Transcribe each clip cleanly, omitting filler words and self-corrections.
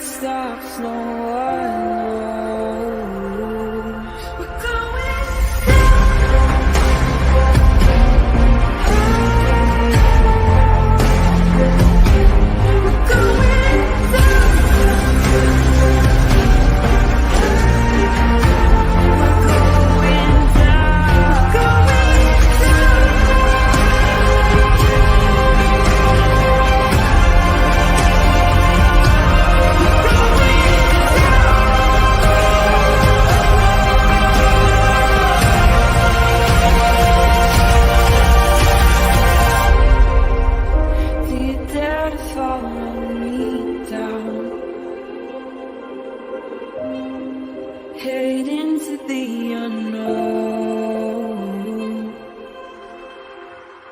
stops, no one knows. We're going head into the unknown.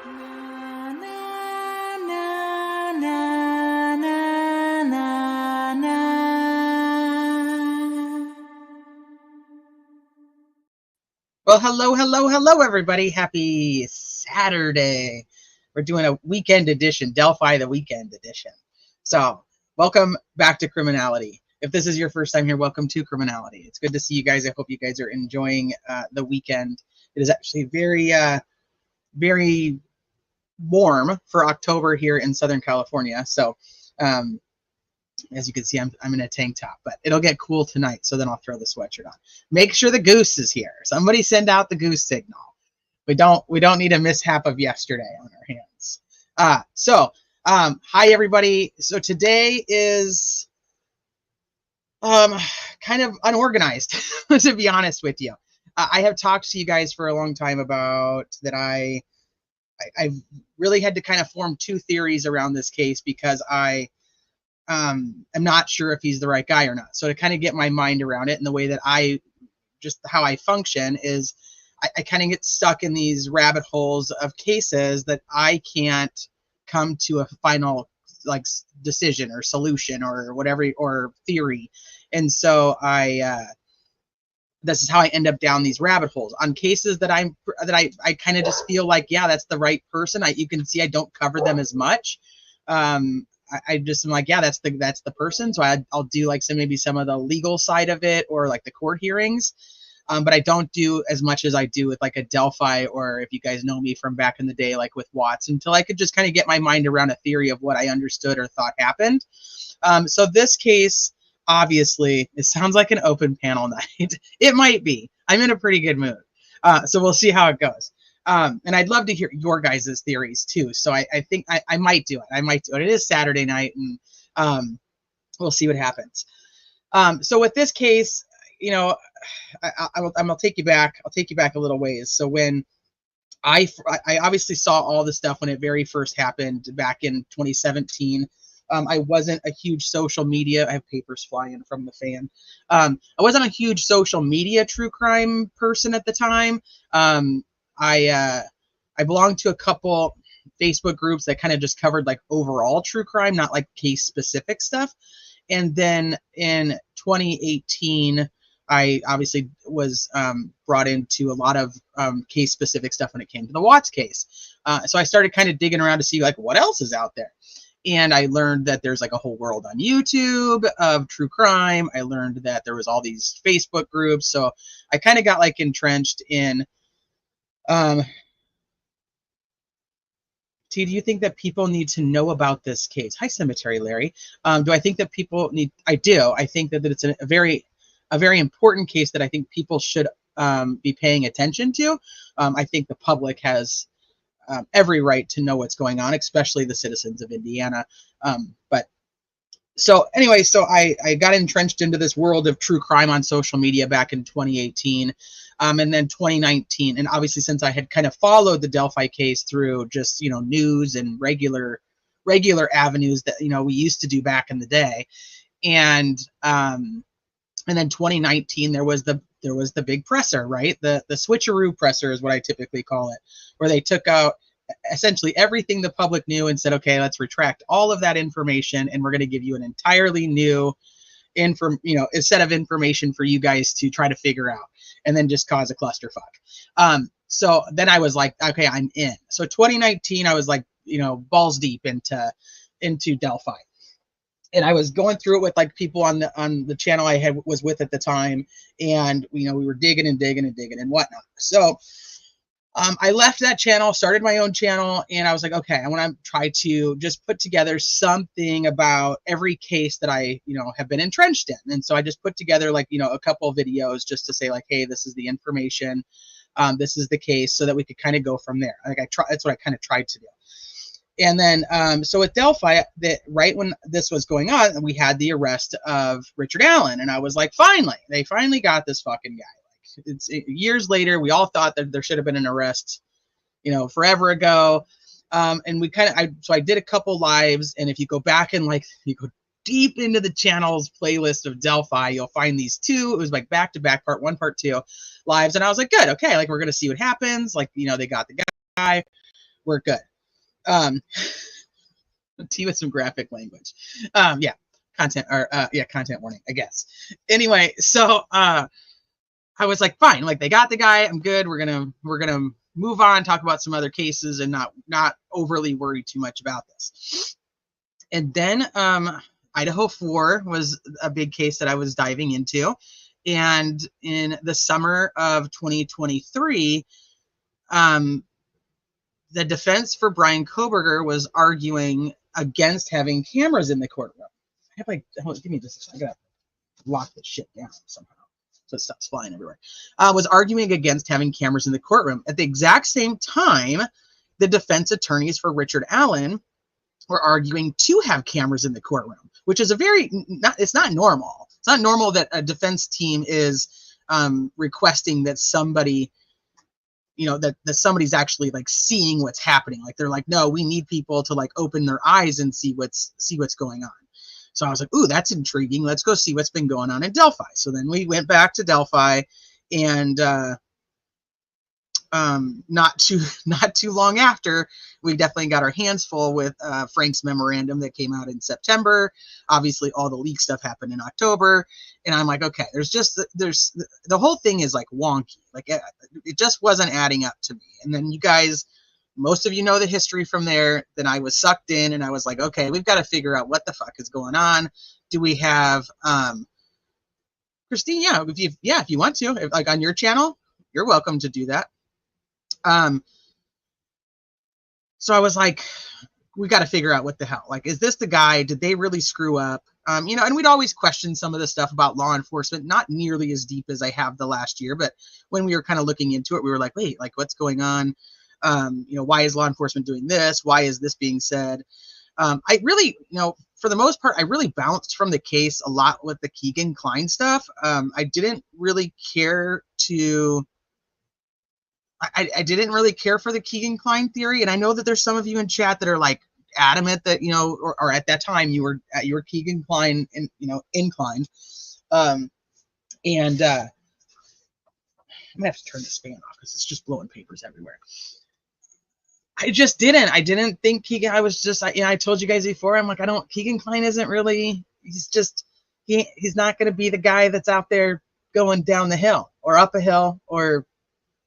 Na, na, na, na, na, na, na. Well, hello, everybody. Happy Saturday. We're doing a weekend edition, Delphi the weekend edition. So, welcome back to Criminality. If this is your first time here, welcome to Criminality. It's good to see you guys. I hope you guys are enjoying the weekend. It is actually very, very warm for October here in Southern California. So, as you can see, I'm in a tank top, but it'll get cool tonight. So then I'll throw the sweatshirt on. Make sure the goose is here. Somebody send out the goose signal. We don't need a mishap of yesterday on our hands. Hi everybody. So today is kind of unorganized, to be honest with you. I have talked to you guys for a long time about that I've really had to kind of form two theories around this case because I am not sure if he's the right guy or not. So to kind of get my mind around it, and the way that how I function is I kind of get stuck in these rabbit holes of cases that I can't come to a final like decision or solution or whatever, or theory. And so this is how I end up down these rabbit holes on cases that I kind of just feel like, yeah, that's the right person. You can see I don't cover them as much. I just am like, yeah, that's the person. So I'll do like maybe some of the legal side of it, or like the court hearings. But I don't do as much as I do with like a Delphi, or if you guys know me from back in the day, like with Watts, until I could just kind of get my mind around a theory of what I understood or thought happened. So this case, obviously, it sounds like an open panel night. It might be. I'm in a pretty good mood. So we'll see how it goes. And I'd love to hear your guys' theories too. So I think I might do it. It is Saturday night, and we'll see what happens. So with this case, you know, I'll take you back. I'll take you back a little ways. So when I obviously saw all the stuff when it very first happened back in 2017. I wasn't a huge social media. I have papers flying from the fan. I wasn't a huge social media true crime person at the time. I belonged to a couple Facebook groups that kind of just covered like overall true crime, not like case specific stuff. And then in 2018, I obviously was brought into a lot of case specific stuff when it came to the Watts case. So I started kind of digging around to see like what else is out there. And I learned that there's like a whole world on YouTube of true crime. I learned that there was all these Facebook groups. So I kind of got like entrenched in, do you think that people need to know about this case? Hi, Cemetery Larry. Do I think that people need, I do. I think that it's a very important case that I think people should be paying attention to. I think the public has every right to know what's going on, especially the citizens of Indiana. But so anyway, so I got entrenched into this world of true crime on social media back in 2018, and then 2019. And obviously, since I had kind of followed the Delphi case through just, you know, news and regular avenues that, you know, we used to do back in the day. And then 2019, there was the big presser, right? The switcheroo presser is what I typically call it, where they took out essentially everything the public knew and said, okay, let's retract all of that information, and we're going to give you an entirely new set of information for you guys to try to figure out, and then just cause a clusterfuck. So then I was like, okay, I'm in. So 2019, I was like, you know, balls deep into Delphi. And I was going through it with like people on the channel I was with at the time, and we were digging and digging and digging and whatnot. So I left that channel, started my own channel, and I was like, okay, I want to try to just put together something about every case that I have been entrenched in. And so I just put together like a couple of videos just to say like, hey, this is the information, this is the case, so that we could kind of go from there. Like that's what I kind of tried to do. And then, so with Delphi, that right when this was going on, we had the arrest of Richard Allen, and I was like, finally, they finally got this fucking guy. Like, it's years later. We all thought that there should have been an arrest, forever ago. And we so I did a couple lives, and if you go back and like you go deep into the channel's playlist of Delphi, you'll find these two. It was like back to back, part 1, part 2 lives, and I was like, good, okay, like we're gonna see what happens. Like they got the guy, we're good. Tea with some graphic language. Yeah, content warning, I guess. Anyway, so I was like, fine, like they got the guy, I'm good. We're gonna move on, talk about some other cases, and not overly worry too much about this. And then Idaho 4 was a big case that I was diving into, and in the summer of 2023, the defense for Brian Kohberger was arguing against having cameras in the courtroom. Give me just a second. I gotta lock this shit down somehow so it stops flying everywhere. Was arguing against having cameras in the courtroom. At the exact same time, the defense attorneys for Richard Allen were arguing to have cameras in the courtroom, which is it's not normal. It's not normal that a defense team is requesting that somebody, that somebody's actually like seeing what's happening. Like they're like, no, we need people to like open their eyes and see what's going on. So I was like, ooh, that's intriguing. Let's go see what's been going on in Delphi. So then we went back to Delphi, and not too long after, we definitely got our hands full with Frank's memorandum that came out in September. Obviously, all the leak stuff happened in October, and I'm like, okay, there's the whole thing is like wonky. Like it just wasn't adding up to me. And then you guys, most of you know the history from there. Then I was sucked in, and I was like, okay, we've got to figure out what the fuck is going on. Do we have Christine? Yeah, if you want to, like on your channel, you're welcome to do that. So I was like, we got to figure out what the hell, like, is this the guy? Did they really screw up? And we'd always question some of the stuff about law enforcement, not nearly as deep as I have the last year, but when we were kind of looking into it, we were like, wait, like what's going on? Why is law enforcement doing this? Why is this being said? I really, for the most part, I really bounced from the case a lot with the Keegan Klein stuff. I didn't really care to I didn't really care for the Keegan Klein theory, and I know that there's some of you in chat that are like adamant that or at that time you were Keegan Klein inclined, and I'm gonna have to turn this fan off because it's just blowing papers everywhere. I didn't think Keegan. I was just I told you guys before. I'm like, Keegan Klein isn't really. He's not going to be the guy that's out there going down the hill or up a hill or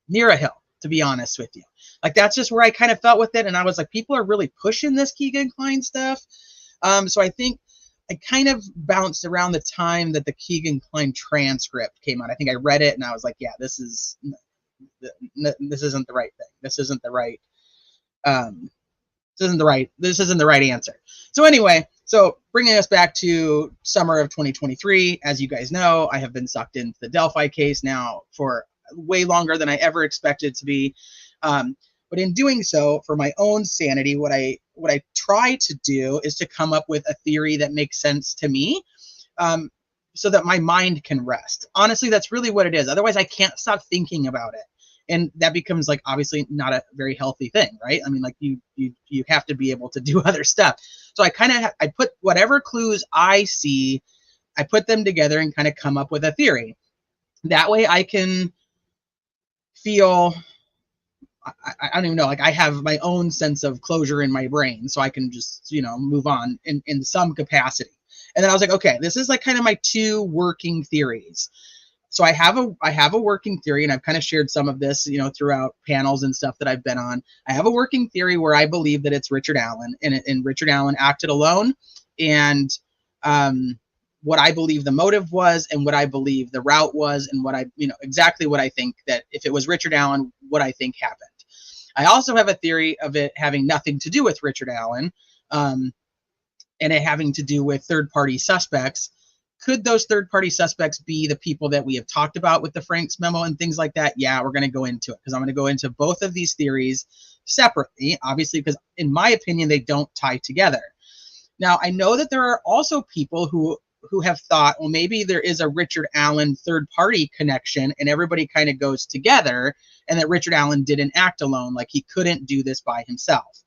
near a hill, to be honest with you. Like that's just where I kind of felt with it, and I was like, people are really pushing this Keegan Klein stuff. So I think I kind of bounced around the time that the Keegan Klein transcript came out. I think I read it and I was like, yeah, this isn't the right thing. This isn't the right answer. So anyway, so bringing us back to summer of 2023, as you guys know, I have been sucked into the Delphi case now for way longer than I ever expected to be. But in doing so, for my own sanity, what I try to do is to come up with a theory that makes sense to me, so that my mind can rest. Honestly, that's really what it is. Otherwise, I can't stop thinking about it. And that becomes like obviously not a very healthy thing, right? I mean, like you have to be able to do other stuff. So I put whatever clues I see, I put them together and kind of come up with a theory. That way I can feel, I don't even know, like I have my own sense of closure in my brain, so I can just, move on in some capacity. And then I was like, okay, this is like kind of my two working theories. So I have a working theory, and I've kind of shared some of this, throughout panels and stuff that I've been on. I have a working theory where I believe that it's Richard Allen, and Richard Allen acted alone, and what I believe the motive was and what I believe the route was, and what I, exactly what I think that if it was Richard Allen, what I think happened. I also have a theory of it having nothing to do with Richard Allen, and it having to do with third-party suspects. Could those third-party suspects be the people that we have talked about with the Franks memo and things like that? Yeah, we're going to go into it, because I'm going to go into both of these theories separately, obviously, because in my opinion, they don't tie together. Now, I know that there are also people who have thought, well, maybe there is a Richard Allen third-party connection and everybody kind of goes together, and that Richard Allen didn't act alone, like he couldn't do this by himself,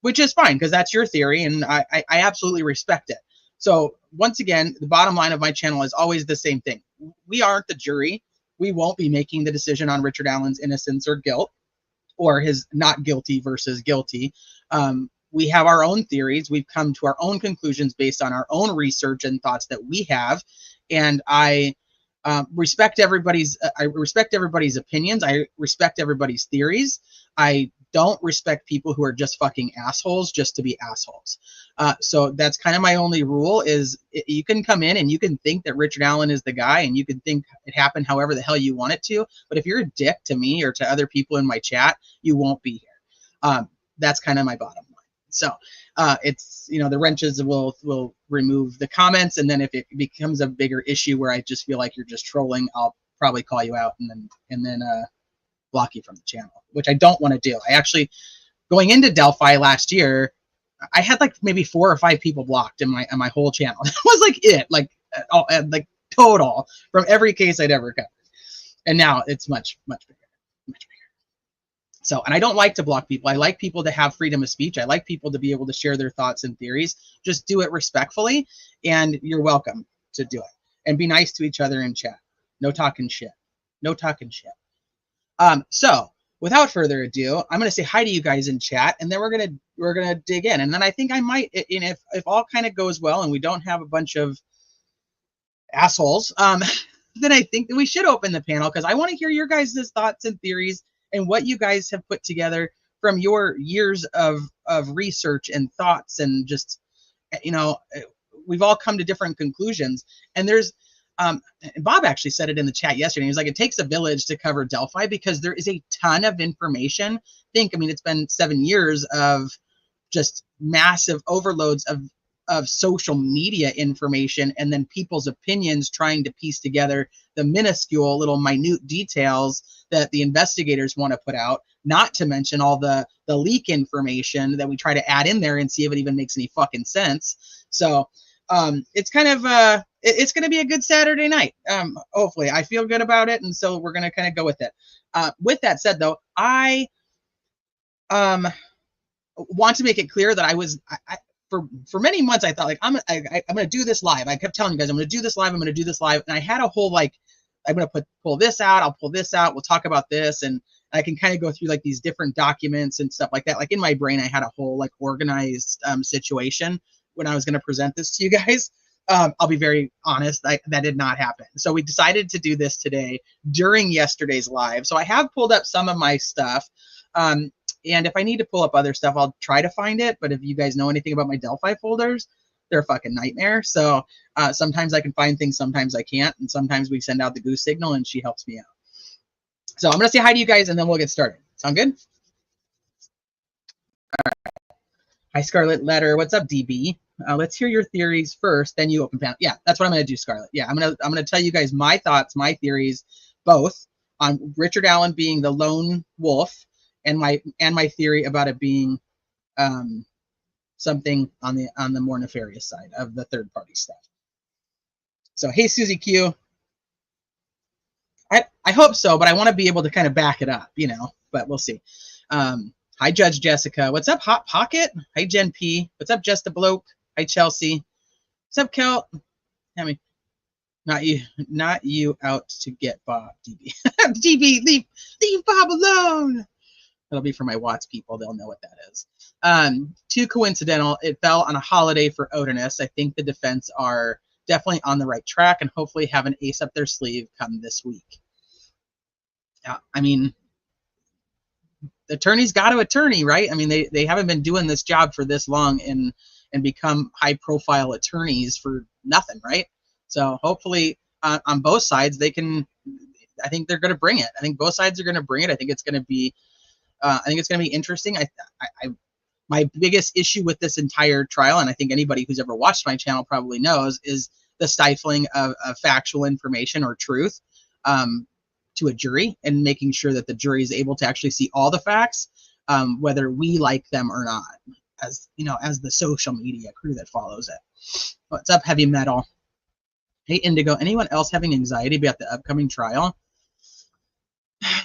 which is fine, because that's your theory, and I absolutely respect it. So once again, the bottom line of my channel is always the same thing. We aren't the jury. We won't be making the decision on Richard Allen's innocence or guilt, or his not guilty versus guilty. We have our own theories. We've come to our own conclusions based on our own research and thoughts that we have. And I respect everybody's opinions. I respect everybody's theories. I don't respect people who are just fucking assholes just to be assholes. So that's kind of my only rule, is you can come in and you can think that Richard Allen is the guy, and you can think it happened however the hell you want it to. But if you're a dick to me or to other people in my chat, you won't be here. That's kind of my bottom line. So it's, the wrenches will remove the comments, and then if it becomes a bigger issue where I just feel like you're just trolling, I'll probably call you out and then block you from the channel, which I don't want to do. I actually, going into Delphi last year, I had like maybe 4 or 5 people blocked in my whole channel. That was like it, like total from every case I'd ever covered. And now it's much bigger, much bigger. So, and I don't like to block people. I like people to have freedom of speech. I like people to be able to share their thoughts and theories. Just do it respectfully, and you're welcome to do it. And be nice to each other in chat. No talking shit. No talking shit. So without further ado, I'm going to say hi to you guys in chat, and then we're going to dig in. And then I think I might, if all kind of goes well and we don't have a bunch of assholes, then I think that we should open the panel, because I want to hear your guys' thoughts and theories and what you guys have put together from your years of research and thoughts, and just, we've all come to different conclusions. And there's, Bob actually said it in the chat yesterday. He was like, it takes a village to cover Delphi, because there is a ton of information. It's been 7 years of just massive overloads of social media information, and then people's opinions trying to piece together the minuscule little minute details that the investigators want to put out, not to mention all the leak information that we try to add in there and see if it even makes any fucking sense. So it's kind of it's going to be a good Saturday night. Hopefully, I feel good about it, and so we're going to kind of go with it. With that said, though, I want to make it clear that for many months I thought, like, I'm going to do this live. I kept telling you guys, I'm going to do this live. I'm going to do this live, and I had a whole, like, I'm going to pull this out. I'll pull this out. We'll talk about this, and I can kind of go through like these different documents and stuff like that. Like in my brain, I had a whole like organized situation when I was going to present this to you guys. I'll be very honest, that did not happen. So we decided to do this today during yesterday's live. So I have pulled up some of my stuff. And if I need to pull up other stuff, I'll try to find it. But if you guys know anything about my Delphi folders, they're a fucking nightmare. So sometimes I can find things, sometimes I can't. And sometimes we send out the goose signal and she helps me out. So I'm going to say hi to you guys and then we'll get started. Sound good? All right. Hi, Scarlet Letter. What's up, DB? Let's hear your theories first, then you open panel. Yeah, that's what I'm going to do, Scarlet. Yeah, I'm going to tell you guys my thoughts, my theories, both on Richard Allen being the lone wolf, and my theory about it being something on the more nefarious side of the third party stuff. So, hey, Susie Q. I hope so, but I want to be able to kind of back it up, but we'll see. Hi, Judge Jessica. What's up, Hot Pocket? Hi, Jen P. What's up, Just a Bloke? Hi, Chelsea. What's up, Kel? I mean, not you out to get Bob, DB. DB, leave Bob alone. That'll be for my Watts people. They'll know what that is. Too coincidental. It fell on a holiday for Odinus. I think the defense are definitely on the right track and hopefully have an ace up their sleeve come this week. I mean, the attorney's got to attorney, right? I mean, they haven't been doing this job for this long in and become high profile attorneys for nothing, right? So hopefully on both sides, I think they're going to bring it. I think both sides are going to bring it. I think it's going to be interesting. My biggest issue with this entire trial, and I think anybody who's ever watched my channel probably knows, is the stifling of factual information or truth to a jury, and making sure that the jury is able to actually see all the facts, whether we like them or not, as as the social media crew that follows it. What's up, Heavy Metal? Hey, Indigo. Anyone else having anxiety about the upcoming trial?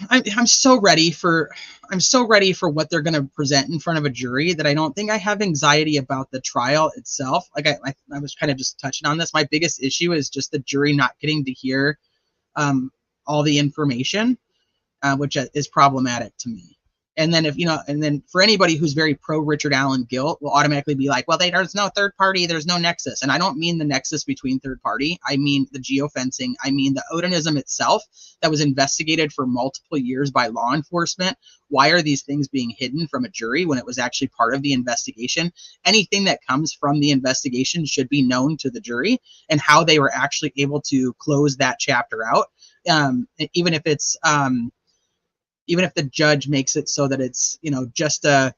I'm so ready for what they're going to present in front of a jury that I don't think I have anxiety about the trial itself. Like I was kind of just touching on this. My biggest issue is just the jury not getting to hear all the information, which is problematic to me. And then and then for anybody who's very pro Richard Allen guilt will automatically be like, well, there's no third party, there's no nexus. And I don't mean the nexus between third party. I mean the geofencing. I mean the Odinism itself that was investigated for multiple years by law enforcement. Why are these things being hidden from a jury when it was actually part of the investigation? Anything that comes from the investigation should be known to the jury, and how they were actually able to close that chapter out. Even if it's even if the judge makes it so that it's just the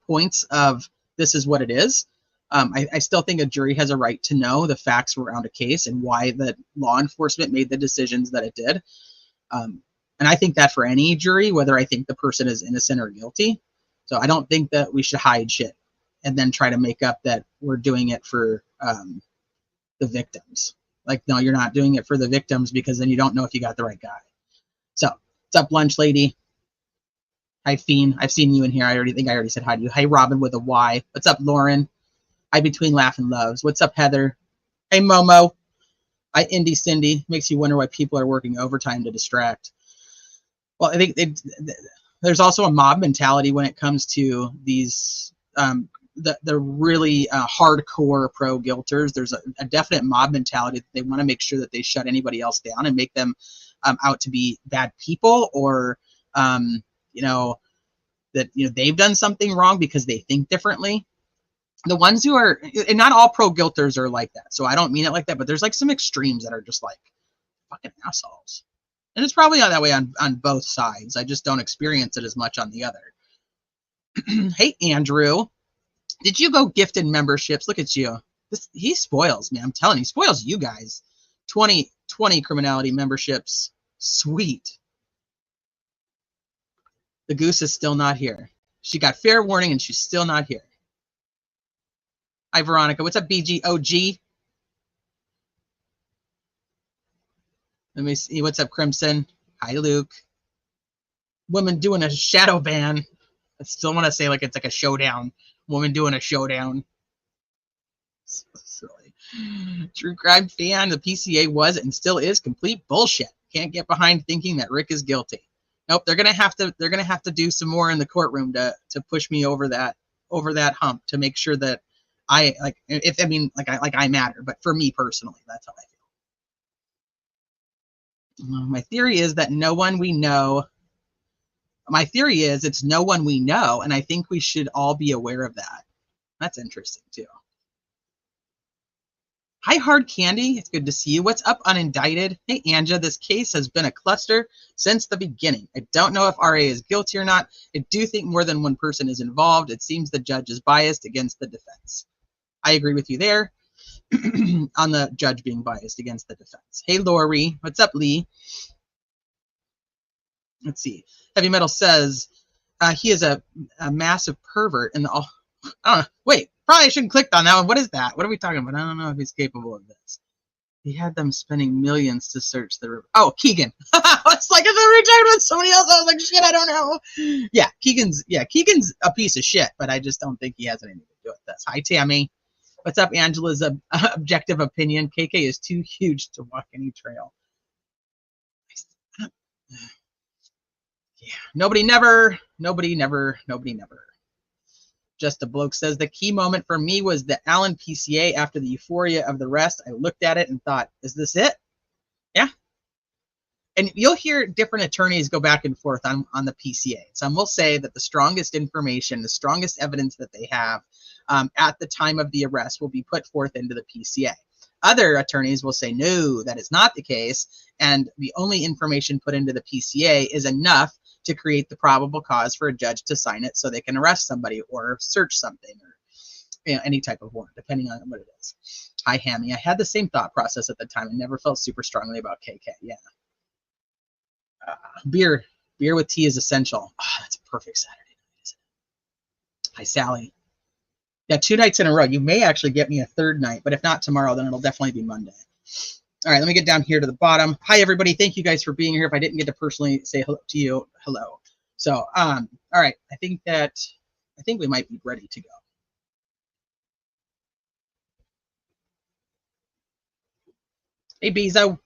points of this is what it is, I still think a jury has a right to know the facts around a case and why the law enforcement made the decisions that it did. And I think that for any jury, whether I think the person is innocent or guilty. So I don't think that we should hide shit and then try to make up that we're doing it for the victims. Like, no, you're not doing it for the victims, because then you don't know if you got the right guy. So, what's up, Lunch Lady? Hi, Fiend. I've seen you in here. I already said hi to you. Hey, Robin with a Y. What's up, Lauren? Hi, Between Laugh and Loves. What's up, Heather? Hey, Momo. Hi, Indy Cindy. Makes you wonder why people are working overtime to distract. Well, I think there's also a mob mentality when it comes to these the really hardcore pro-guilters. There's a definite mob mentality that they want to make sure that they shut anybody else down and make them out to be bad people, or that they've done something wrong because they think differently. The ones who are, and not all pro-guilters are like that, so I don't mean it like that, but there's like some extremes that are just like fucking assholes. And it's probably that way on both sides. I just don't experience it as much on the other. Hey, Andrew. Did you go gifted memberships? Look at you. He spoils me. I'm telling you, he spoils you guys. 20 criminality memberships. Sweet. The goose is still not here. She got fair warning and she's still not here. Hi, Veronica. What's up, BGOG? Let me see. What's up, Crimson? Hi, Luke. Woman doing a shadow ban. I still want to say like it's like a showdown. Woman doing a showdown. So silly. True crime fan. The PCA was and still is complete bullshit. Can't get behind thinking that Rick is guilty. Nope. They're gonna have to do some more in the courtroom to push me over that hump, to make sure that I I matter. But for me personally, that's how I feel. My theory is that no one we know. My theory is it's no one we know, and I think we should all be aware of that. That's interesting, too. Hi, Hard Candy. It's good to see you. What's up, Unindicted? Hey, Anja. This case has been a cluster since the beginning. I don't know if RA is guilty or not. I do think more than one person is involved. It seems the judge is biased against the defense. I agree with you there on the judge being biased against the defense. Hey, Lori. What's up, Lee? Let's see. Heavy Metal says he is a massive pervert. And I don't know. Wait, probably I shouldn't click on that one. What is that? What are we talking about? I don't know if he's capable of this. He had them spending millions to search the river. Oh, Keegan. It's like, if we were talking about somebody else, I was like, shit, I don't know. Yeah, Keegan's a piece of shit, but I just don't think he has anything to do with this. Hi, Tammy. What's up, Angela's objective opinion? KK is too huge to walk any trail. Yeah, nobody never. Just a Bloke says the key moment for me was the Allen PCA. After the euphoria of the rest, I looked at it and thought, is this it? Yeah. and you'll hear different attorneys go back and forth on the PCA. Some will say that the strongest information, the strongest evidence that they have at the time of the arrest will be put forth into the PCA. Other attorneys will say, no, that is not the case, and the only information put into the PCA is enough to create the probable cause for a judge to sign it so they can arrest somebody or search something, or any type of warrant, depending on what it is. Hi, Hammy. I had the same thought process at the time. I never felt super strongly about KK. Yeah. Beer with tea is essential. Oh, that's a perfect Saturday night, isn't it? Hi, Sally. Yeah, 2 nights in a row. You may actually get me a third night, but if not tomorrow, then it'll definitely be Monday. All right, let me get down here to the bottom. Hi, everybody. Thank you guys for being here. If I didn't get to personally say hello to you, hello. So, all right, I think we might be ready to go. Hey, Bezo.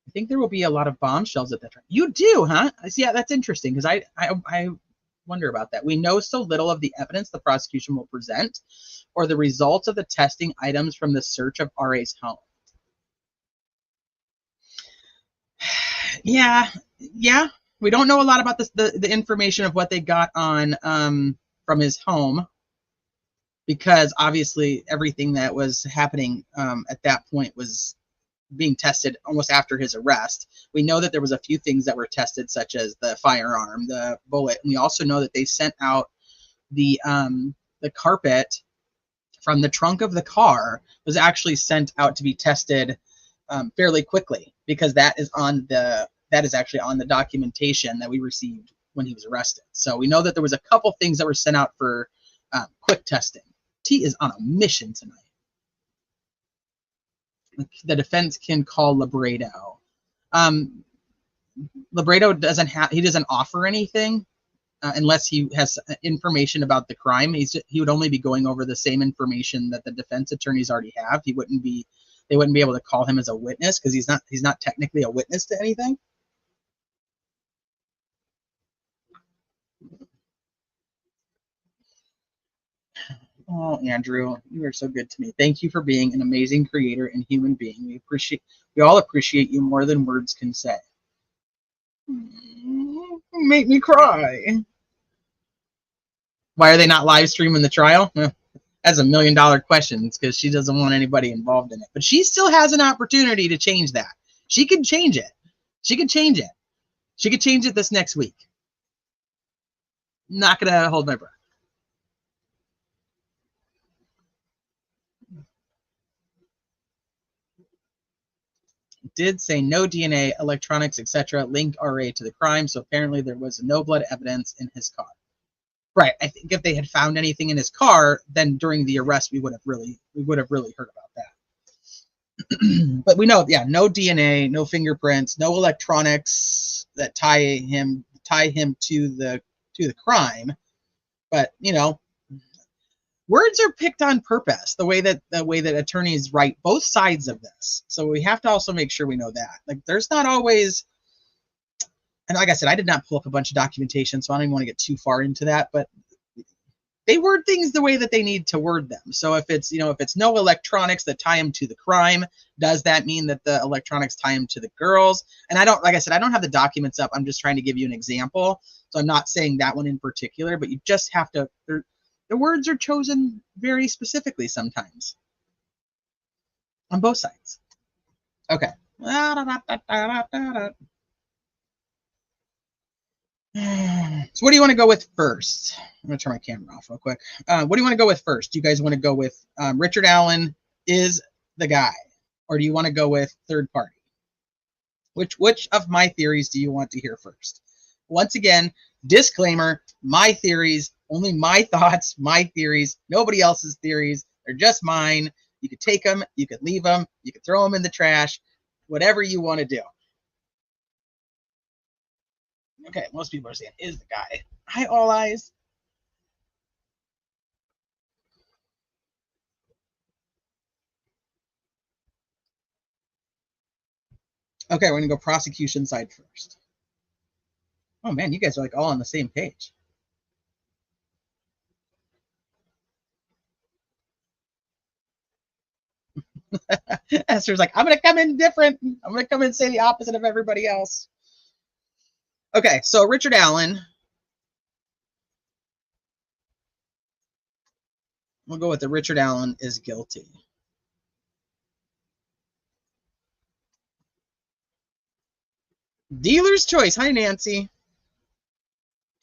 I think there will be a lot of bombshells at that time. You do, huh? Yeah, that's interesting, because I wonder about that. We know so little of the evidence the prosecution will present or the results of the testing items from the search of RA's home. Yeah. We don't know a lot about the information of what they got on from his home, because obviously everything that was happening at that point was being tested almost after his arrest. We know that there was a few things that were tested, such as the firearm, the bullet, and we also know that they sent out the carpet from the trunk of the car was actually sent out to be tested fairly quickly, because that is actually on the documentation that we received when he was arrested. So we know that there was a couple things that were sent out for quick testing. T is on a mission tonight. The defense can call Libredo. Libredo doesn't offer anything unless he has information about the crime. He would only be going over the same information that the defense attorneys already have. They wouldn't be able to call him as a witness, because he's not technically a witness to anything. Oh, Andrew, you are so good to me. Thank you for being an amazing creator and human being. We all appreciate you more than words can say. Make me cry. Why are they not live streaming the trial? That's $1 million question. It's because she doesn't want anybody involved in it. But she still has an opportunity to change that. She can change it. She can change it. She could change it this next week. Not gonna hold my breath. Did say no DNA, electronics, etc. linked RA to the crime, so apparently there was no blood evidence in his car. Right. I think if they had found anything in his car, then during the arrest we would have really heard about that. But we know, yeah, no DNA, no fingerprints, no electronics that tie him to the crime. But words are picked on purpose, the way that attorneys write both sides of this. So we have to also make sure we know that. Like, there's not always, and like I said, I did not pull up a bunch of documentation, so I don't even want to get too far into that, but they word things the way that they need to word them. So if it's no electronics that tie him to the crime, does that mean that the electronics tie him to the girls? And I don't have the documents up. I'm just trying to give you an example. So I'm not saying that one in particular, but you just have to, the words are chosen very specifically sometimes on both sides. Okay. So what do you want to go with first? I'm going to turn my camera off real quick. What do you want to go with first? Do you guys want to go with Richard Allen is the guy? Or do you want to go with third party? Which of my theories do you want to hear first? Once again, disclaimer, my theories, only my thoughts, my theories, nobody else's theories. They're just mine. You could take them, you could leave them, you could throw them in the trash, whatever you want to do. Okay, most people are saying is the guy. Hi, All Eyes. Okay, we're gonna go prosecution side first. Oh man, you guys are like all on the same page. Esther's like, I'm going to come in different. I'm going to come in and say the opposite of everybody else. Okay, so Richard Allen. We'll go with the Richard Allen is guilty. Dealer's choice. Hi, Nancy.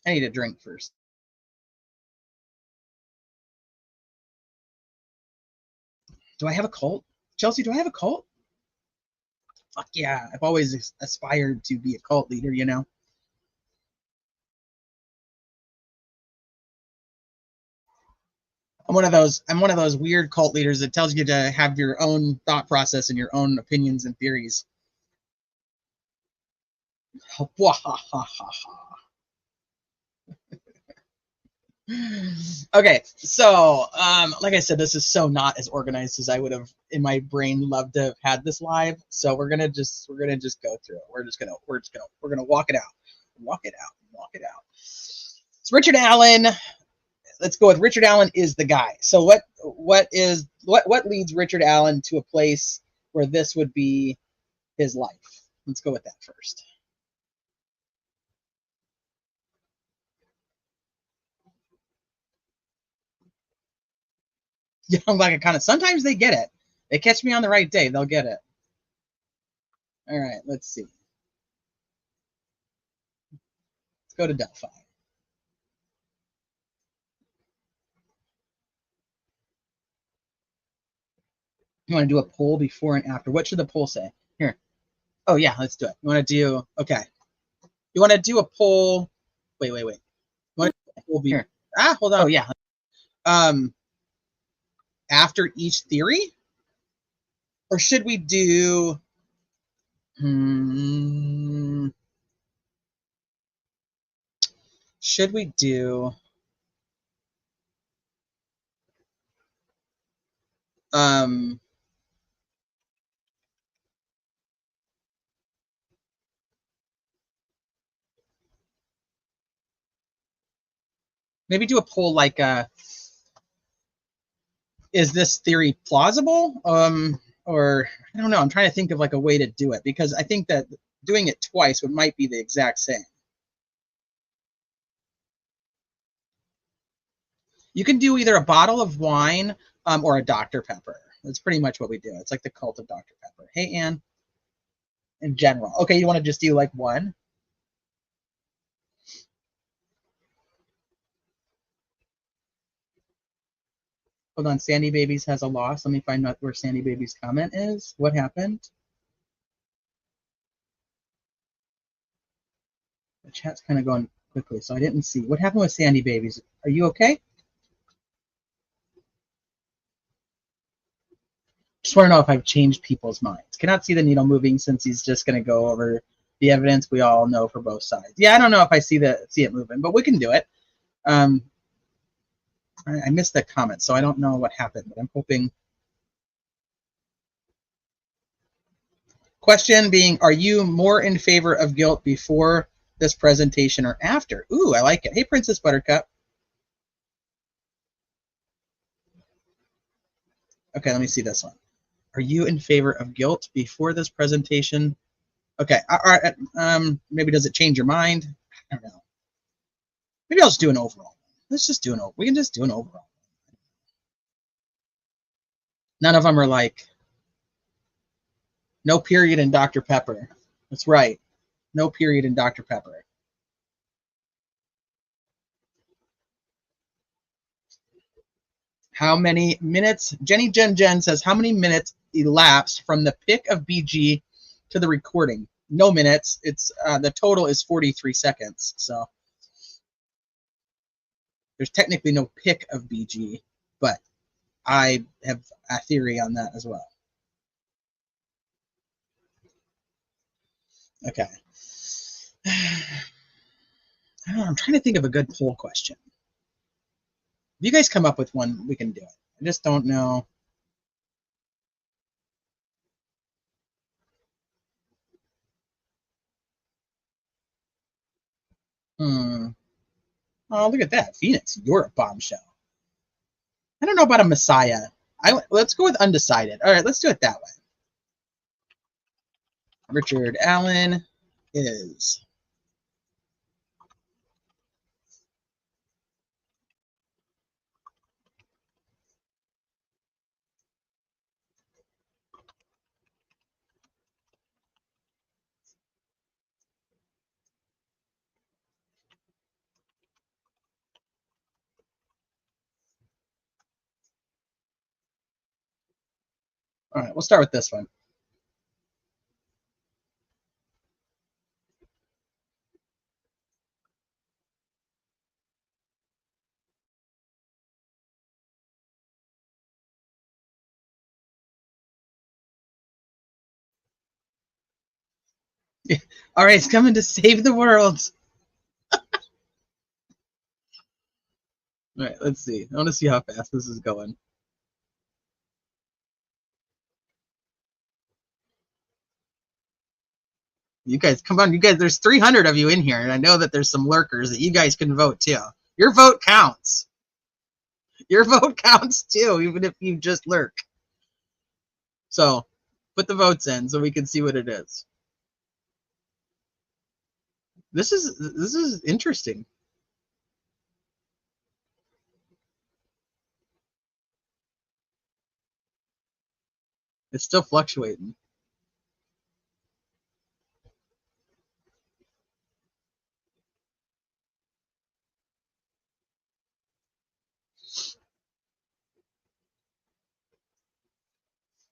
I need a drink first. Do I have a cult? Chelsea, do I have a cult? Fuck yeah. I've always aspired to be a cult leader, you know? I'm one of those weird cult leaders that tells you to have your own thought process and your own opinions and theories. Okay, so like I said, this is so not as organized as I would have in my brain loved to have had this live. So we're gonna just go through it. We're gonna walk it out. Walk it out. It's Richard Allen. Let's go with Richard Allen is the guy. So what leads Richard Allen to a place where this would be his life? Let's go with that first. Young Black and Kind. Sometimes they get it. They catch me on the right day. They'll get it. All right, let's see. Let's go to Delphi. You want to do a poll before and after? What should the poll say? Here. Oh, yeah, let's do it. You want to do, okay. You want to do a poll. Wait. You want to do a poll here. Hold on. Oh, yeah. After each theory? Or should we do, should we do, maybe do a poll like, is this theory plausible? Or I don't know. I'm trying to think of like a way to do it because I think that doing it twice might be the exact same. You can do either a bottle of wine or a Dr. Pepper. That's pretty much what we do. It's like the cult of Dr. Pepper. Hey, Ann. In general. Okay, you want to just do like one? Hold on, Sandy Babies has a loss. Let me find out where Sandy Babies' comment is. What happened? The chat's kind of going quickly, so I didn't see. What happened with Sandy Babies? Are you okay? Just want to know if I've changed people's minds. Cannot see the needle moving since he's just going to go over the evidence we all know for both sides. Yeah, I don't know if I see it moving, but we can do it. I missed the comment, so I don't know what happened, but I'm hoping. Question being, are you more in favor of guilt before this presentation or after? Ooh, I like it. Hey, Princess Buttercup. Okay, let me see this one. Are you in favor of guilt before this presentation? Okay, all right. Maybe does it change your mind? I don't know. Maybe I'll just do an overall. Let's just do an overall. We can just do an overall. None of them are like, no period in Dr. Pepper. That's right. No period in Dr. Pepper. How many minutes? Jenny Jen says, how many minutes elapsed from the pick of BG to the recording? No minutes. It's the total is 43 seconds. So there's technically no pick of BG, but I have a theory on that as well. Okay. I don't know, I'm trying to think of a good poll question. If you guys come up with one, we can do it. I just don't know. Oh, look at that. Phoenix, you're a bombshell. I don't know about a Messiah. Let's go with undecided. All right, let's do it that way. Richard Allen is. All right, we'll start with this one. All right, it's coming to save the world. All right, let's see. I want to see how fast this is going. You guys, come on, you guys. There's 300 of you in here, and I know that there's some lurkers that you guys can vote too. Your vote counts. Your vote counts too, even if you just lurk. So, put the votes in so we can see what it is. This is interesting. It's still fluctuating.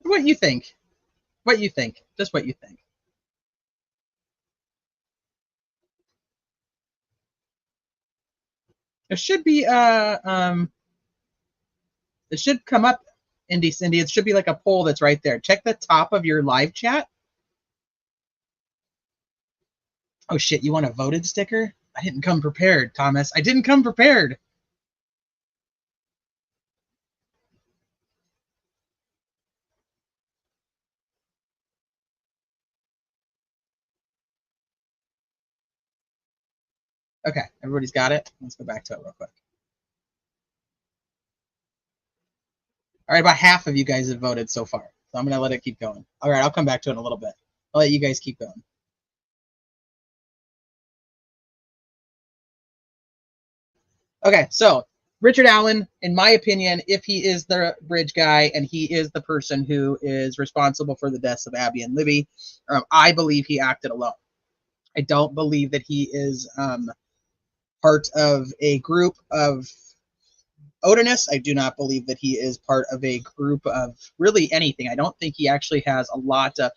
What you think? What you think? Just what you think. There should be it should come up, Indy Cindy. It should be like a poll that's right there. Check the top of your live chat. Oh shit, you want a voted sticker? I didn't come prepared, Thomas. I didn't come prepared. Okay, everybody's got it. Let's go back to it real quick. All right, about half of you guys have voted so far. So I'm going to let it keep going. All right, I'll come back to it in a little bit. I'll let you guys keep going. Okay, so Richard Allen, in my opinion, if he is the bridge guy and he is the person who is responsible for the deaths of Abby and Libby, I believe he acted alone. I don't believe that he is part of a group of Odinist. I do not believe that he is part of a group of really anything. I don't think he actually has a lot of...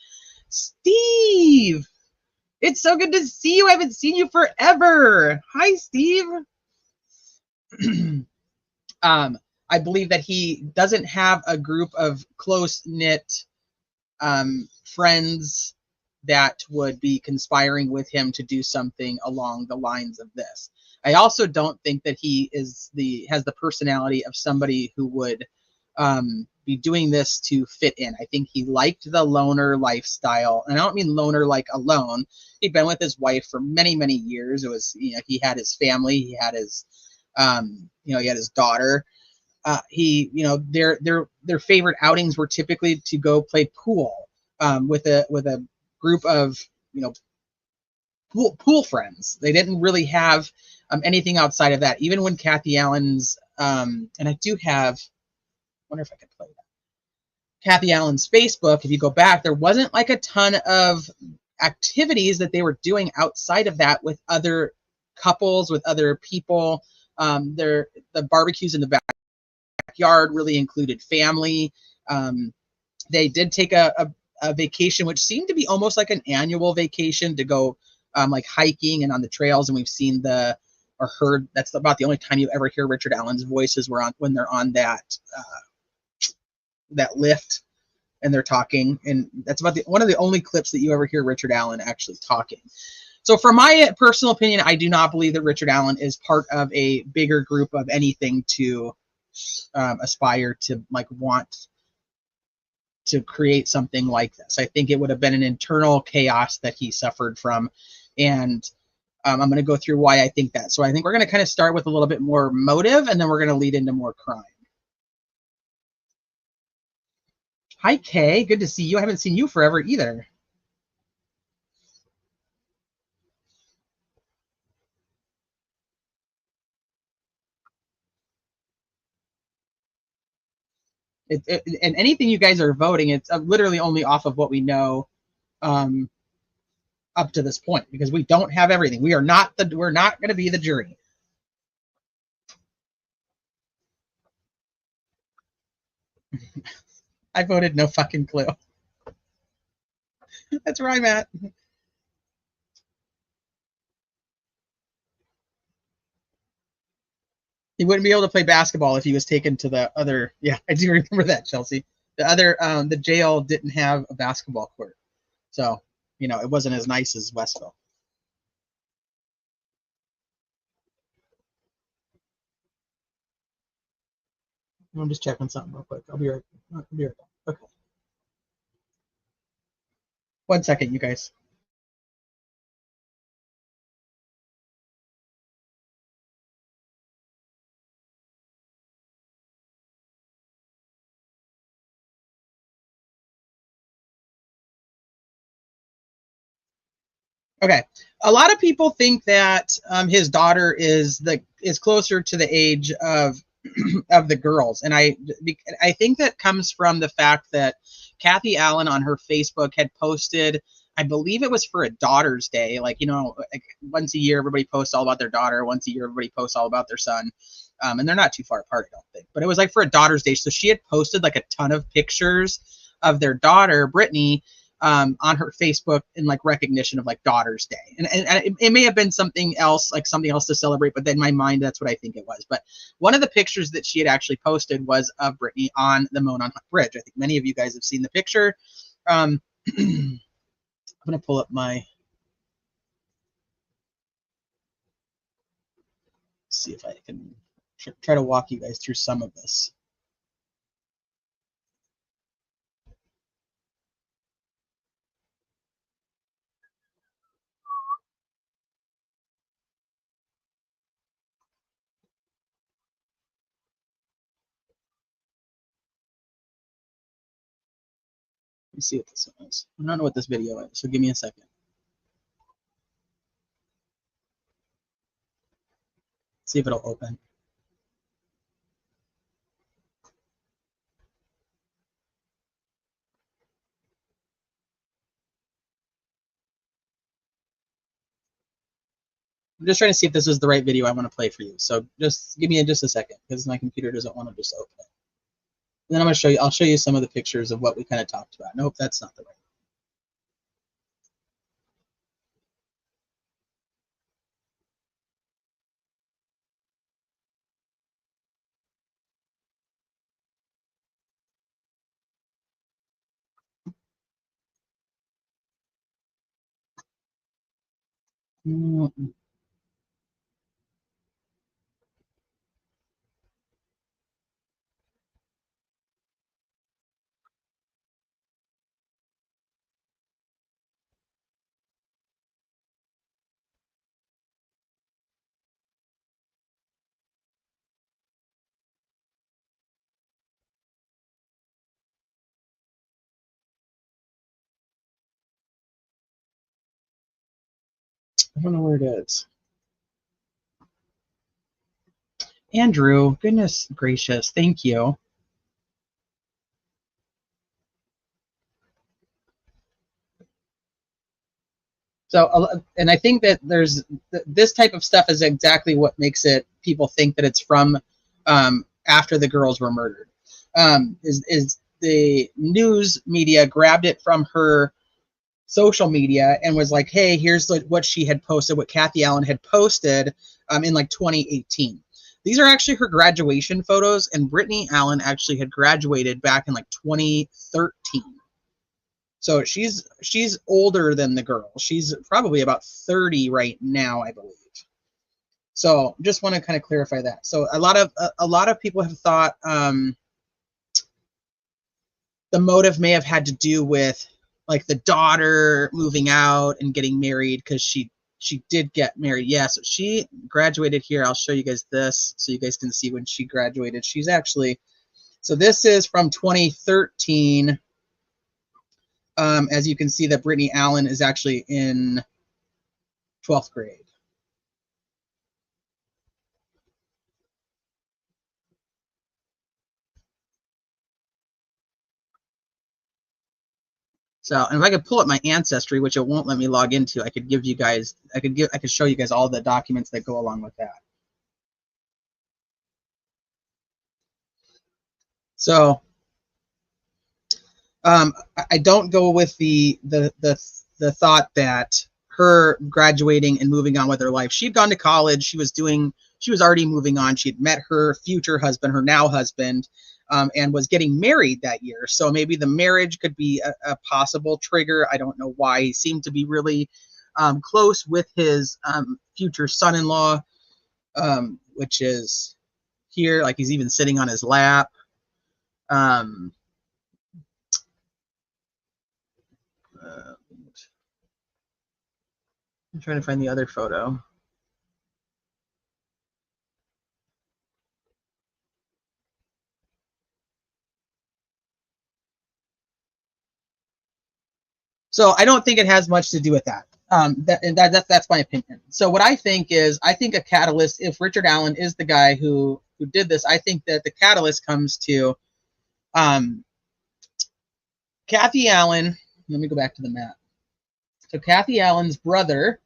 Steve! It's so good to see you. I haven't seen you forever. Hi, Steve. I believe that he doesn't have a group of close-knit friends that would be conspiring with him to do something along the lines of this. I also don't think that he has the personality of somebody who would be doing this to fit in. I think he liked the loner lifestyle, and I don't mean loner like alone. He'd been with his wife for many, many years. It was, he had his family, he had his, he had his daughter. Their favorite outings were typically to go play pool with a group of pool friends. They didn't really have anything outside of that. Even when Kathy Allen's and I do have, I wonder if I can play that. Kathy Allen's Facebook, if you go back, there wasn't like a ton of activities that they were doing outside of that with other couples, with other people. The barbecues in the backyard really included family. They did take a vacation, which seemed to be almost like an annual vacation, to go like hiking and on the trails. And we've seen or heard, that's about the only time you ever hear Richard Allen's voices when they're on that lift and they're talking. And that's about one of the only clips that you ever hear Richard Allen actually talking. So for my personal opinion, I do not believe that Richard Allen is part of a bigger group of anything to aspire to want to create something like this. I think it would have been an internal chaos that he suffered from. And I'm going to go through why I think that. So I think we're going to kind of start with a little bit more motive, and then we're going to lead into more crime. Hi, Kay. Good to see you. I haven't seen you forever either. And anything you guys are voting, it's literally only off of what we know up to this point, because we don't have everything. We're not going to be the jury. I voted no fucking clue. That's where I'm at. He wouldn't be able to play basketball if he was taken to the other. Yeah, I do remember that, Chelsea. The other, the jail didn't have a basketball court, so it wasn't as nice as Westville. I'm just checking something real quick. I'll be right back. Okay. 1 second, you guys. Okay. A lot of people think that his daughter is closer to the age of of the girls, and I think that comes from the fact that Kathy Allen on her Facebook had posted, I believe it was for a Daughter's Day, like once a year everybody posts all about their daughter, once a year everybody posts all about their son, and they're not too far apart, I don't think, but it was like for a Daughter's Day, so she had posted like a ton of pictures of their daughter Brittany on her Facebook in like recognition of like Daughter's Day. And it may have been something else, like something else to celebrate, but in my mind, that's what I think it was. But one of the pictures that she had actually posted was of Brittany on the Monon Bridge. I think many of you guys have seen the picture. I'm going to pull up my, see if I can try to walk you guys through some of this. Let me see what this is. I don't know what this video is, so give me a second. See if it'll open. I'm just trying to see if this is the right video I want to play for you. So just give me just a second, because my computer doesn't want to just open it. And then I'm going to show you, I'll show you some of the pictures of what we kind of talked about. Nope, that's not the right one. I don't know where it is. Andrew, goodness gracious, thank you. So, and I think that there's this type of stuff is exactly what makes it people think that it's from after the girls were murdered. Is the news media grabbed it from her social media and was like, hey, here's what she had posted, what Kathy Allen had posted in like 2018. These are actually her graduation photos, and Brittany Allen actually had graduated back in like 2013. So she's older than the girl. She's probably about 30 right now, I believe. So just want to kind of clarify that. So a lot of people have thought the motive may have had to do with like the daughter moving out and getting married, because she did get married. Yeah, so she graduated here. I'll show you guys this so you guys can see when she graduated. She's actually, so this is from 2013. As you can see that Brittany Allen is actually in 12th grade. So, and if I could pull up my ancestry, which it won't let me log into, I could give you guys, I could show you guys all the documents that go along with that. So, I don't go with the thought that her graduating and moving on with her life. She'd gone to college. She was already moving on. She'd met her future husband, her now husband, and was getting married that year. So maybe the marriage could be a possible trigger. I don't know why. He seemed to be really close with his future son-in-law, which is here. Like he's even sitting on his lap. I'm trying to find the other photo. So I don't think it has much to do with that. That's my opinion. So what I think is, I think a catalyst, if Richard Allen is the guy who did this, I think that the catalyst comes to Kathy Allen. Let me go back to the map. So Kathy Allen's brother,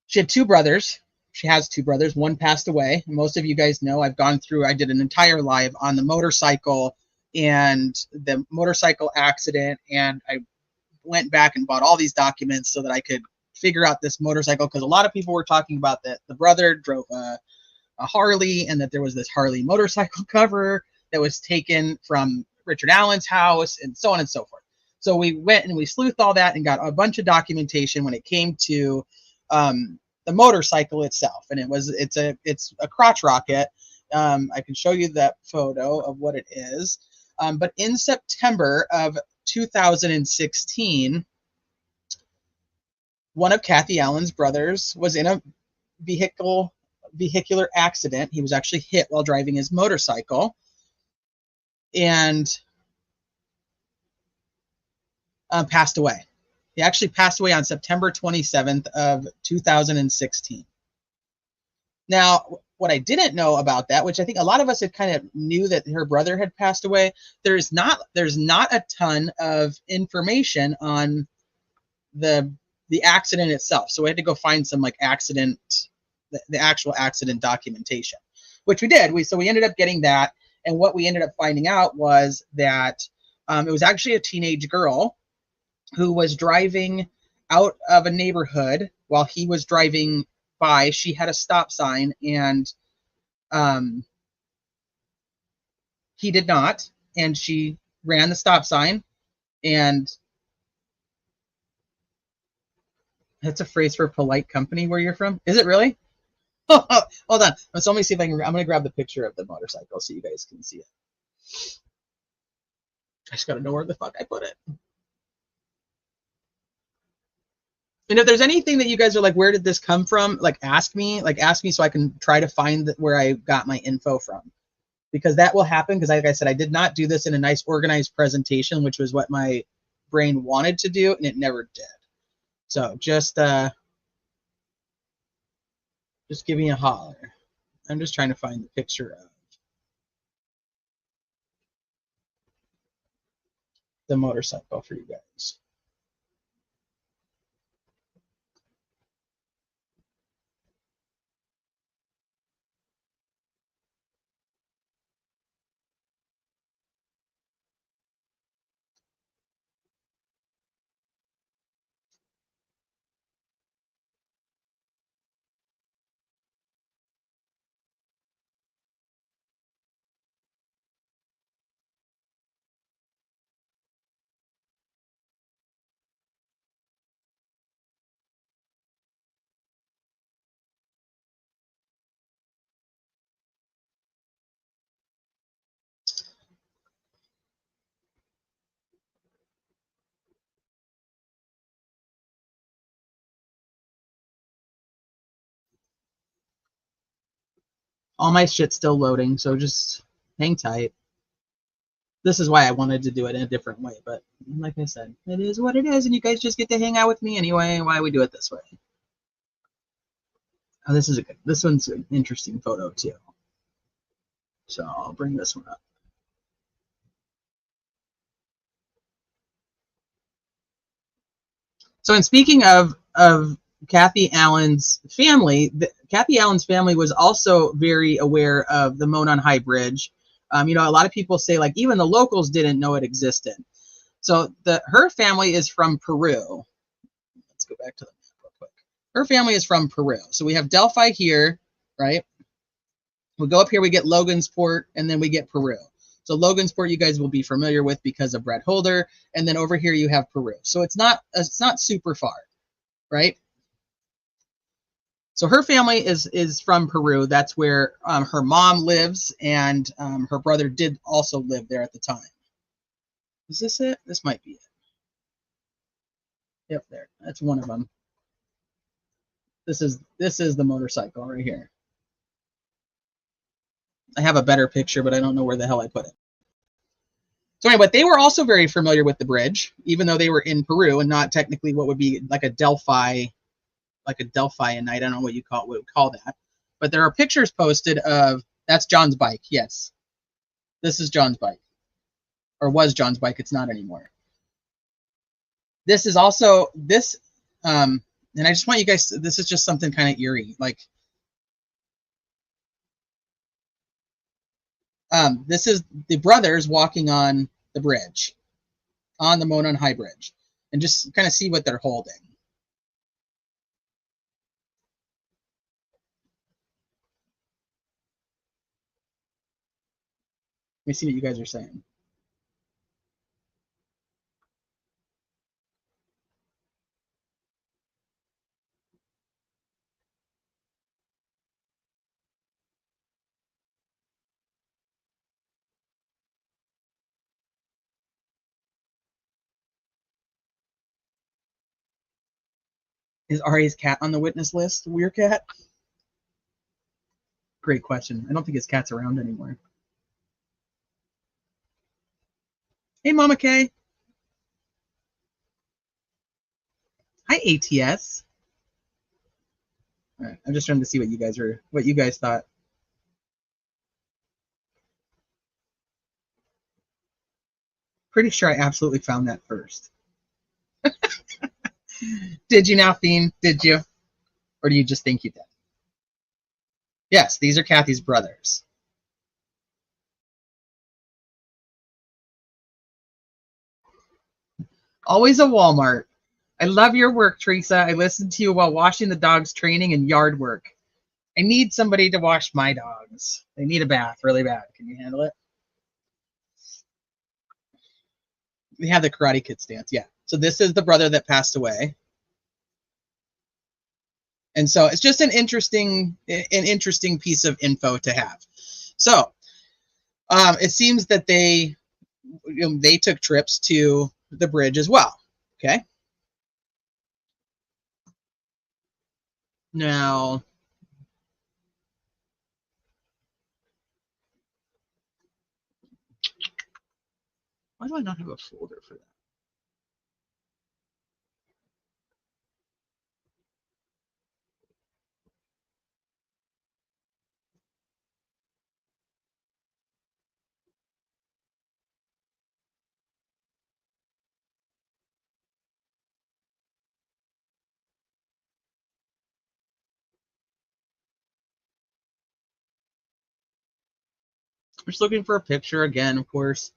she had two brothers. She has two brothers. One passed away. Most of you guys know I did an entire live on the motorcycle and the motorcycle accident, and I went back and bought all these documents so that I could figure out this motorcycle, because a lot of people were talking about that the brother drove a Harley, and that there was this Harley motorcycle cover that was taken from Richard Allen's house, and so on and so forth. So we went and we sleuthed all that and got a bunch of documentation when it came to the motorcycle itself, and it's a crotch rocket. I can show you that photo of what it is. But in September of 2016, one of Kathy Allen's brothers was in a vehicular accident. He was actually hit while driving his motorcycle, and passed away. He actually passed away on September 27th of 2016. Now, what I didn't know about that, which I think a lot of us had kind of knew that her brother had passed away, there's not a ton of information on the accident itself. So we had to go find some like the actual accident documentation, which we did. So we ended up getting that, and what we ended up finding out was that it was actually a teenage girl who was driving out of a neighborhood while he was driving by. She had a stop sign, and he did not, and she ran the stop sign. And that's a phrase for polite company where you're from. Is it really? Hold on. So let me see if I'm going to grab the picture of the motorcycle so you guys can see it. I just got to know where the fuck I put it. And if there's anything that you guys are like, where did this come from? Like, ask me so I can try to find where I got my info from, because that will happen. Because like I said, I did not do this in a nice organized presentation, which was what my brain wanted to do, and it never did. So just give me a holler. I'm just trying to find the picture of the motorcycle for you guys. All my shit's still loading, so just hang tight. This is why I wanted to do it in a different way, but like I said, it is what it is, and you guys just get to hang out with me anyway. Why we do it this way? Oh, this one's an interesting photo too. So I'll bring this one up. So, in speaking of Kathy Allen's family, Kathy Allen's family was also very aware of the Monon High Bridge. You know, a lot of people say like even the locals didn't know it existed. So her family is from Peru. Let's go back to the map real quick. Her family is from Peru. So we have Delphi here, right? We go up here, we get Logansport, and then we get Peru. So Logansport, you guys will be familiar with because of Brett Holder, and then over here you have Peru. So it's not super far, right? So her family is from Peru. That's where her mom lives, and her brother did also live there at the time. Is this it? This might be it. Yep, there. That's one of them. This is the motorcycle right here. I have a better picture, but I don't know where the hell I put it. So anyway, they were also very familiar with the bridge, even though they were in Peru and not technically what would be like a Delphianite. I don't know what you would call that. But there are pictures posted of, that's John's bike. Yes. This is John's bike. Or was John's bike. It's not anymore. This is also and I just want you guys, this is just something kind of eerie. Like, this is the brothers walking on the bridge, on the Monon High Bridge, and just kind of see what they're holding. Let me see what you guys are saying. Is Ari's cat on the witness list? Weird cat? Great question. I don't think his cat's around anymore. Hey, Mama K. Hi, ATS. All right, I'm just trying to see what you guys thought. Pretty sure I absolutely found that first. Did you now, Fiend? Did you? Or do you just think you did? Yes, these are Kathy's brothers. Always a Walmart. I love your work, Teresa. I listened to you while washing the dogs' training and yard work. I need somebody to wash my dogs. They need a bath really bad. Can you handle it? We have the Karate Kid stance, yeah. So this is the brother that passed away. And so it's just an interesting piece of info to have. So it seems that they took trips to the bridge as well. Okay. Now, why do I not have a folder for that? I'm just looking for a picture again, of course.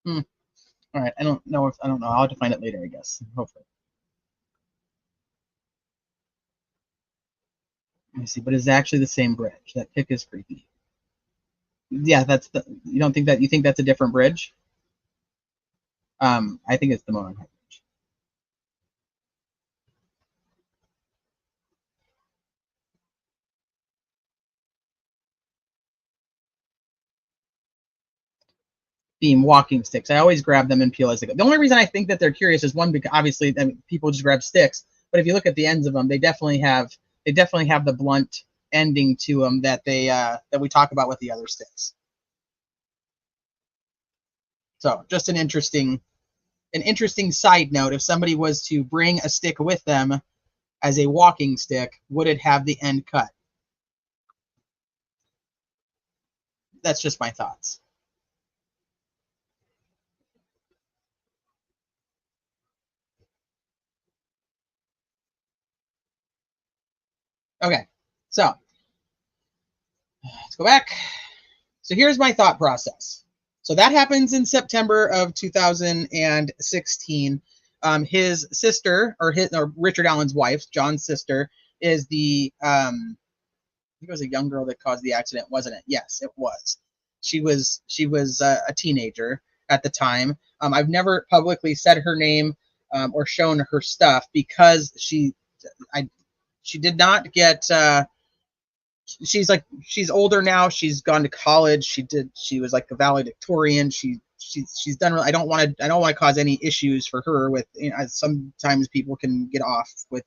All right. I don't know. I'll have to find it later, I guess. Hopefully. Let me see. But it's actually the same bridge. That pic is creepy. Yeah, you don't think that, you think that's a different bridge? I think it's the Monon High Bridge. Theme walking sticks. I always grab them and peel as they go. The only reason I think that they're curious is one, because obviously people just grab sticks, but if you look at the ends of them, they definitely have the blunt ending to them that we talk about with the other sticks. So just an interesting an interesting side note, if somebody was to bring a stick with them as a walking stick, would it have the end cut? That's just my thoughts. Okay, so let's go back. So here's my thought process. So that happens in September of 2016. His sister, or Richard Allen's wife, John's sister, is the I think it was a young girl that caused the accident, wasn't it? Yes, it was. She was a teenager at the time. I've never publicly said her name or shown her stuff because she did not get. She's older now. She's gone to college. She was like a valedictorian. She's done. I don't want to cause any issues for her with, sometimes people can get off with,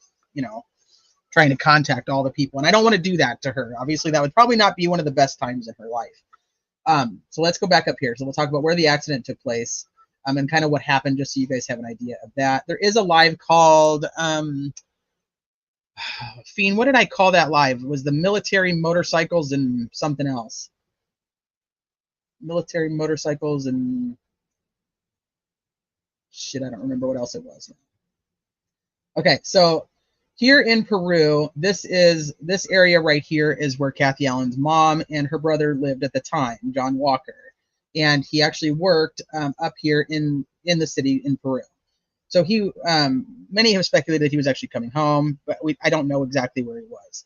trying to contact all the people, and I don't want to do that to her. Obviously, that would probably not be one of the best times in her life. So let's go back up here. So we'll talk about where the accident took place, and kind of what happened, just so you guys have an idea of that. There is a live called Fiend, what did I call that live? It was the military motorcycles and something else. Military motorcycles and shit, I don't remember what else it was. Okay, so here in Peru, this area right here is where Kathy Allen's mom and her brother lived at the time, John Walker. And he actually worked up here in the city in Peru. So he, many have speculated he was actually coming home, but I don't know exactly where he was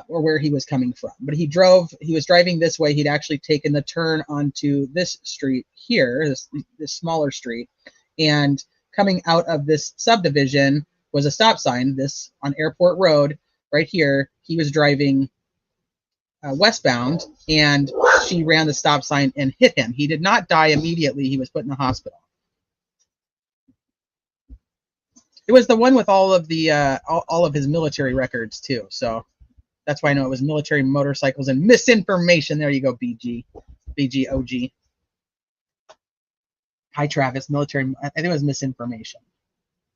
or where he was coming from. But he was driving this way. He'd actually taken the turn onto this street here, this smaller street. And coming out of this subdivision was a stop sign, this on Airport Road right here. He was driving westbound, and she ran the stop sign and hit him. He did not die immediately. He was put in the hospital. It was the one with all of the all of his military records too. So that's why I know it was military motorcycles and misinformation. There you go, BG. Hi, Travis. Military. I think it was misinformation,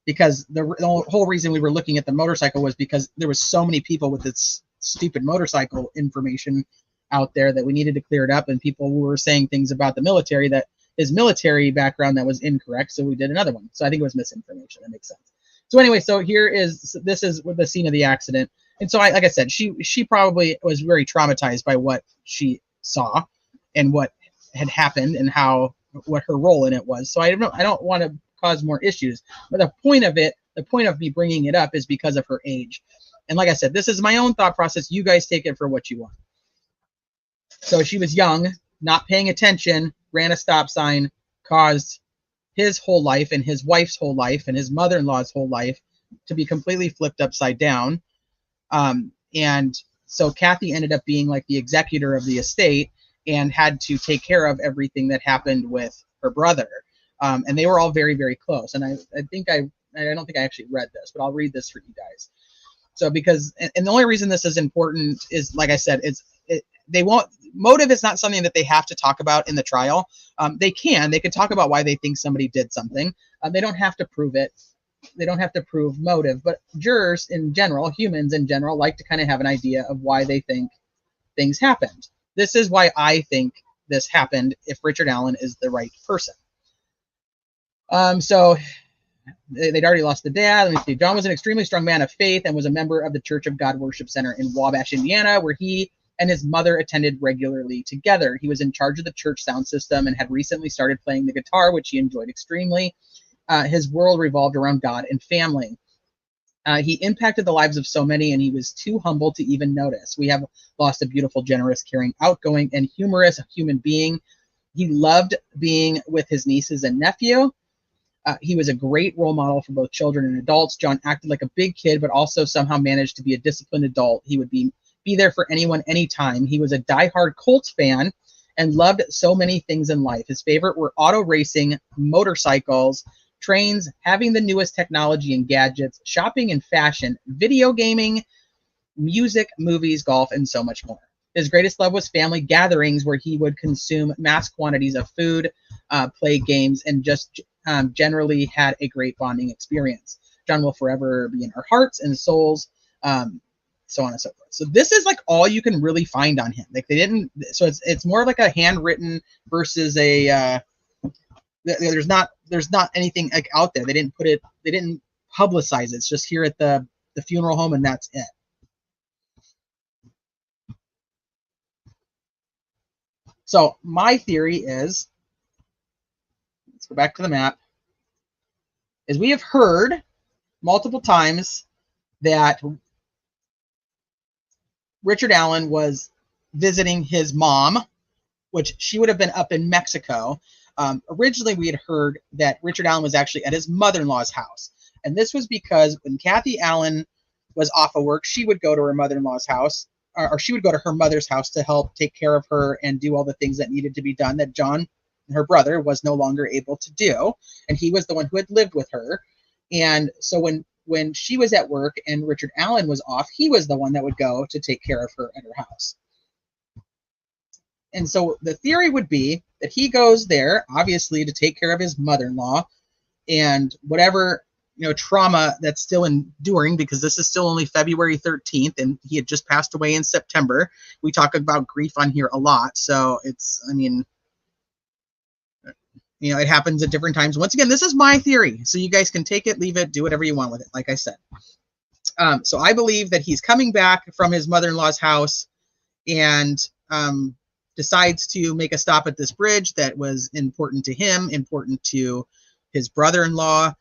because the whole reason we were looking at the motorcycle was because there was so many people with this stupid motorcycle information out there that we needed to clear it up, and people were saying things about the military, that his military background, that was incorrect. So we did another one. So I think it was misinformation. That makes sense. So anyway, so this is the scene of the accident. And so like I said, she probably was very traumatized by what she saw and what had happened and what her role in it was. So I don't want to cause more issues. But the point of me bringing it up is because of her age. And like I said, this is my own thought process. You guys take it for what you want. So she was young, not paying attention, ran a stop sign, caused his whole life and his wife's whole life and his mother-in-law's whole life to be completely flipped upside down. And so Kathy ended up being like the executor of the estate and had to take care of everything that happened with her brother. And they were all very, very close. And I don't think I actually read this, but I'll read this for you guys. So and the only reason this is important is, like I said, motive is not something that they have to talk about in the trial. They could talk about why they think somebody did something. They don't have to prove it. They don't have to prove motive, but jurors in general, humans in general, like to kind of have an idea of why they think things happened. This is why I think this happened if Richard Allen is the right person. So they'd already lost the dad. Let me see. John was an extremely strong man of faith and was a member of the Church of God Worship Center in Wabash, Indiana, where he and his mother attended regularly together. He was in charge of the church sound system and had recently started playing the guitar, which he enjoyed extremely. His world revolved around God and family. He impacted the lives of so many, and he was too humble to even notice. We have lost a beautiful, generous, caring, outgoing, and humorous human being. He loved being with his nieces and nephew. He was a great role model for both children and adults. John acted like a big kid, but also somehow managed to be a disciplined adult. He would be there for anyone, anytime. He was a diehard Colts fan and loved so many things in life. His favorite were auto racing, motorcycles, trains, having the newest technology and gadgets, shopping and fashion, video gaming, music, movies, golf, and so much more. His greatest love was family gatherings where he would consume mass quantities of food, play games, and just generally had a great bonding experience. John will forever be in our hearts and souls, so on and so forth. So this is like all you can really find on him. Like they didn't, so it's more like a handwritten versus a there's not anything like out there. They didn't publicize it. It's just here at the funeral home, and that's it. So my theory is, let's go back to the map, is we have heard multiple times that Richard Allen was visiting his mom, which she would have been up in Mexico. Originally, we had heard that Richard Allen was actually at his mother-in-law's house. And this was because when Kathy Allen was off of work, she would go to her mother-in-law's house, or she would go to her mother's house to help take care of her and do all the things that needed to be done that John, her brother, was no longer able to do. And he was the one who had lived with her. And so when she was at work and Richard Allen was off, he was the one that would go to take care of her at her house. And so the theory would be that he goes there, obviously, to take care of his mother-in-law and whatever, trauma that's still enduring, because this is still only February 13th and he had just passed away in September. We talk about grief on here a lot. So it's, it happens at different times. Once again, this is my theory. So you guys can take it, leave it, do whatever you want with it, like I said. So I believe that he's coming back from his mother-in-law's house and decides to make a stop at this bridge that was important to him, important to his brother-in-law,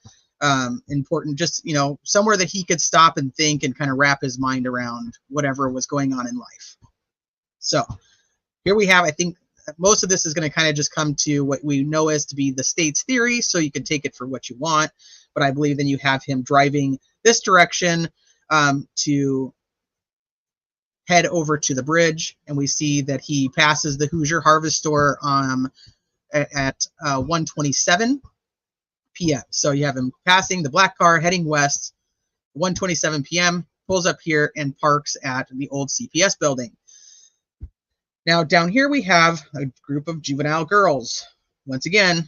important just, somewhere that he could stop and think and kind of wrap his mind around whatever was going on in life. So here we have, I think most of this is going to kind of just come to what we know as to be the state's theory, so you can take it for what you want. But I believe then you have him driving this direction to head over to the bridge, and we see that he passes the Hoosier Harvest Store at 1:27 p.m. So you have him passing the black car, heading west, 1:27 p.m., pulls up here and parks at the old CPS building. Now down here we have a group of juvenile girls. Once again,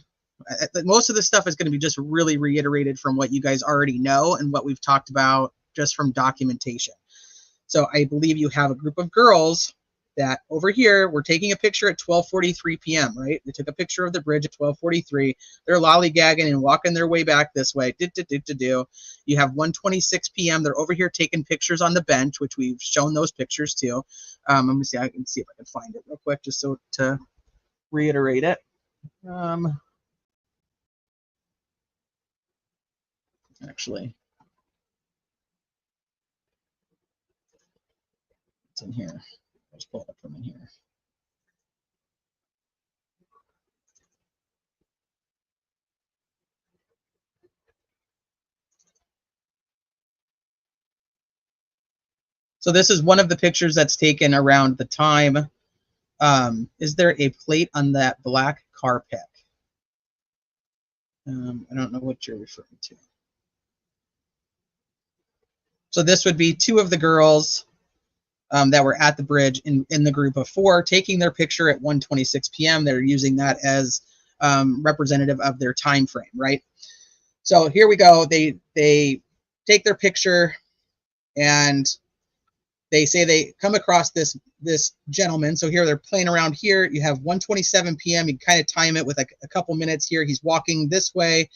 most of this stuff is going to be just really reiterated from what you guys already know and what we've talked about just from documentation. So I believe you have a group of girls that over here were taking a picture at 12:43 p.m., right? They took a picture of the bridge at 12:43. They're lollygagging and walking their way back this way. You have 1:26 p.m. They're over here taking pictures on the bench, which we've shown those pictures too. Let me see. I can see if I can find it real quick just so to reiterate it. Actually, it's in here. Let's pull it up from in here. So this is one of the pictures that's taken around the time. Is there a plate on that black car pick? I don't know what you're referring to. So this would be two of the girls that were at the bridge in the group of four taking their picture at 1:26 p.m. They're using that as representative of their time frame, right? So here we go. They take their picture and they say they come across this gentleman. So here they're playing around here. You have 1:27 p.m. You kind of time it with a couple minutes here. He's walking this way,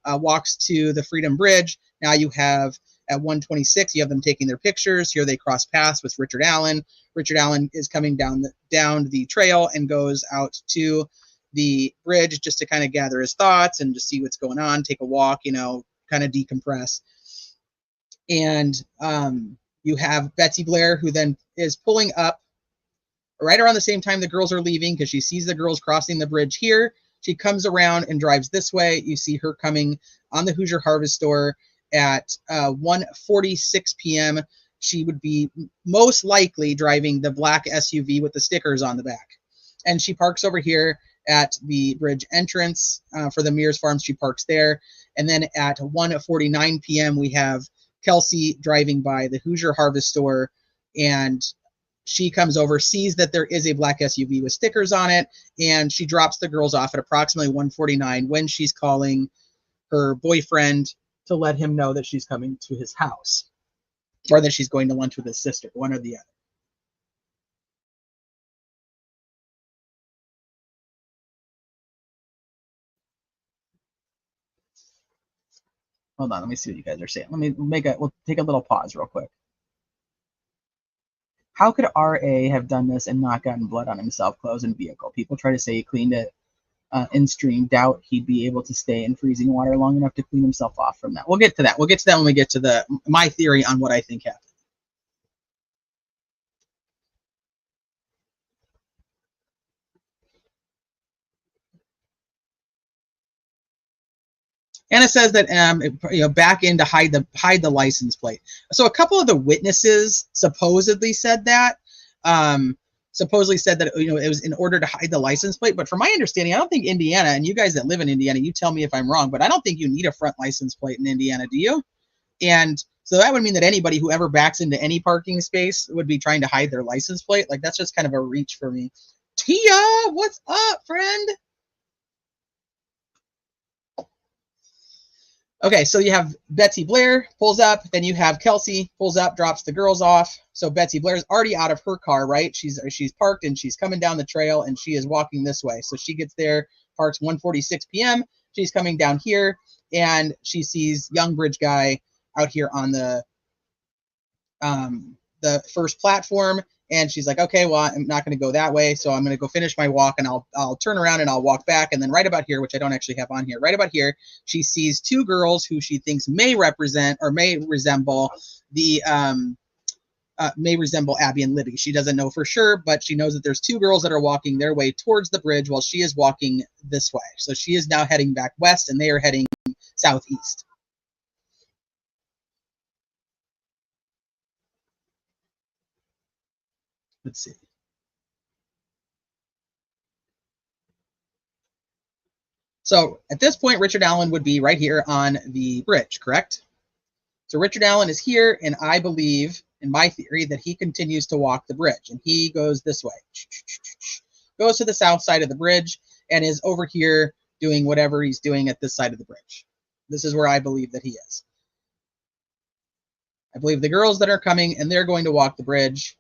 walks to the Freedom Bridge. Now you have at 1:26, you have them taking their pictures. Here they cross paths with Richard Allen. Richard Allen is coming down the trail and goes out to the bridge just to kind of gather his thoughts and just see what's going on, take a walk, kind of decompress. And you have Betsy Blair, who then is pulling up right around the same time the girls are leaving because she sees the girls crossing the bridge here. She comes around and drives this way. You see her coming on the Hoosier Harvest Store at 1:46 p.m. She would be most likely driving the black SUV with the stickers on the back. And she parks over here at the bridge entrance for the Mears Farms. She parks there. And then at 1:49 p.m., we have Kelsey driving by the Hoosier Harvest Store, and she comes over, sees that there is a black SUV with stickers on it, and she drops the girls off at approximately 1:49 when she's calling her boyfriend to let him know that she's coming to his house or that she's going to lunch with his sister, one or the other. Hold on, let me see what you guys are saying. We'll take a little pause real quick. How could RA have done this and not gotten blood on himself, clothes, and vehicle? People try to say he cleaned it in stream. Doubt he'd be able to stay in freezing water long enough to clean himself off from that. We'll get to that. We'll get to that when we get to my theory on what I think happened. And it says that back in to hide the license plate. So a couple of the witnesses supposedly said that. It was in order to hide the license plate. But from my understanding, I don't think Indiana, and you guys that live in Indiana, you tell me if I'm wrong, but I don't think you need a front license plate in Indiana, do you? And so that would mean that anybody who ever backs into any parking space would be trying to hide their license plate. Like, that's just kind of a reach for me. Tia, what's up, friend? Okay, so you have Betsy Blair pulls up, then you have Kelsey pulls up, drops the girls off. So Betsy Blair's already out of her car, right? She's parked and she's coming down the trail and she is walking this way. So she gets there, parks 1:46 p.m. She's coming down here and she sees young bridge guy out here on the first platform. And she's like, okay, well, I'm not going to go that way. So I'm going to go finish my walk and I'll turn around and I'll walk back. And then right about here, which I don't actually have on here, right about here, she sees two girls who she thinks may resemble Abby and Libby. She doesn't know for sure, but she knows that there's two girls that are walking their way towards the bridge while she is walking this way. So she is now heading back west and they are heading southeast. Let's see. So at this point, Richard Allen would be right here on the bridge, correct? So Richard Allen is here, and I believe, in my theory, that he continues to walk the bridge, and he goes this way, goes to the south side of the bridge, and is over here doing whatever he's doing at this side of the bridge. This is where I believe that he is. I believe the girls that are coming, and they're going to walk the bridge.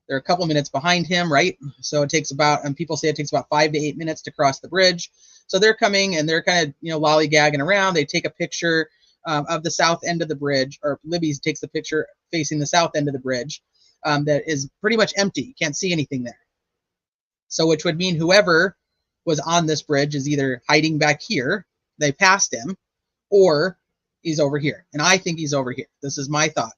They're a couple minutes behind him, right? So it takes about, and people say it takes about 5 to 8 minutes to cross the bridge. So they're coming and they're kind of, lollygagging around. They take a picture of the south end of the bridge, or Libby takes the picture facing the south end of the bridge that is pretty much empty. You can't see anything there. So which would mean whoever was on this bridge is either hiding back here, they passed him, or he's over here. And I think he's over here. This is my thought.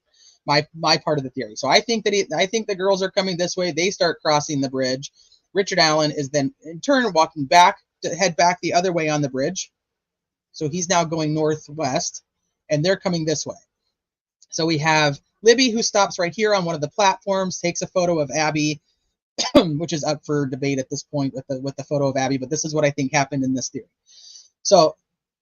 My part of the theory. So I think the girls are coming this way. They start crossing the bridge. Richard Allen is then in turn walking back to head back the other way on the bridge. So he's now going northwest and they're coming this way. So we have Libby who stops right here on one of the platforms, takes a photo of Abby, which is up for debate at this point with the photo of Abby, but this is what I think happened in this theory. So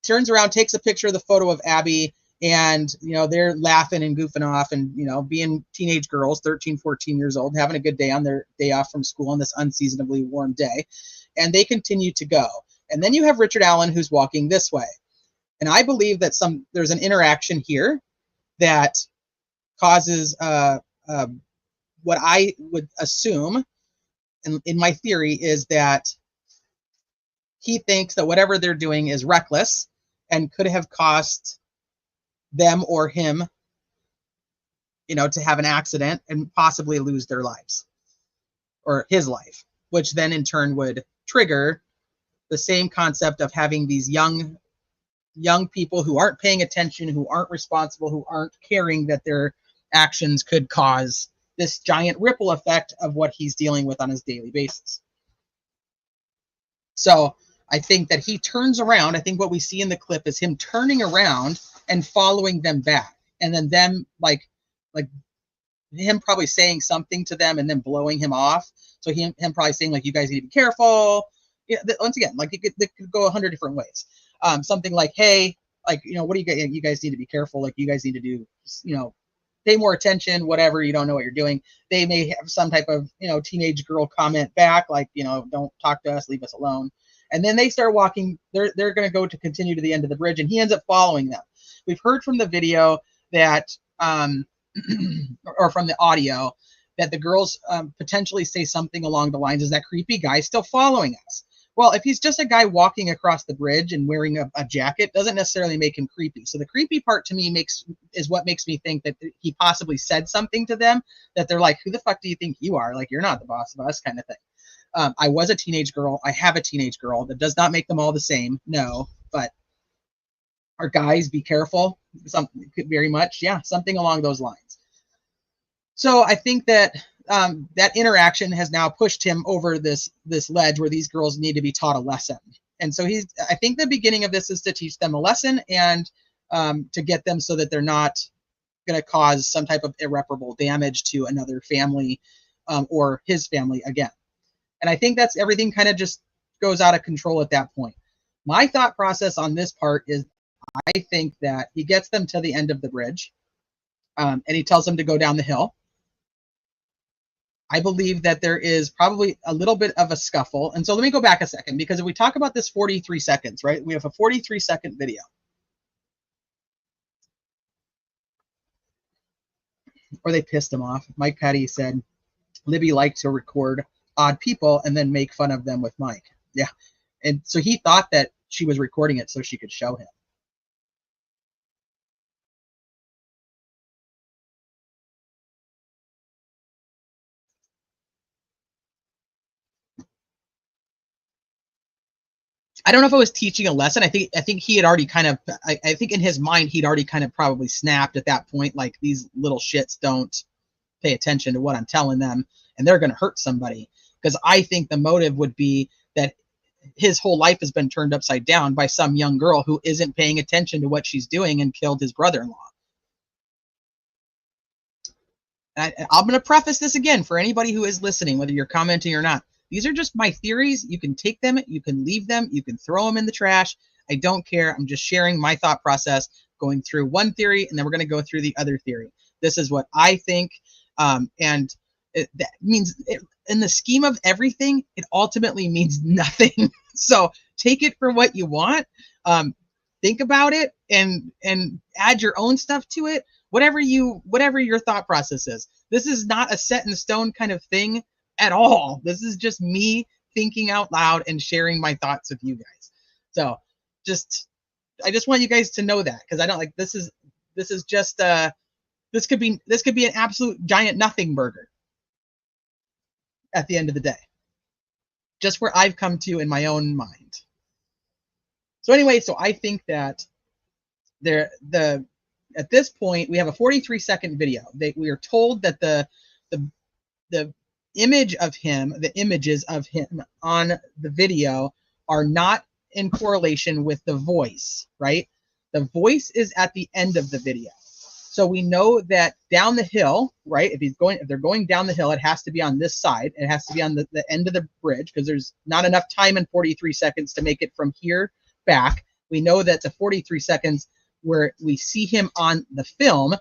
turns around, takes a picture of the photo of Abby, and they're laughing and goofing off and being teenage girls, 13, 14 years old, having a good day on their day off from school on this unseasonably warm day. And they continue to go. And then you have Richard Allen who's walking this way. And I believe that there's an interaction here that causes what I would assume in my theory is that he thinks that whatever they're doing is reckless and could have cost them or him, to have an accident and possibly lose their lives or his life, which then in turn would trigger the same concept of having these young people who aren't paying attention, who aren't responsible, who aren't caring that their actions could cause this giant ripple effect of what he's dealing with on his daily basis. So I think that he turns around. I think what we see in the clip is him turning around and following them back, and then them like him probably saying something to them and then blowing him off. So him probably saying like, you guys need to be careful. Once again, like it could go 100 different ways. Something like, hey, like, what do you guys need to be careful. Like you guys need to do, pay more attention, whatever. You don't know what you're doing. They may have some type of, teenage girl comment back, like, don't talk to us, leave us alone. And then they start walking. They're going to go to continue to the end of the bridge, and he ends up following them. We've heard from the video that, or from the audio, that the girls potentially say something along the lines, is that creepy guy still following us? Well, if he's just a guy walking across the bridge and wearing a jacket, doesn't necessarily make him creepy. So the creepy part to me is what makes me think that he possibly said something to them, that they're like, who the fuck do you think you are? Like, you're not the boss of us, kind of thing. I was a teenage girl. I have a teenage girl. That does not make them all the same. No, but our guys, be careful. Something very much. Yeah, something along those lines. So I think that that interaction has now pushed him over this ledge where these girls need to be taught a lesson. And so I think the beginning of this is to teach them a lesson and to get them so that they're not going to cause some type of irreparable damage to another family or his family again. And I think that's everything kind of just goes out of control at that point. My thought process on this part is I think that he gets them to the end of the bridge and he tells them to go down the hill. I believe that there is probably a little bit of a scuffle. And so let me go back a second, because if we talk about this 43 seconds, right? We have a 43-second video. Or they pissed him off. Mike Petty said, Libby liked to record odd people and then make fun of them with Mike. Yeah. And so he thought that she was recording it so she could show him. I don't know if it was teaching a lesson. I think he had already kind of, I think in his mind, he'd already kind of probably snapped at that point, like, these little shits don't pay attention to what I'm telling them, and they're going to hurt somebody. Because I think the motive would be that his whole life has been turned upside down by some young girl who isn't paying attention to what she's doing and killed his brother-in-law. I'm going to preface this again for anybody who is listening, whether you're commenting or not. These are just my theories. You can take them, you can leave them, you can throw them in the trash. I don't care. I'm just sharing my thought process, going through one theory, and then we're going to go through the other theory. This is what I think, and that means, in the scheme of everything, it ultimately means nothing. So take it for what you want. Think about it and add your own stuff to it. Whatever your thought process is. This is not a set in stone kind of thing at all. This is just me thinking out loud and sharing my thoughts with you guys. So I just want you guys to know that, because I don't like, this is just this could be an absolute giant nothing burger at the end of the day. Just where I've come to in my own mind. So anyway, so I think that at this point we have a 43-second video. We are told that the image of him, the images of him on the video are not in correlation with the voice, right? The voice is at the end of the video. So we know that down the hill, right? If they're going down the hill, it has to be on this side. It has to be on the end of the bridge, because there's not enough time in 43 seconds to make it from here back. We know that the 43 seconds where we see him on the film,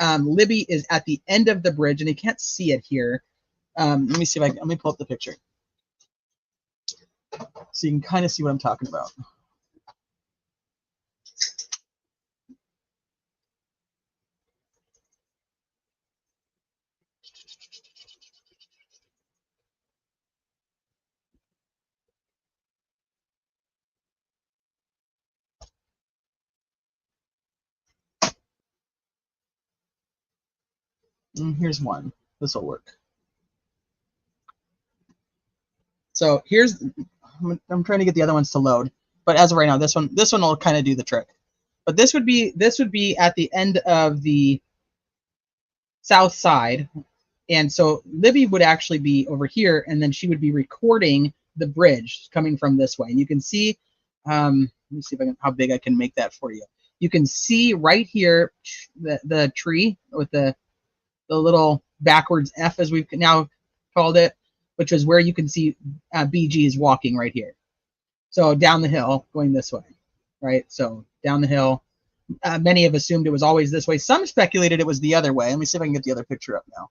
Libby is at the end of the bridge, and you can't see it here. Let me see if let me pull up the picture so you can kind of see what I'm talking about. Here's one. This will work. So I'm trying to get the other ones to load, but as of right now, this one will kind of do the trick. But this would be at the end of the south side, and so Libby would actually be over here, and then she would be recording the bridge coming from this way. And you can see, let me see how big I can make that for you. You can see right here the tree with the little backwards F, as we've now called it, which is where you can see BG is walking right here. So down the hill, going this way, right? So down the hill. Many have assumed it was always this way. Some speculated it was the other way. Let me see if I can get the other picture up now.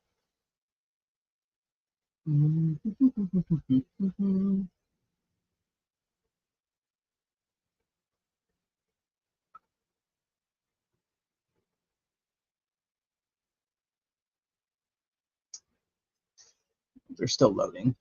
They're still loading.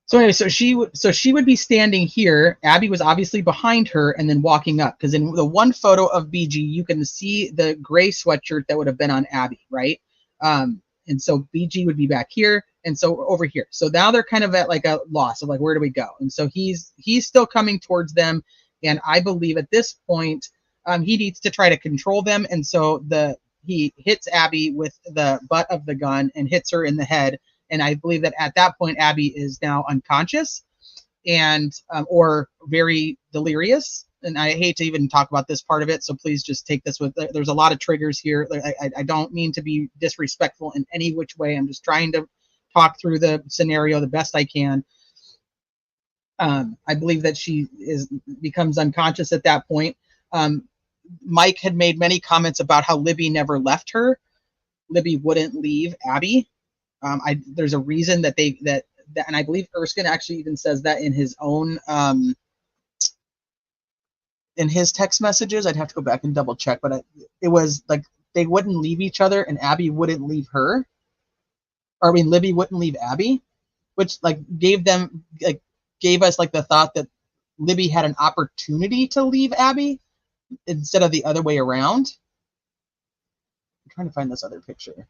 So anyway, so she would be standing here. Abby was obviously behind her and then walking up, because in the one photo of BG, you can see the gray sweatshirt that would have been on Abby, right? And so BG would be back here, and so over here. So now they're kind of at like a loss of like, where do we go? And so he's still coming towards them, and I believe at this point he needs to try to control them, and so he hits Abby with the butt of the gun and hits her in the head. And I believe that at that point, Abby is now unconscious and or very delirious. And I hate to even talk about this part of it, so please just take this with. There's a lot of triggers here. I don't mean to be disrespectful in any which way. I'm just trying to talk through the scenario the best I can. I believe that she becomes unconscious at that point. Mike had made many comments about how Libby never left her. Libby wouldn't leave Abby. There's a reason that and I believe Erskine actually even says that in his own in his text messages. I'd have to go back and double check, but it was like they wouldn't leave each other, and Abby wouldn't leave her. Or I mean, Libby wouldn't leave Abby, which like gave us like the thought that Libby had an opportunity to leave Abby instead of the other way around. I'm trying to find this other picture.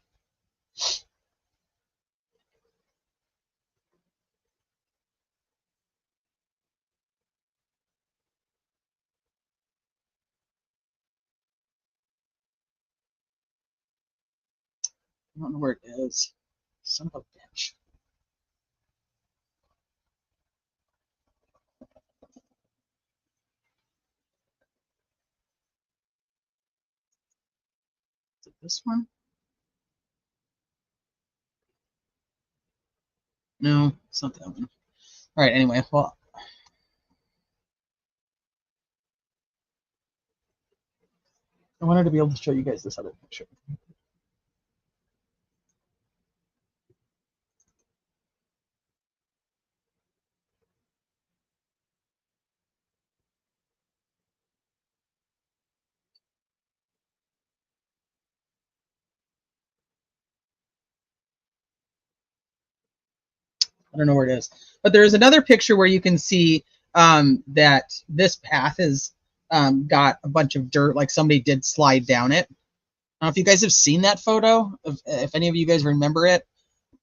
I don't know where it is. Son of a bitch. Is it this one? No, it's not that one. All right, anyway, well. I wanted to be able to show you guys this other picture. I don't know where it is, but there is another picture where you can see that this path has got a bunch of dirt, like somebody did slide down it. I don't know if you guys have seen that photo, if any of you guys remember it.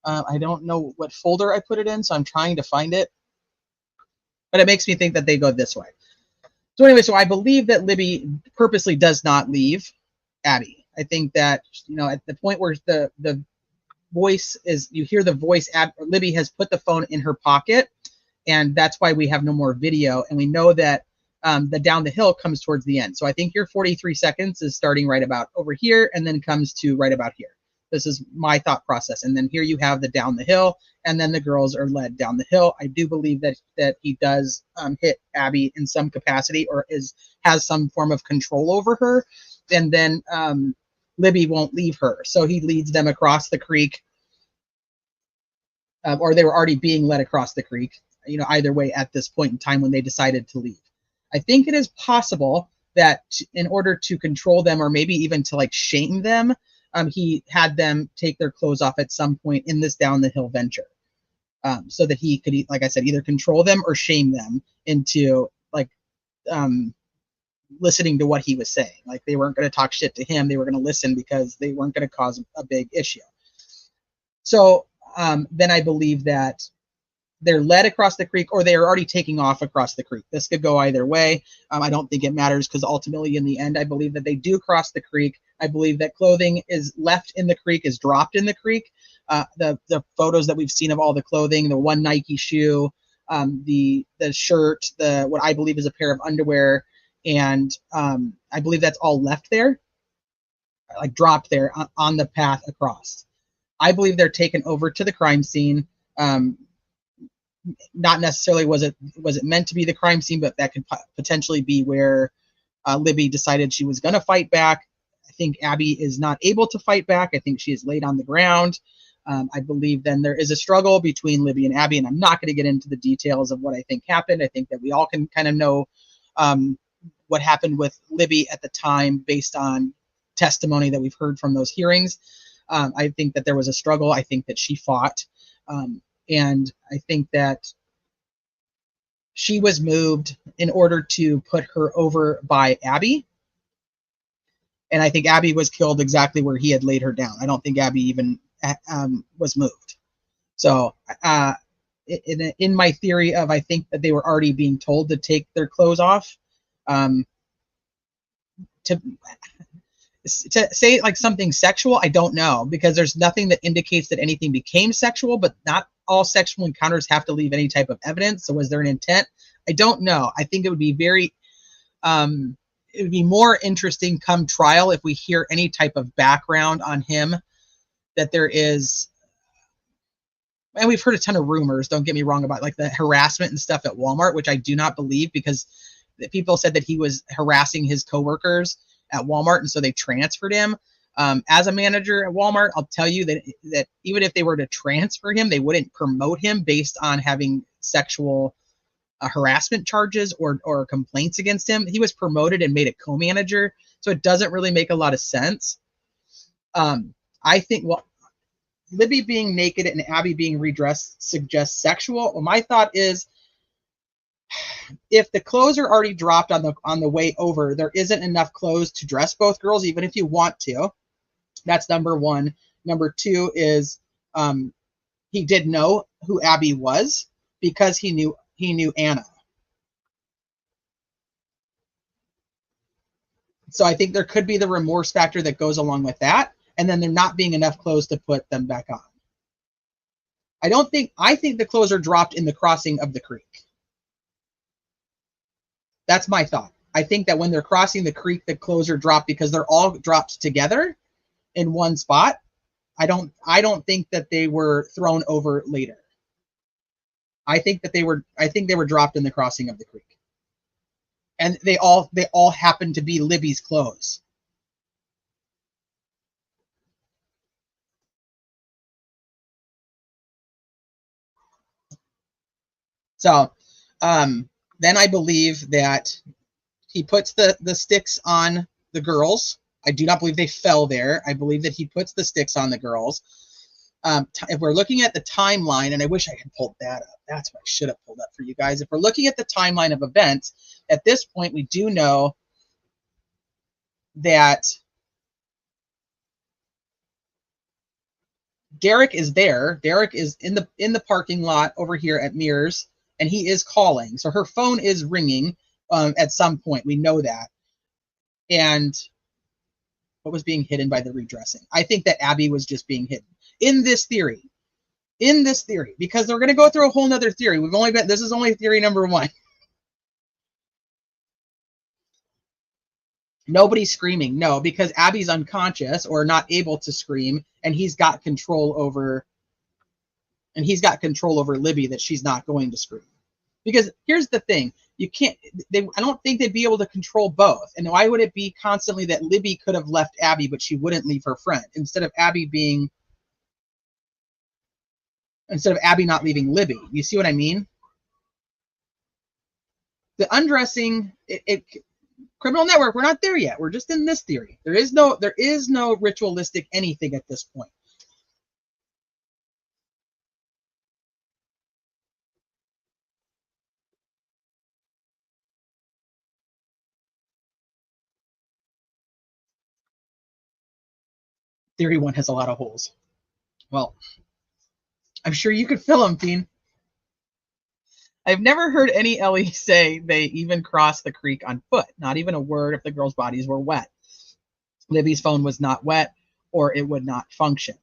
I don't know what folder I put it in, so I'm trying to find it. But it makes me think that they go this way. So anyway, so I believe that Libby purposely does not leave Abby. I think that, you know, at the point where the voice is, you hear the voice, Libby has put the phone in her pocket, and that's why we have no more video. And we know that the down the hill comes towards the end. So I think your 43 seconds is starting right about over here and then comes to right about here. This is my thought process. And then here you have the down the hill, and then the girls are led down the hill. I do believe that he does hit Abby in some capacity, or has some form of control over her. And then Libby won't leave her. So he leads them across the creek, or they were already being led across the creek, you know, either way at this point in time when they decided to leave. I think it is possible that in order to control them, or maybe even to like shame them, he had them take their clothes off at some point in this down the hill venture, so that he could, like I said, either control them or shame them into like listening to what he was saying. Like they weren't going to talk shit to him. They were going to listen because they weren't going to cause a big issue. So then I believe that they're led across the creek, or they are already taking off across the creek. This could go either way. I don't think it matters, because ultimately in the end, I believe that they do cross the creek. I believe that clothing is left in the creek, is dropped in the creek. The photos that we've seen of all the clothing, the one Nike shoe, the shirt, what I believe is a pair of underwear, and I believe that's all left there, like dropped there on the path across. I believe they're taken over to the crime scene. Not necessarily was it meant to be the crime scene, but that could potentially be where Libby decided she was going to fight back. I think Abby is not able to fight back. I think she is laid on the ground. I believe then there is a struggle between Libby and Abby, and I'm not going to get into the details of what I think happened. I think that we all can kind of know what happened with Libby at the time based on testimony that we've heard from those hearings. I think that there was a struggle. I think that she fought. And I think that she was moved in order to put her over by Abby. And I think Abby was killed exactly where he had laid her down. I don't think Abby even was moved. So in my theory of, I think that they were already being told to take their clothes off. To say like something sexual, I don't know, because there's nothing that indicates that anything became sexual, but not all sexual encounters have to leave any type of evidence. So was there an intent? I don't know. I think it would be very, it would be more interesting come trial if we hear any type of background on him, that there is, and we've heard a ton of rumors, don't get me wrong, about like the harassment and stuff at Walmart, which I do not believe, because people said that he was harassing his coworkers at Walmart, and so they transferred him. As a manager at Walmart, I'll tell you that even if they were to transfer him, they wouldn't promote him based on having sexual harassment charges or complaints against him. He was promoted and made a co-manager, so it doesn't really make a lot of sense. I think, well, Libby being naked and Abby being redressed suggests sexual. Well, my thought is, if the clothes are already dropped on the way over, there isn't enough clothes to dress both girls, even if you want to. That's number one. Number two is he did know who Abby was because he knew Anna. So I think there could be the remorse factor that goes along with that, and then there not being enough clothes to put them back on. I think the clothes are dropped in the crossing of the creek. That's my thought. I think that when they're crossing the creek, the clothes are dropped because they're all dropped together in one spot. I don't think that they were thrown over later. I think they were dropped in the crossing of the creek. And they all happen to be Libby's clothes. So then I believe that he puts the sticks on the girls. I do not believe they fell there. I believe that he puts the sticks on the girls. If we're looking at the timeline, and I wish I had pulled that up. That's what I should have pulled up for you guys. If we're looking at the timeline of events, at this point, we do know that Derek is there. Derek is in the parking lot over here at Mears, and he is calling. So her phone is ringing at some point. We know that. And what was being hidden by the redressing? I think that Abby was just being hidden in this theory. Because we're going to go through a whole nother theory. This is only theory number one. Nobody's screaming. No, because Abby's unconscious or not able to scream, and he's got control over Libby, that she's not going to scream. Because here's the thing, I don't think they'd be able to control both. And why would it be constantly that Libby could have left Abby, but she wouldn't leave her friend, instead of Abby not leaving Libby? You see what I mean? The undressing, criminal network, we're not there yet. We're just in this theory. There is no ritualistic anything at this point. Theory one has a lot of holes. Well, I'm sure you could fill them, Dean. I've never heard any Ellie say they even crossed the creek on foot. Not even a word if the girls' bodies were wet. Libby's phone was not wet, or it would not function.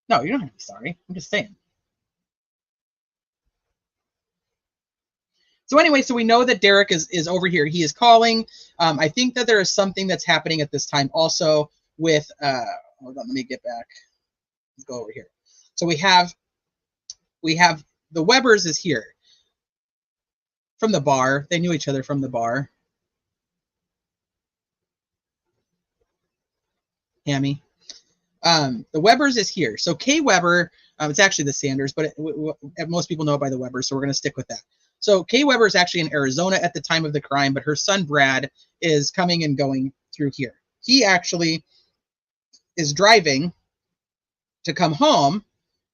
No, you don't have to be sorry. I'm just saying. So anyway, so we know that Derek is over here. He is calling. I think that there is something that's happening at this time also with, hold on, let me get back. Let's go over here. So we have the Webbers is here from the bar. They knew each other from the bar. Hammy. The Webbers is here. So Kay Weber, it's actually the Sanders, but most people know it by the Webbers, so we're going to stick with that. So Kay Weber is actually in Arizona at the time of the crime, but her son Brad is coming and going through here. He actually is driving to come home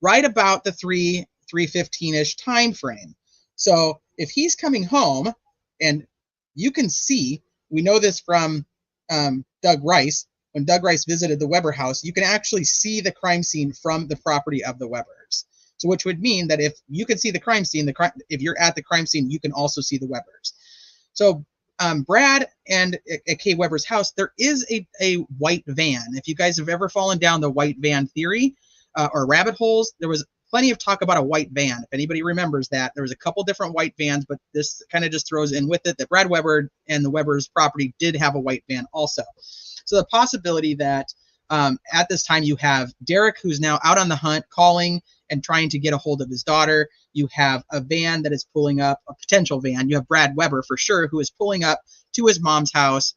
right about the 3:15-ish time frame. So if he's coming home, and you can see, we know this from Doug Rice, when Doug Rice visited the Weber house, you can actually see the crime scene from the property of the Webers. So which would mean that if you can see the crime scene, if you're at the crime scene, you can also see the Webers. So Brad and at Kay Weber's house, there is a white van. If you guys have ever fallen down the white van theory or rabbit holes, there was plenty of talk about a white van. If anybody remembers that, there was a couple different white vans, but this kind of just throws in with it that Brad Weber and the Weber's property did have a white van also. So the possibility that at this time you have Derek, who's now out on the hunt, calling and trying to get a hold of his daughter. You have a van that is pulling up, a potential van. You have Brad Weber for sure, who is pulling up to his mom's house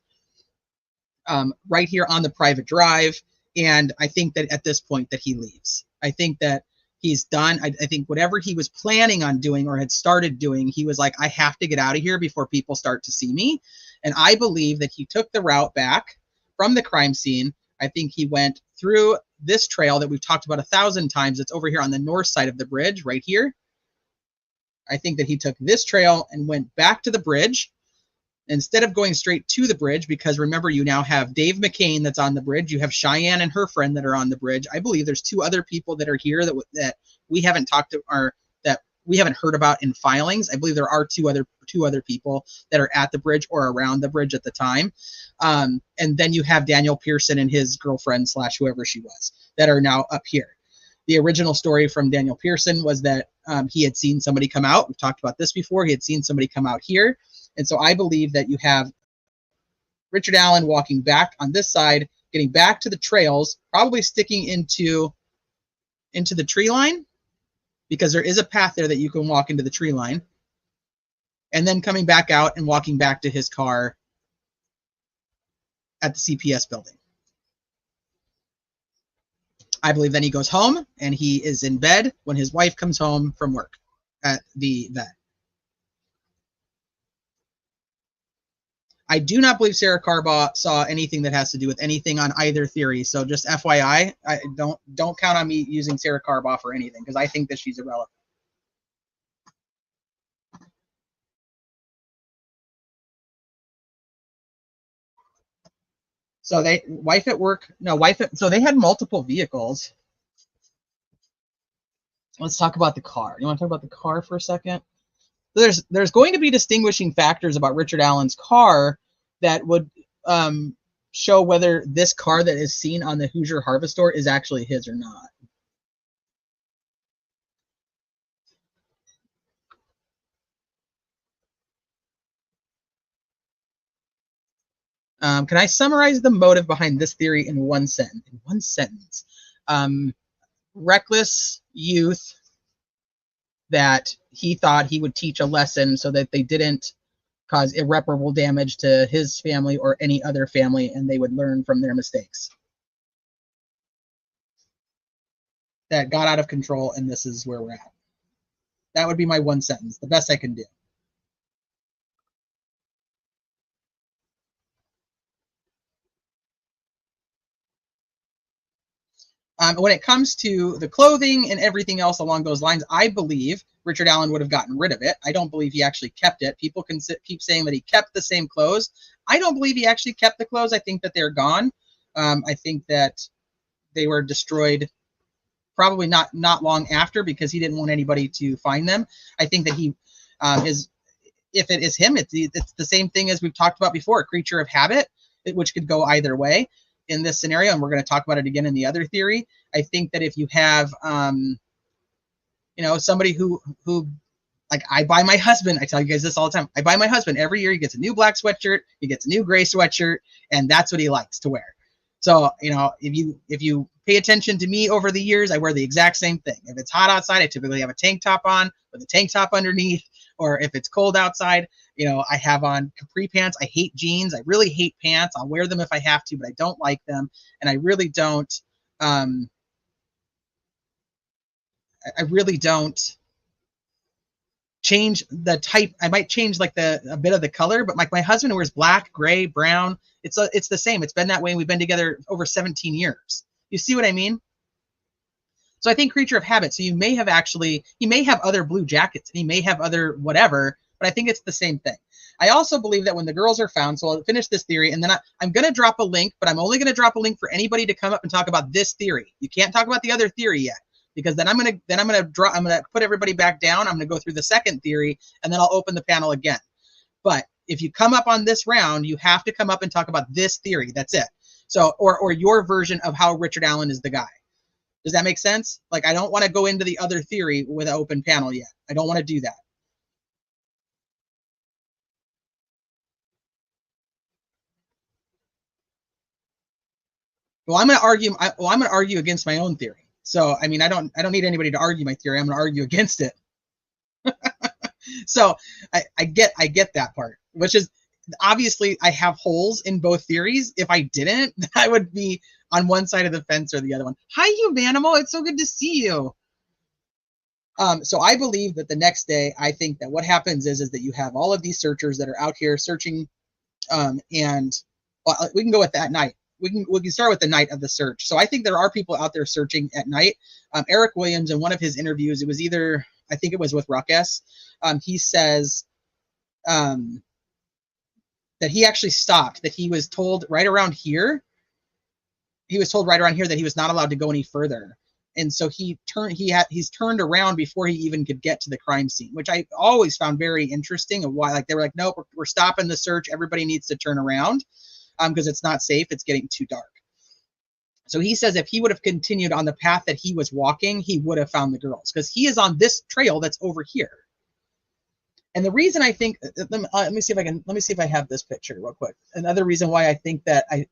right here on the private drive. And I think that at this point that he leaves. I think that he's done. I think whatever he was planning on doing or had started doing, he was like, I have to get out of here before people start to see me. And I believe that he took the route back from the crime scene. I think he went through this trail that we've talked about 1,000 times. It's over here on the north side of the bridge, right here. I think that he took this trail and went back to the bridge instead of going straight to the bridge, because remember, you now have Dave McCain that's on the bridge. You have Cheyenne and her friend that are on the bridge. I believe there's 2 other people that are here that we haven't talked to, or that we haven't heard about in filings. I believe there are two other people that are at the bridge or around the bridge at the time. And then you have Daniel Pearson and his girlfriend / whoever she was that are now up here. The original story from Daniel Pearson was that he had seen somebody come out. We've talked about this before. He had seen somebody come out here. And so I believe that you have Richard Allen walking back on this side, getting back to the trails, probably sticking into the tree line, because there is a path there that you can walk into the tree line, and then coming back out and walking back to his car at the CPS building. I believe then he goes home and he is in bed when his wife comes home from work at the vet. I do not believe Sarah Carbaugh saw anything that has to do with anything on either theory. So just FYI, don't count on me using Sarah Carbaugh for anything, because I think that she's irrelevant. So so they had multiple vehicles. Let's talk about the car. You want to talk about the car for a second? There's going to be distinguishing factors about Richard Allen's car that would show whether this car that is seen on the Hoosier Harvestor is actually his or not. Can I summarize the motive behind this theory in one sentence? Reckless youth that he thought he would teach a lesson so that they didn't cause irreparable damage to his family or any other family, and they would learn from their mistakes. That got out of control, and this is where we're at. That would be my one sentence, the best I can do. When it comes to the clothing and everything else along those lines, I believe Richard Allen would have gotten rid of it. I don't believe he actually kept it. People can keep saying that he kept the same clothes. I don't believe he actually kept the clothes. I think that they're gone. I think that they were destroyed probably not long after, because he didn't want anybody to find them. I think that he if it is him, it's the same thing as we've talked about before, a creature of habit, which could go either way in this scenario, and we're going to talk about it again in the other theory. I think that if you have somebody who like, I buy my husband, I tell you guys this all the time, I buy my husband every year, he gets a new black sweatshirt, he gets a new gray sweatshirt, and that's what he likes to wear. So, if you pay attention to me over the years, I wear the exact same thing. If it's hot outside, I typically have a tank top on with a tank top underneath, or if it's cold outside, I have on capri pants. I hate jeans. I really hate pants. I'll wear them if I have to, but I don't like them. And I really don't, change the type. I might change like a bit of the color, but like my husband wears black, gray, brown. It's the same. It's been that way. And we've been together over 17 years. You see what I mean? So I think creature of habit. So he may have other blue jackets, and he may have other whatever, but I think it's the same thing. I also believe that when the girls are found, so I'll finish this theory, and then I'm going to drop a link, but I'm only going to drop a link for anybody to come up and talk about this theory. You can't talk about the other theory yet, because then I'm going to put everybody back down. I'm going to go through the second theory, and then I'll open the panel again. But if you come up on this round, you have to come up and talk about this theory. That's it. So, or your version of how Richard Allen is the guy. Does that make sense? Like, I don't want to go into the other theory with an open panel yet. I don't want to do that. Well, I'm going to argue against my own theory. So, I mean, I don't need anybody to argue my theory. I'm going to argue against it. So, I get that part, which is obviously I have holes in both theories. If I didn't, I would be on one side of the fence or the other one. Hi, Humanimal. It's so good to see you. So I believe that the next day, I think that what happens is that you have all of these searchers that are out here searching, and well, we can go with that night. We can start with the night of the search. So I think there are people out there searching at night. Eric Williams, in one of his interviews, it was either, I think it was with Ruckus, he says that he actually stopped, that he was told right around here that he was not allowed to go any further. And so he's turned around before he even could get to the crime scene, which I always found very interesting of why, like, they were like, nope, we're stopping the search. Everybody needs to turn around because it's not safe. It's getting too dark. So he says if he would have continued on the path that he was walking, he would have found the girls, because he is on this trail that's over here. And the reason I think, let me see if I have this picture real quick. Another reason why I think that I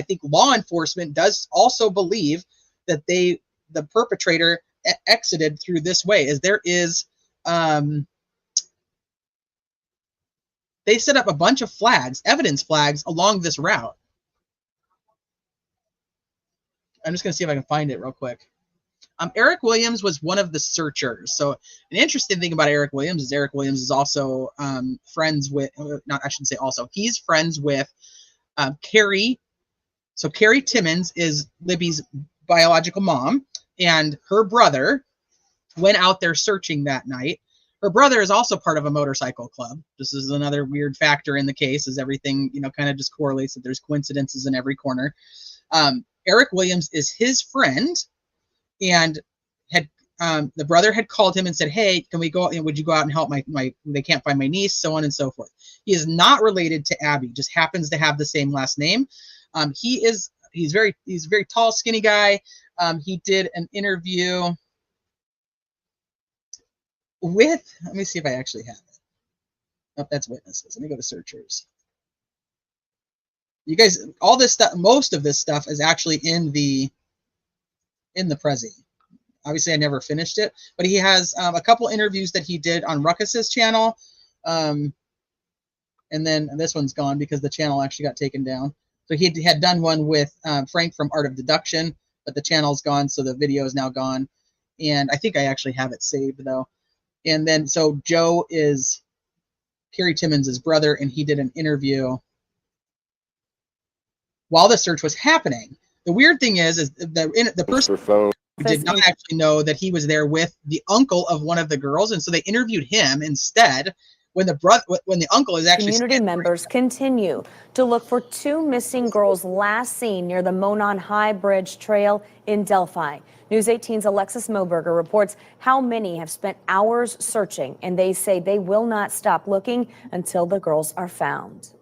think law enforcement does also believe that the perpetrator exited through this way is there is, they set up a bunch of flags, evidence flags along this route. I'm just gonna see if I can find it real quick. Eric Williams was one of the searchers. So an interesting thing about Eric Williams is also friends with, I shouldn't say also, he's friends with Carrie. So Carrie Timmons is Libby's biological mom, and her brother went out there searching that night. Her brother is also part of a motorcycle club. This is another weird factor in the case, is everything, kind of just correlates, that there's coincidences in every corner. Eric Williams is his friend, and the brother had called him and said, hey, can we go, would you go out and help they can't find my niece, so on and so forth. He is not related to Abby, just happens to have the same last name. He's a very tall, skinny guy. He did an interview with, let me see if I actually have it. Oh, that's witnesses. Let me go to searchers. You guys, all this stuff, most of this stuff is actually in the Prezi. Obviously, I never finished it, but he has a couple interviews that he did on Ruckus's channel. And then this one's gone because the channel actually got taken down. So he had done one with Frank from Art of Deduction, but the channel's gone, so the video is now gone. And I think I actually have it saved, though. And then, so Joe is Carrie Timmons' brother, and he did an interview while the search was happening. The weird thing is the person did not actually know that he was there with the uncle of one of the girls, and so they interviewed him instead when the uncle is actually. Community members continue to look for two missing girls last seen near the Monon High Bridge Trail in Delphi. News 18's Alexis Moberger reports how many have spent hours searching, and they say they will not stop looking until the girls are found.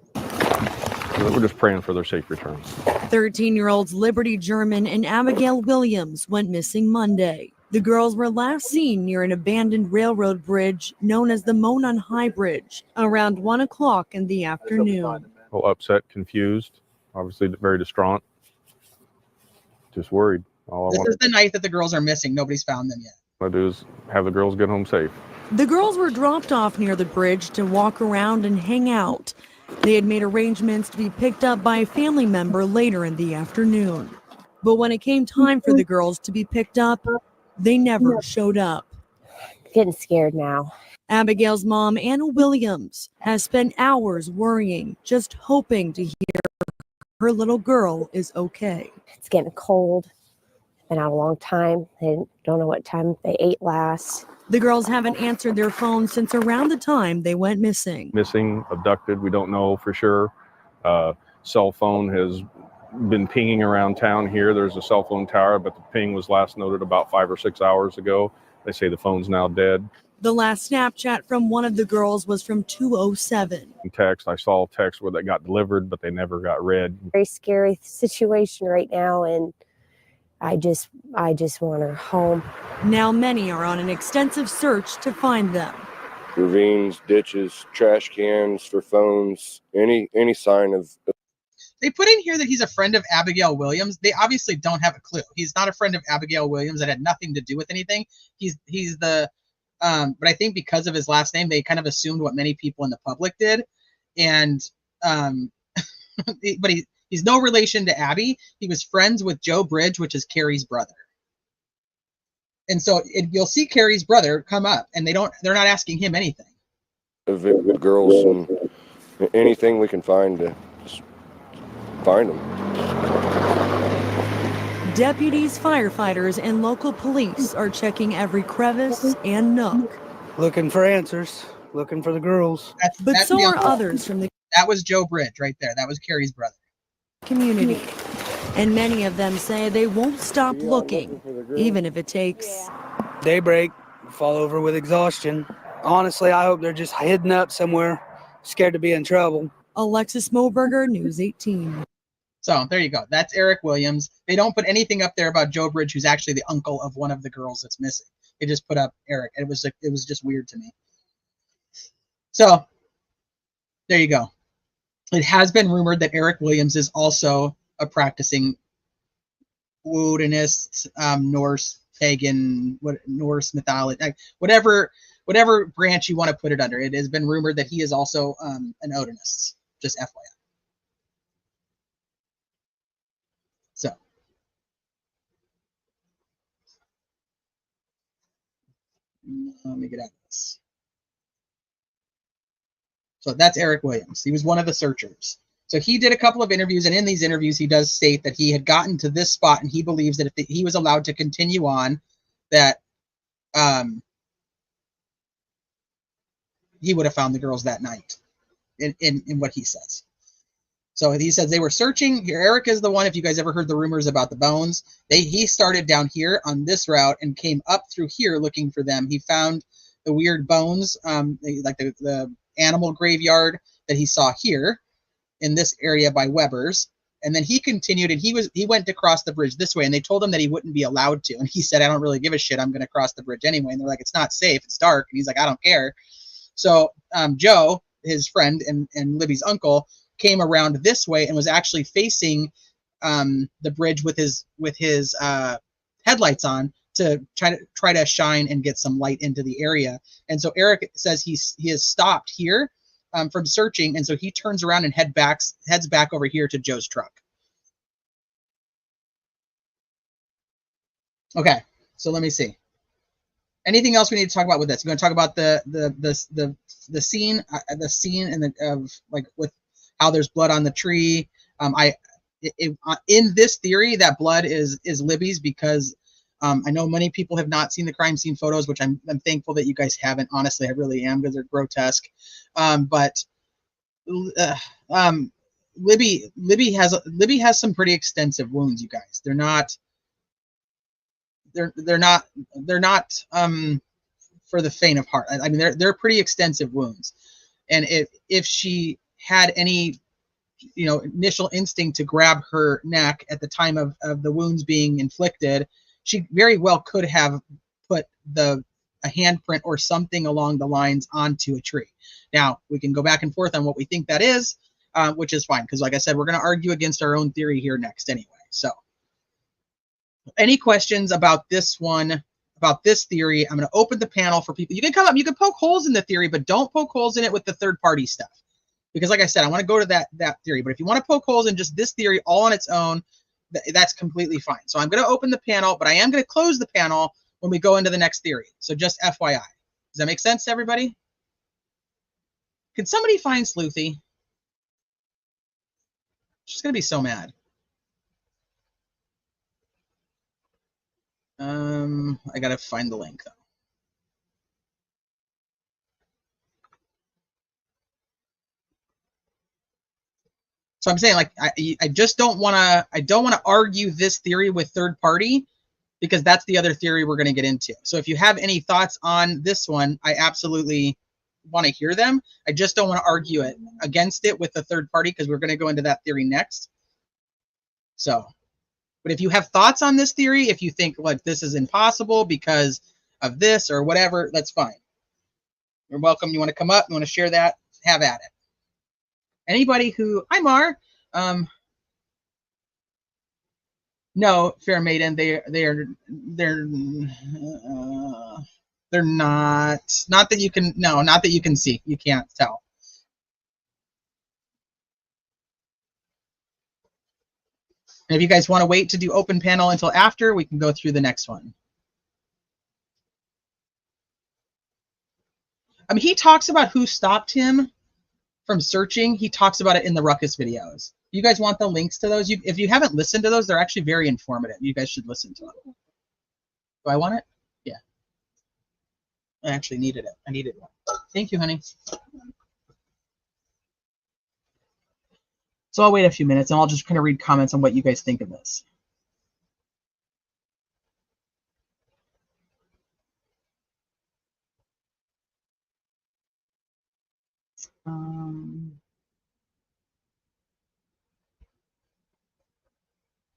We're just praying for their safe return. 13-year-olds Liberty German and Abigail Williams went missing Monday. The girls were last seen near an abandoned railroad bridge known as the Monon High Bridge around 1 o'clock in the afternoon. A little upset, confused, obviously very distraught, just worried. This is the night that the girls are missing. Nobody's found them yet. All I do is have the girls get home safe. The girls were dropped off near the bridge to walk around and hang out. They had made arrangements to be picked up by a family member later in the afternoon. But when it came time for the girls to be picked up, they never showed up. Getting scared now. Abigail's mom, Anna Williams, has spent hours worrying, just hoping to hear her little girl is okay. It's getting cold. been out a long time. They don't know what time they ate last. The girls haven't answered their phones since around the time they went missing. Missing, abducted, we don't know for sure. Cell phone has been pinging around town here. There's a cell phone tower, but the ping was last noted about 5 or 6 hours ago. They say the phone's now dead. The last Snapchat from one of the girls was from 2:07. Text, I saw a text where that got delivered, but they never got read. Very scary situation right now, and I just want her home. Now many are on an extensive search to find them. Ravines, ditches, trash cans for phones, any sign of. They put in here that he's a friend of Abigail Williams. They obviously don't have a clue. He's not a friend of Abigail Williams. That had nothing to do with anything. He's the, but I think because of his last name, they kind of assumed what many people in the public did, and but he's no relation to Abby. He was friends with Joe Bridge, which is Carrie's brother. And so you'll see Carrie's brother come up, and they're not asking him anything. Of girls and anything we can find to find them. Deputies, firefighters, and local police are checking every crevice and nook. Looking for answers, looking for the girls. But That's so the are uncle. others from the That was Joe Bridge right there. That was Carrie's brother. community. And many of them say they won't stop looking, even if it takes. Daybreak, fall over with exhaustion. Honestly, I hope they're just hidden up somewhere, scared to be in trouble. Alexis Moberger, News 18. So there you go. That's Eric Williams. They don't put anything up there about Joe Bridge, who's actually the uncle of one of the girls that's missing. They just put up Eric. It was just weird to me. So there you go. It has been rumored that Eric Williams is also a practicing Wodenist, Norse, pagan, Norse mythology, whatever branch you want to put it under. It has been rumored that he is also an Odinist. Just FYI. So let me get at this. So that's Eric Williams. He was one of the searchers. So he did a couple of interviews, and in these interviews, he does state that he had gotten to this spot, and he believes that if he was allowed to continue on, that he would have found the girls that night, in what he says. So he says they were searching. Here, Eric is the one, if you guys ever heard the rumors about the bones, he started down here on this route and came up through here looking for them. He found the weird bones, like the animal graveyard that he saw here in this area by Weber's. And then he continued, and he went to cross the bridge this way, and they told him that he wouldn't be allowed to. And he said, I don't really give a shit. I'm going to cross the bridge anyway. And they're like, it's not safe. It's dark. And he's like, I don't care. So Joe, his friend and Libby's uncle, came around this way and was actually facing the bridge with his headlights on to try to shine and get some light into the area. And so Eric says he has stopped here from searching, and so he turns around and heads back over here to Joe's truck. Okay, so let me see. Anything else we need to talk about with this? You're going to talk about the scene, and of like with how there's blood on the tree. In this theory, that blood is Libby's, because I know many people have not seen the crime scene photos, which I'm thankful that you guys haven't. Honestly, I really am, because they're grotesque. But Libby has some pretty extensive wounds, you guys. They're not for the faint of heart. I mean, they're pretty extensive wounds, and if she had any initial instinct to grab her neck at the time of the wounds being inflicted, she very well could have put a handprint or something along the lines onto a tree. Now, we can go back and forth on what we think that is, which is fine, because like I said, we're going to argue against our own theory here next anyway. So any questions about this one, about this theory? I'm going to open the panel for people. You can come up, you can poke holes in the theory, but don't poke holes in it with the third party stuff. Because like I said, I want to go to that theory. But if you want to poke holes in just this theory all on its own, that's completely fine. So I'm going to open the panel, but I am going to close the panel when we go into the next theory. So just FYI. Does that make sense to everybody? Can somebody find Sleuthy? She's going to be so mad. I gotta find the link though. So I'm saying, like, I just don't want to argue this theory with third party, because that's the other theory we're going to get into. So if you have any thoughts on this one, I absolutely want to hear them. I just don't want to argue it against it with the third party, because we're going to go into that theory next. So, but if you have thoughts on this theory, if you think like this is impossible because of this or whatever, that's fine. You're welcome. You want to come up, you want to share that, have at it. Anybody who, hi Mar, no, fair maiden, they're not that you can, no, not that you can see, you can't tell. And if you guys want to wait to do open panel until after, we can go through the next one. I mean, he talks about who stopped him from searching. He talks about it in the Ruckus videos. You guys want the links to those? If you haven't listened to those, they're actually very informative. You guys should listen to them. Do I want it? Yeah. I actually needed it. I needed one. Thank you, honey. So I'll wait a few minutes and I'll just kind of read comments on what you guys think of this.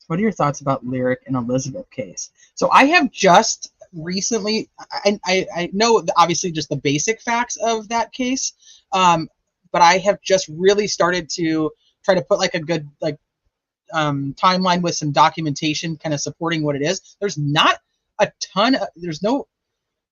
What are your thoughts about Lyric and Elizabeth case? So I have just recently, I know obviously just the basic facts of that case, but I have just really started to try to put like a good timeline with some documentation kind of supporting what it is. There's not a ton of,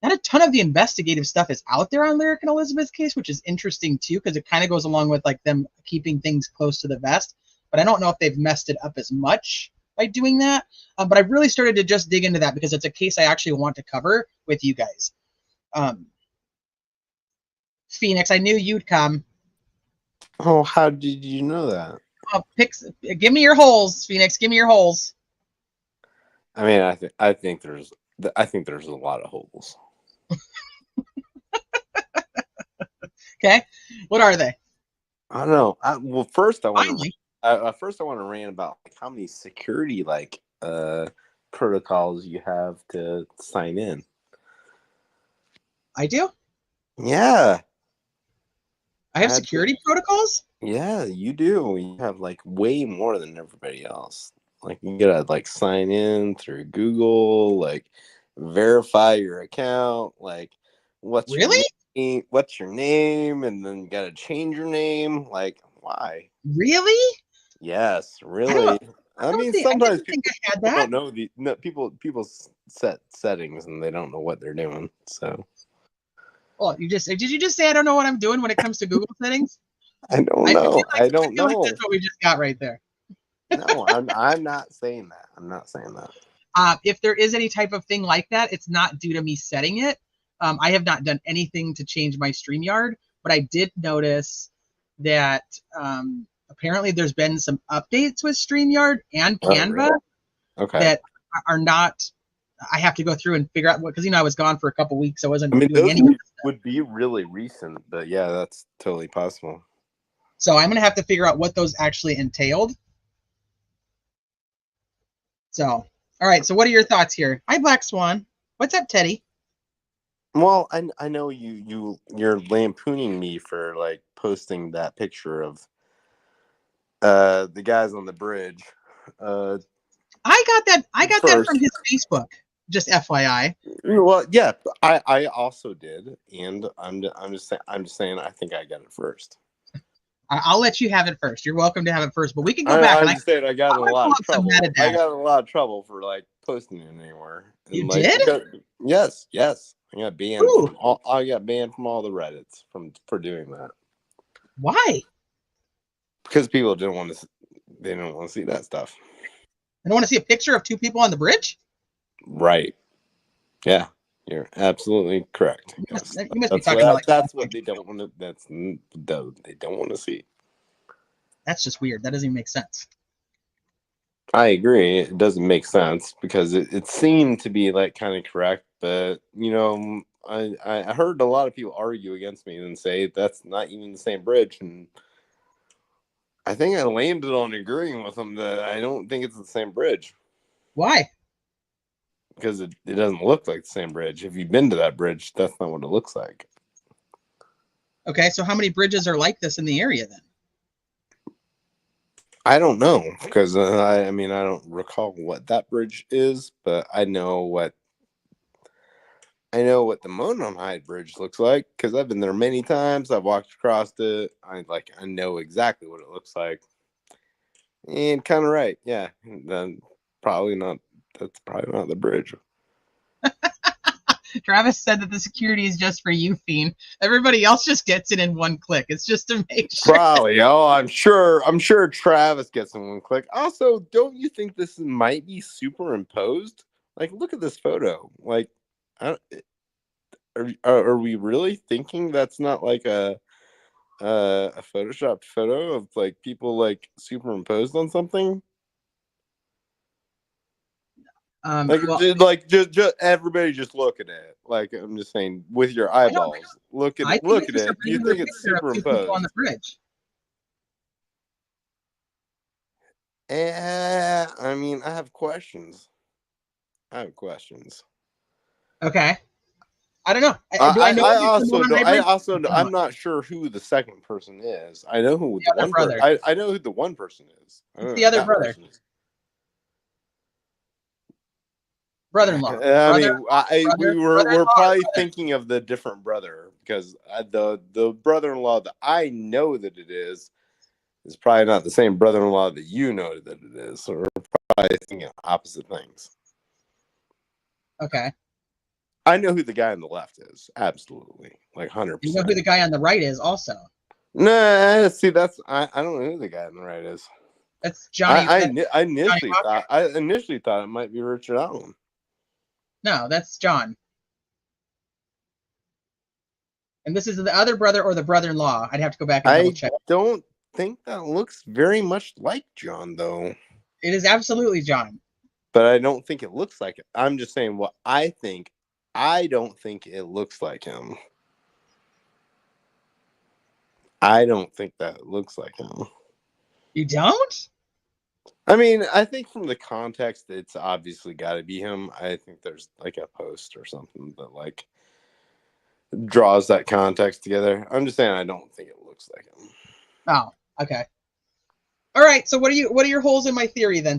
not a ton of the investigative stuff is out there on Lyric and Elizabeth's case, which is interesting too, because it kind of goes along with like them keeping things close to the vest. But I don't know if they've messed it up as much by doing that. But I've really started to just dig into that because it's a case I actually want to cover with you guys. Phoenix, I knew you'd come. Oh, how did you know that? Give me your holes, Phoenix. Give me your holes. I mean, I think there's a lot of holes. Okay, what are they? I don't know. Well, first I want Finally. to rant about like how many security protocols you have to sign in. I do. Yeah, I have security protocols. yeah, you do. You have like way more than everybody else. Like you gotta like sign in through Google, like verify your account, like what's Really? what's your name, and then you gotta change your name. Like why? Really? Yes, really. I mean, sometimes I think I had people that. don't know people set settings and they don't know what they're doing. So, Well, did you just say I don't know what I'm doing when it comes to Google settings? I don't know. I don't know. Like that's what we just got right there. No, I'm not saying that. I'm not saying that. If there is any type of thing like that, it's not due to me setting it. I have not done anything to change my StreamYard, but I did notice that apparently there's been some updates with StreamYard and Canva that are not. I have to go through and figure out what, because I was gone for a couple weeks. I wasn't doing any of this stuff. Would be really recent, but yeah, that's totally possible. So I'm gonna have to figure out what those actually entailed. So, all right. So what are your thoughts here? Hi, Black Swan. What's up, Teddy? Well, I know you're lampooning me for like posting that picture of the guys on the bridge. I got that from his Facebook. Just FYI. Well, yeah, I also did, and I'm just saying I think I got it first. I'll let you have it first. You're welcome to have it first, but we can go back. I got a lot of trouble. I got a lot of trouble for like posting it anywhere. You did? Yes. I got banned. I got banned from all the Reddits for doing that. Why? Because people didn't want to see that stuff. They don't want to see a picture of two people on the bridge? Right. Yeah, you're absolutely correct. You must be talking about that's what they don't want to. They don't want to see. That's just weird. That doesn't even make sense. I agree. It doesn't make sense because it seemed to be like kind of correct, but I heard a lot of people argue against me and say that's not even the same bridge, and I think I landed on agreeing with them that I don't think it's the same bridge. Why? Because it doesn't look like the same bridge. If you've been to that bridge, that's not what it looks like. Okay, so how many bridges are like this in the area then? I don't know because I mean I don't recall what that bridge is, but I know what the Monon High Bridge looks like because I've been there many times. I've walked across it. I know exactly what it looks like. And kind of right, yeah. Then probably not. That's probably not the bridge. Travis said that the security is just for you, Fiend. Everybody else just gets it in one click. It's just to make sure. Probably. Oh, I'm sure Travis gets in one click. Also, don't you think this might be superimposed? Like, look at this photo. Like, are we really thinking that's not like a photoshopped photo of like people like superimposed on something? Just everybody just look at it. Like I'm just saying, with your eyeballs, look at I it. think Look it's at just a it. Do you regular think it's picture of two people on the superimposed? bridge. I mean, I have questions. Okay. I don't know. Do I know I'm not sure who the second person is. I know who the other brother. I know who the one person is. It's the other brother. Brother-in-law. I mean, we're probably thinking of the different brother because the brother-in-law that I know that it is probably not the same brother-in-law that you know that it is. So we're probably thinking opposite things. Okay. I know who the guy on the left is. Absolutely, like 100%. You know who the guy on the right is also. Nah, see, I don't know who the guy on the right is. That's Johnny. I initially thought it might be Richard Allen. No, that's John. And this is the other brother or the brother-in-law. I'd have to go back and double check. I don't think that looks very much like John, though. It is absolutely John. But I don't think it looks like it. I'm just saying what I think. I don't think it looks like him. I don't think that looks like him. You don't? I mean, I think from the context, it's obviously got to be him. I think there's like a post or something that like draws that context together. I'm just saying I don't think it looks like him. Oh, okay. All right. So what are your holes in my theory then?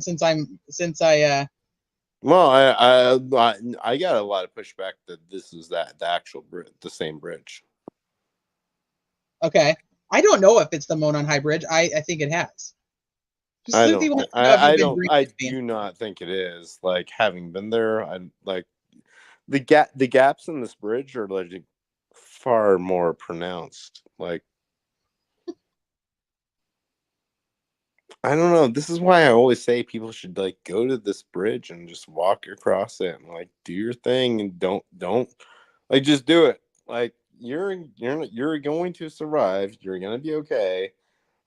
Well, I got a lot of pushback that this is the same bridge. Okay. I don't know if it's the Monon High Bridge. I think it has. I do not think it is. Like having been there, I like the gaps in this bridge are like far more pronounced. Like I don't know. This is why I always say people should like go to this bridge and just walk across it and like do your thing and don't like just do it. Like you're going to survive. You're gonna be okay.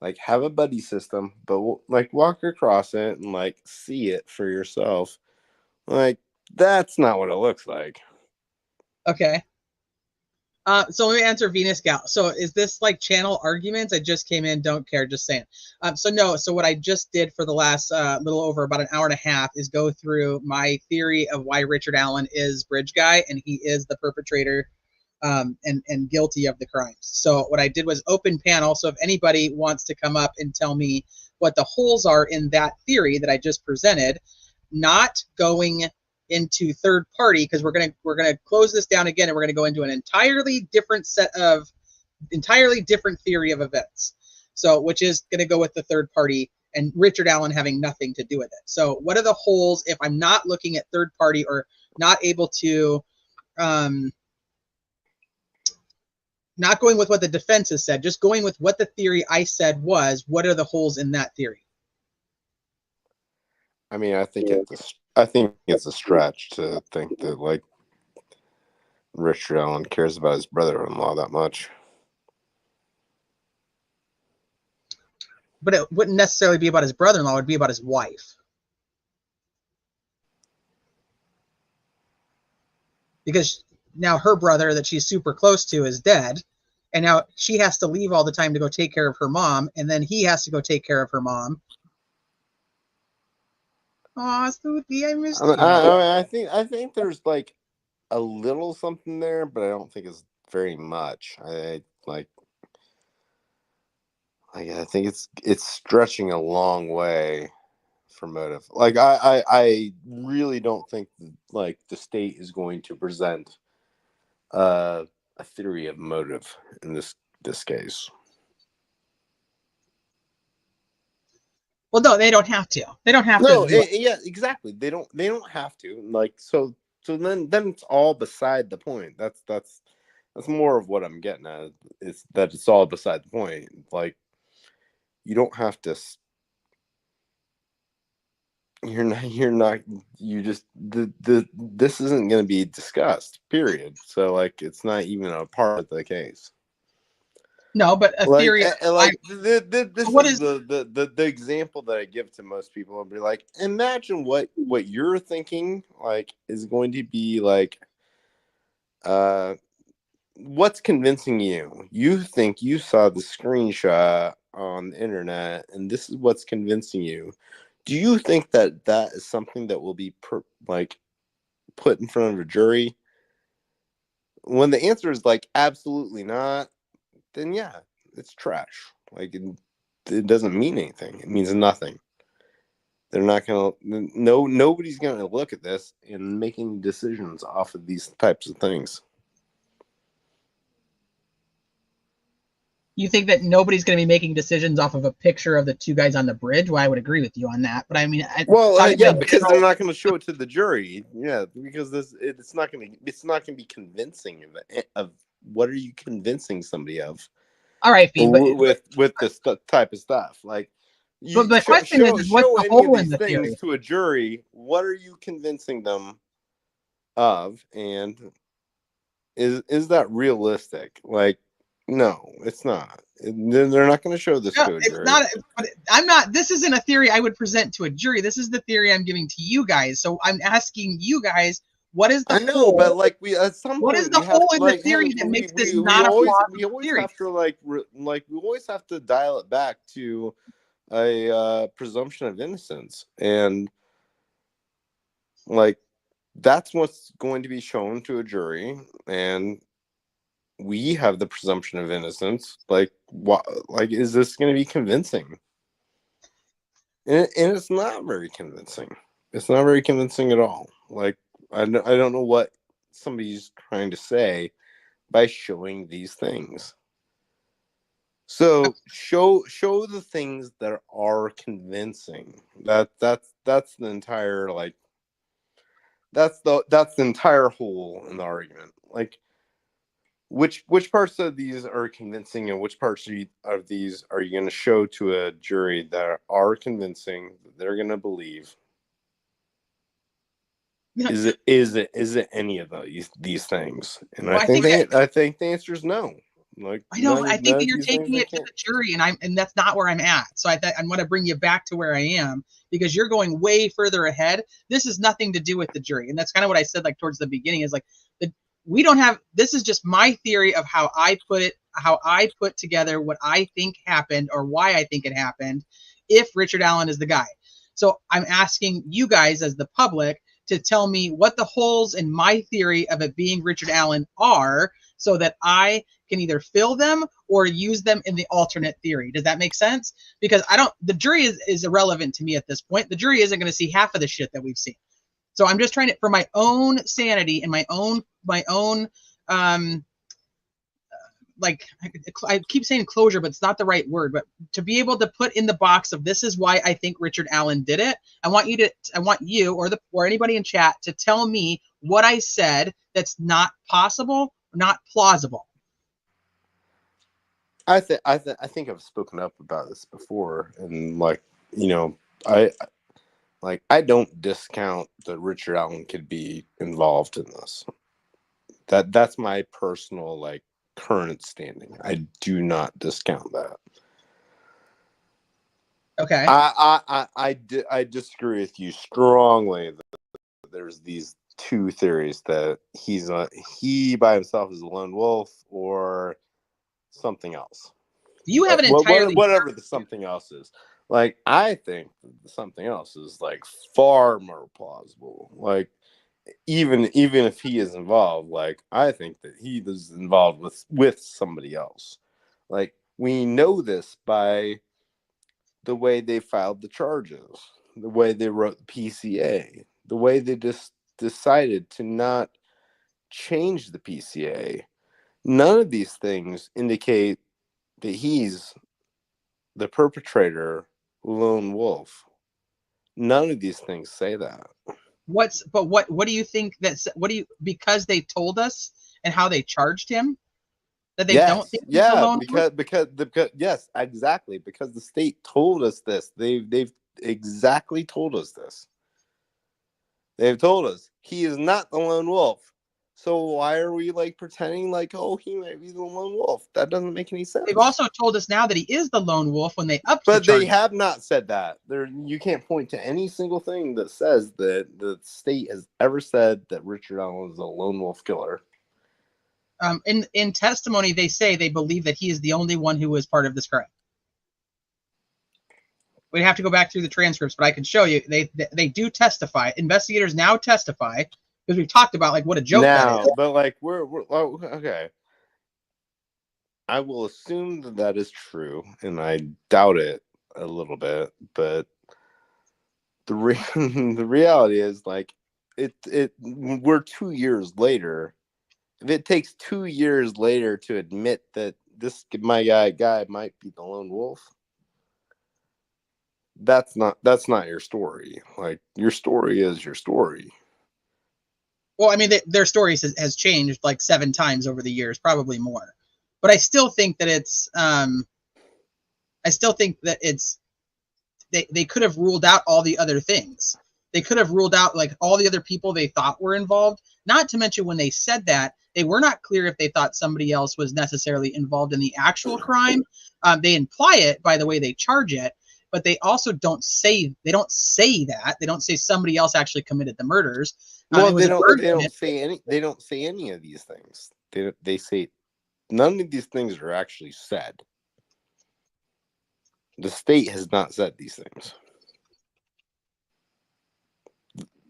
Like have a buddy system, but like walk across it and like see it for yourself. Like that's not what it looks like. Okay. So let me answer Venus Gal. So is this like channel arguments? I just came in, don't care, just saying. So no, so what I just did for the last little over about an hour and a half is go through my theory of why Richard Allen is Bridge Guy and he is the perpetrator and guilty of the crimes. So what I did was open panel. So if anybody wants to come up and tell me what the holes are in that theory that I just presented, not going into third party, because we're gonna close this down again and we're gonna go into an entirely different theory of events. So which is gonna go with the third party and Richard Allen having nothing to do with it. So what are the holes if I'm not looking at third party or not able to not going with what the defense has said, just going with what the theory I said was, what are the holes in that theory? I mean, I think it's a stretch to think that like Richard Allen cares about his brother-in-law that much. But it wouldn't necessarily be about his brother-in-law, it would be about his wife. because now her brother that she's super close to is dead. And now she has to leave all the time to go take care of her mom. And then he has to go take care of her mom. Aw, Snoopy, I missed you. I think there's like a little something there, but I don't think it's very much. I think it's stretching a long way for motive. Like I really don't think like the state is going to present a theory of motive in this case. Well, no, they don't have to. They don't have No, to. yeah, exactly. They don't have to. Like so then it's all beside the point. That's more of what I'm getting at. Is that it's all beside the point. Like you don't have to. You just this isn't going to be discussed. Period. So like it's not even a part of the case. No, but a Like theory. this what is is the example that I give to most people. I'll be like, imagine what you're thinking like is going to be like what's convincing you. You think you saw the screenshot on the internet and this is what's convincing you. Do you think that is something that will be put in front of a jury? When the answer is like absolutely not, then yeah, it's trash. Like it doesn't mean anything. It means nothing. They're not gonna. Nobody's gonna look at this and making decisions off of these types of things. You think that nobody's going to be making decisions off of a picture of the two guys on the bridge? Well, I would agree with you on that. But I mean, yeah, because they're not going to show it to the jury. Yeah, because it's not going to be convincing of what are you convincing somebody of? All right, Fee, with this type of stuff, like but the question is what's the hole in the theory to a jury? What are you convincing them of, and is that realistic? Like, no, it's not. They're not going to show this to a jury. Not. But I'm not. This isn't a theory I would present to a jury. This is the theory I'm giving to you guys. So I'm asking you guys. What is the hole? But like we at some what point, is the hole in the theory that makes this not a plausible theory? Have to we always have to dial it back to a presumption of innocence, and like that's what's going to be shown to a jury, and we have the presumption of innocence. Like what? Like is this going to be convincing? And it's not very convincing. It's not very convincing at all. Like I don't know what somebody's trying to say by showing these things. So show the things that are convincing. That's the entire like that's the entire hole in the argument. Like which parts of these are convincing and which parts of these are you going to show to a jury that are convincing that they're going to believe? Is it any of these things? And well, I think the answer is no. Like I know, I think that you're taking it to the jury, and that's not where I'm at. So I want to bring you back to where I am because you're going way further ahead. This is nothing to do with the jury, and that's kind of what I said like towards the beginning. Is like we don't have. This is just my theory of how I put together what I think happened or why I think it happened. If Richard Allen is the guy, so I'm asking you guys as the public to tell me what the holes in my theory of it being Richard Allen are so that I can either fill them or use them in the alternate theory. Does that make sense? Because the jury is irrelevant to me at this point. The jury isn't going to see half of the shit that we've seen. So I'm just trying to, for my own sanity and my own like I keep saying closure, but it's not the right word, but to be able to put in the box of this is why I think Richard Allen did it. I want you or anybody in chat to tell me what I said that's not possible, not plausible. I think I've spoken up about this before, and like I don't discount that Richard Allen could be involved in this. That's my personal like current standing. I do not discount that. Okay. I disagree with you strongly that there's these two theories that he by himself is a lone wolf or something else. You have an entirely Whatever the something else is. Like, I think the something else is like far more plausible. Like, even if he is involved, like, I think that he is involved with somebody else. Like, we know this by the way they filed the charges, the way they wrote the PCA, the way they just decided to not change the PCA. None of these things indicate that he's the perpetrator, lone wolf. None of these things say that. what do you think because they told us and how they charged him that they don't think he's the lone wolf? Because yes, exactly, because the state told us this. They've exactly told us this. They've told us he is not the lone wolf. So why are we like pretending like, oh, he might be the lone wolf? That doesn't make any sense. They've also told us now that he is the lone wolf when they upped But the they charge. have not said that. You can't point to any single thing that says that the state has ever said that Richard Allen is a lone wolf killer. In testimony, they say they believe that he is the only one who was part of this crime. We'd have to go back through the transcripts, but I can show you. They do testify. Investigators now testify because we've talked about like what a joke that is. But like we're okay. I will assume that is true, and I doubt it a little bit. But the reality is, like, we're 2 years later. If it takes 2 years later to admit that my guy might be the lone wolf, that's not your story. Like, your story is your story. Well, I mean, their story has changed like 7 times over the years, probably more. But I still think that they could have ruled out all the other things. They could have ruled out like all the other people they thought were involved. Not to mention when they said that, they were not clear if they thought somebody else was necessarily involved in the actual crime. They imply it by the way they charge it, but they also don't say that. They don't say somebody else actually committed the murders. Well, they don't say any of these things. They say none of these things are actually said. The state has not said these things.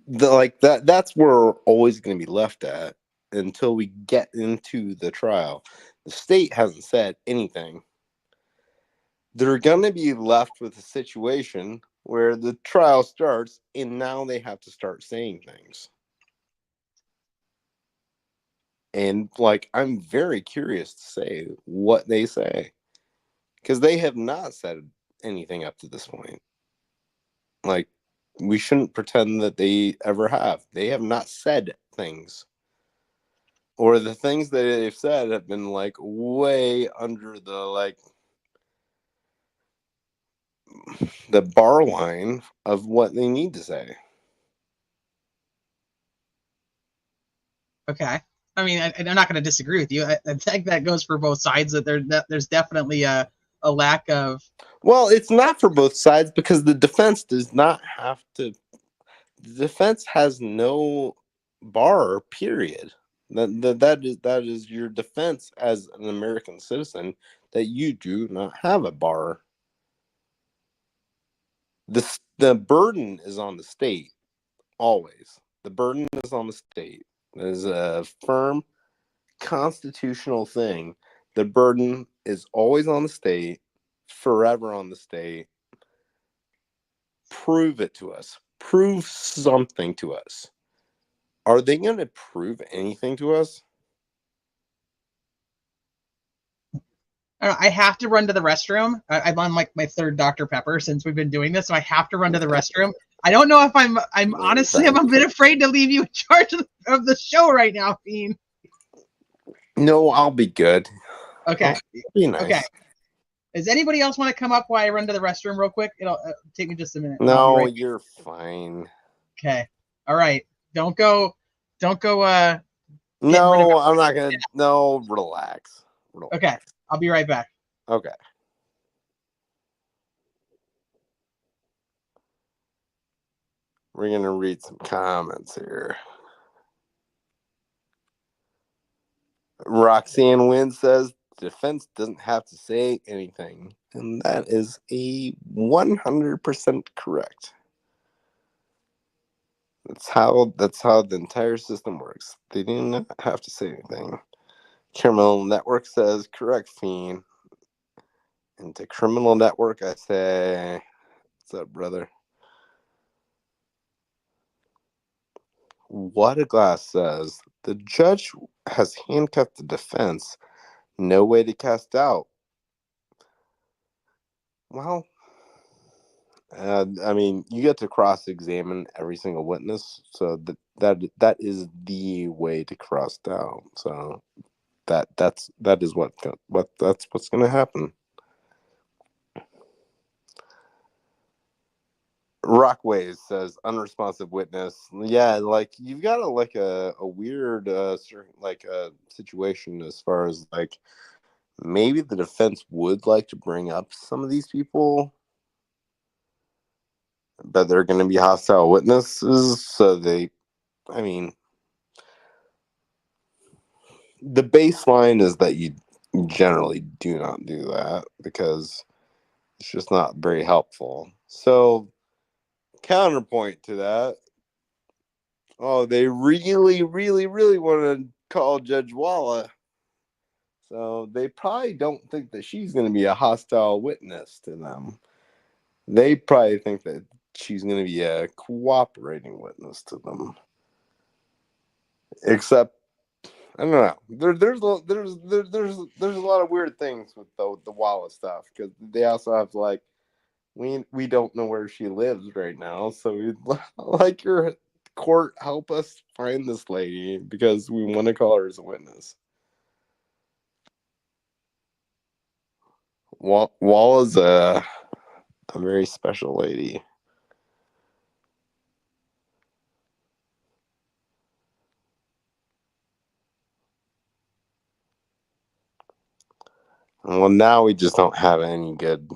That's where we're always going to be left at until we get into the trial. The state hasn't said anything. They're going to be left with a situation where the trial starts and now they have to start saying things. And like, I'm very curious to say what they say, because they have not said anything up to this point. Like, we shouldn't pretend that they ever have. They have not said things, or the things that they've said have been like way under the bar line of what they need to say. Okay. I mean, I'm not going to disagree with you. I think that goes for both sides. That there's definitely a lack of. Well, it's not for both sides, because the defense does not have to. The defense has no bar. Period. That is your defense as an American citizen, that you do not have a bar. The burden is on the state. Always. The burden is on the state. It is a firm constitutional thing. The burden is always on the state, forever on the state. Prove it to us. Prove something to us. Are they going to prove anything to us? I have to run to the restroom. I'm on like my 3rd Dr. Pepper since we've been doing this, so I have to run to the restroom. I don't know if I'm honestly, I'm a bit afraid to leave you in charge of the show right now, Fiend. No, I'll be good. Okay. It'll be nice. Okay. Does anybody else want to come up while I run to the restroom real quick? It'll take me just a minute. No, right you're fine. Okay. All right. Don't go. No, I'm not gonna. No, relax. Okay. I'll be right back. Okay. We're gonna read some comments here. Roxanne Wynn says defense doesn't have to say anything, and that is a 100% correct. That's how the entire system works. They do not have to say anything. Criminal Network says correct, Fiend. And to Criminal Network, I say, what's up, brother? What a Glass says the judge has handcuffed the defense. No way to cast doubt. Well, I mean, you get to cross-examine every single witness, so that is the way to cross doubt. So that is what's going to happen. Rockways says unresponsive witness. Yeah, like you've got a weird situation as far as like maybe the defense would like to bring up some of these people, but they're going to be hostile witnesses. So I mean, the baseline is that you generally do not do that because it's just not very helpful. So counterpoint to that, oh, they really, really, really want to call Judge Walla. So they probably don't think that she's going to be a hostile witness to them. They probably think that she's going to be a cooperating witness to them. Except, I don't know. There's a lot of weird things with the Walla stuff because they also have like we don't know where she lives right now, so we'd like your court help us find this lady because we want to call her as a witness. Walla's a very special lady. Well, now we just don't have any good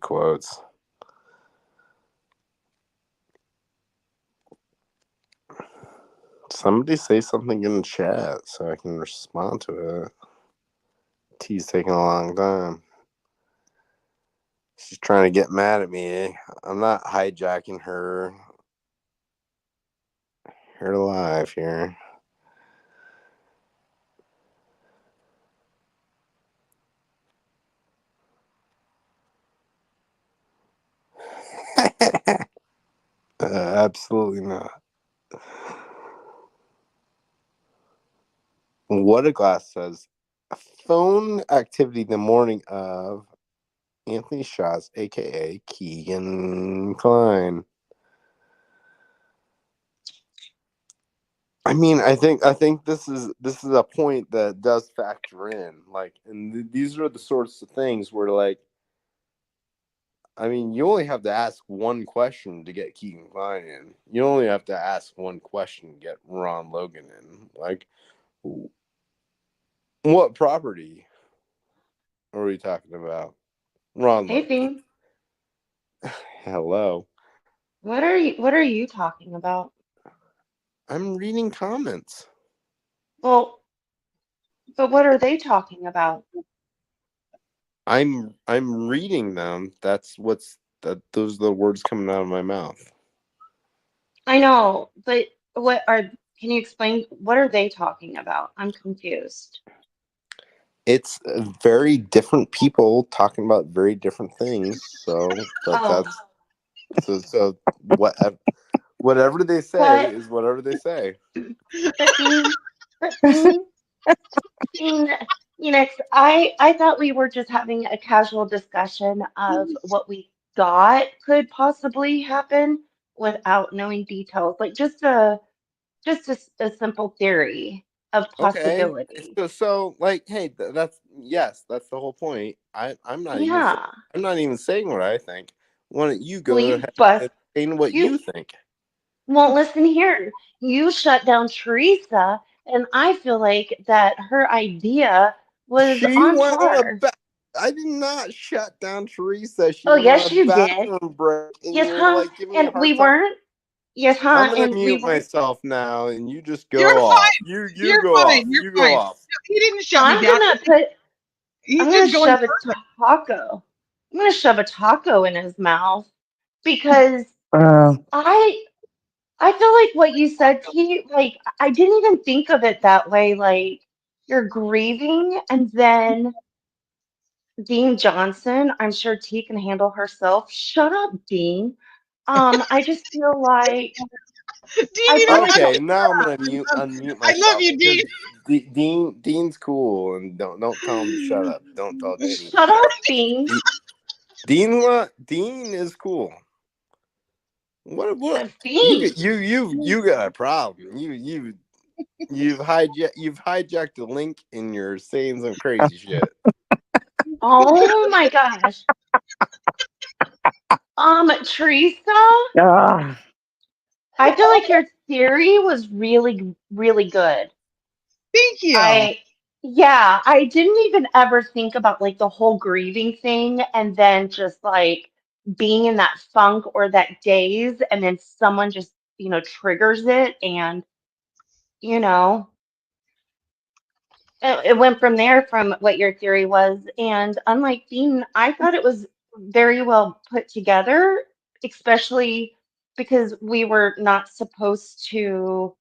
quotes. Somebody say something in the chat so I can respond to it. T's taking a long time. She's trying to get mad at me. I'm not hijacking her live here. Absolutely not. What a Glass says, phone activity the morning of Anthony Shaw's, aka Keegan Klein. I mean, I think this is a point that does factor in, like, and these are the sorts of things where, like, I mean, you only have to ask one question to get Keegan Klein in. You only have to ask one question to get Ron Logan in. Like, what property are we talking about? Ron Hey, Logan. Bean. Hello. What are you talking about? I'm reading comments. Well, but what are they talking about? I'm reading them. Those are the words coming out of my mouth. I know, but can you explain what are they talking about? I'm confused. It's very different people talking about very different things. So, but Oh, so whatever they say but is whatever they say. but Bean, but Bean, Bean, I thought we were just having a casual discussion of what we thought could possibly happen without knowing details, like just a simple theory of Okay. possibility. So like, hey, that's the whole point. I'm not even Yeah. saying what I think. Why don't you Well, go you ahead bust and say what you you think? won't listen here. You shut down Teresa, and I feel like that her idea was She on went on a par. I did not shut down Teresa. She Oh, went on yes, a you did. bathroom break, and Yes, you're huh? like giving me a And we hard time. weren't. Yes, I'm huh? gonna And we mute were. myself now, and you just You're go off. fine. You You're go off. fine. You're You go fine. off. He didn't shut me I'm down. gonna put. I'm He's gonna just going. shove a taco. I'm gonna shove a taco in his mouth because I I feel like what you said, T, like I didn't even think of it that way. Like you're grieving and then Dean Johnson, I'm sure T can handle herself. Shut up, Dean. I just feel like Dean, I you feel don't like have Okay, to now I'm shut gonna up. unmute I love myself you, Dean. because Dean's cool, and don't tell him to shut up. Don't tell Dean to shut shut up, up. Dean. Dean is cool. What Dean. you got a problem. You've hijacked the link and you're saying some crazy shit. Oh my gosh. Teresa, Ah. I feel like your theory was really, really good. Thank you. I, yeah, I didn't even ever think about like the whole grieving thing and then just like being in that funk or that daze and then someone just, triggers it and, you know, it went from there from what your theory was. And unlike Dean, I thought it was very well put together, especially because we were not supposed to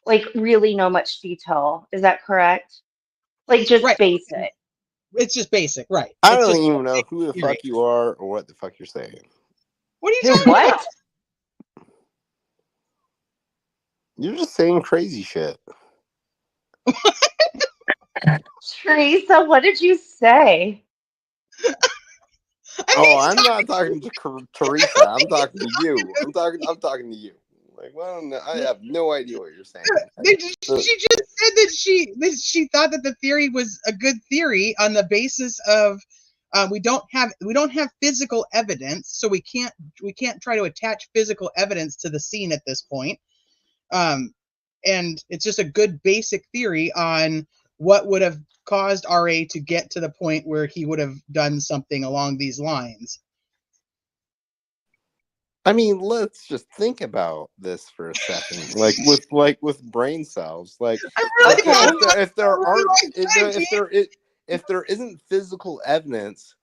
like really know much detail. Is that correct? Like just Right. basic. It's just basic. Right. I It's don't just even know who the theory. fuck you are or what the fuck you're saying. What are you Who talking about? what? You're just saying crazy shit. Teresa, what did you say? I Oh, mean, I'm stop. not talking to Teresa. I'm talking to you. I'm talking to you. Like, well, no, I have no idea what you're saying. She just said that she thought that the theory was a good theory on the basis of we don't have physical evidence, so we can't try to attach physical evidence to the scene at this point. And it's just a good basic theory on what would have caused RA to get to the point where he would have done something along these lines. I mean, let's just think about this for a second. Like with brain cells. Like I'm really Okay. if there aren't trying. if there isn't physical evidence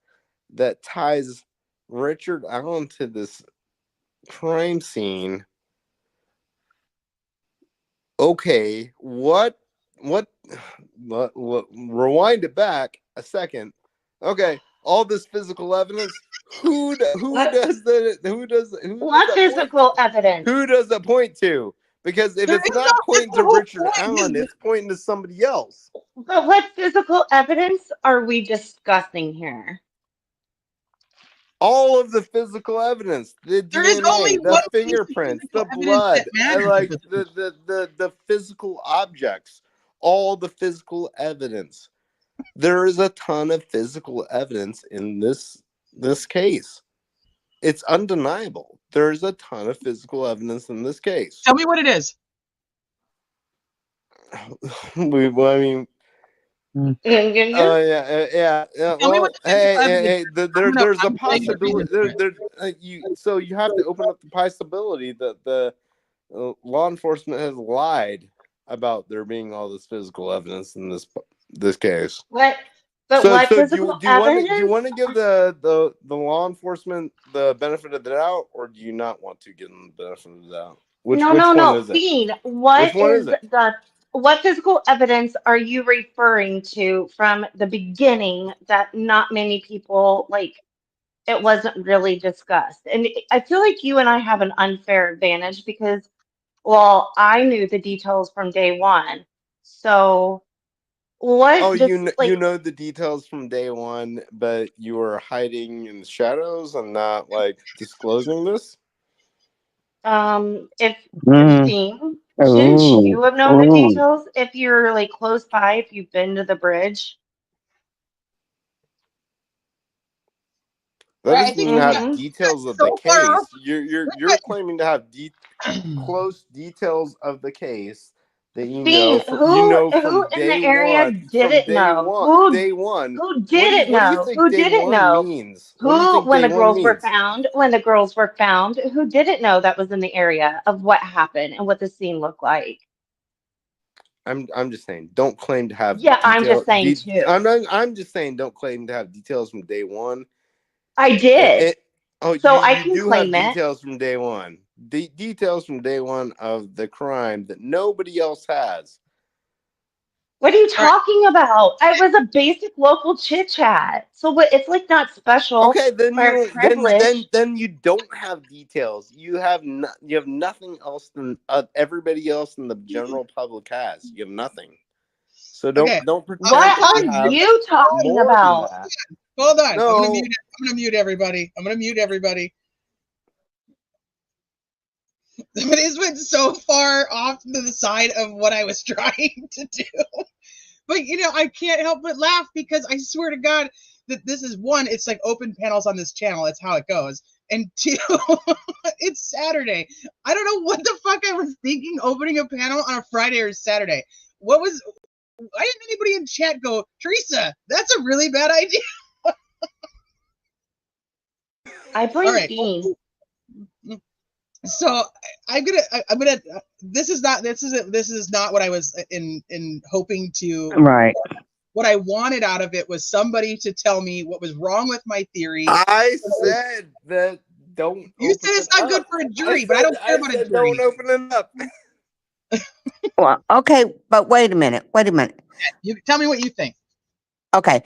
that ties Richard Allen to this crime scene, okay, what rewind it back a second. Okay, all this physical evidence, who What does what that point physical evidence? who does that point to? Because if There it's is not no. That's pointing the to whole Richard point. Allen, it's pointing to somebody else. But what physical evidence are we discussing here? All of the physical evidence, the There is only DNA, the one piece of fingerprints, physical the evidence that blood, and matters at like this point. the physical objects, all the physical evidence. There is a ton of physical evidence in this case. It's undeniable. There's a ton of physical evidence in this case. Tell me what it is. I mean, Yeah. yeah. Tell me what Well, the physical evidence hey, is. I'm gonna. there's a I'm telling you the reason possibility. for it. You have to open up the possibility that the law enforcement has lied about there being all this physical evidence in this case. What? But So what so physical do you evidence? want to give the law enforcement the benefit of the doubt, or do you not want to give them the benefit of the doubt? No, Which no, one no. is it? Bean, Which one is it? what physical evidence are you referring to from the beginning that not many people like it wasn't really discussed? And I feel like you and I have an unfair advantage because, well, I knew the details from day one. So Oh, what this you like know the details from day one, but you were hiding in the shadows and not like disclosing this. if Mm. Dean, shouldn't Ooh. you have known the Ooh. details if you're like close by, if you've been to the bridge? That Right. I doesn't think mean we've have got, Mm-hmm. details of the so far off. case. You're claiming to have close details of the case that you know Dean, from you know who from in the day area one. From didn't know? day one. Who didn't What do you know? think Who day didn't one know? means? What do you Who, think when day the one girls were means? found, who didn't know that was in the area of what happened and what the scene looked like? I'm just saying, don't claim to have Yeah, I'm detail. just saying too. I'm just saying, don't claim to have details from day one. I did. Oh, So I you can do have claim it. details from day one. Details from day one of the crime that nobody else has. What are you All right. talking about? It was a basic local chit chat. So what? It's like not special Okay, then or you privileged. then you don't have details. You have nothing else than everybody else in the general public has. You have nothing. So Okay. don't I'm pretend What that are you have you talking more than about? that. Hold on. No. I'm gonna mute everybody. I'm gonna mute everybody. This went so far off to the side of what I was trying to do. But I can't help but laugh because I swear to God that this is one, it's like open panels on this channel. That's how it goes. And two, it's Saturday. I don't know what the fuck I was thinking opening a panel on a Friday or Saturday. Why didn't anybody in chat go, Teresa, that's a really bad idea? I All blame right. Dean. So I'm gonna. This is not what I was in hoping to. Right. What I wanted out of it was somebody to tell me what was wrong with my theory. I said that don't. You said it's not good for a jury, but I don't care about a jury. Don't open it up. Well, okay, but wait a minute. Wait a minute. You tell me what you think. Okay.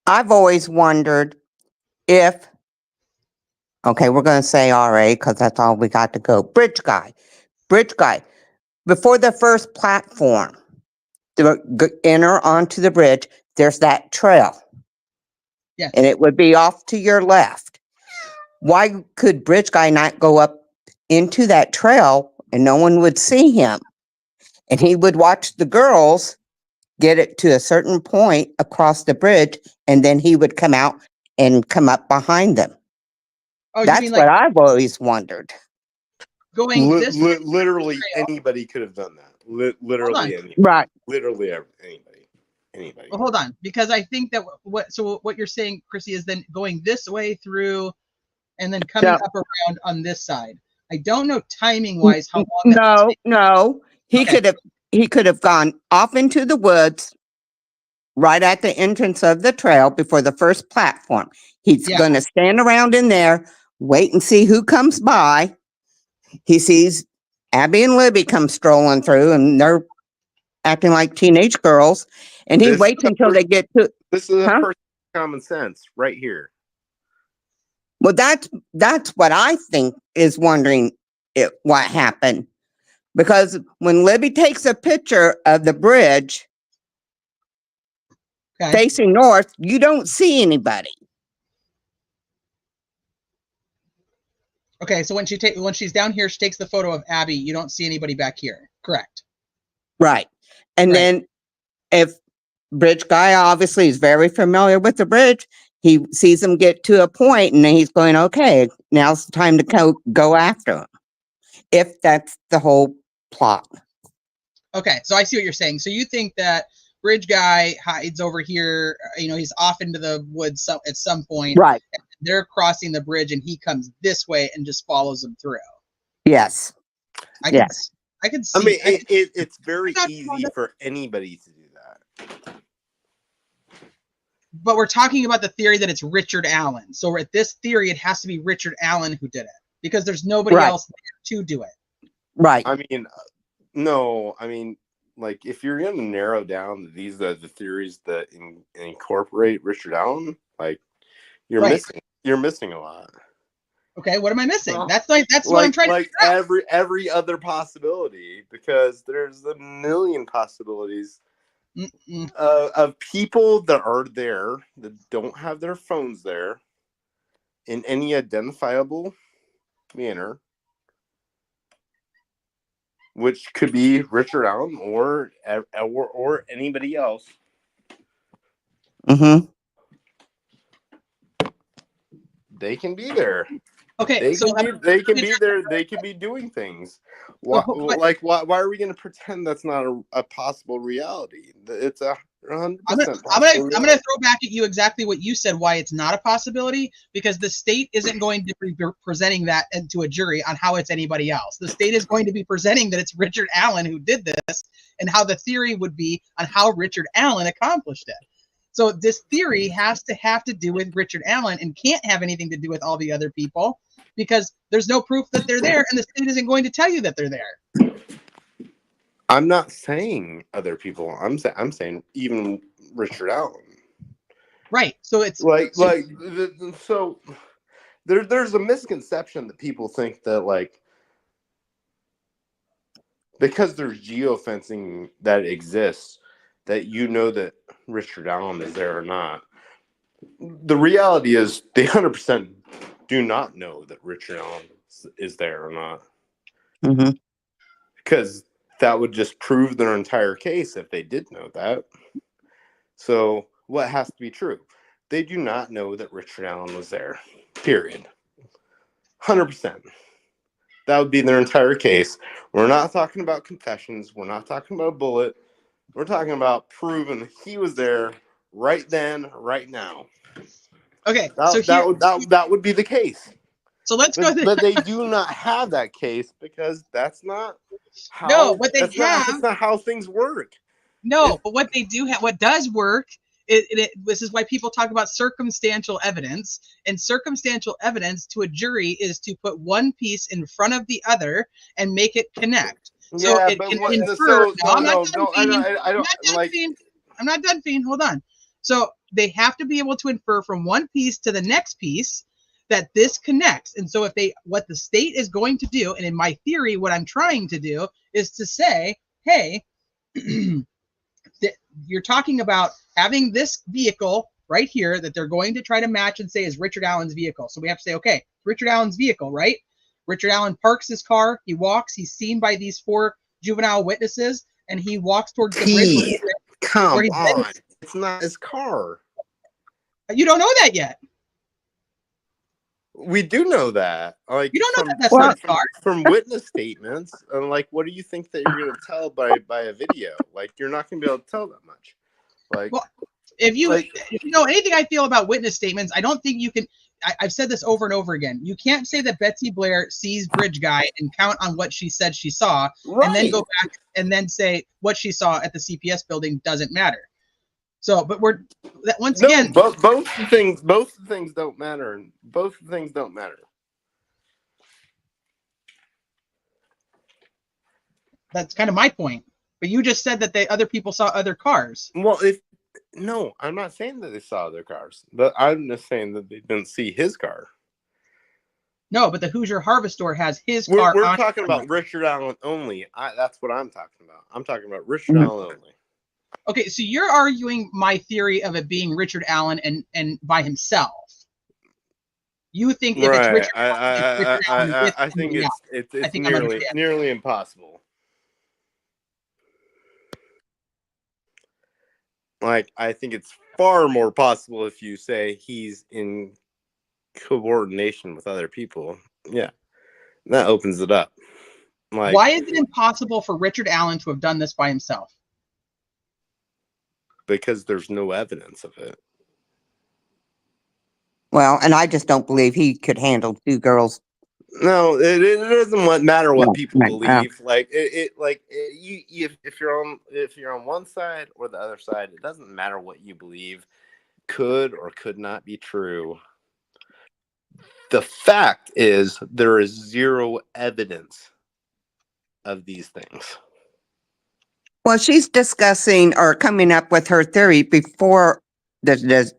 I've always wondered if, okay, we're going to say RA because that's all we got to go. Bridge guy. Before the first platform, to enter onto the bridge, there's that trail. Yes. And it would be off to your left. Why could bridge guy not go up into that trail and no one would see him? And he would watch the girls get it to a certain point across the bridge, and then he would come out and come up behind them. Oh, you That's mean what like I've always wondered. going this way? Literally anybody could have done that. Literally anybody. Right. Literally anybody. Well, hold on, because I think that what you're saying, Chrissy, is then going this way through, and then coming Yeah. up around on this side. I don't know timing wise how long that would take. No. He could have gone off into the woods right at the entrance of the trail before the first platform. He's Yeah. going to stand around in there, wait and see who comes by. He sees Abby and Libby come strolling through, and they're acting like teenage girls. And he waits until they get to. This is a person of common sense right here. Well, that's what I think is wondering what happened. Because when Libby takes a picture of the bridge facing north, you don't see anybody. Okay, so when she's down here, she takes the photo of Abby. You don't see anybody back here, correct? Right. And then if bridge guy obviously is very familiar with the bridge, he sees them get to a point, and then he's going, okay, now's the time to go after him. If that's the whole plot. Okay, so I see what you're saying. So you think that bridge guy hides over here, he's off into the woods at some point. Right. They're crossing the bridge and he comes this way and just follows them through. Yes. I can see. I mean, it's very easy for anybody to do that. But we're talking about the theory that it's Richard Allen. So at this theory, it has to be Richard Allen who did it because there's nobody else there to do it. Right. I mean, no. I mean, like if you're going to narrow down these are the theories that incorporate Richard Allen, like you're missing a lot. Okay, what am I missing? That's what I'm trying to figure out. Every other possibility, because there's a million possibilities of people that are there that don't have their phones there in any identifiable manner, which could be Richard Allen or anybody else. Mm-hmm. They can be there. Okay, They so can be there. They can be doing things. Why, why are we going to pretend that's not a possible reality? It's 100% possible I'm gonna throw back at you exactly what you said, why it's not a possibility, because the state isn't going to be presenting that to a jury on how it's anybody else. The state is going to be presenting that it's Richard Allen who did this, and how the theory would be on how Richard Allen accomplished it. So this theory has to do with Richard Allen and can't have anything to do with all the other people, because there's no proof that they're there, and the state isn't going to tell you that they're there. I'm not saying other people. I'm saying even Richard Allen. Right. So it's so there's a misconception that people think that, like, because there's geofencing that exists, that you know that Richard Allen is there or not. The reality is they 100% do not know that Richard Allen is there or not. Mm-hmm. Because that would just prove their entire case if they did know that. So what has to be true? They do not know that Richard Allen was there. Period. 100%. That would be their entire case. We're not talking about confessions. We're not talking about a bullet. We're talking about proving he was there right then, right now. Okay. That would be the case. So let's go. But they do not have that case because that's not how. No, what they that's not how things work. No, but what they do have, what does work, this is why people talk about circumstantial evidence. And circumstantial evidence to a jury is to put one piece in front of the other and make it connect. So Yeah, it but can what, infer. I'm not done, Fiend. Hold on. So they have to be able to infer from one piece to the next piece that this connects. And so what the state is going to do, and in my theory, what I'm trying to do is to say, hey, you're talking about having this vehicle right here that they're going to try to match and say is Richard Allen's vehicle. So we have to say, okay, Richard Allen's vehicle, right? Richard Allen parks his car. He walks. He's seen by these 4 juvenile witnesses, and he walks towards the bridge. Come on. It's not his car. You don't know that yet. We do know that. Like, you don't know that that's not his car. From witness statements, and like, what do you think that you're going to tell by a video? Like, you're not going to be able to tell that much. Like, well, if you know anything I feel about witness statements, I don't think you can. I've said this over and over again. You can't say that Betsy Blair sees Bridge Guy and count on what she said she saw, and then go back and then say what she saw at the CPS building doesn't matter. So, but again, both things don't matter. Both things don't matter. That's kind of my point. But you just said that other people saw other cars. Well, no, I'm not saying that they saw other cars, but I'm just saying that they didn't see his car. No, but the Hoosier Harvest Store has his car. We're talking about Richard Allen only. That's what I'm talking about. I'm talking about Richard Allen only. Okay, so you're arguing my theory of it being Richard Allen and by himself. You think if it's Richard Allen, I think it's nearly impossible. Like, I think it's far more possible if you say he's in coordination with other people. Yeah, that opens it up. Like, why is it impossible for Richard Allen to have done this by himself? Because there's no evidence of it. Well, and I just don't believe he could handle 2 girls. No, it doesn't matter what people believe. Like if you're on one side or the other side, it doesn't matter what you believe could or could not be true. The fact is there is zero evidence of these things. Well, she's discussing or coming up with her theory before the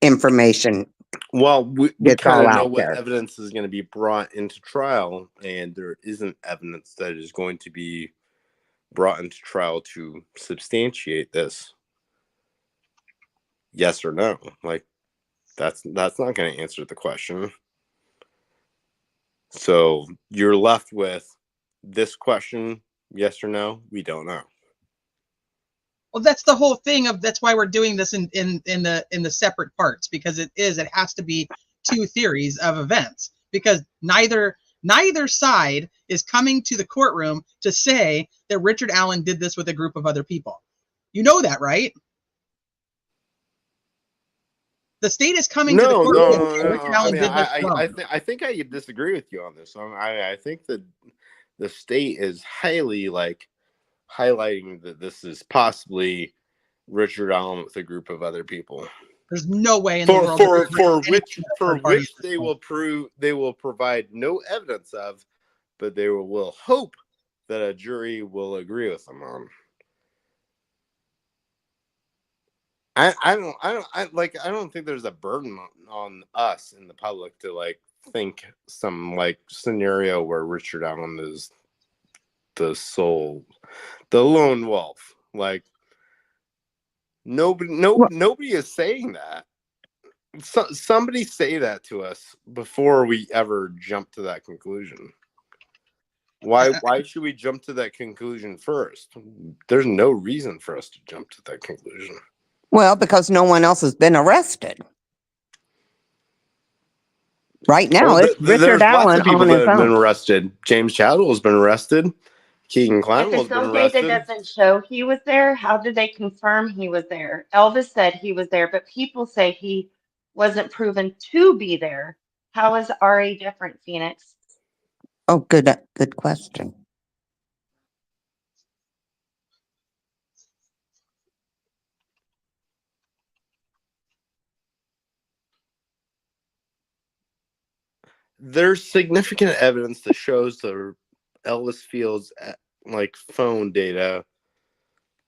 information. Well, we kind of know what there. Evidence is going to be brought into trial, and there isn't evidence that is going to be brought into trial to substantiate this. Yes or no? Like, that's not going to answer the question. So you're left with this question: yes or no? We don't know. Well, that's the whole thing that's why we're doing this in the separate parts, because it has to be 2 theories of events. because neither side is coming to the courtroom to say that Richard Allen did this with a group of other people. You know that, right? The state is coming to the No, courtroom no, saying no. Richard I Allen mean, did this I think I disagree with you on this. I think that the state is highly like highlighting that this is possibly Richard Allen with a group of other people. There's no way in the world For which they will provide no evidence of, but they will hope that a jury will agree with them on. I don't think there's a burden on us in the public to like think some like scenario where Richard Allen is the lone wolf. Like nobody is saying that. Somebody say that to us before we ever jump to that conclusion. Why should we jump to that conclusion first? There's no reason for us to jump to that conclusion. Well, because no one else has been arrested. Right now, it's Richard There's lots Allen of people on that his have been own. arrested. James Chadwell has been arrested. Keegan If Kleinwell the has been cell data arrested. doesn't show he was there, how did they confirm he was there? Elvis said he was there, but people say he wasn't proven to be there. How is RA different, Phoenix? Oh, good question. There's significant evidence that shows the Elvis Fields like phone data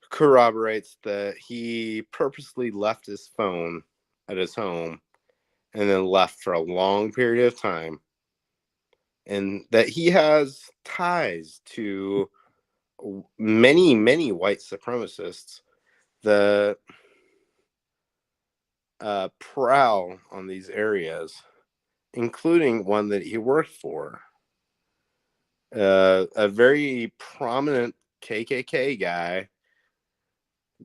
corroborates that he purposely left his phone at his home and then left for a long period of time, and that he has ties to many white supremacists that prowl on these areas, including one that he worked for, a very prominent KKK guy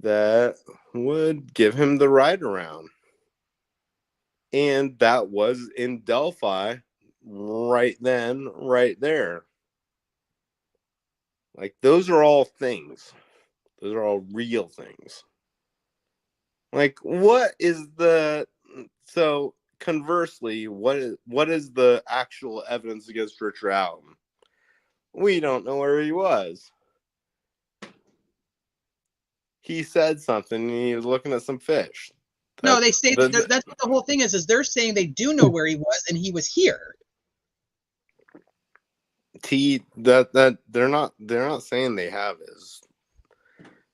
that would give him the ride around. And that was in Delphi right then, right there. Like, those are all things. Those are all real things. Like, what is the... So, conversely, what is the actual evidence against Richard Allen? We don't know where he was. He said something and he was looking at some fish. No, they say that's what the whole thing is they're saying they do know where he was and he was here. That they're not saying they have his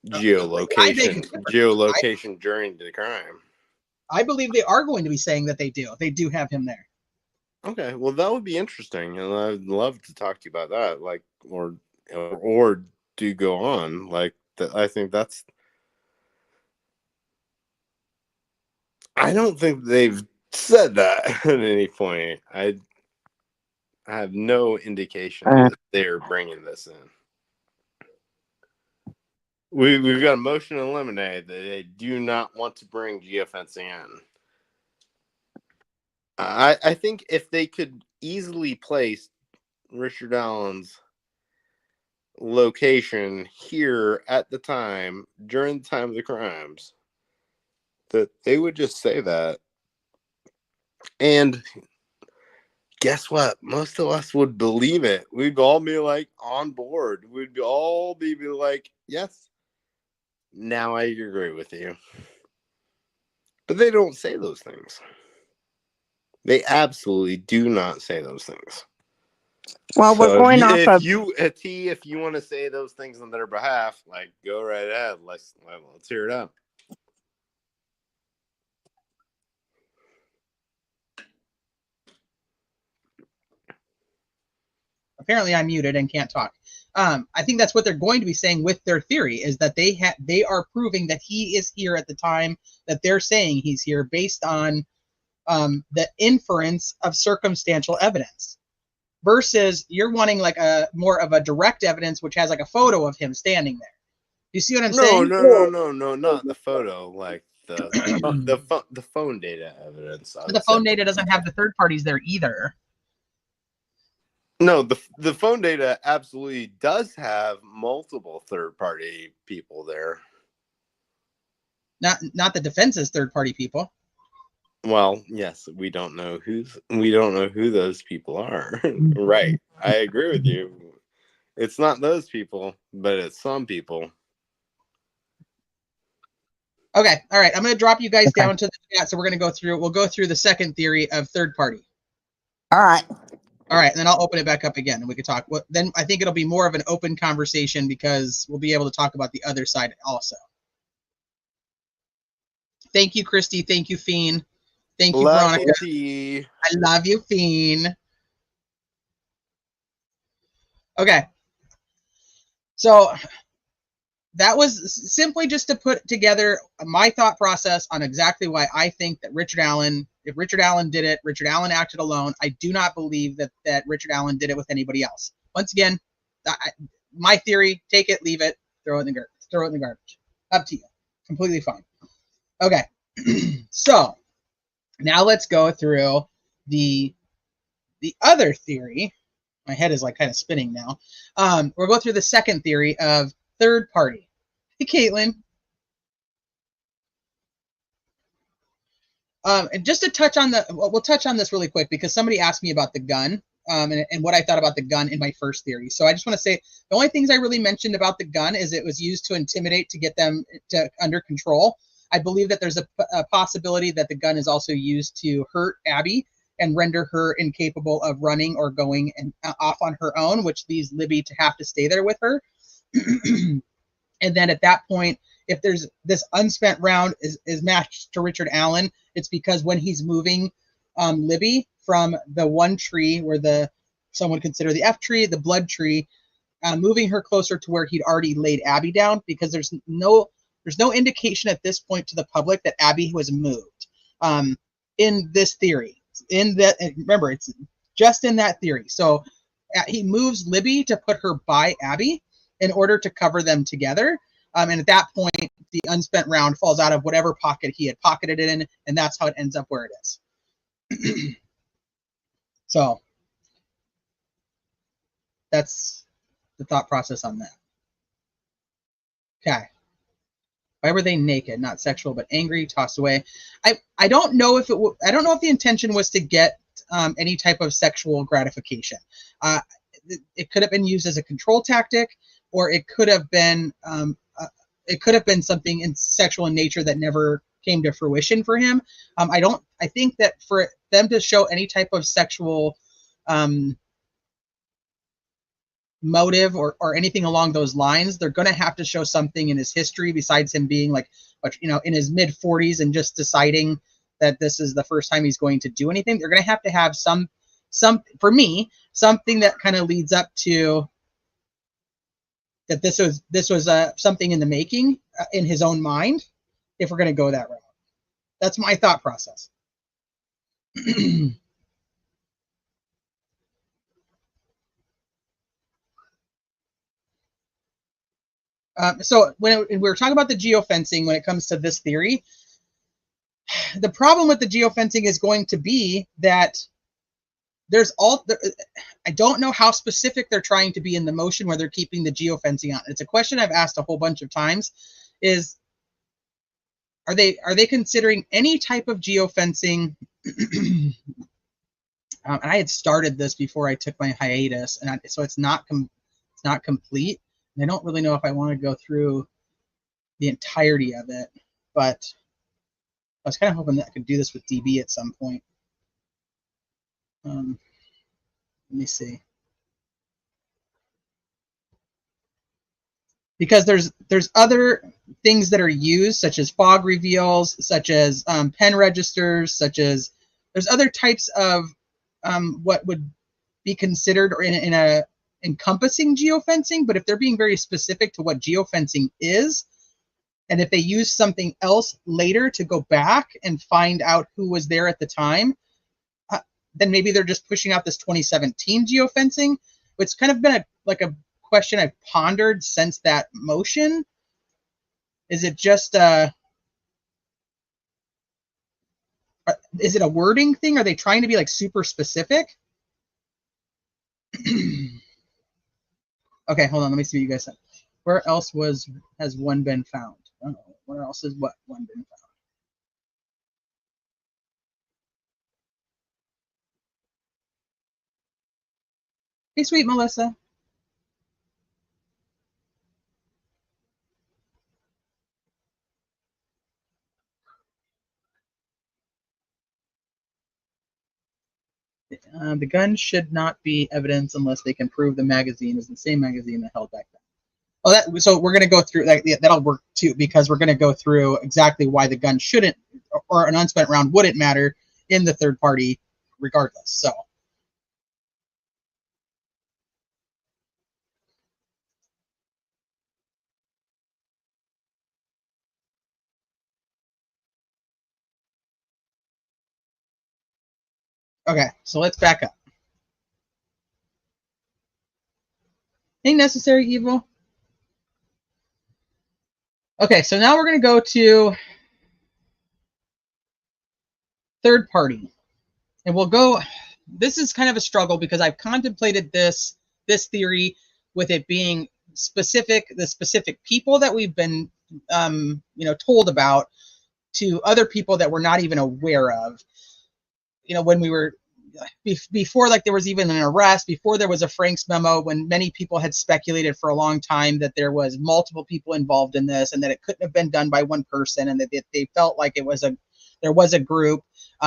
geolocation during the crime. I believe they are going to be saying that they do have him there. Okay, well, that would be interesting, and I'd love to talk to you about that. Like, or do go on. Like, I think that's. I don't think they've said that at any point. I have no indication that they're bringing this in. We've got a motion to eliminate that they do not want to bring geofencing in. I think if they could easily place Richard Allen's location here at the time, during the time of the crimes, that they would just say that. And guess what? Most of us would believe it. We'd all be like on board. We'd all be like, yes, now I agree with you. But they don't say those things. They absolutely do not say those things. Well, So we're going off of... if you want to say those things on their behalf, like, go right ahead. Let's hear it up. Apparently I'm muted and can't talk. I think that's what they're going to be saying with their theory, is that they are proving that he is here at the time that they're saying he's here based on the inference of circumstantial evidence, versus you're wanting like a more of a direct evidence, which has like a photo of him standing there. You see what I'm saying? No, not the photo. Like the phone data evidence. The phone data doesn't have the third parties there either. No, the phone data absolutely does have multiple third-party people there. Not the defense's third-party people. Well, yes, we don't know who those people are. Right. I agree with you. It's not those people, but it's some people. Okay, all right. I'm going to drop you guys Okay. down to the chat, so we'll go through the second theory of third party. All right. All right, and then I'll open it back up again, and we can talk. Well, then I think it'll be more of an open conversation because we'll be able to talk about the other side also. Thank you, Christy. Thank you, Fiend. Thank you, Love Veronica. you. I love you, Fiend. Okay. So that was simply just to put together my thought process on exactly why I think that Richard Allen, if Richard Allen did it, Richard Allen acted alone. I do not believe that Richard Allen did it with anybody else. Once again, my theory, take it, leave it, throw it in the garbage. Up to you. Completely fine. Okay. So now let's go through the other theory. My head is like kind of spinning now. We'll go through the second theory of third party. Hey, Caitlin. And just to touch on we'll touch on this really quick because somebody asked me about the gun and what I thought about the gun in my first theory. So I just want to say the only things I really mentioned about the gun is it was used to intimidate to get them under control. I believe that there's a possibility that the gun is also used to hurt Abby and render her incapable of running or going off on her own, which leaves Libby to have to stay there with her. And then at that point, if there's this unspent round is matched to Richard Allen, it's because when he's moving Libby from the one tree where some would consider the F tree, the blood tree, moving her closer to where he'd already laid Abby down, because there's no indication at this point to the public that Abby was moved in this theory. Remember, it's just in that theory. So he moves Libby to put her by Abby in order to cover them together. And at that point, the unspent round falls out of whatever pocket he had pocketed it in, and that's how it ends up where it is. So that's the thought process on that. Okay. Why were they naked? Not sexual, but angry, tossed away. I don't know if I don't know if the intention was to get any type of sexual gratification. It could have been used as a control tactic, or it could have been something sexual in nature that never came to fruition for him. I think that for them to show any type of sexual motive or anything along those lines, they're going to have to show something in his history besides him being like, in his mid 40s and just deciding that this is the first time he's going to do anything. They're going to have some for me, something that kind of leads up to that this was something in the making in his own mind, if we're going to go that route. That's my thought process. So when we were talking about the geofencing, when it comes to this theory, the problem with the geofencing is going to be that I don't know how specific they're trying to be in the motion where they're keeping the geofencing on. It's a question I've asked a whole bunch of times, is are they considering any type of geofencing? And I had started this before I took my hiatus, and so it's not complete. And I don't really know if I want to go through the entirety of it, but I was kind of hoping that I could do this with DB at some point. Let me see. Because there's other things that are used, such as fog reveals, such as pen registers, such as there's other types of what would be considered in a encompassing geofencing. But if they're being very specific to what geofencing is, and if they use something else later to go back and find out who was there at the time, then maybe they're just pushing out this 2017 geofencing. It's kind of been a question I've pondered since that motion. Is it just is it a wording thing? Are they trying to be like super specific? Okay, hold on. Let me see what you guys said. Where else has one been found? Where else has one been found? Hey, sweet Melissa. The gun should not be evidence unless they can prove the magazine is the same magazine that held back then. Oh, so we're going to go through that. Yeah, that'll work too, because we're going to go through exactly why the gun shouldn't, or an unspent round wouldn't matter in the third party regardless. So. Okay, so let's back up. Ain't necessary evil. Okay, so now we're going to go to third party. And we'll go, this is kind of a struggle because I've contemplated this theory with it being the specific people that we've been told about, to other people that we're not even aware of. When we were before, like, there was even an arrest, before there was a Frank's memo, when many people had speculated for a long time that there was multiple people involved in this, and that it couldn't have been done by one person, and that they felt like there was a group.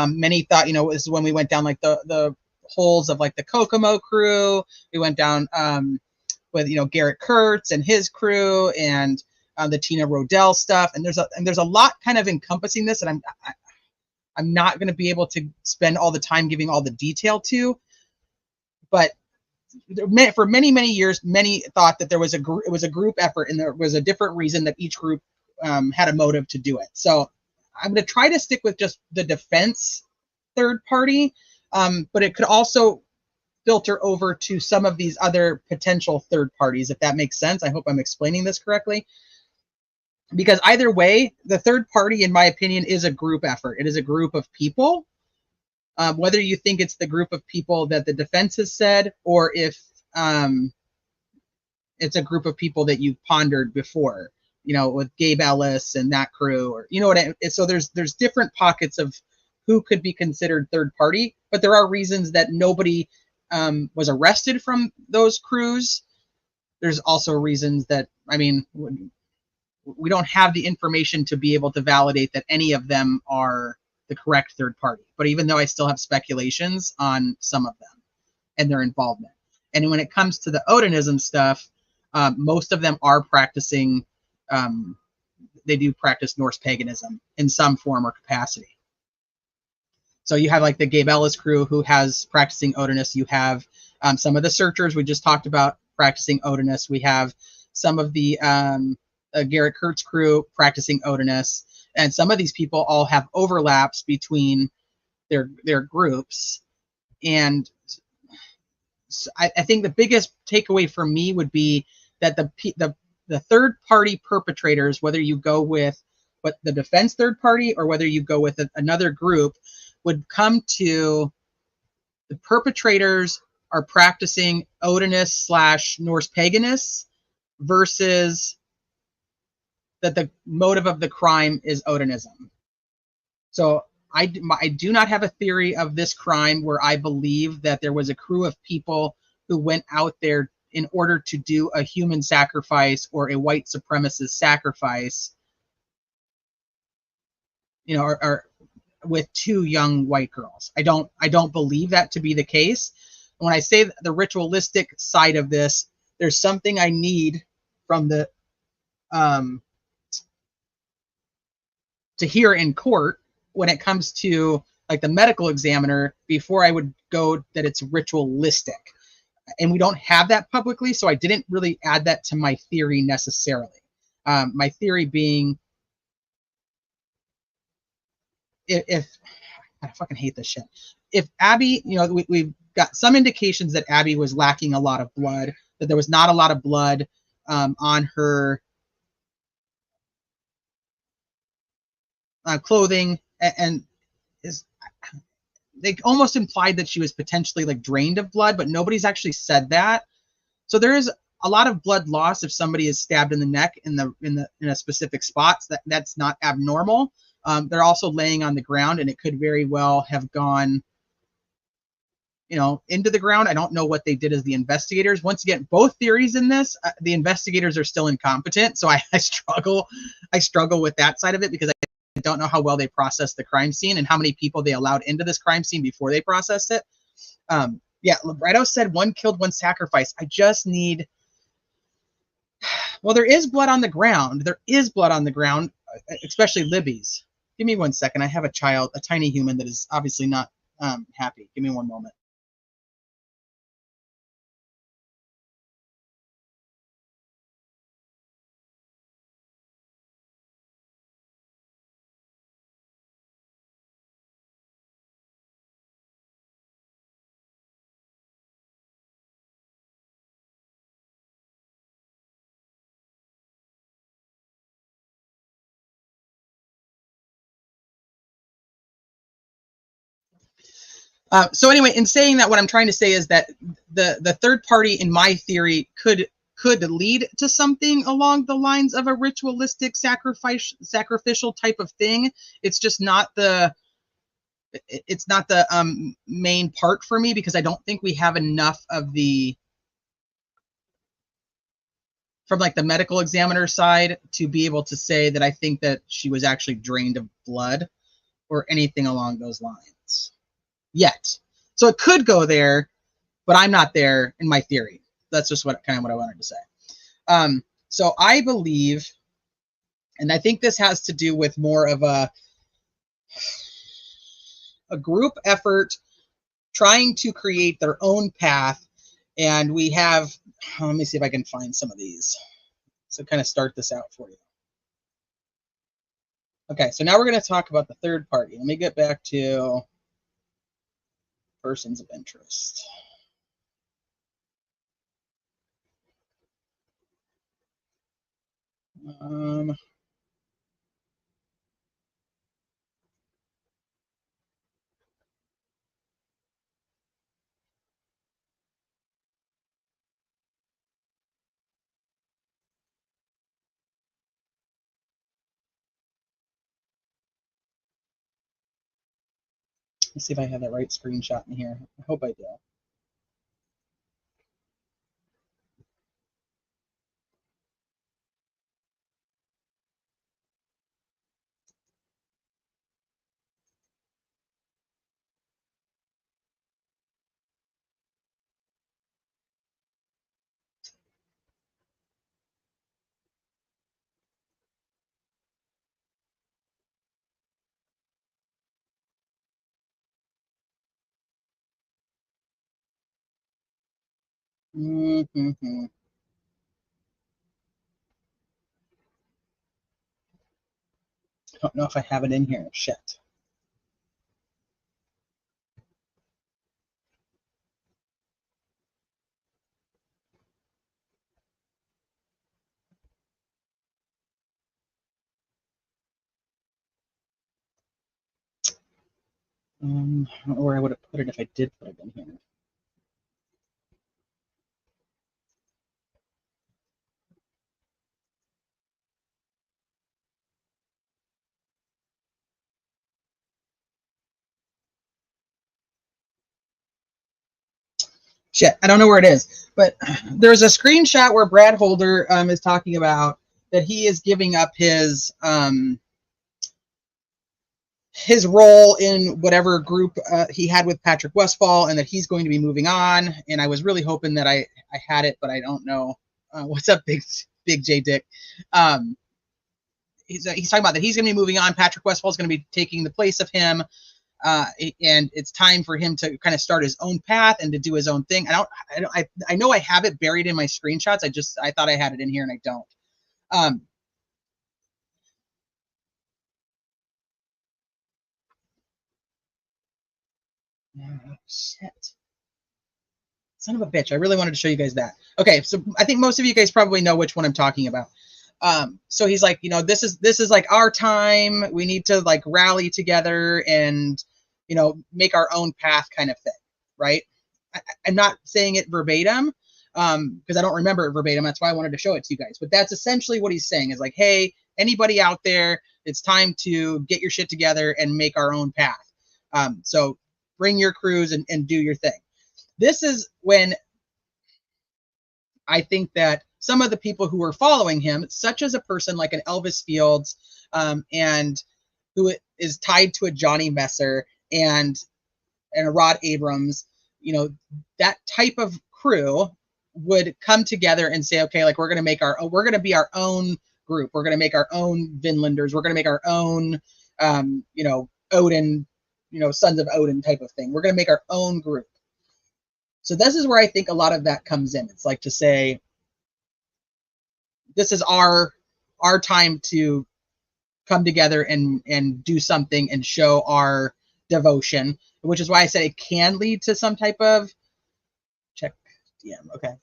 Many thought, it was when we went down like the holes of like the Kokomo crew. We went down with Garrett Kurtz and his crew, and the Tina Rodell stuff. And there's a lot kind of encompassing this, and I'm not going to be able to spend all the time giving all the detail to, but for many, many years, many thought that it was a group effort, and there was a different reason that each group had a motive to do it. So I'm going to try to stick with just the defense third party, but it could also filter over to some of these other potential third parties, if that makes sense. I hope I'm explaining this correctly. Because either way, the third party, in my opinion, is a group effort. It is a group of people. Whether you think it's the group of people that the defense has said, or if it's a group of people that you've pondered before, with Gabe Ellis and that crew, or so there's different pockets of who could be considered third party, but there are reasons that nobody was arrested from those crews. There's also reasons that, we don't have the information to be able to validate that any of them are the correct third party. But even though I still have speculations on some of them and their involvement. And when it comes to the Odinism stuff, most of them are practicing, they do practice Norse paganism in some form or capacity. So you have like the Gabe Ellis crew who has practicing Odinist. You have some of the searchers we just talked about practicing Odinist. We have some of the Garrett Kurtz crew practicing Odinist. And some of these people all have overlaps between their groups. And so I think the biggest takeaway for me would be that the third party perpetrators, whether you go with the defense third party or whether you go with another group, would come to the perpetrators are practicing Odinists / Norse paganists, versus that the motive of the crime is Odinism. So I do not have a theory of this crime where I believe that there was a crew of people who went out there in order to do a human sacrifice or a white supremacist sacrifice, or with two young white girls. I don't believe that to be the case. When I say the ritualistic side of this, there's something I need from the to hear in court when it comes to like the medical examiner before I would go that it's ritualistic. And we don't have that publicly, so I didn't really add that to my theory necessarily. My theory being, if I fucking hate this shit. If Abby, we've got some indications that Abby was lacking a lot of blood, that there was not a lot of blood on her clothing, and is they almost implied that she was potentially like drained of blood, but nobody's actually said that. So there is a lot of blood loss if somebody is stabbed in the neck in a specific spot. That's not abnormal. They're also laying on the ground, and it could very well have gone, into the ground. I don't know what they did as the investigators. Once again, both theories in this, the investigators are still incompetent. So I struggle with that side of it, because I don't know how well they processed the crime scene and how many people they allowed into this crime scene before they processed it. Yeah, Libretto said 1 killed, 1 sacrificed. I just need, well, there is blood on the ground. There is blood on the ground, especially Libby's. Give me 1 second. I have a child, a tiny human that is obviously not happy. Give me 1 moment. So anyway, in saying that, what I'm trying to say is that the third party, in my theory, could lead to something along the lines of a ritualistic sacrificial type of thing. It's just not the main part for me, because I don't think we have enough of the, from like the medical examiner side, to be able to say that I think that she was actually drained of blood or anything along those lines yet. So it could go there, but I'm not there in my theory. That's just what I wanted to say. So I believe, and I think this has to do with more of a group effort trying to create their own path. And we have, let me see if I can find some of these. So kind of start this out for you. Okay, so now we're going to talk about the third party. Let me get back to persons of interest. Let's see if I have that right screenshot in here. I hope I do. Mm-hmm. I don't know if I have it in here. Shit. I don't know where I would have put it if I did put it in here. Shit, I don't know where it is. But there's a screenshot where Brad Holder is talking about that he is giving up his role in whatever group he had with Patrick Westfall, and that he's going to be moving on. And I was really hoping that I had it, but I don't know. What's up, Big J Dick? He's talking about that he's going to be moving on. Patrick Westfall is going to be taking the place of him, and it's time for him to kind of start his own path and to do his own thing. I know I have it buried in my screenshots. I thought I had it in here, and I don't. Oh, shit. Son of a bitch. I really wanted to show you guys that. Okay, so I think most of you guys probably know which one I'm talking about. So he's like, this is like our time. We need to like rally together and, make our own path kind of thing, right? I'm not saying it verbatim because I don't remember it verbatim. That's why I wanted to show it to you guys. But that's essentially what he's saying is like, hey, anybody out there, it's time to get your shit together and make our own path. So bring your crews and do your thing. This is when I think that some of the people who were following him, such as a person like an Elvis Fields, and who is tied to a Johnny Messer and a Rod Abrams, that type of crew would come together and say, okay, like we're going to be our own group. We're going to make our own Vinlanders. We're going to make our own, Odin, Sons of Odin type of thing. We're going to make our own group. So this is where I think a lot of that comes in. It's like to say, this is our time to come together and do something and show our devotion, which is why I said it can lead to some type of check DM. Okay.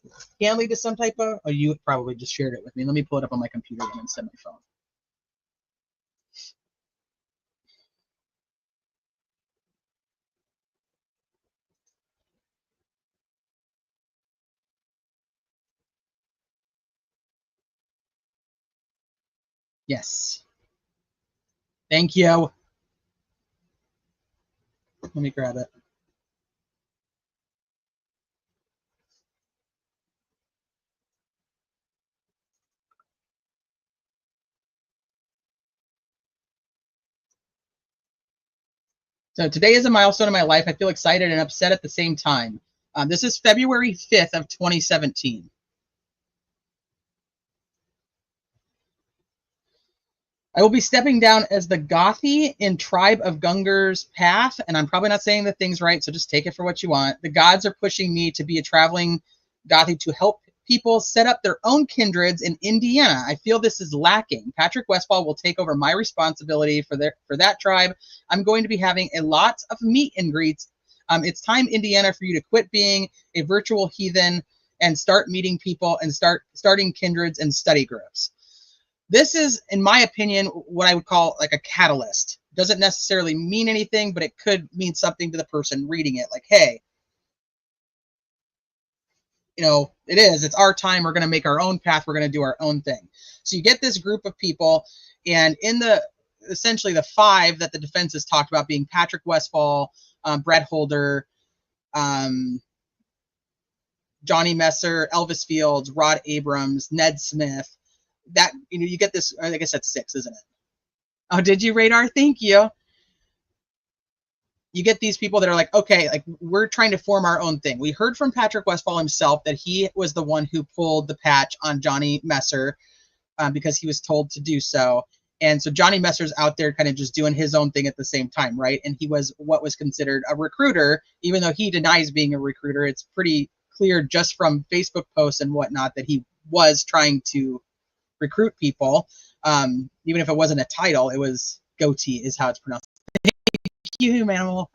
Can lead to some type of, oh, you probably just shared it with me. Let me pull it up on my computer then instead of my phone. Yes. Thank you. Let me grab it. So today is a milestone in my life. I feel excited and upset at the same time. This is February 5th of 2017. I will be stepping down as the Gothi in Tribe of Gunger's path, and I'm probably not saying the things right, so just take it for what you want. The gods are pushing me to be a traveling Gothi to help people set up their own kindreds in Indiana. I feel this is lacking. Patrick Westfall will take over my responsibility for that tribe. I'm going to be having a lot of meet and greets. It's time, Indiana, for you to quit being a virtual heathen and start meeting people and starting kindreds and study groups. This is, in my opinion, what I would call like a catalyst. Doesn't necessarily mean anything, but it could mean something to the person reading it. Like, hey, it's our time. We're going to make our own path. We're going to do our own thing. So you get this group of people, and in essentially the 5 that the defense has talked about being Patrick Westfall, Brett Holder, Johnny Messer, Elvis Fields, Rod Abrams, Ned Smith. That you get this. I guess that's 6, isn't it? Oh, did you, Radar? Thank you. You get these people that are like, okay, like we're trying to form our own thing. We heard from Patrick Westfall himself that he was the one who pulled the patch on Johnny Messer because he was told to do so. And so Johnny Messer's out there kind of just doing his own thing at the same time, right? And he was what was considered a recruiter, even though he denies being a recruiter. It's pretty clear just from Facebook posts and whatnot that he was trying to recruit people. Even if it wasn't a title, it was goatee is how it's pronounced. Thank you, Manimal.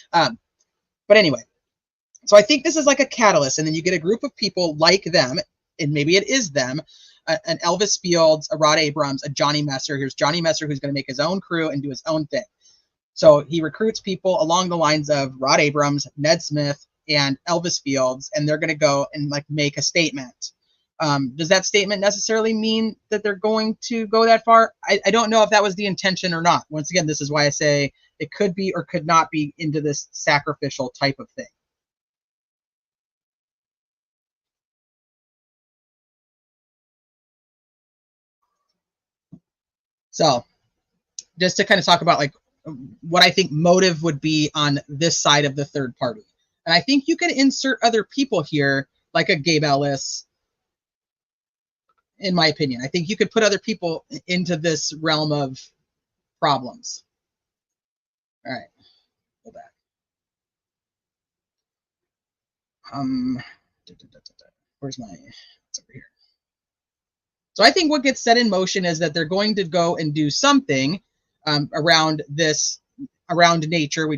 But anyway, so I think this is like a catalyst, and then you get a group of people like them, and maybe it is them, an Elvis Fields, a Rod Abrams, a Johnny Messer. Here's Johnny Messer who's going to make his own crew and do his own thing. So he recruits people along the lines of Rod Abrams, Ned Smith, and Elvis Fields, and they're going to go and like make a statement. Does that statement necessarily mean that they're going to go that far? I don't know if that was the intention or not. Once again, this is why I say it could be or could not be into this sacrificial type of thing. So just to kind of talk about like what I think motive would be on this side of the third party. And I think you can insert other people here, like a Gabe Ellis, in my opinion. I think you could put other people into this realm of problems. All right, go back. Where's my, it's over here. So I think what gets set in motion is that they're going to go and do something around this, around nature. We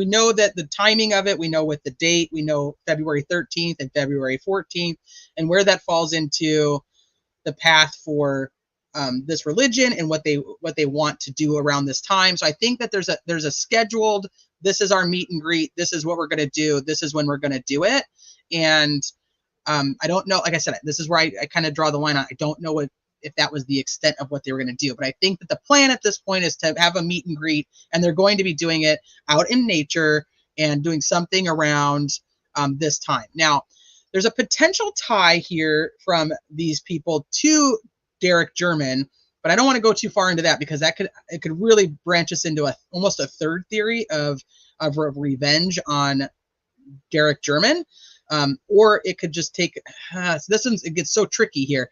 know that the timing of it, we know with the date, we know February 13th and February 14th, and where that falls into the path for this religion and what they want to do around this time. So I think that there's a scheduled, this is our meet and greet, this is what we're going to do, this is when we're going to do it. And I don't know, like I said, this is where I kind of draw the line on. I don't know if that was the extent of what they were going to do, but I think that the plan at this point is to have a meet and greet, and they're going to be doing it out in nature and doing something around this time. Now, there's a potential tie here from these people to Derek German, but I don't want to go too far into that because it could really branch us into almost a third theory of revenge on Derek German, or it could just take. So it gets so tricky here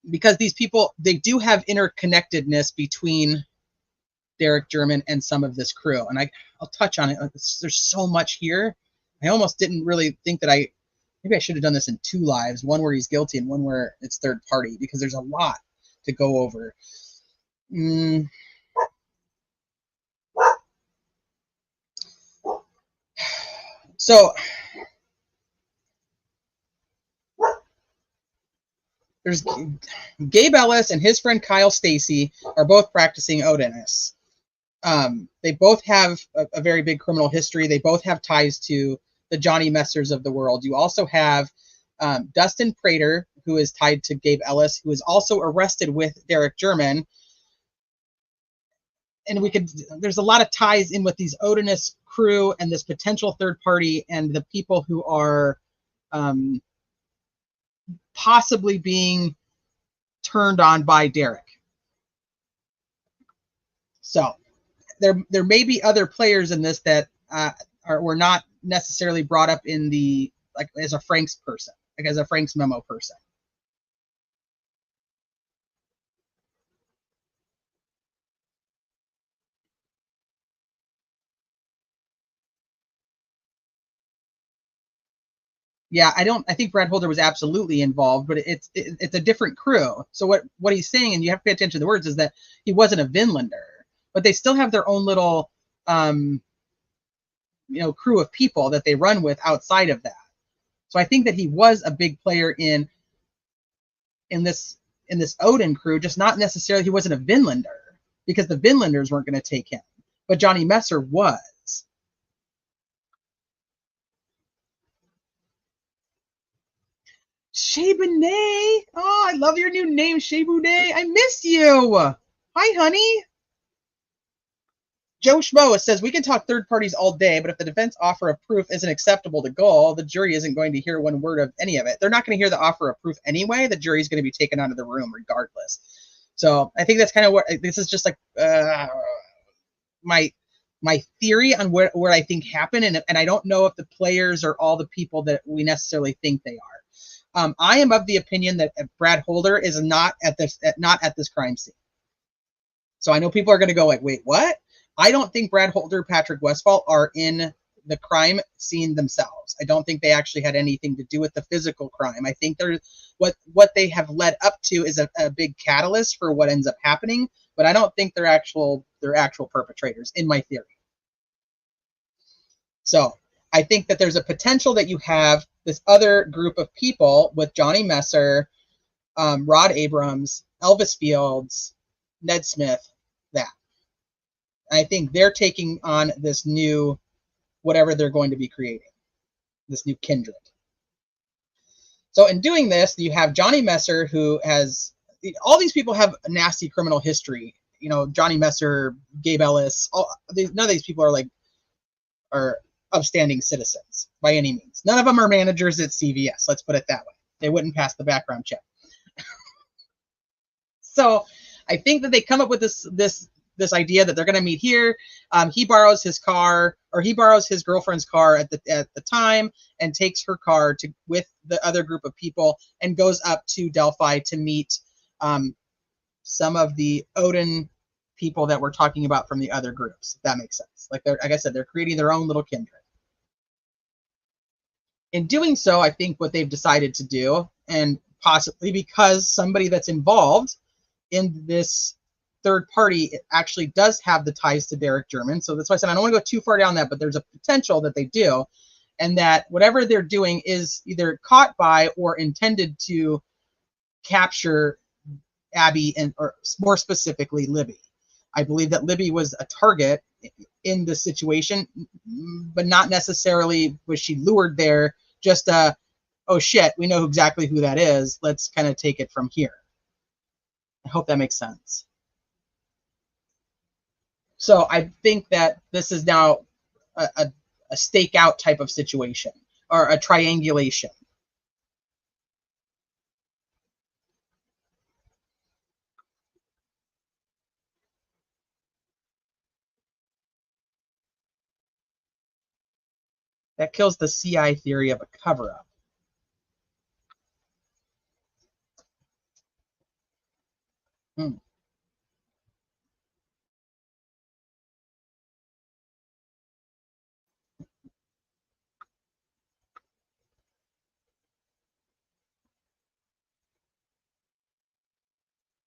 because these people, they do have interconnectedness between Derek German and some of this crew, and I'll touch on it. There's so much here. I almost didn't really think that maybe I should have done this in 2 lives, one where he's guilty and one where it's third party, because there's a lot to go over. So there's Gabe Ellis and his friend Kyle Stacy are both practicing Odinists. They both have a very big criminal history. They both have ties to the Johnny Messers of the world. You also have Dustin Prater, who is tied to Gabe Ellis, who is also arrested with Derek German. And there's a lot of ties in with these Odinist crew and this potential third party and the people who are possibly being turned on by Derek. So there may be other players in this that were not necessarily brought up in as a Frank's person, like as a Frank's memo person. Yeah, I think Brad Holder was absolutely involved, but it's a different crew. So what he's saying, and you have to pay attention to the words, is that he wasn't a Vinlander, but they still have their own little crew of people that they run with outside of that. So I think that he was a big player in this Odin crew, just not necessarily, he wasn't a Vinlander, because the Vinlanders weren't going to take him, but Johnny Messer was. Shay Bonet. Oh, I love your new name, Shay Bonet. I miss you. Hi, honey. Joe Schmo says, we can talk third parties all day, but if the defense offer of proof isn't acceptable to Gull, the jury isn't going to hear one word of any of it. They're not going to hear the offer of proof anyway. The jury's going to be taken out of the room regardless. So I think that's kind of what this is, just like my theory on where I think happened. And I don't know if the players are all the people that we necessarily think they are. I am of the opinion that Brad Holder is not at this crime scene. So I know people are going to go like, wait, what? I don't think Brad Holder, Patrick Westphal are in the crime scene themselves. I don't think they actually had anything to do with the physical crime. I think they're what they have led up to is a big catalyst for what ends up happening, but I don't think they're actual perpetrators, in my theory. So I think that there's a potential that you have this other group of people with Johnny Messer, Rod Abrams, Elvis Fields, Ned Smith, that. I think they're taking on this new, whatever they're going to be creating, this new kindred. So in doing this, you have Johnny Messer, who has, all these people have a nasty criminal history. You know, Johnny Messer, Gabe Ellis, none of these people are upstanding citizens by any means. None of them are managers at CVS. Let's put it that way. They wouldn't pass the background check. So I think that they come up with this idea that they're going to meet here. He borrows his car, or he borrows his girlfriend's car at the time, and takes her car with the other group of people and goes up to Delphi to meet some of the Odin people that we're talking about from the other groups, if that makes sense. Like I said, they're creating their own little kindred. In doing so, I think what they've decided to do, and possibly because somebody that's involved in this third party, it actually does have the ties to Derek German. So that's why I said I don't want to go too far down that, but there's a potential that they do, and that whatever they're doing is either caught by or intended to capture Abby and, or more specifically, Libby. I believe that Libby was a target in this situation, but not necessarily was she lured there. Just oh shit, we know exactly who that is. Let's kind of take it from here. I hope that makes sense. So I think that this is now a stakeout type of situation, or a triangulation. That kills the CI theory of a cover-up.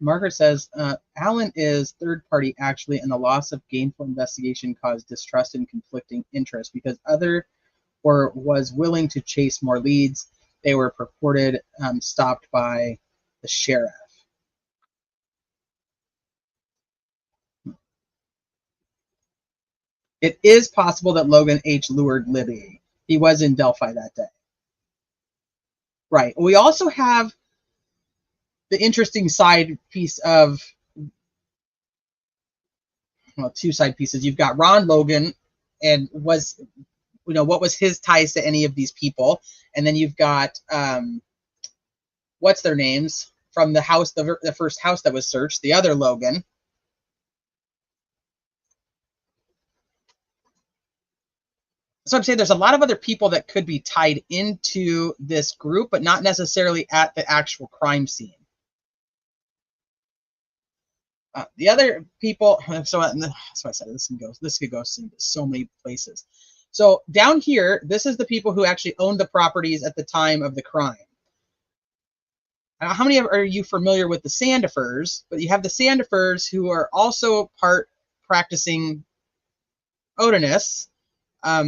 Margaret says, Alan is third party actually, and the loss of gainful investigation caused distrust and conflicting interest because other or was willing to chase more leads. They were purported stopped by the sheriff. It is possible that Logan H. lured Libby. He was in Delphi that day. Right. We also have the interesting side piece of, well, two side pieces. You've got Ron Logan, and was, you know, what was his ties to any of these people, and then you've got what's their names from the house, the first house that was searched, the other Logan. So I'm saying there's a lot of other people that could be tied into this group, but not necessarily at the actual crime scene. The other people, so that's why I said this could go so many places. So down here, this is the people who actually owned the properties at the time of the crime. How many are you familiar with the Sandifers? But you have the Sandifers who are also part practicing Odinists.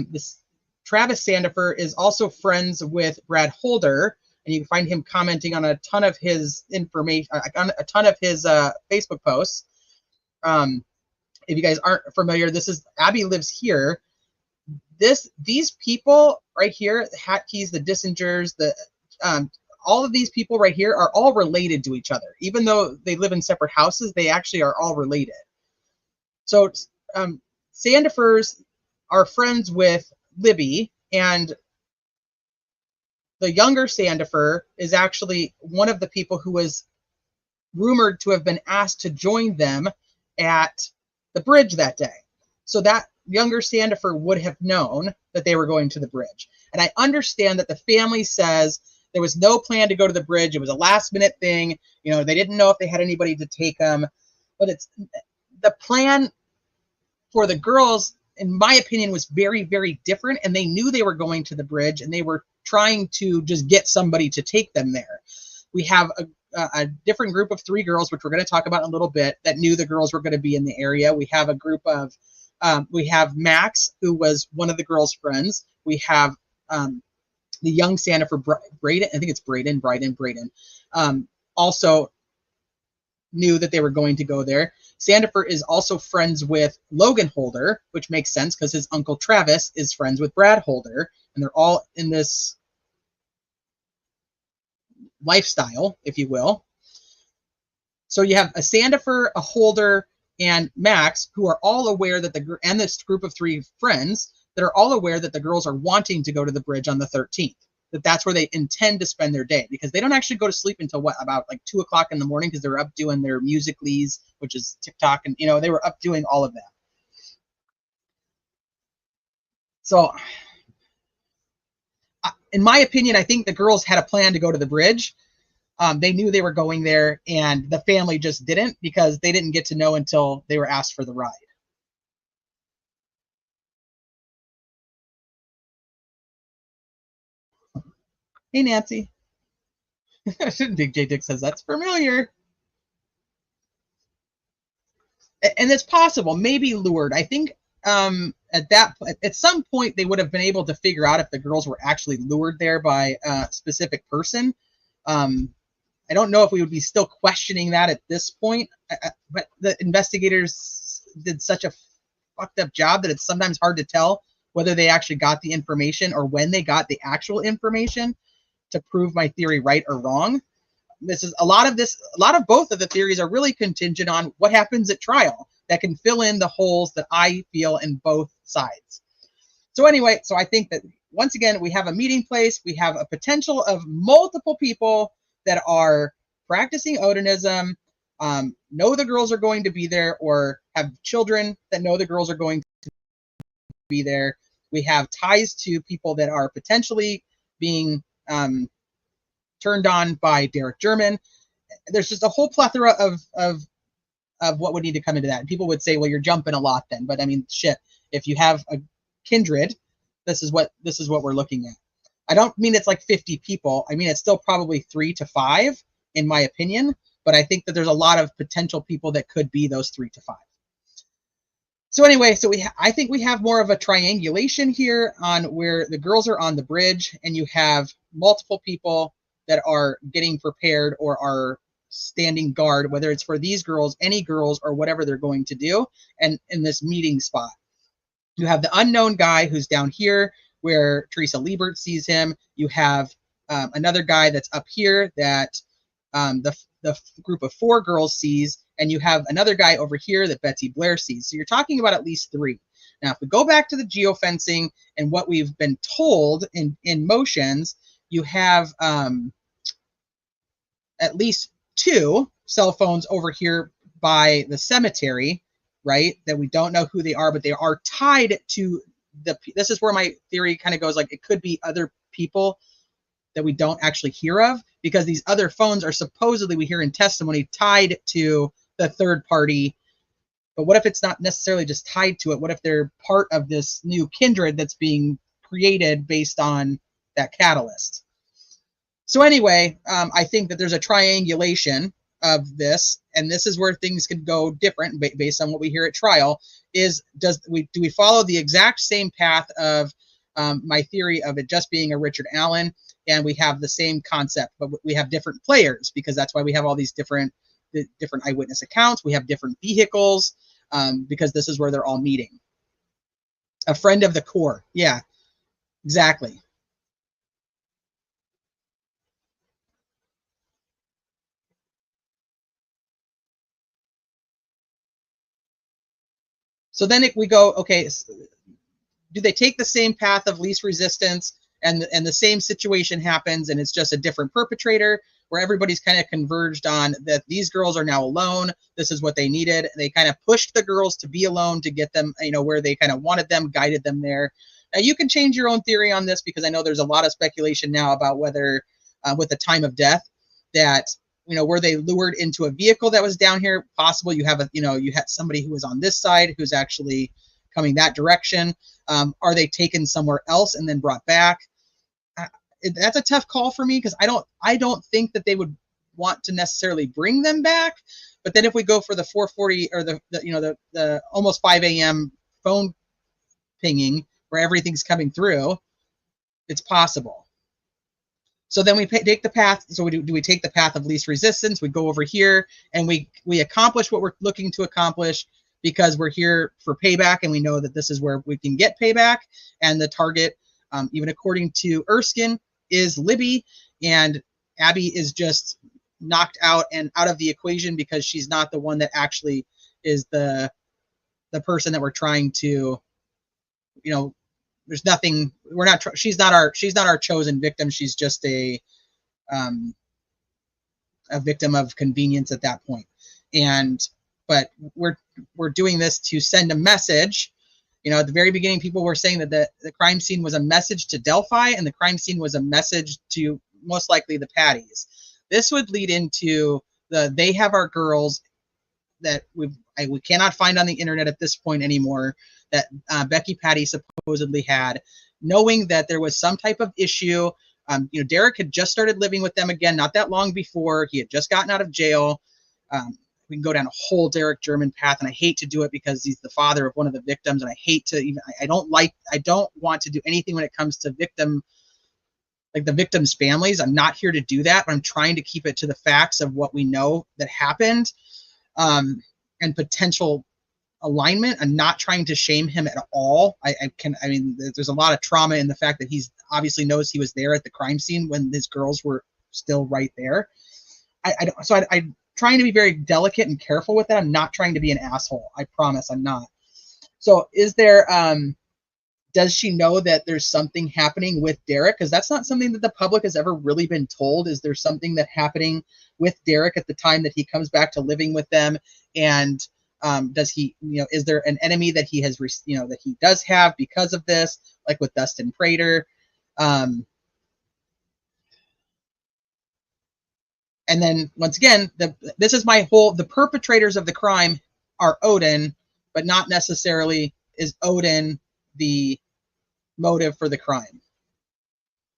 This Travis Sandifer is also friends with Brad Holder, and you can find him commenting on a ton of his information, on a ton of his Facebook posts. If you guys aren't familiar, this is Abby lives here. These people right here, the Hatkeys, the Dissingers, the all of these people right here are all related to each other. Even though they live in separate houses, they actually are all related. So Sandifers are friends with Libby, and the younger Sandifer is actually one of the people who was rumored to have been asked to join them at the bridge that day. So that younger Sandifer would have known that they were going to the bridge. And I understand that the family says there was no plan to go to the bridge. It was a last minute thing. You know, they didn't know if they had anybody to take them. But it's the plan for the girls, in my opinion, was very, very different. And they knew they were going to the bridge, and they were trying to just get somebody to take them there. We have a different group of 3 girls, which we're going to talk about in a little bit, that knew the girls were going to be in the area. We have a group of, we have Max, who was one of the girls' friends. We have the young Sandifer, Braden, I think it's Braden, also knew that they were going to go there. Sandifer is also friends with Logan Holder, which makes sense because his uncle Travis is friends with Brad Holder, and they're all in this lifestyle, if you will. So you have a Sandifer, a Holder, and Max, who are all aware that and this group of 3 friends that are all aware that the girls are wanting to go to the bridge on the 13th. That's where they intend to spend their day, because they don't actually go to sleep until about like 2 o'clock in the morning, because they're up doing their Musical.lys, which is TikTok, and they were up doing all of that. So in my opinion, I think the girls had a plan to go to the bridge. They knew they were going there, and the family just didn't, because they didn't get to know until they were asked for the ride. Hey, Nancy. Big J Dick says that's familiar. And it's possible, maybe lured. I think at some point they would have been able to figure out if the girls were actually lured there by a specific person. I I don't know if we would be still questioning that at this point, but the investigators did such a fucked up job that it's sometimes hard to tell whether they actually got the information or when they got the actual information to prove my theory right or wrong. A lot of both of the theories are really contingent on what happens at trial that can fill in the holes that I feel in both sides. So anyway, so I think that once again, we have a meeting place. We have a potential of multiple people that are practicing onanism, know the girls are going to be there, or have children that know the girls are going to be there. We have ties to people that are potentially being turned on by Derek German. There's just a whole plethora of what would need to come into that. And people would say, well, you're jumping a lot then. But I mean, shit, if you have a kindred, this is what we're looking at. I don't mean it's like 50 people. I mean, it's still probably 3 to 5 in my opinion, but I think that there's a lot of potential people that could be those 3 to 5. So anyway, so I think we have more of a triangulation here on where the girls are on the bridge and you have multiple people that are getting prepared or are standing guard, whether it's for these girls, any girls, or whatever they're going to do, and in this meeting spot. You have the unknown guy who's down here where Teresa Liebert sees him. You have another guy that's up here that the group of 4 girls sees, and you have another guy over here that Betsy Blair sees. So you're talking about at least 3. Now, if we go back to the geofencing and what we've been told in motions, you have at least 2 cell phones over here by the cemetery, right? That we don't know who they are, but they are tied to this is where my theory kind of goes, like it could be other people that we don't actually hear of, because these other phones are supposedly, we hear in testimony, tied to the third party. But what if it's not necessarily just tied to it? What if they're part of this new kindred that's being created based on that catalyst? So anyway, I think that there's a triangulation of this, and this is where things could go different based on what we hear at trial. Do we follow the exact same path of my theory of it just being a Richard Allen, and we have the same concept, but we have different players, because that's why we have all these different eyewitness accounts. We have different vehicles, because this is where they're all meeting. A friend of the core. Yeah, exactly. So then we go, okay, do they take the same path of least resistance, and the same situation happens and it's just a different perpetrator, where everybody's kind of converged on that these girls are now alone, this is what they needed, they kind of pushed the girls to be alone to get them, where they kind of wanted them, guided them there. Now you can change your own theory on this, because I know there's a lot of speculation now about whether with the time of death that were they lured into a vehicle that was down here? Possible. You have you had somebody who was on this side who's actually coming that direction. Are they taken somewhere else and then brought back? That's a tough call for me, because I don't think that they would want to necessarily bring them back. But then if we go for the 4:40 or the almost 5 a.m. phone pinging where everything's coming through, it's possible. So then we take the path. So do we take the path of least resistance? We go over here and we accomplish what we're looking to accomplish, because we're here for payback, and we know that this is where we can get payback. And the target, even according to Erskine, is Libby, and Abby is just knocked out and out of the equation, because she's not the one that actually is the person that we're trying to, there's nothing, she's not our chosen victim. She's just a victim of convenience at that point. But we're doing this to send a message. At the very beginning, people were saying that the crime scene was a message to Delphi, and the crime scene was a message to most likely the Patties. This would lead into they have our girls that we cannot find on the internet at this point anymore, that Becky Patty supposedly had, knowing that there was some type of issue. Derek had just started living with them again not that long before. He had just gotten out of jail. We can go down a whole Derek German path, and I hate to do it because he's the father of one of the victims, and I hate to even, I don't want to do anything when it comes to victim like the victims' families. I'm not here to do that, but I'm trying to keep it to the facts of what we know that happened, and potential alignment. I'm not trying to shame him at all. I mean, there's a lot of trauma in the fact that he's obviously knows he was there at the crime scene when his girls were still right there. I'm trying to be very delicate and careful with that. I'm not trying to be an asshole. I promise I'm not. So is there, does she know that there's something happening with Derek? Because that's not something that the public has ever really been told. Is there something that happening with Derek at the time that he comes back to living with them? And does he, is there an enemy that he has, that he does have because of this, like with Dustin Prater? And then once again, this is my whole, the perpetrators of the crime are Odin, but not necessarily is Odin the motive for the crime.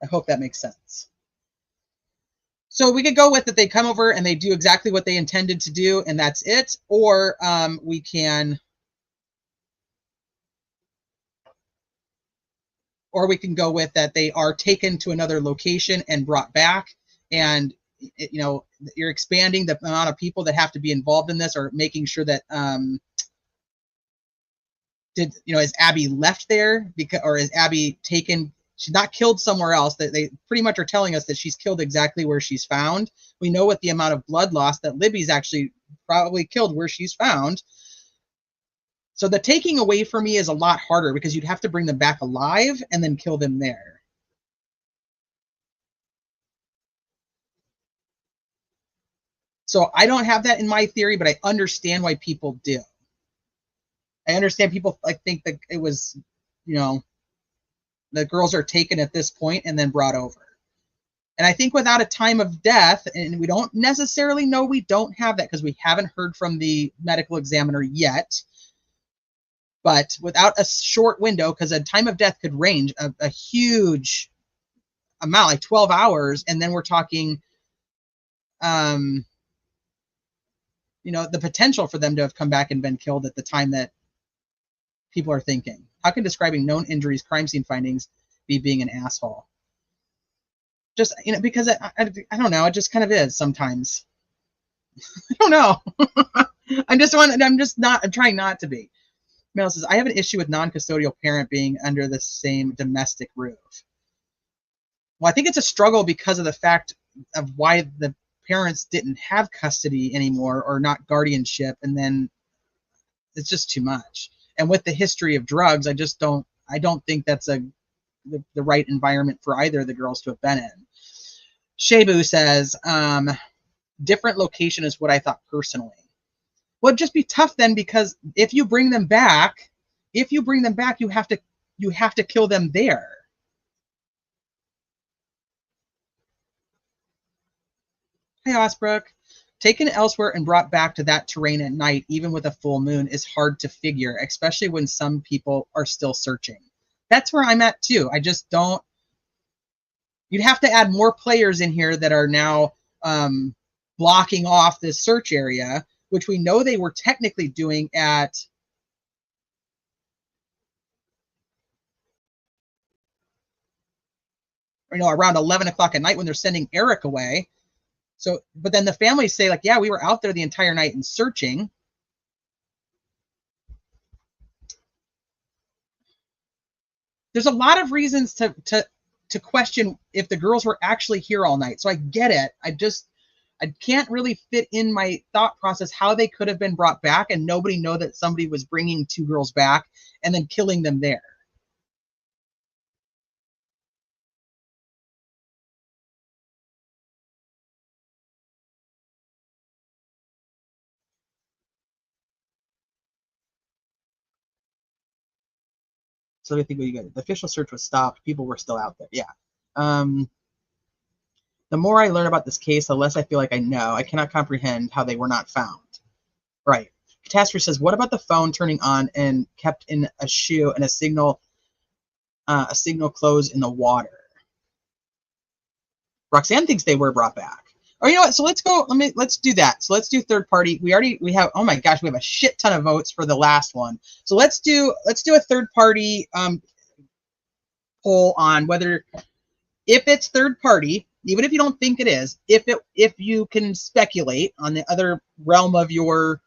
I hope that makes sense. So we could go with that they come over and they do exactly what they intended to do, and that's it. Or we can go with that they are taken to another location and brought back, and you're expanding the amount of people that have to be involved in this, or making sure that is Abby left there or is Abby taken? She's not killed somewhere else. That they pretty much are telling us that she's killed exactly where she's found. We know with the amount of blood loss that Libby's actually probably killed where she's found. So the taking away for me is a lot harder because you'd have to bring them back alive and then kill them there. So I don't have that in my theory, but I understand why people do. I understand people think that it was, the girls are taken at this point and then brought over. And I think without a time of death, and we don't necessarily know, we don't have that because we haven't heard from the medical examiner yet. But without a short window, because a time of death could range a huge amount, like 12 hours, and then we're talking, the potential for them to have come back and been killed at the time that people are thinking. How can describing known injuries, crime scene findings be being an asshole? Just, because I don't know, it just kind of is sometimes. I don't know. I'm trying not to be. Mel says, I have an issue with non-custodial parent being under the same domestic roof. Well, I think it's a struggle because of the fact of why the parents didn't have custody anymore, or not guardianship, and then it's just too much. And with the history of drugs, I don't think that's the right environment for either of the girls to have been in. Shebu says, different location is what I thought personally. Well, it'd just be tough then, because if you bring them back, you have to kill them there. Hey, Osbrook. Taken elsewhere and brought back to that terrain at night, even with a full moon, is hard to figure, especially when some people are still searching. That's where I'm at too. I just don't. You'd have to add more players in here that are now blocking off this search area, which we know they were technically doing at around 11 o'clock at night when they're sending Eric away. So, but then the families say, like, yeah, we were out there the entire night and searching. There's a lot of reasons to question if the girls were actually here all night. So I get it. I can't really fit in my thought process how they could have been brought back and nobody know that somebody was bringing two girls back and then killing them there. So I think we got it. The official search was stopped. People were still out there. Yeah. The more I learn about this case, the less I feel like I know. I cannot comprehend how they were not found. Right. Catastrophe says, what about the phone turning on and kept in a shoe and a signal closed in the water? Roxanne thinks they were brought back. Or you know what? So let's go. Let's do that. So let's do third party. We have. Oh my gosh, we have a shit ton of votes for the last one. So let's do a third party poll on whether If it's third party, even if you don't think it is, if you can speculate on the other realm of your,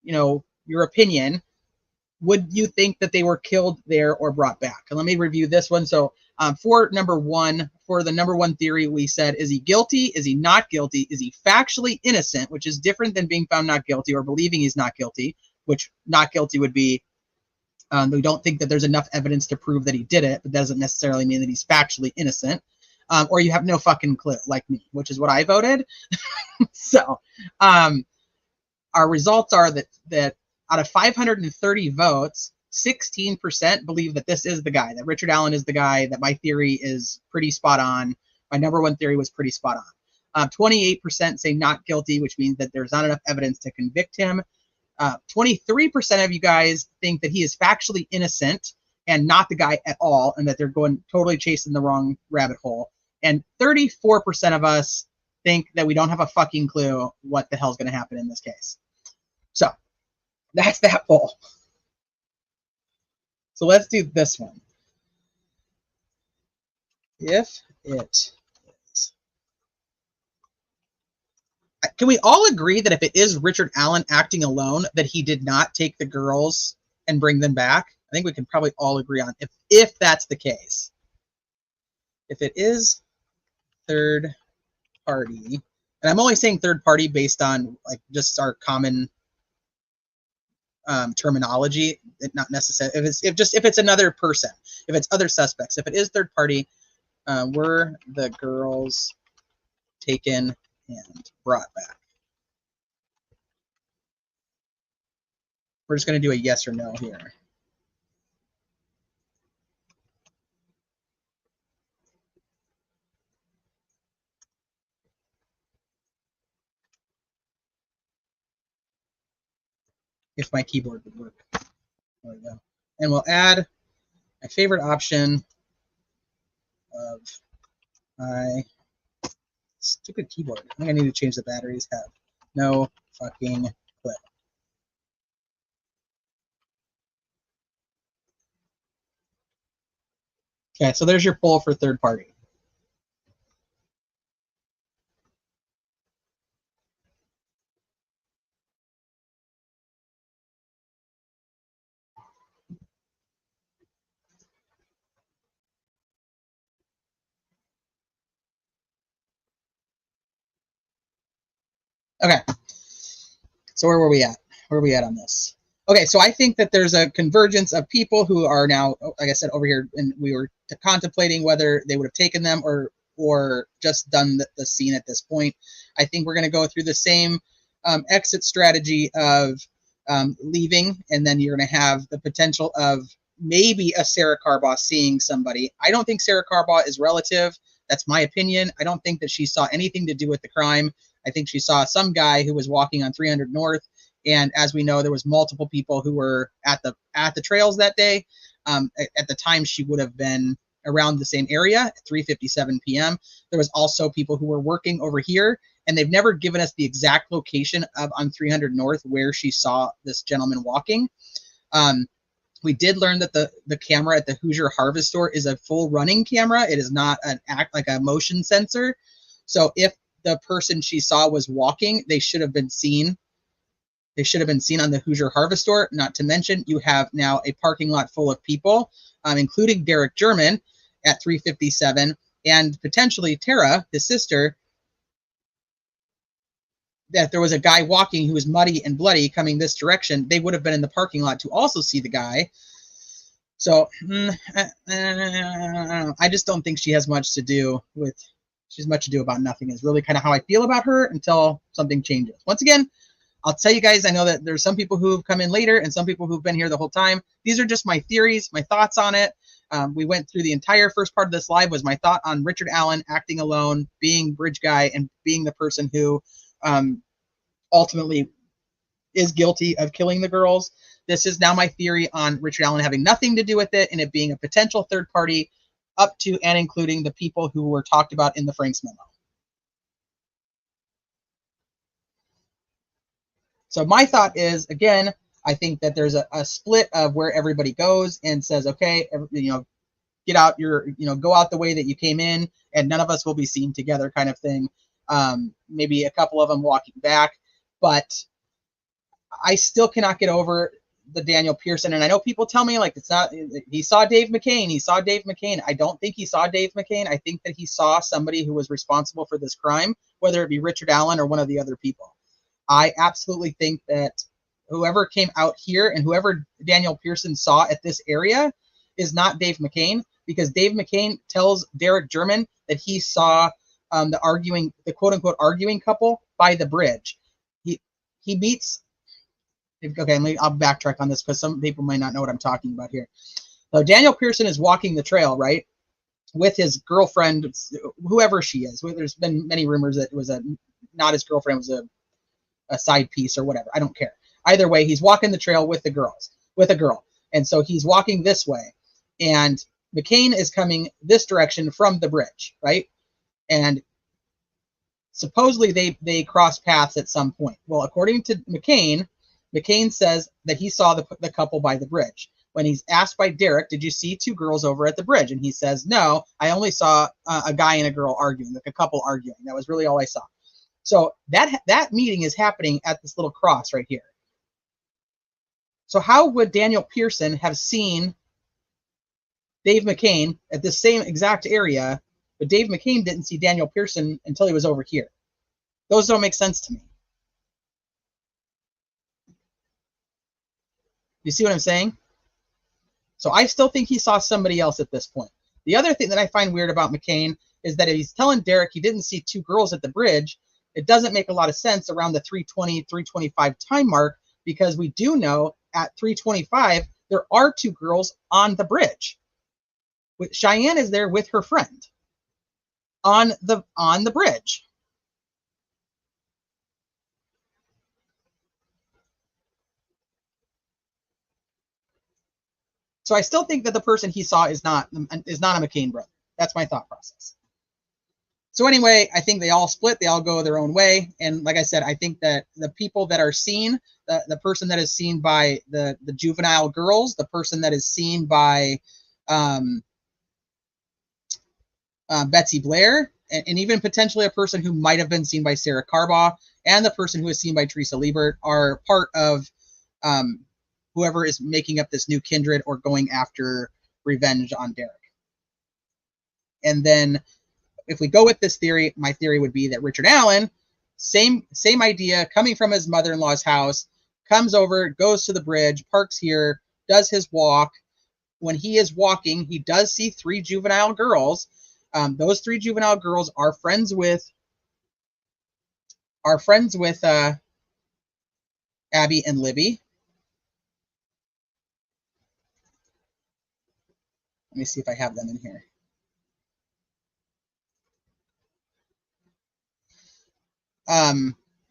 your opinion, would you think that they were killed there or brought back? And let me review this one. So for the number one theory, we said, is he guilty? Is he not guilty? Is he factually innocent, which is different than being found not guilty or believing he's not guilty, which not guilty would be, we don't think that there's enough evidence to prove that he did it, but that doesn't necessarily mean that he's factually innocent. Or you have no fucking clue, like me, which is what I voted. So our results are that out of 530 votes, 16% believe that this is the guy, that Richard Allen is the guy, that my theory is pretty spot on. My number one theory was pretty spot on. 28% say not guilty, which means that there's not enough evidence to convict him. 23% of you guys think that he is factually innocent and not the guy at all, and that they're going totally chasing the wrong rabbit hole. And 34% of us think that we don't have a fucking clue what the hell's going to happen in this case. So that's that poll. So let's do this one. If it is, can we all agree that if it is Richard Allen acting alone, that he did not take the girls and bring them back? I think we can probably all agree on if that's the case. If it is third party, and I'm only saying third party based on like just our common terminology, not necessarily if it's another person, if it's other suspects, if it is third party, were the girls taken and brought back? We're just going to do a yes or no here. If my keyboard would work. There we go. And we'll add my favorite option of my stupid keyboard. I think I need to change the batteries. Have no fucking clue. Okay, so there's your poll for third party. Okay, so where were we at? Where are we at on this? Okay, so I think that there's a convergence of people who are now, like I said, over here, and we were contemplating whether they would have taken them or just done the scene at this point. I think we're going to go through the same exit strategy of leaving, and then you're going to have the potential of maybe a Sarah Carbaugh seeing somebody. I don't think Sarah Carbaugh is relative. That's my opinion. I don't think that she saw anything to do with the crime. I think she saw some guy who was walking on 300 North, and as we know, there was multiple people who were at the trails that day. At the time, she would have been around the same area at 3:57 p.m. There was also people who were working over here, and they've never given us the exact location of on 300 North where she saw this gentleman walking. We did learn that the camera at the Hoosier Harvest Store is a full running camera. It is not an like a motion sensor. So if the person she saw was walking, they should have been seen. They should have been seen on the Hoosier Harvest Store. Not to mention, you have now a parking lot full of people, including Derek German at 3:57, and potentially Tara, his sister, that there was a guy walking who was muddy and bloody coming this direction. They would have been in the parking lot to also see the guy. So I just don't think she has much to do with, she's much to do about nothing is really kind of how I feel about her until something changes. Once again, I'll tell you guys, I know that there's some people who have come in later and some people who've been here the whole time. These are just my theories, my thoughts on it. We went through the entire first part of this live was my thought on Richard Allen acting alone, being bridge guy, and being the person who ultimately is guilty of killing the girls. This is now my theory on Richard Allen having nothing to do with it and it being a potential third party up to and including the people who were talked about in the Franks memo. So my thought is, again, I think that there's a split of where everybody goes and says, okay, get out your, go out the way that you came in, and none of us will be seen together, kind of thing. Maybe a couple of them walking back, but I still cannot get over the Daniel Pearson. And I know people tell me, like, it's not, he saw Dave McCain. He saw Dave McCain. I don't think he saw Dave McCain. I think that he saw somebody who was responsible for this crime, whether it be Richard Allen or one of the other people. I absolutely think that whoever came out here and whoever Daniel Pearson saw at this area is not Dave McCain, because Dave McCain tells Derek German that he saw the quote unquote arguing couple by the bridge. He meets. Okay, I'll backtrack on this because some people might not know what I'm talking about here. So Daniel Pearson is walking the trail, right, with his girlfriend, whoever she is. There's been many rumors that it was not his girlfriend, it was a side piece or whatever. I don't care. Either way, he's walking the trail with a girl. And so he's walking this way. And McCain is coming this direction from the bridge, right? And supposedly they cross paths at some point. Well, according to McCain says that he saw the couple by the bridge. When he's asked by Derek, did you see two girls over at the bridge? And he says, no, I only saw a guy and a girl arguing, like a couple arguing. That was really all I saw. So that meeting is happening at this little cross right here. So how would Daniel Pearson have seen Dave McCain at the same exact area, but Dave McCain didn't see Daniel Pearson until he was over here? Those don't make sense to me. You see what I'm saying? So I still think he saw somebody else at this point. The other thing that I find weird about McCain is that if he's telling Derek he didn't see two girls at the bridge, it doesn't make a lot of sense around the 3:20, 3:25 time mark, because we do know at 3:25 there are two girls on the bridge. Cheyenne is there with her friend on the bridge. So I still think that the person he saw is not a McCain brother. That's my thought process. So anyway, I think they all split. They all go their own way. And like I said, I think that the people that are seen, the person that is seen by the juvenile girls, the person that is seen by Betsy Blair, and even potentially a person who might have been seen by Sarah Carbaugh, and the person who is seen by Teresa Liebert are part of whoever is making up this new kindred or going after revenge on Derek. And then if we go with this theory, my theory would be that Richard Allen, same idea, coming from his mother-in-law's house, comes over, goes to the bridge, parks here, does his walk. When he is walking, he does see three juvenile girls. Those three juvenile girls are friends with Abby and Libby. Let me see if I have them in here.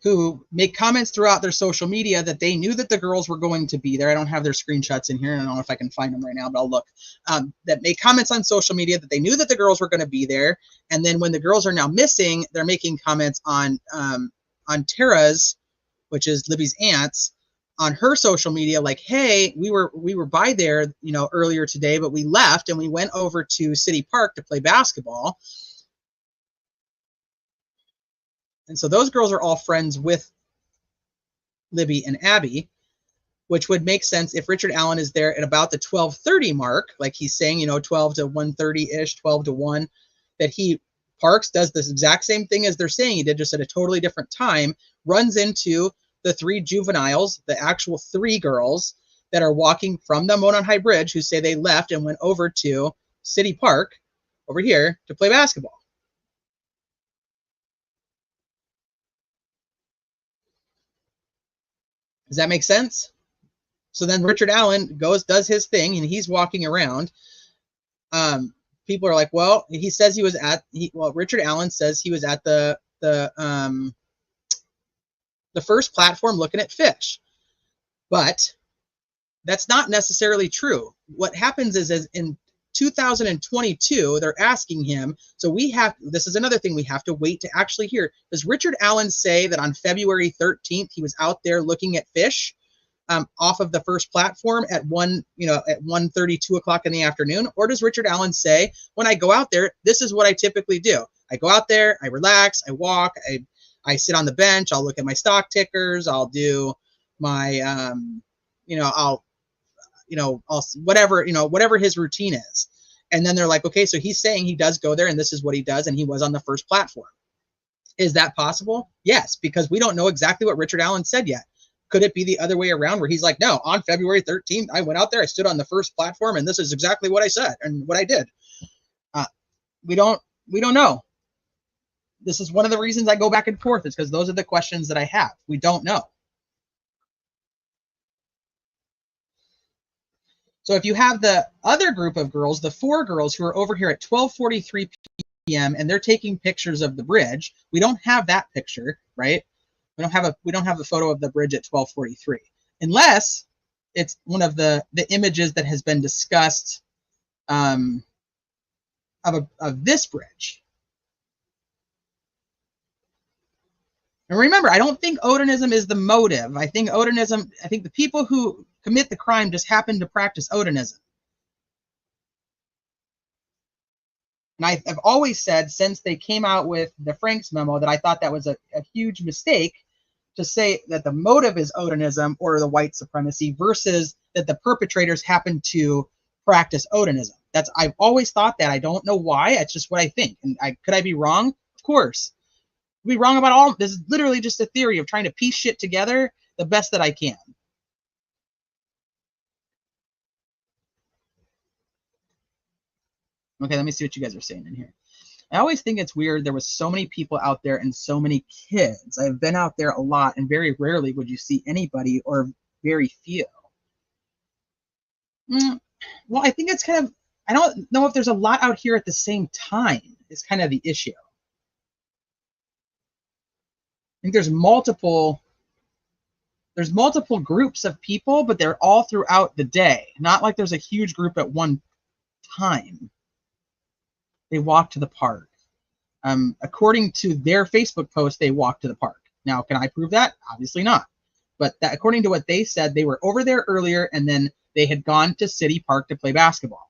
Who make comments throughout their social media that they knew that the girls were going to be there. I don't have their screenshots in here. I don't know if I can find them right now, but I'll look. That make comments on social media that they knew that the girls were going to be there. And then when the girls are now missing, they're making comments on Tara's, which is Libby's aunt's, on her social media, like, hey, we were by there, earlier today, but we left and we went over to City Park to play basketball. And so those girls are all friends with Libby and Abby, which would make sense if Richard Allen is there at about the 12:30 mark, like he's saying, 12 to 1:30-ish, 12 to 1, that he parks, does this exact same thing as they're saying he did, just at a totally different time, runs into the three juveniles, the actual three girls that are walking from the Monon High Bridge, who say they left and went over to City Park over here to play basketball. Does that make sense? So then Richard Allen does his thing, and he's walking around. People are like, well, he says he was Richard Allen says he was at the first platform looking at fish. But that's not necessarily true. What happens is in 2022, they're asking him, so this is another thing we have to wait to actually hear. Does Richard Allen say that on February 13th, he was out there looking at fish? off of the first platform at 1:30, 2 o'clock in the afternoon? Or does Richard Allen say, when I go out there, this is what I typically do. I go out there, I relax, I walk, I sit on the bench, I'll look at my stock tickers, I'll do my, I'll whatever his routine is. And then they're like, okay, so he's saying he does go there and this is what he does, and he was on the first platform. Is that possible? Yes, because we don't know exactly what Richard Allen said yet. Could it be the other way around where he's like, no, on February 13th, I went out there, I stood on the first platform, and this is exactly what I said and what I did. We don't know. This is one of the reasons I go back and forth, is because those are the questions that I have. We don't know. So if you have the other group of girls, the 4 girls who are over here at 12:43 p.m. and they're taking pictures of the bridge, we don't have that picture, right? We don't have a photo of the bridge at 12:43, unless it's one of the images that has been discussed of this bridge. And remember, I don't think Odinism is the motive. I think the people who commit the crime just happen to practice Odinism. And I've always said, since they came out with the Franks memo, that I thought that was a huge mistake to say that the motive is Odinism or the white supremacy versus that the perpetrators happen to practice Odinism. I've always thought that. I don't know why. It's just what I think. And could I be wrong? Of course. Be wrong about all. This is literally just a theory of trying to piece shit together the best that I can. Okay, let me see what you guys are saying in here. I always think it's weird there was so many people out there and so many kids. I've been out there a lot, and very rarely would you see anybody, or very few. Well, I think it's kind of, I don't know if there's a lot out here at the same time is kind of the issue. I think there's multiple groups of people, but they're all throughout the day. Not like there's a huge group at one time. They walk to the park. According to their Facebook post, they walked to the park. Now, can I prove that? Obviously not. But according to what they said, they were over there earlier, and then they had gone to City Park to play basketball.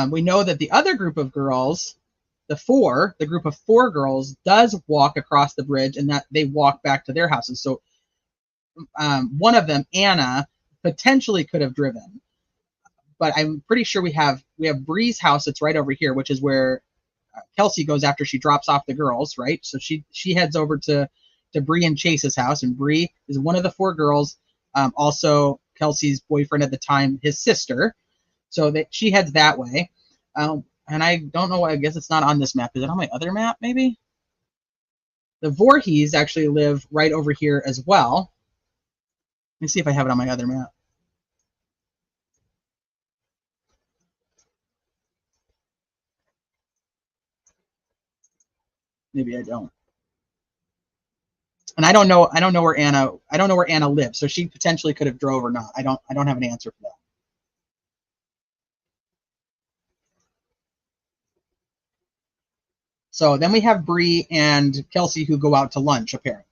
We know that the other group of girls, the group of 4 girls, does walk across the bridge, and that they walk back to their houses. So one of them, Anna, potentially could have driven. But I'm pretty sure we have Bree's house that's right over here, which is where Kelsey goes after she drops off the girls, right? So she heads over to Bree and Chase's house, and Bree is one of the 4 girls, also Kelsey's boyfriend at the time, his sister. So that she heads that way. And I don't know, I guess it's not on this map. Is it on my other map, maybe? The Voorhees actually live right over here as well. Let me see if I have it on my other map. Maybe I don't. And I don't know where Anna lives, so she potentially could have drove or not. I don't have an answer for that. So then we have Bree and Kelsey who go out to lunch, apparently.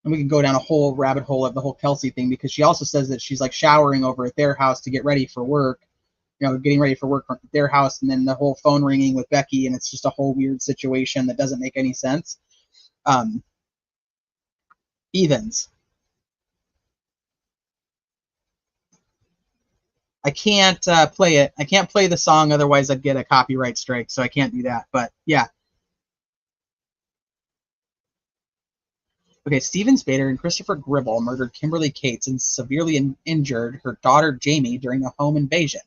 And we can go down a whole rabbit hole of the whole Kelsey thing, because she also says that she's like showering over at their house to get ready for work, getting ready for work at their house, and then the whole phone ringing with Becky, and it's just a whole weird situation that doesn't make any sense. Evans. I can't play it. I can't play the song, otherwise I'd get a copyright strike, so I can't do that. But yeah. Okay, Steven Spader and Christopher Gribble murdered Kimberly Cates and severely injured her daughter Jamie during a home invasion.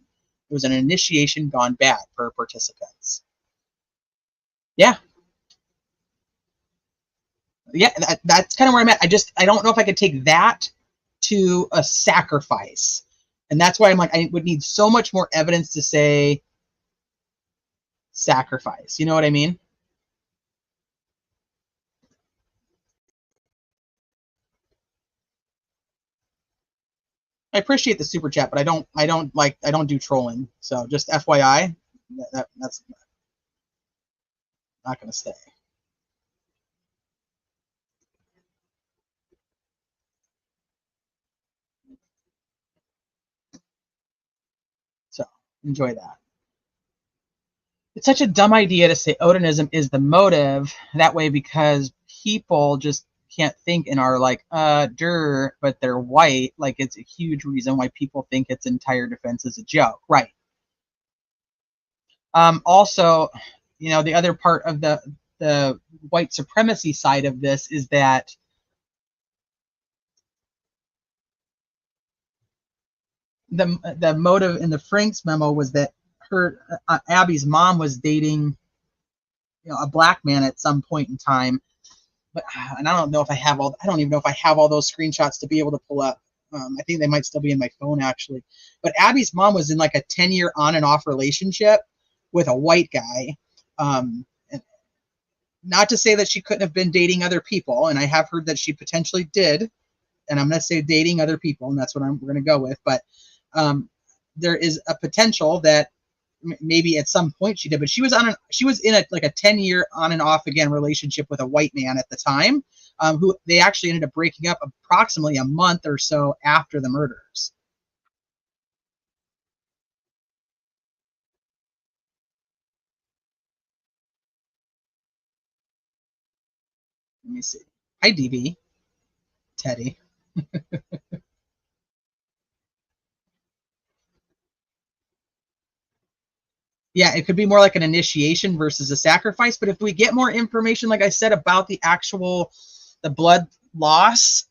It was an initiation gone bad per participants. Yeah. Yeah, that's kind of where I'm at. I don't know if I could take that to a sacrifice. And that's why I'm like, I would need so much more evidence to say sacrifice. You know what I mean? I appreciate the super chat, but I don't do trolling. So just FYI, that's not going to stay. So enjoy that. It's such a dumb idea to say Odinism is the motive that way, because people just can't think and are like, but they're white. Like, it's a huge reason why people think its entire defense is a joke. Right. Also, the other part of the white supremacy side of this is that the motive in the Frank's memo was that her Abby's mom was dating a black man at some point in time, and I don't even know if I have all those screenshots to be able to pull up. I think they might still be in my phone, actually. But Abby's mom was in like a 10-year on and off relationship with a white guy. And not to say that she couldn't have been dating other people, and I have heard that she potentially did, and I'm going to say dating other people, and that's what we're going to go with. But there is a potential that maybe at some point she did, but she was in a 10-year on and off again relationship with a white man at the time, who they actually ended up breaking up approximately a month or so after the murders. Let me see. Hi, DB. Teddy. Yeah, it could be more like an initiation versus a sacrifice. But if we get more information, like I said, about the blood loss,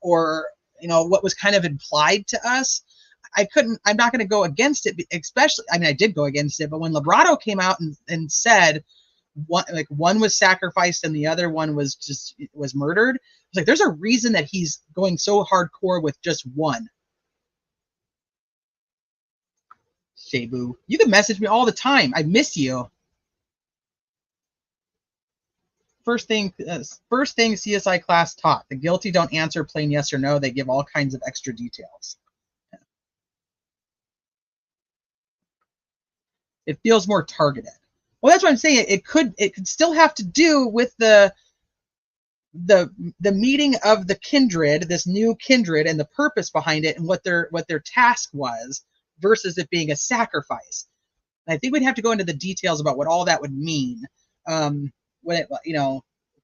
or what was kind of implied to us, I'm not going to go against it, especially, I did go against it, but when Librado came out and said one was sacrificed and the other one was murdered, it's like, there's a reason that he's going so hardcore with just one. Shabu, you can message me all the time. I miss you. First thing CSI class taught: the guilty don't answer plain yes or no. They give all kinds of extra details. It feels more targeted. Well, that's what I'm saying. It could still have to do with the meeting of the kindred, this new kindred, and the purpose behind it, and what their task was, versus it being a sacrifice. And I think we'd have to go into the details about what all that would mean, when it,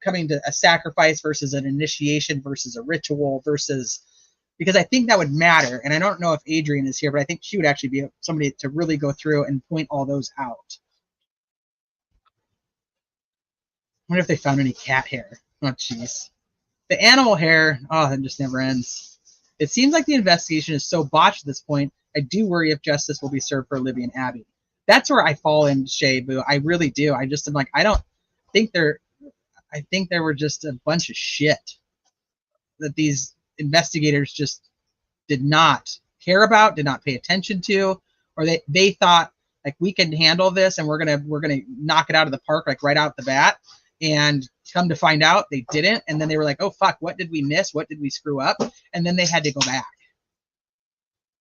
coming to a sacrifice versus an initiation versus a ritual versus, because I think that would matter. And I don't know if Adrienne is here, but I think she would actually be somebody to really go through and point all those out. I wonder if they found any cat hair. Oh, jeez. The animal hair, that just never ends. It seems like the investigation is so botched at this point. I do worry if justice will be served for Libby and Abby. That's where I fall in, Shay Boo. I really do. I just am like, I think there were just a bunch of shit that these investigators just did not care about, did not pay attention to, or they thought, like, we can handle this and we're gonna knock it out of the park, like, right out the bat. And come to find out, they didn't. And then they were like, oh, fuck, what did we miss? What did we screw up? And then they had to go back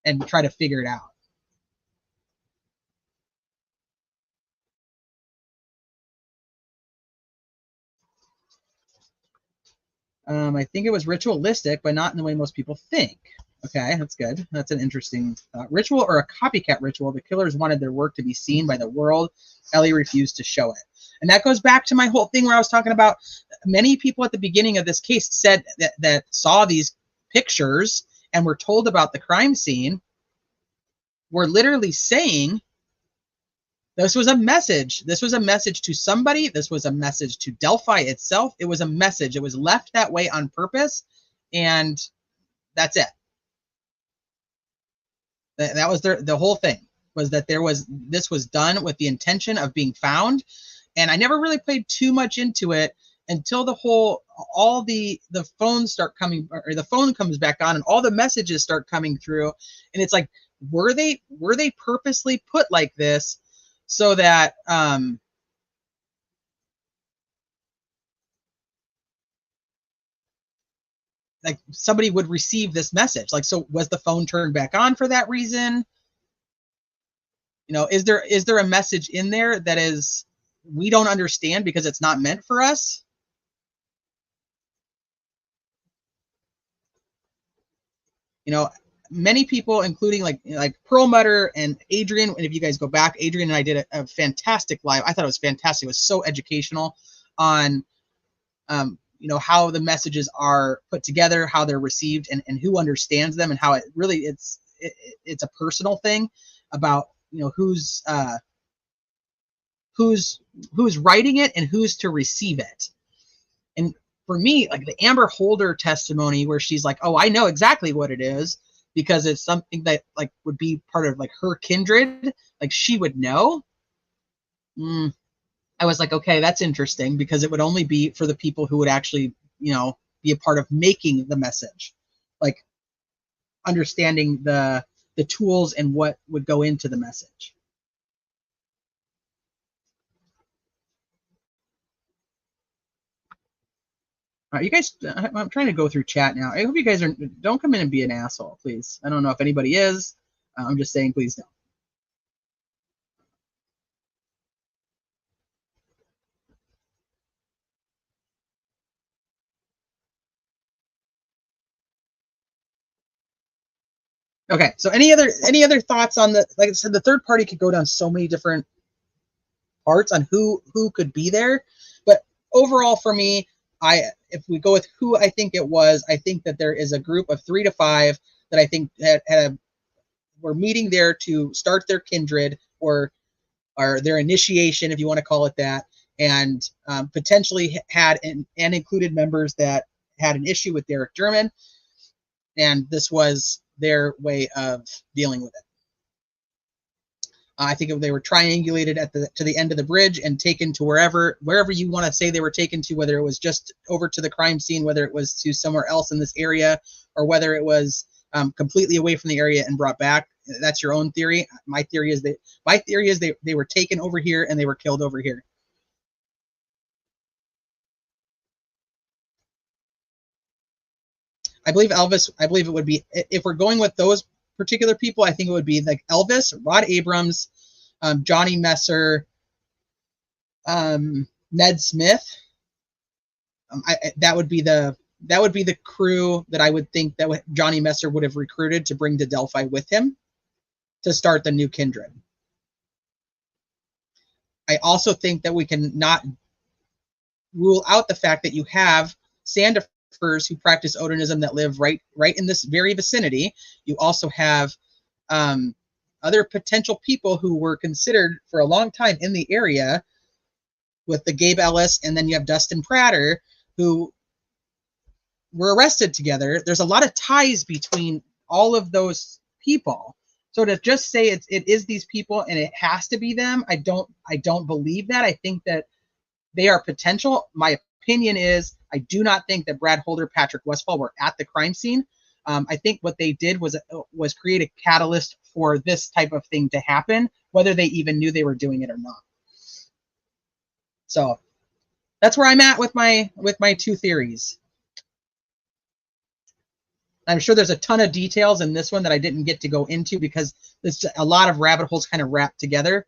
and try to figure it out. I think it was ritualistic, but not in the way most people think. Okay, that's good. That's an interesting ritual, or a copycat ritual. The killers wanted their work to be seen by the world. Ellie refused to show it. And that goes back to my whole thing where I was talking about many people at the beginning of this case said that saw these pictures and were told about the crime scene, were literally saying, this was a message. This was a message to somebody. This was a message to Delphi itself. It was a message. It was left that way on purpose. And that's it. That was the whole thing, was that this was done with the intention of being found. And I never really played too much into it until all the phones start coming, or the phone comes back on and all the messages start coming through. And it's like, were they purposely put like this so that like somebody would receive this message. Like, so was the phone turned back on for that reason? You know, is there a message in there that is we don't understand because it's not meant for us? You know, many people, including like Perlmutter and Adrian, and if you guys go back, Adrian and I did a fantastic live. I thought it was fantastic. It was so educational on you know, how the messages are put together, how they're received, and who understands them, and how it really it's a personal thing about, you know, who's writing it and who's to receive it. And for me, like the Amber Holder testimony where she's like, oh, I know exactly what it is because it's something that like would be part of like her kindred, like she would know. I was like, okay, that's interesting, because it would only be for the people who would actually, you know, be a part of making the message, like understanding the tools and what would go into the message. All right, you guys, I'm trying to go through chat now. I hope you guys don't come in and be an asshole, please. I don't know if anybody is. I'm just saying, please don't. Okay, so any other thoughts on the, like I said, the third party could go down so many different parts on who could be there, but overall for me, if we go with who I think it was, I think that there is a group of 3 to 5 that I think were meeting there to start their kindred or their initiation, if you want to call it that, and potentially had and included members that had an issue with Derek German, and this was their way of dealing with it. I think if they were triangulated to the end of the bridge and taken to wherever you want to say they were taken to, whether it was just over to the crime scene, whether it was to somewhere else in this area, or whether it was completely away from the area and brought back. That's your own theory. My theory is they were taken over here and they were killed over here. I believe Elvis. I believe it would be, if we're going with those particular people, I think it would be like Elvis, Rod Abrams, Johnny Messer, Ned Smith. That would be the crew that I would think that Johnny Messer would have recruited to bring to Delphi with him to start the new kindred. I also think that we can not rule out the fact that you have Sandifers who practice Odinism that live right in this very vicinity. You also have other potential people who were considered for a long time in the area with the Gabe Ellis, and then you have Dustin Prater, who were arrested together. There's a lot of ties between all of those people. So to just say it is these people and it has to be them, I don't believe that. I think that they are potential. My opinion is I do not think that Brad Holder, Patrick Westfall were at the crime scene. I think what they did was create a catalyst for this type of thing to happen, whether they even knew they were doing it or not. So that's where I'm at with my 2 theories. I'm sure there's a ton of details in this one that I didn't get to go into because there's a lot of rabbit holes kind of wrapped together.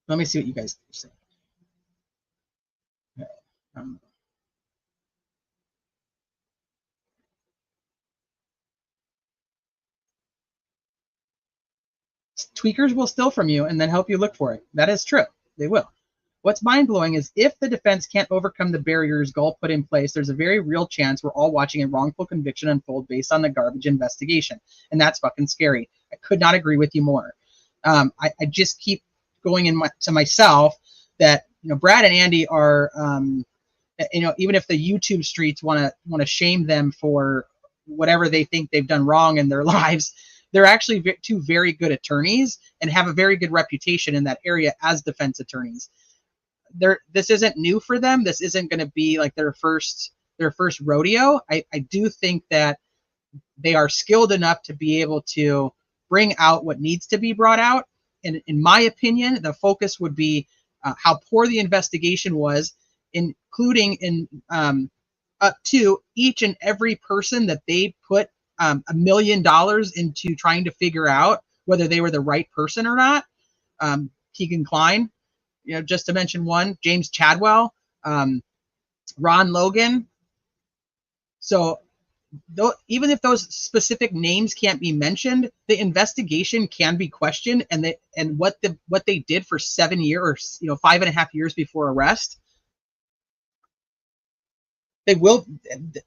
Let me see what you guys say. Okay. Tweakers will steal from you and then help you look for it. That is true. They will. What's mind-blowing is if the defense can't overcome the barriers Gall put in place, there's a very real chance we're all watching a wrongful conviction unfold based on the garbage investigation. And that's fucking scary. I could not agree with you more. I just keep going to myself that, you know, Brad and Andy are, you know, even if the YouTube streets want to shame them for whatever they think they've done wrong in their lives, they're actually 2 very good attorneys and have a very good reputation in that area as defense attorneys. This isn't new for them. This isn't going to be like their first rodeo. I do think that they are skilled enough to be able to bring out what needs to be brought out in my opinion, the focus would be how poor the investigation was, including in up to each and every person that they put $1 million into trying to figure out whether they were the right person or not. Keegan Kline, just to mention one, James Chadwell, Ron Logan. So even if those specific names can't be mentioned, the investigation can be questioned, and what they did for 7 years, 5.5 years before arrest, they will.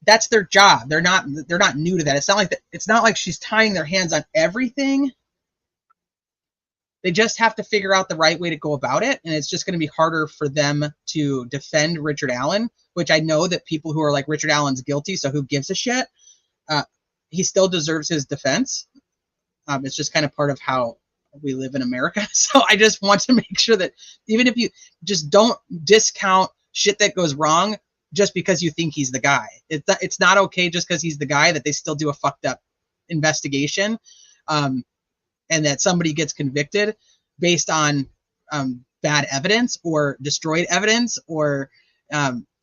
That's their job. They're not new to that. It's not like she's tying their hands on everything. They just have to figure out the right way to go about it, and it's just going to be harder for them to defend Richard Allen, which I know that people who are like, Richard Allen's guilty, so who gives a shit? He still deserves his defense. It's just kind of part of how we live in America. So I just want to make sure that even if you just don't discount shit that goes wrong just because you think he's the guy. It's not okay just because he's the guy that they still do a fucked up investigation. And that somebody gets convicted based on bad evidence or destroyed evidence or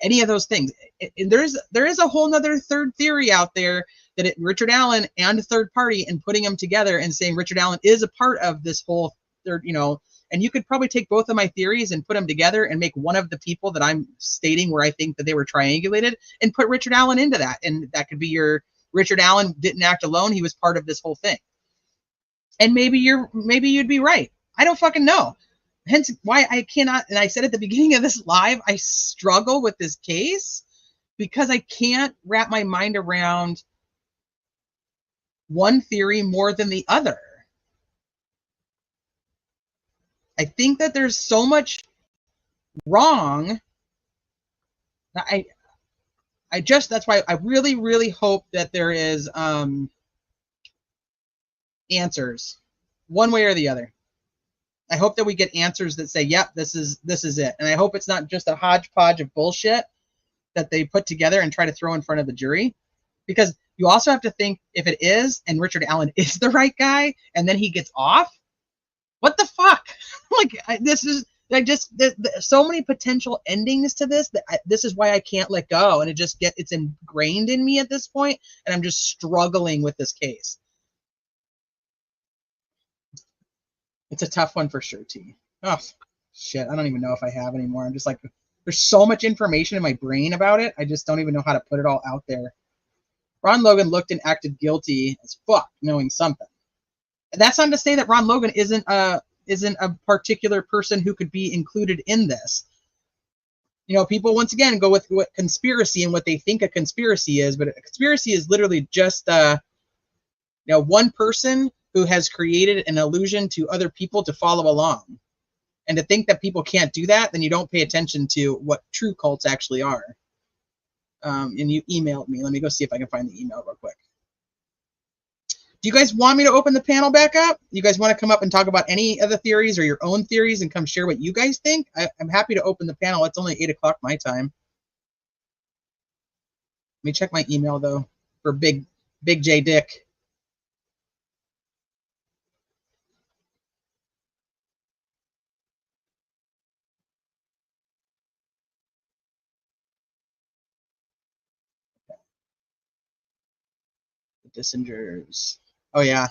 any of those things. And there is a whole nother third theory out there that Richard Allen and a third party, and putting them together and saying Richard Allen is a part of this whole third, and you could probably take both of my theories and put them together and make one of the people that I'm stating where I think that they were triangulated and put Richard Allen into that. And that could be your Richard Allen didn't act alone. He was part of this whole thing. And maybe you'd be right. I don't fucking know. Hence why I cannot, and I said at the beginning of this live, I struggle with this case because I can't wrap my mind around one theory more than the other. I think that there's so much wrong. That's why I really, really hope that there is answers one way or the other. I hope that we get answers that say, yep, this is it. And I hope it's not just a hodgepodge of bullshit that they put together and try to throw in front of the jury. Because you also have to think, if it is, and Richard Allen is the right guy, and then he gets off, what the fuck? There's so many potential endings to this that this is why I can't let go. And it's ingrained in me at this point, and I'm just struggling with this case. It's a tough one for sure, T. Oh, shit. I don't even know if I have anymore. I'm just like, there's so much information in my brain about it. I just don't even know how to put it all out there. Ron Logan looked and acted guilty as fuck, knowing something. And that's not to say that Ron Logan isn't a particular person who could be included in this. People once again go with what conspiracy and what they think a conspiracy is, but a conspiracy is literally just one person who has created an illusion to other people to follow along. And to think that people can't do that, then you don't pay attention to what true cults actually are. And you emailed me. Let me go see if I can find the email real quick. Do you guys want me to open the panel back up? You guys want to come up and talk about any of the theories or your own theories and come share what you guys think? I'm happy to open the panel. It's only 8 o'clock my time. Let me check my email, though, for Big J Dick. Dissingers. Oh yeah.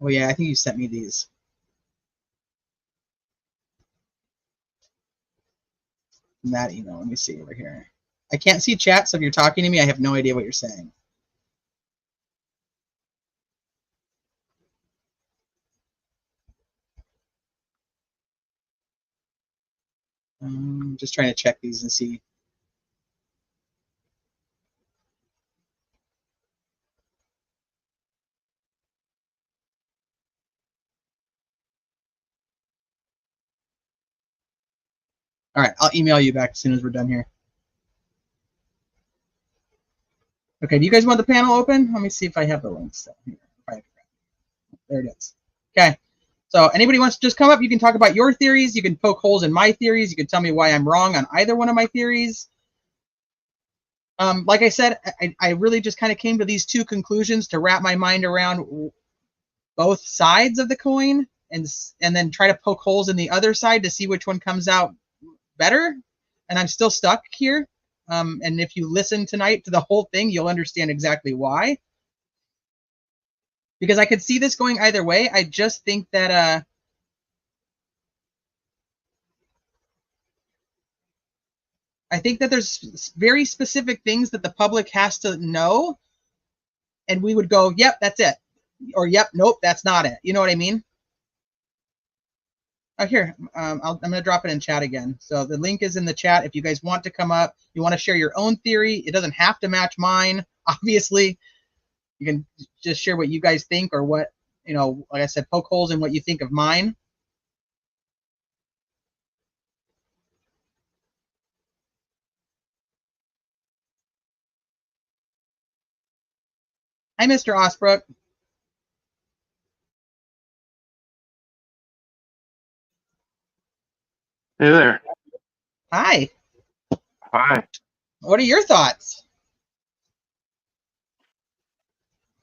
I think you sent me these. From that email. Let me see over here. I can't see chat, so if you're talking to me, I have no idea what you're saying. Just trying to check these and see. All right, I'll email you back as soon as we're done here. Okay, do you guys want the panel open? Let me see if I have the links here. There it is. Okay, so anybody wants to just come up, you can talk about your theories. You can poke holes in my theories. You can tell me why I'm wrong on either one of my theories. Like I said, I really just kind of came to these two conclusions to wrap my mind around both sides of the coin. and then try to poke holes in the other side to see which one comes out better. And I'm still stuck here. And if you listen tonight to the whole thing, you'll understand exactly why. Because I could see this going either way. I just think that I think that there's very specific things that the public has to know, and we would go, yep, that's it. Or, yep, nope, that's not it. You know what I mean? Oh, here, I'm going to drop it in chat again. So the link is in the chat. If you guys want to come up, you want to share your own theory, it doesn't have to match mine, obviously. You can just share what you guys think, or what, you know, like I said, poke holes in what you think of mine. Hi, Mr. Osbrook. Hey there. Hi. Hi. What are your thoughts?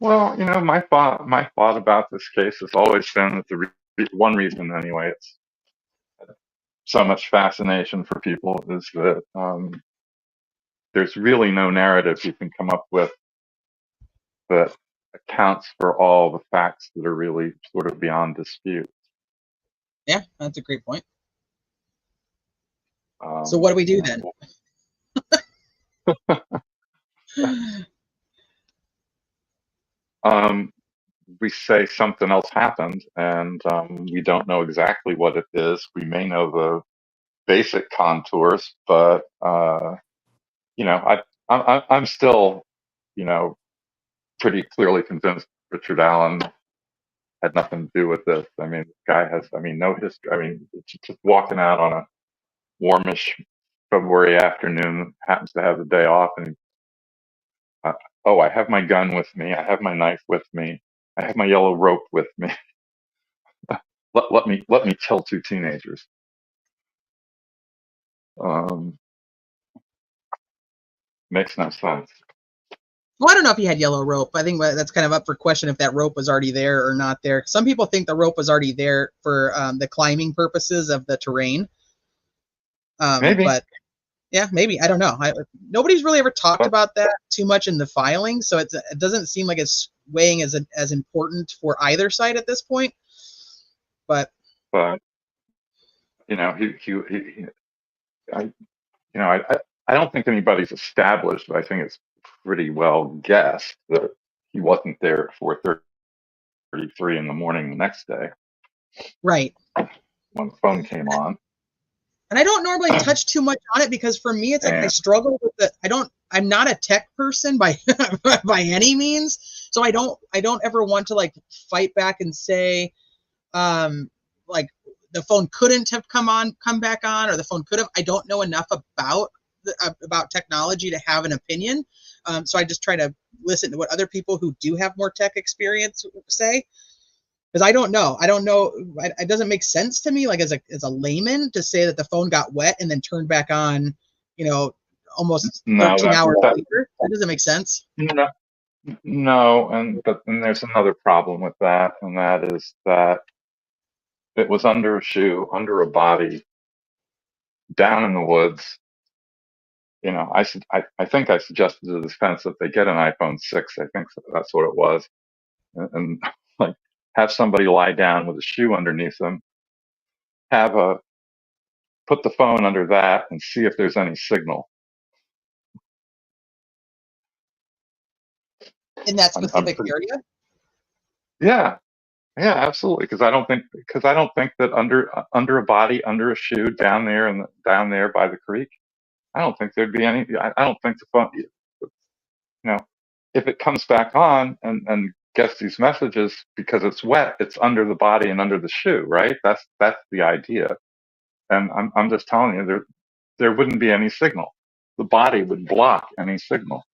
Well, you know, my thought about this case has always been that one reason, anyway, it's so much fascination for people is that there's really no narrative you can come up with that accounts for all the facts that are really sort of beyond dispute. Yeah, that's a great point. So what do we do then? We say something else happened, and we don't know exactly what it is. We may know the basic contours, but you know, I'm still, you know, pretty clearly convinced Richard Allen had nothing to do with this. I mean, the guy has, I mean, no history. I mean, just walking out on a warmish February afternoon, happens to have the day off, and oh, I have my gun with me. I have my knife with me. I have my yellow rope with me. let me kill two teenagers. Makes no sense. Well, I don't know if he had yellow rope. I think that's kind of up for question if that rope was already there or not there. Some people think the rope was already there for the climbing purposes of the terrain. Maybe. But yeah, maybe. I don't know. Nobody's really ever talked about that too much in the filing, so it doesn't seem like it's weighing as important for either side at this point. But you know, I don't think anybody's established, but I think it's pretty well guessed that he wasn't there at 4:33 in the morning the next day. Right. When the phone came on. And I don't normally touch too much on it because for me, it's like I struggle with it. I'm not a tech person by by any means. So I don't ever want to like fight back and say, like the phone couldn't have come back on, or the phone could have. I don't know enough about technology to have an opinion. So I just try to listen to what other people who do have more tech experience say. Because I don't know. It doesn't make sense to me, like as a layman, to say that the phone got wet and then turned back on, you know, almost 13 hours later. That doesn't make sense. No, and there's another problem with that, and that is that it was under a shoe, under a body, down in the woods. You know, I think I suggested to the defense that they get an iPhone 6. I think that's what it was, and like have somebody lie down with a shoe underneath them, put the phone under that, and see if there's any signal. In that specific area? Yeah, absolutely. Because I don't think that under a body, under a shoe, down there by the creek, I don't think there'd be any. I don't think the phone. You know, if it comes back on and gets these messages because it's wet, it's under the body and under the shoe, right? That's the idea. And I'm just telling you, there wouldn't be any signal. The body would block any signal.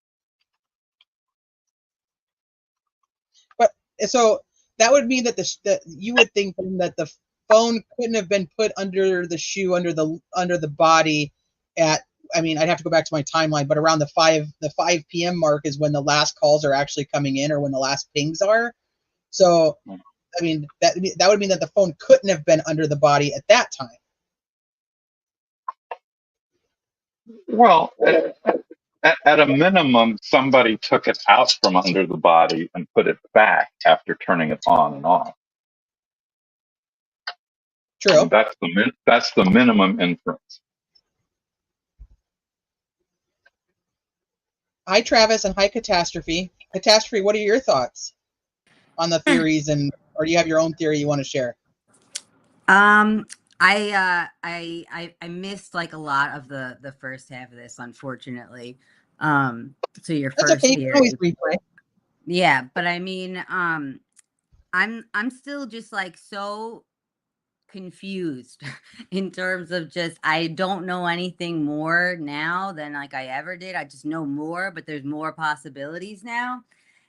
But so that would mean that that you would think that the phone couldn't have been put under the shoe, under the body at. I mean, I'd have to go back to my timeline, but around the 5 p.m. mark is when the last calls are actually coming in, or when the last pings are. So I mean, that would mean that the phone couldn't have been under the body at that time. Well, at a minimum, somebody took it out from under the body and put it back after turning it on and off. True. And that's the minimum inference. Hi, Travis, and hi, Catastrophe. Catastrophe, what are your thoughts on the theories, or do you have your own theory you want to share? I missed like a lot of the first half of this, unfortunately. So your That's first okay. You can always theory. replay. Yeah, but I mean, I'm still just like so confused in terms of just I don't know anything more now than like I ever did. I just know more, but there's more possibilities now.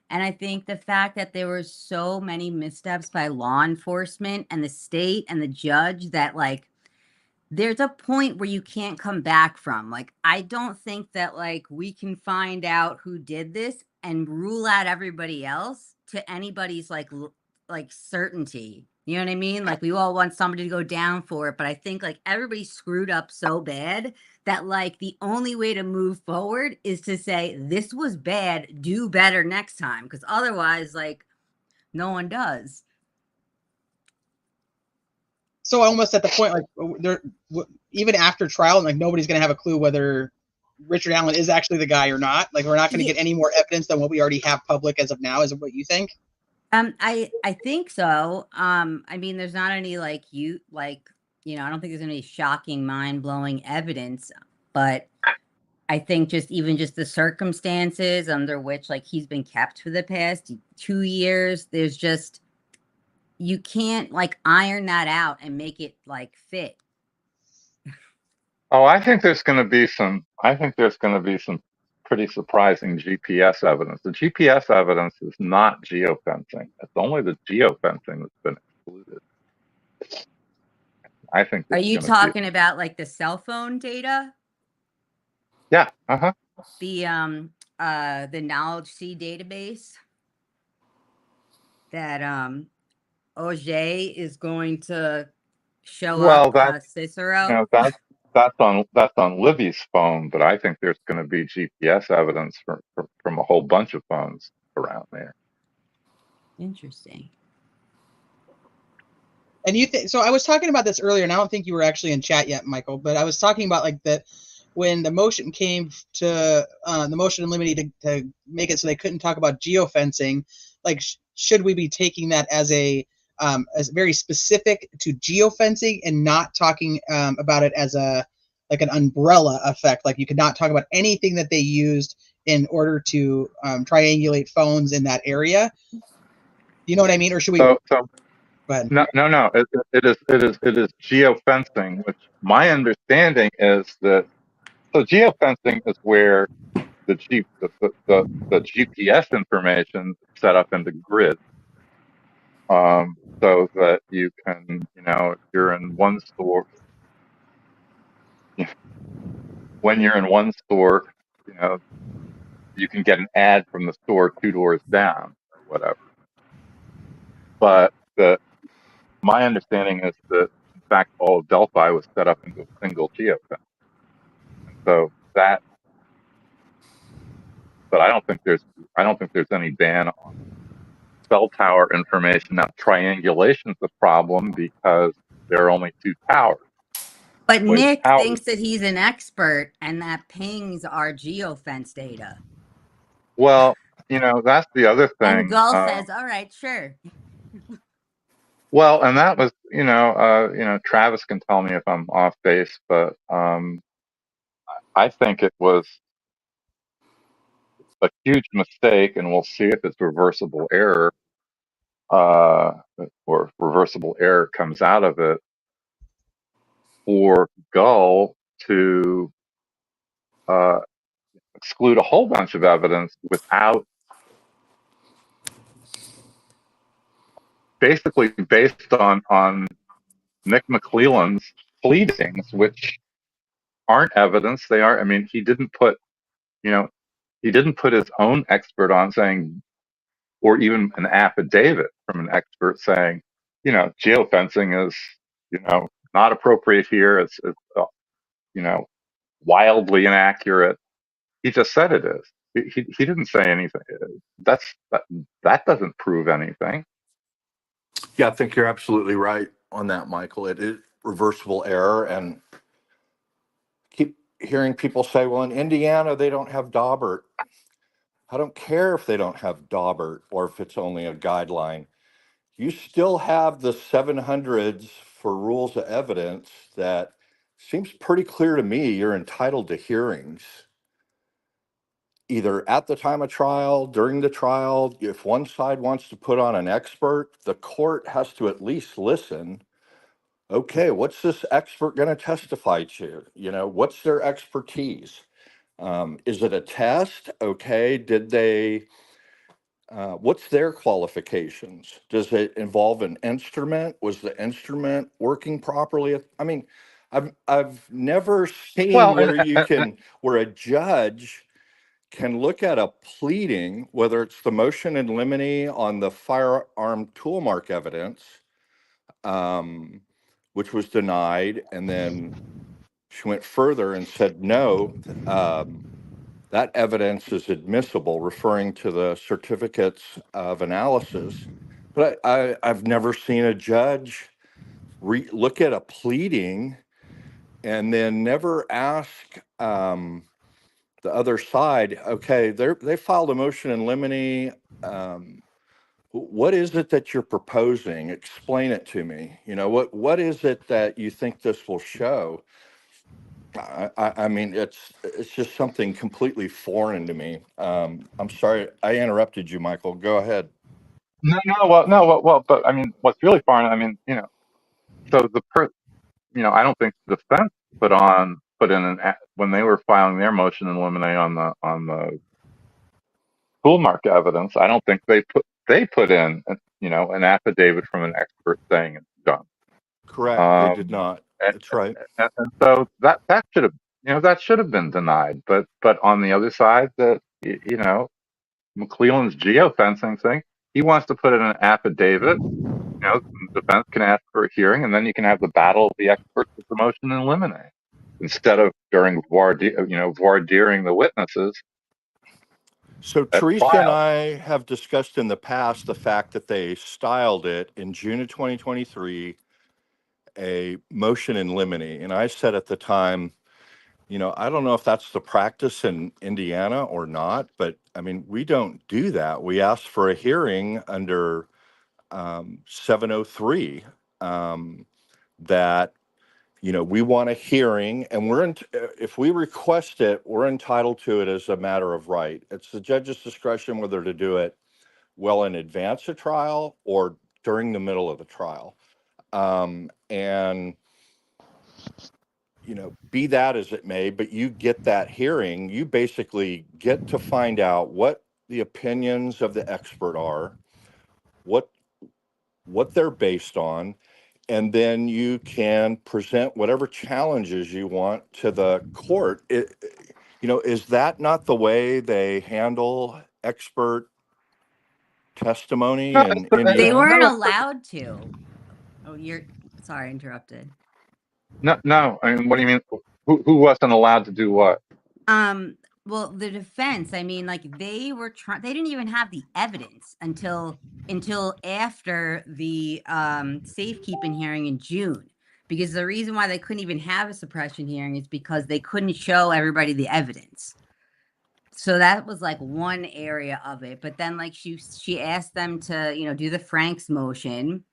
And I think the fact that there were so many missteps by law enforcement and the state and the judge that like there's a point where you can't come back from. Like, I don't think that like we can find out who did this and rule out everybody else to anybody's like certainty. You know what I mean? Like we all want somebody to go down for it, but I think like everybody screwed up so bad that like the only way to move forward is to say this was bad, do better next time, because otherwise like no one does. So almost at the point, like even after trial, like nobody's going to have a clue whether Richard Allen is actually the guy or not. Like we're not going to get any more evidence than what we already have public as of now. Is what you think? I think so. I mean, there's not any I don't think there's any shocking, mind-blowing evidence, but I think just the circumstances under which like he's been kept for the past 2 years, there's just you can't like iron that out and make it like fit. Oh, I think there's going to be some pretty surprising GPS evidence. The GPS evidence is not geofencing. It's only the geofencing that's been excluded. I think. Are you talking about like the cell phone data? Yeah. Uh-huh. The Knowledge C database that Auger is going to show up Cicero. That's on Libby's phone, but I think there's going to be GPS evidence from a whole bunch of phones around there. Interesting. And you think so? I was talking about this earlier, and I don't think you were actually in chat yet, Michael. But I was talking about like that when the motion came to the motion in limine to make it so they couldn't talk about geofencing. Like, should we be taking that as very specific to geofencing and not talking about it as an umbrella effect? Like you could not talk about anything that they used in order to triangulate phones in that area. You know what I mean? Or should we? So Go ahead. No. It is geofencing, which my understanding is that. So geofencing is where the GPS information is set up into grids, so that you can, if you're in one store, when you're in one store, you can get an ad from the store 2 doors down or whatever. But my understanding is that, in fact, all of Delphi was set up into a single geofence. And so that, but I don't think there's any ban on cell tower information. Now, triangulation is a problem because there are only 2 towers. But Nick thinks that he's an expert and that pings our geofence data. Well, that's the other thing. And Gull says, all right, sure. Well, and that was, Travis can tell me if I'm off base, but I think it was a huge mistake, and we'll see if it's reversible error, or reversible error comes out of it, for Gull to exclude a whole bunch of evidence without, basically based on Nick McClelland's pleadings, which aren't evidence. They are. I mean, he didn't put his own expert on saying, or even an affidavit from an expert saying, geofencing is, not appropriate here. It's wildly inaccurate. He just said it is. He didn't say anything. That doesn't prove anything. Yeah, I think you're absolutely right on that, Michael. It is reversible error, and keep hearing people say, well, in Indiana, they don't have Daubert. I don't care if they don't have Daubert or if it's only a guideline. You still have the 700s for rules of evidence that seems pretty clear to me you're entitled to hearings, either at the time of trial, during the trial. If one side wants to put on an expert, the court has to at least listen. Okay, what's this expert going to testify to? What's their expertise? Is it a test? Okay, what's their qualifications? Does it involve an instrument? Was the instrument working properly? I mean, I've never seen Well, where a judge can look at a pleading, whether it's the motion in limine on the firearm tool mark evidence, which was denied, and then she went further and said no. That evidence is admissible, referring to the certificates of analysis. But I've never seen a judge look at a pleading and then never ask the other side, okay, they filed a motion in limine. What is it that you're proposing? Explain it to me. What is it that you think this will show? I mean, it's just something completely foreign to me. I'm sorry I interrupted you, Michael. Go ahead. No, but I mean, what's really foreign, I mean, so I don't think the defense put in when they were filing their motion in limine on the tool mark evidence. I don't think they put in, an affidavit from an expert saying it's done. Correct. They did not. That's right. And so that should have been denied. But on the other side, McClelland's geofencing thing, he wants to put in an affidavit. The defense can ask for a hearing, and then you can have the battle of the experts with the motion in limine instead of during voir diring the witnesses. So Teresa and I have discussed in the past the fact that they styled it in June of 2023 a motion in limine, and I said at the time, I don't know if that's the practice in Indiana or not, but I mean, we don't do that. We ask for a hearing under 703 that, we want a hearing, and if we request it, we're entitled to it as a matter of right. It's the judge's discretion whether to do it well in advance of trial or during the middle of the trial. And be that as it may, but you get that hearing, you basically get to find out what the opinions of the expert are, what they're based on, and then you can present whatever challenges you want to the court. Is that not the way they handle expert testimony in Indiana? They weren't allowed to. Oh, sorry, I interrupted. No. I mean, what do you mean? Who wasn't allowed to do what? Well, the defense, I mean, like they didn't even have the evidence until after the safekeeping hearing in June, because the reason why they couldn't even have a suppression hearing is because they couldn't show everybody the evidence. So that was like one area of it. But then like she asked them to, do the Franks motion,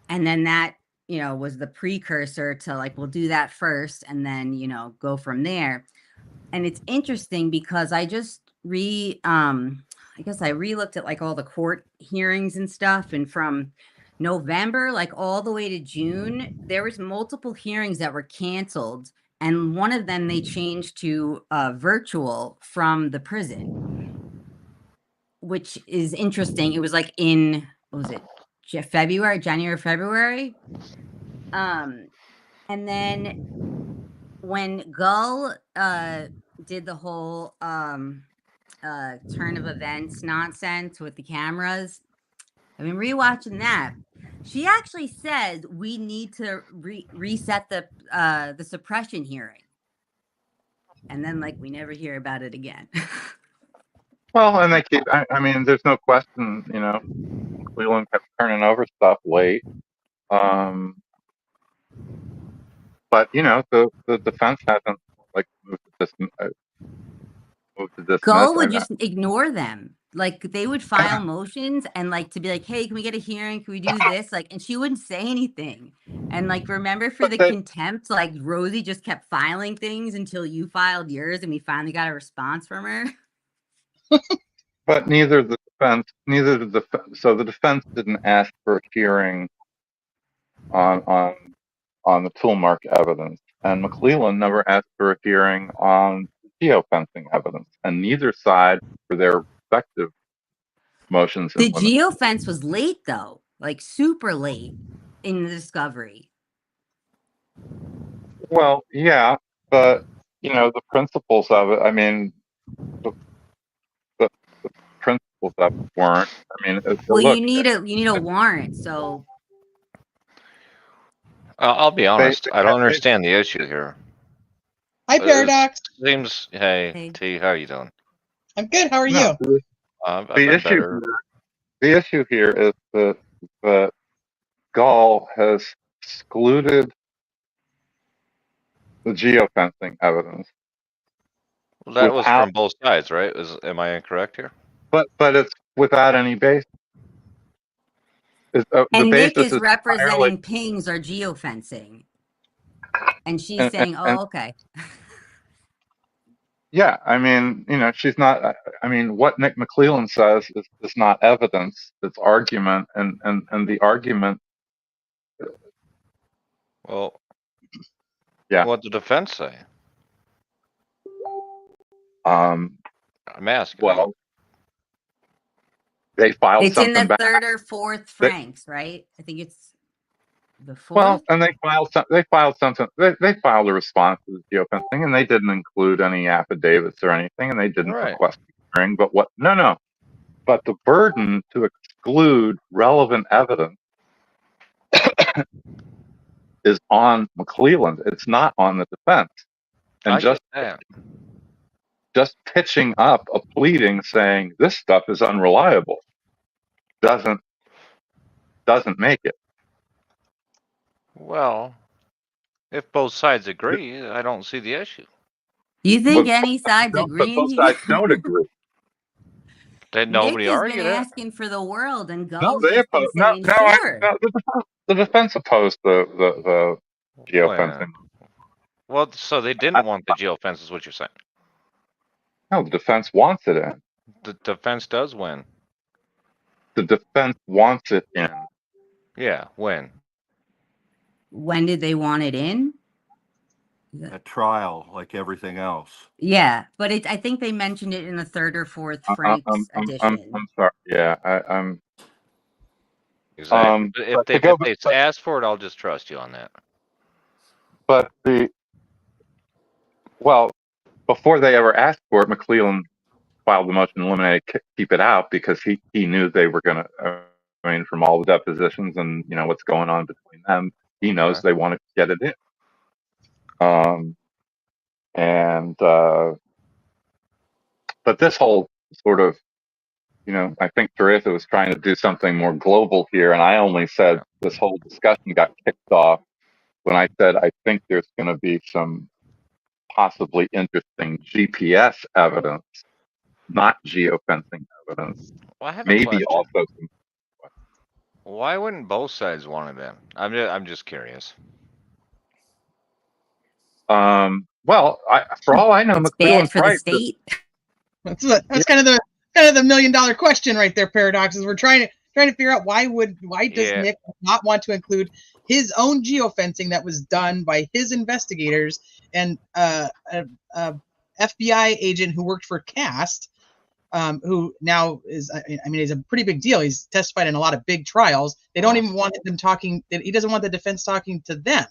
and then that, was the precursor to like, we'll do that first and then, go from there. And it's interesting because I just I guess I re-looked at like all the court hearings and stuff, and from November, like all the way to June, there was multiple hearings that were canceled, and one of them they changed to virtual from the prison, which is interesting. It was like in, what was it, January, February. And then when Gull did the whole turn of events nonsense with the cameras, I mean, rewatching that, she actually says we need to reset the suppression hearing, and then like we never hear about it again. Well, and they keep. I mean, there's no question. You know, Cleveland kept turning over stuff late. But you know, the defense hasn't like moved to dismiss. Gull would just ignore them. Like they would file motions and like to be like, hey, can we get a hearing? Can we do this? Like, and she wouldn't say anything. And like, remember for the contempt, like Rosie just kept filing things until you filed yours and we finally got a response from her. But neither the defense, so the defense didn't ask for a hearing on the tool mark evidence, and McClellan never asked for a hearing on geofencing evidence, and neither side for their respective motions The in limine. geofence was late though, like super late in the discovery. Well, yeah, but you know the principles of it. I mean, the principles of it weren't. I mean, Well, look, you need a warrant, so I'll be honest. I don't understand the issue here. Hi, Paradox. Seems. Hey, T, how are you doing? I'm good. How are you? I've been better. The issue here is that Gall has excluded the geofencing evidence. Well, that was from both sides, right? Am I incorrect here? But it's without any basis. And Nick is representing pings or geofencing. And she's saying, oh, okay. Yeah, I mean, you know, she's not. I mean, what Nick McClellan says is not evidence; it's argument, and the argument. Well, yeah. What did the defense say? I'm asking. Well, they filed it's something in the back. third or fourth Franks, right? I think it's the fourth. Well, and they filed something. They filed a response to the geofencing, and they didn't include any affidavits or anything, and they didn't request a hearing. But no. But the burden to exclude relevant evidence is on McClelland. It's not on the defense. And just pitching up a pleading saying this stuff is unreliable doesn't make it. Well, if both sides agree, I don't see the issue. You think any side's agreeing? But both sides don't agree. Then nobody Nick has argued been it. asking for the world, and No, Gull's they just been opposed. saying, sure. The defense opposed the geofencing. Well, so they didn't want the geofence, is what you're saying? No, the defense wants it in. The defense does win. The defense wants it in. Yeah, when? When did they want it in? At trial, like everything else. Yeah, but I think they mentioned it in the third or fourth Franks edition. I'm sorry. Yeah, I'm. Exactly. If they ask for it, I'll just trust you on that. But before they ever asked for it, McClellan filed the motion to eliminate, keep it out, because he knew they were going to. I mean, from all the depositions and you know what's going on between them, he knows they wanted to get it in. But this whole sort of, you know, I think Teresa was trying to do something more global here, and I only said this whole discussion got kicked off when I said I think there's going to be some possibly interesting GPS evidence, not geofencing evidence. Well, I have a maybe question. Also some. Why wouldn't both sides want it in? I'm just curious. Well, for all I know, McClellan's for right. The state. That's kind of the $1 million question right there, Paradox. Is we're trying to figure out why does Nick not want to include his own geofencing that was done by his investigators and a FBI agent who worked for CAST, who now is, I mean, he's a pretty big deal. He's testified in a lot of big trials. They don't even want them talking. He doesn't want the defense talking to them.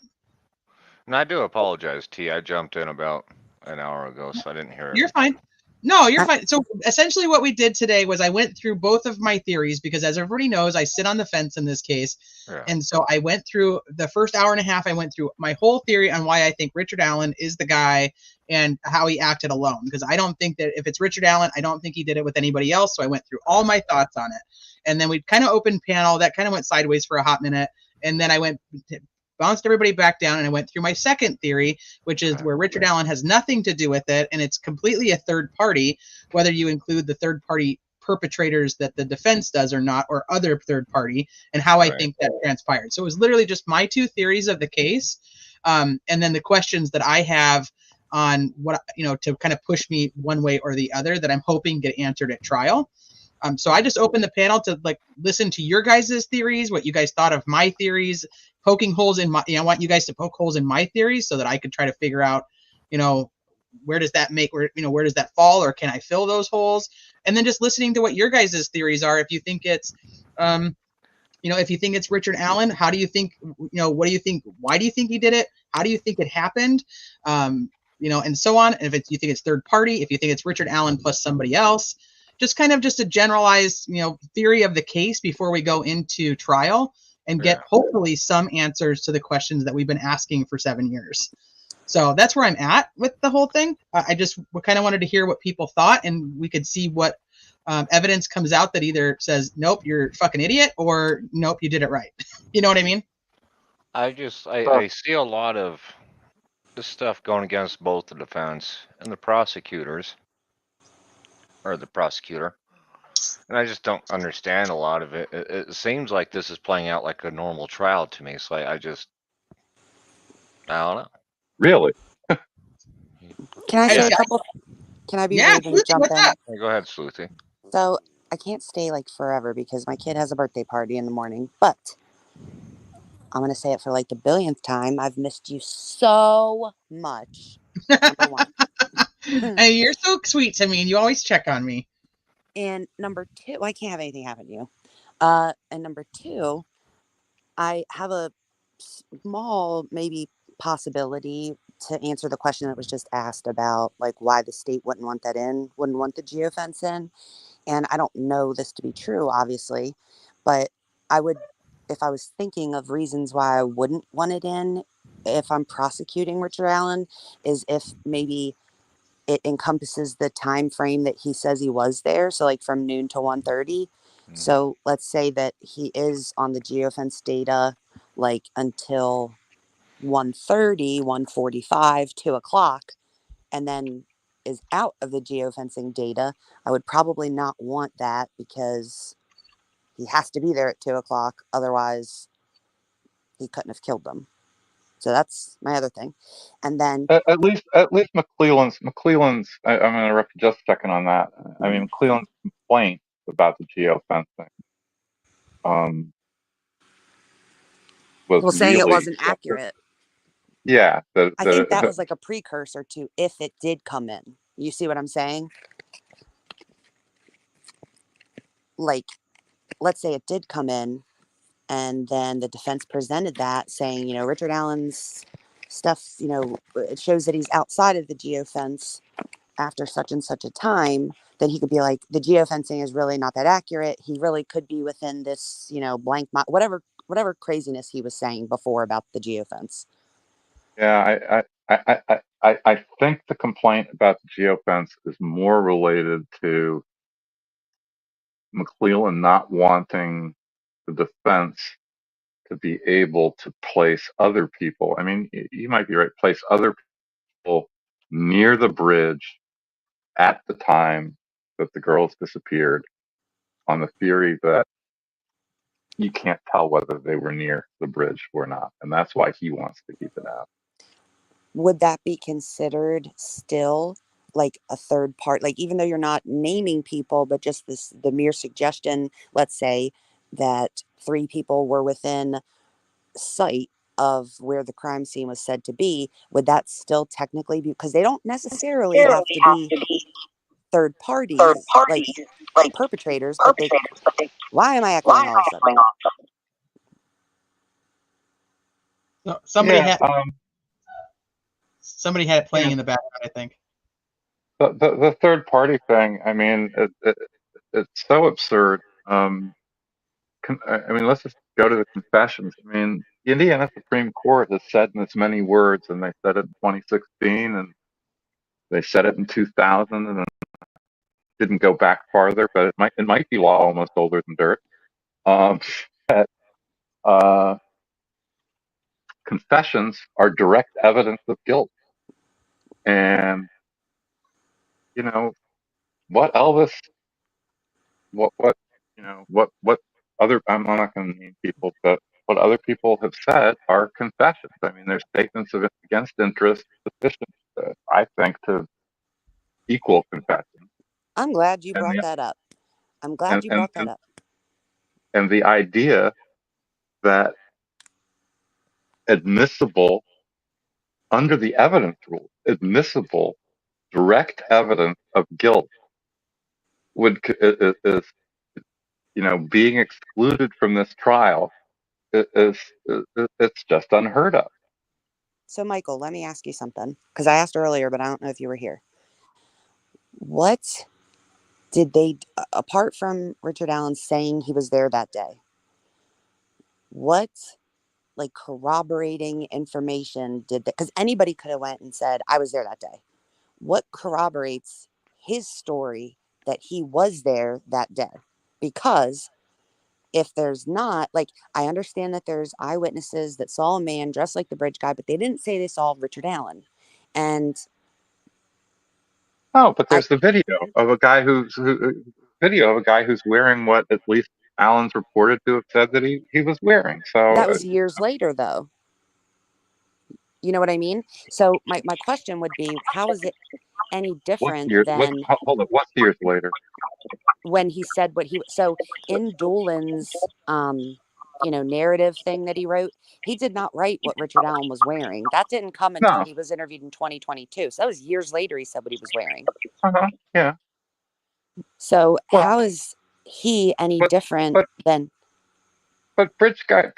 And I do apologize, T. I jumped in about an hour ago, so I didn't hear it. You're fine. No, you're fine. So essentially what we did today was I went through both of my theories because as everybody knows, I sit on the fence in this case. Yeah. And so I went through the first hour and a half, I went through my whole theory on why I think Richard Allen is the guy and how he acted alone. Because I don't think that if it's Richard Allen, I don't think he did it with anybody else. So I went through all my thoughts on it. And then we kind of opened panel. That kind of went sideways for a hot minute. And then I bounced everybody back down and I went through my second theory, which is where Richard Allen has nothing to do with it and it's completely a third party, whether you include the third party perpetrators that the defense does or not, or other third party, and how I think that transpired. So it was literally just my two theories of the case, and then the questions that I have on what, to kind of push me one way or the other that I'm hoping get answered at trial. So I just opened the panel to listen to your guys' theories, what you guys thought of my theories, poking holes in my, I want you guys to poke holes in my theories so that I could try to figure out, where does that where does that fall, or can I fill those holes? And then just listening to what your guys' theories are. If you think it's, if you think it's Richard Allen, how do you think, what do you think? Why do you think he did it? How do you think it happened? And so on. And if you think it's third party, if you think it's Richard Allen plus somebody else, just a generalized, theory of the case before we go into trial and get hopefully some answers to the questions that we've been asking for 7 years. So that's where I'm at with the whole thing. I just kind of wanted to hear what people thought, and we could see what evidence comes out that either says, nope, you're a fucking idiot, or nope, you did it right. You know what I mean? I see a lot of this stuff going against both the defense and the prosecutors, or the prosecutor. And I just don't understand a lot of it. It seems like this is playing out like a normal trial to me. So I don't know. Really? Can I say a couple? Can I be rude and jump in? Yeah, go ahead, Sleuthy. So I can't stay forever because my kid has a birthday party in the morning. But I'm gonna say it for the billionth time. I've missed you so much. Number one. Hey, you're so sweet to me, and you always check on me. And number two, I can't have anything happen to you. And number two, I have a small maybe possibility to answer the question that was just asked about why the state wouldn't want that in, wouldn't want the geofence in. And I don't know this to be true, obviously, but I would, if I was thinking of reasons why I wouldn't want it in, if I'm prosecuting Richard Allen, is if maybe it encompasses the time frame that he says he was there. So from noon to 1:30. So let's say that he is on the geofence data until 1:30, 1:45, 2 o'clock, and then is out of the geofencing data. I would probably not want that because he has to be there at 2 o'clock. Otherwise, he couldn't have killed them. So that's my other thing. And then at least McClelland's. I'm going to interrupt you just a second on that. I mean, McClelland's complaint about the geofencing was saying really, it wasn't accurate. Yeah, I think that was a precursor to if it did come in. You see what I'm saying? Let's say it did come in, and then the defense presented that saying, Richard Allen's stuff, it shows that he's outside of the geofence after such and such a time. Then he could be like, the geofencing is really not that accurate. He really could be within this, blank, whatever craziness he was saying before about the geofence. Yeah, I think the complaint about the geofence is more related to McClelland not wanting the defense to be able to place other people. I mean, you might be right, place other people near the bridge at the time that the girls disappeared, on the theory that you can't tell whether they were near the bridge or not. And that's why he wants to keep it out. Would that be considered still a third part? Even though you're not naming people, but just the mere suggestion, let's say that 3 people were within sight of where the crime scene was said to be, would that still technically be, because they don't necessarily have to be third parties, like perpetrators, but they, why am I echoing all of a sudden? No, somebody had it playing in the background, I think. the third party thing, I mean, it's so absurd. I mean, let's just go to the confessions. I mean, the Indiana Supreme Court has said in as many words, and they said it in 2016, and they said it in 2000, and didn't go back farther, but it might be law almost older than dirt. That confessions are direct evidence of guilt, and you know what Elvis, what what other, I'm not going to name people, but what other people have said are confessions. I mean, they're statements of against interest sufficient, I think, to equal confession. I'm glad you And brought the that up. I'm glad and you and brought that up. and the idea that admissible under the evidence rule, admissible direct evidence of guilt is being excluded from this trial is it's just unheard of. So, Michael, let me ask you something because I asked earlier, but I don't know if you were here. What did they, apart from Richard Allen saying he was there that day, what like corroborating information did that? Because anybody could have went and said, I was there that day. What corroborates his story that he was there that day? Because if there's not, like, I understand that there's eyewitnesses that saw a man dressed like the bridge guy, but they didn't say they saw Richard Allen. And Oh, but there's the video of a guy who's wearing what at least Allen's reported to have said that he was wearing. So that was years later, though. You know what I mean? So my question would be, how is it any different than what's years later? when he said what he, so in Dolan's narrative thing that he wrote, he did not write what Richard Allen was wearing. That didn't come until No. he was interviewed in 2022. So that was years later he said what he was wearing. Yeah. So Well, how is he any different than? But bridge guy,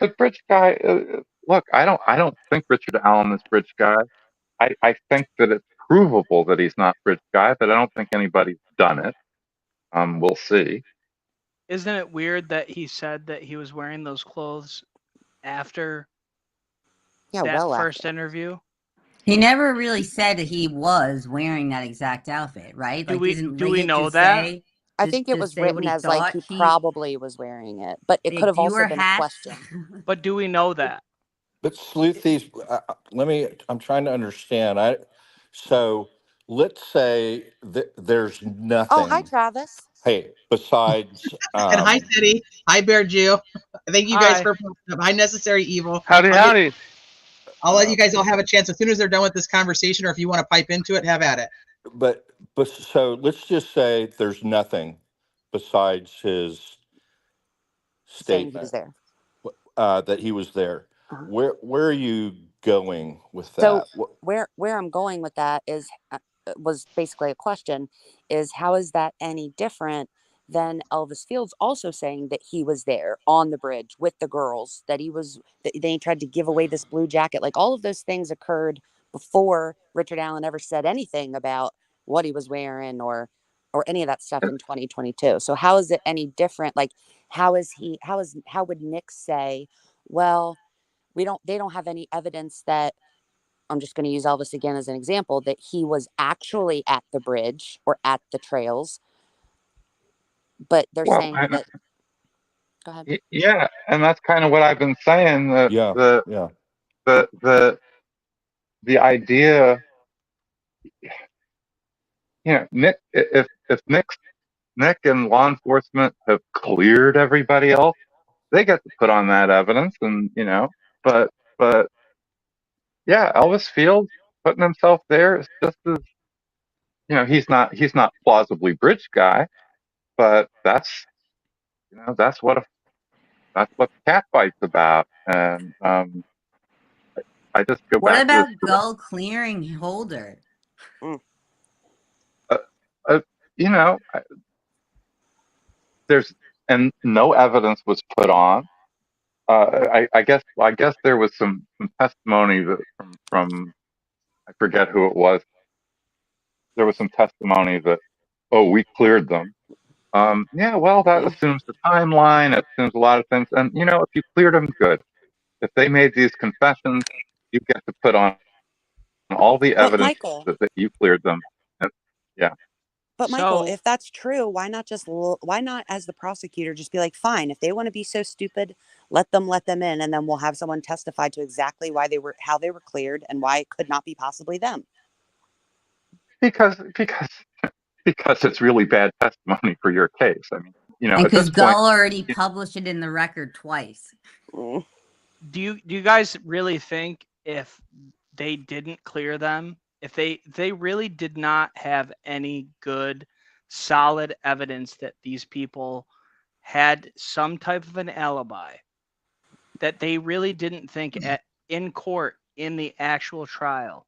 look, I don't think Richard Allen is bridge guy. I think that it's provable that he's not bridge guy, but I don't think anybody's done it. We'll see. Isn't it weird that he said that he was wearing those clothes after that first interview? He never really said that he was wearing that exact outfit, right? Do Like, we isn't do we Leggett know just that? say? I think it was written as like he probably was wearing it, but it could have also been a question. But do we know that? But Sleuthies, I'm trying to understand. So let's say that there's nothing. Oh, hi, Travis. Hey, besides. And hi, City. Hi, Bear Jew. Thank you guys for hi, Necessary Evil. Howdy. I'll let you guys all have a chance as soon as they're done with this conversation, or if you want to pipe into it, have at it. But so let's just say there's nothing besides his statement he was there. That he was there. Where are you going with that? So where I'm going with that is was basically a question: is how is that any different than Elvis Fields also saying that he was there on the bridge with the girls, that they tried to give away this blue jacket, like all of those things occurred before Richard Allen ever said anything about what he was wearing or any of that stuff in 2022. So how is it any different? Like how would Nick say, well, they don't have any evidence that, I'm just going to use Elvis again as an example, that he was actually at the bridge or at the trails, but they're saying that. Go ahead. Yeah, and that's kind of what I've been saying. The idea, Nick, if Nick and law enforcement have cleared everybody else, they get to put on that evidence, and but yeah, Elvis Fields putting himself there is just as, he's not plausibly bridge guy, but that's what the cat fight's about. And I just go What back about to Gull clearing Holder? There's and no evidence was put on. I guess there was some testimony from I forget who it was, there was some testimony that, oh, we cleared them. Yeah, well, that assumes the timeline, it assumes a lot of things. And, if you cleared them, good. If they made these confessions, you get to put on all the But evidence Michael, that you cleared them. And, yeah. But Michael, So if that's true, why not why not as the prosecutor just be like, fine, if they want to be so stupid, let them in, and then we'll have someone testify to exactly how they were cleared and why it could not be possibly them. Because it's really bad testimony for your case. I mean, And at this because point, Gull already published it in the record twice. Mm. do you guys really think if they didn't clear them, if they really did not have any good, solid evidence that these people had some type of an alibi, that they really didn't think in court in the actual trial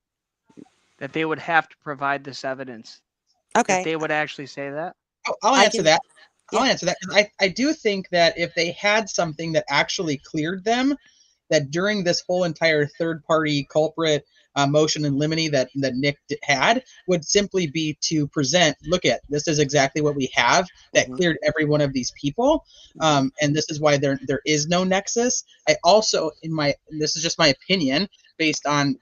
that they would have to provide this evidence, that Okay, they would actually say that? I'll I answer can. that. I'll Yeah. answer that. 'Cause I do think that if they had something that actually cleared them, that during this whole entire third-party culprit motion in limine that Nick had would simply be to present, look at, this is exactly what we have that cleared every one of these people, and this is why there is no nexus. I also, this is just my opinion based on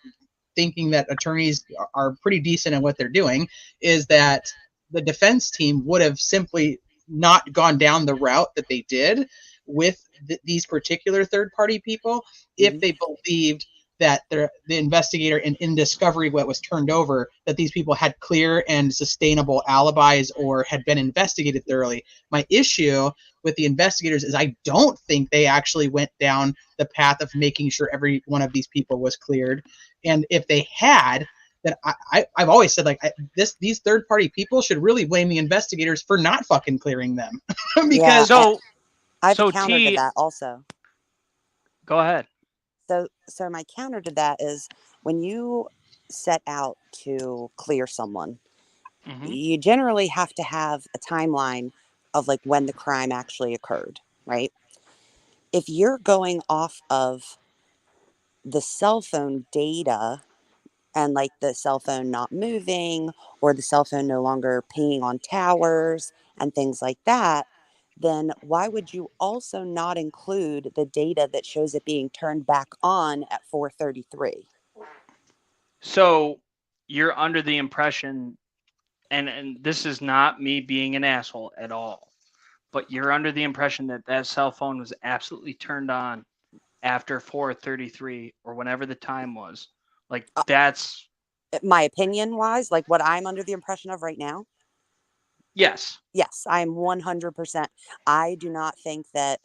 thinking that attorneys are pretty decent at what they're doing, is that the defense team would have simply not gone down the route that they did with these particular third-party people if they believed that the investigator in discovery, what was turned over, that these people had clear and sustainable alibis or had been investigated thoroughly. My issue with the investigators is I don't think they actually went down the path of making sure every one of these people was cleared. And if they had, then I've always said, like, these third-party people should really blame the investigators for not fucking clearing them. Yeah. Because I have a So counter to T, that also. go ahead. So my counter to that is when you set out to clear someone, you generally have to have a timeline of like when the crime actually occurred, right? If you're going off of the cell phone data and like the cell phone not moving or the cell phone no longer pinging on towers and things like that, then why would you also not include the data that shows it being turned back on at 4:33? So you're under the impression, and this is not me being an asshole at all, but you're under the impression that that cell phone was absolutely turned on after 4:33 or whenever the time was. Like, that's My opinion wise, like what I'm under the impression of right now. yes. Yes, I'm 100%. I do not think that.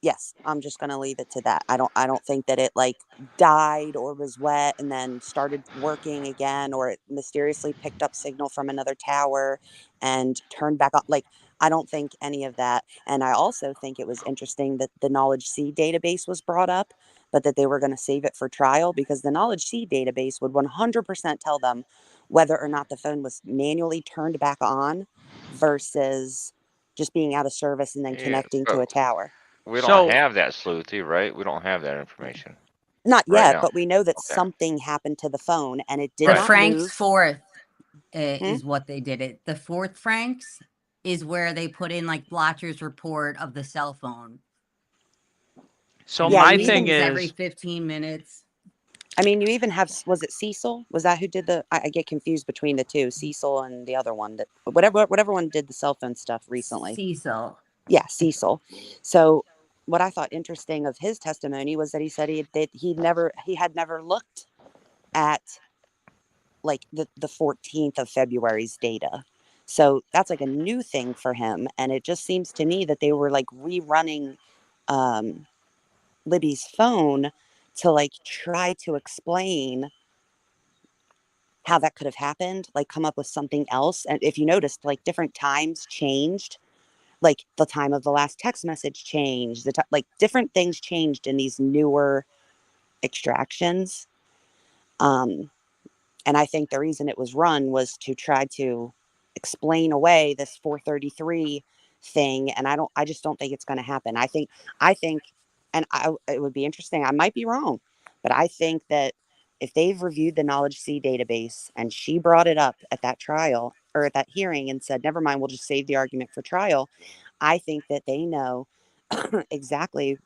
Yes, I'm just going to leave it to that. I don't think that it like died or was wet and then started working again, or it mysteriously picked up signal from another tower and turned back on. Like, I don't think any of that. And I also think it was interesting that the Knowledge C database was brought up, but that they were going to save it for trial because the Knowledge C database would 100% tell them whether or not the phone was manually turned back on versus just being out of service and then Yeah, connecting to but a tower. we don't So have that, Sleuthy, right? We don't have that information Not right yet, now. but we know that Okay. something happened to the phone and it did The not Frank's move. fourth is what they did it. The fourth Frank's is where they put in like Blotcher's report of the cell phone. so Yeah, my you thing even every is 15 minutes. I mean, you even have, was it Cecil? Was that who did I get confused between the two, Cecil and the other one that whatever one did the cell phone stuff recently. Cecil. Yeah, Cecil. So what I thought interesting of his testimony was that he said he had never looked at like the 14th of February's data. So that's like a new thing for him. And it just seems to me that they were like rerunning Libby's phone to like try to explain how that could have happened, like come up with something else. And if you noticed, like different times changed, like the time of the last text message changed, like different things changed in these newer extractions. And I think the reason it was run was to try to explain away this 433 thing. And I just don't think it's going to happen. I think, it would be interesting. I might be wrong, but I think that if they've reviewed the Knowledge C database and she brought it up at that trial or at that hearing and said, never mind, we'll just save the argument for trial, I think that they know exactly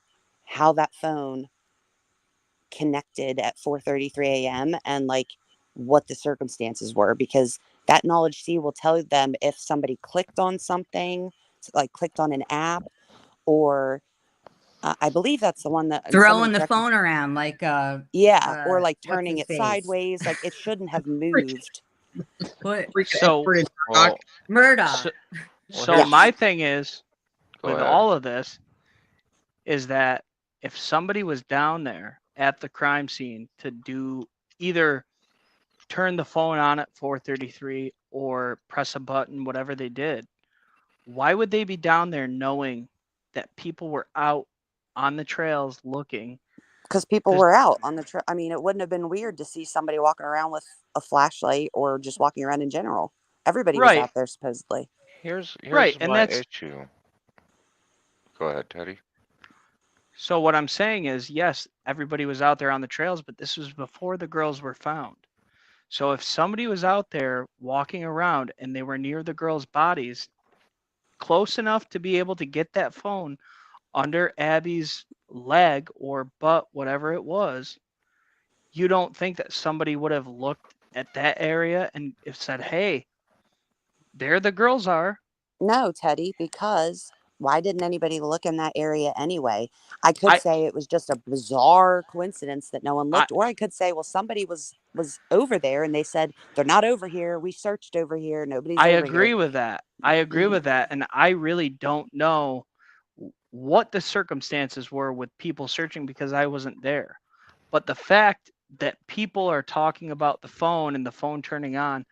how that phone connected at 4:33 a.m. and like what the circumstances were, because that Knowledge C will tell them if somebody clicked on something, like clicked on an app, or I believe that's the one that throwing the phone around like yeah, or like what's turning his it face? sideways, like it shouldn't have moved. What? So Well, Murdoch. So Yes. my thing is, Go with ahead. all of this, is that if somebody was down there at the crime scene to do either turn the phone on at 4:33 or press a button, whatever they did, why would they be down there knowing that people were out on the trails looking? Because people were out on the I mean, it wouldn't have been weird to see somebody walking around with a flashlight or just walking around in general. Everybody was Right. out there supposedly. Here's Right, and my that's issue. Go ahead, Teddy. so what I'm saying is, yes, everybody was out there on the trails, but this was before the girls were found. So if somebody was out there walking around and they were near the girls' bodies, close enough to be able to get that phone under Abby's leg or butt, whatever it was, you don't think that somebody would have looked at that area and if said, hey, there the girls are? No, Teddy, because why didn't anybody look in that area anyway? I could say it was just a bizarre coincidence that no one looked, or I could say, well, somebody was over there and they said they're not over here. We searched over here. Nobody's I over agree here. with that. I agree with that. And I really don't know what the circumstances were with people searching because I wasn't there. But the fact that people are talking about the phone and the phone turning on,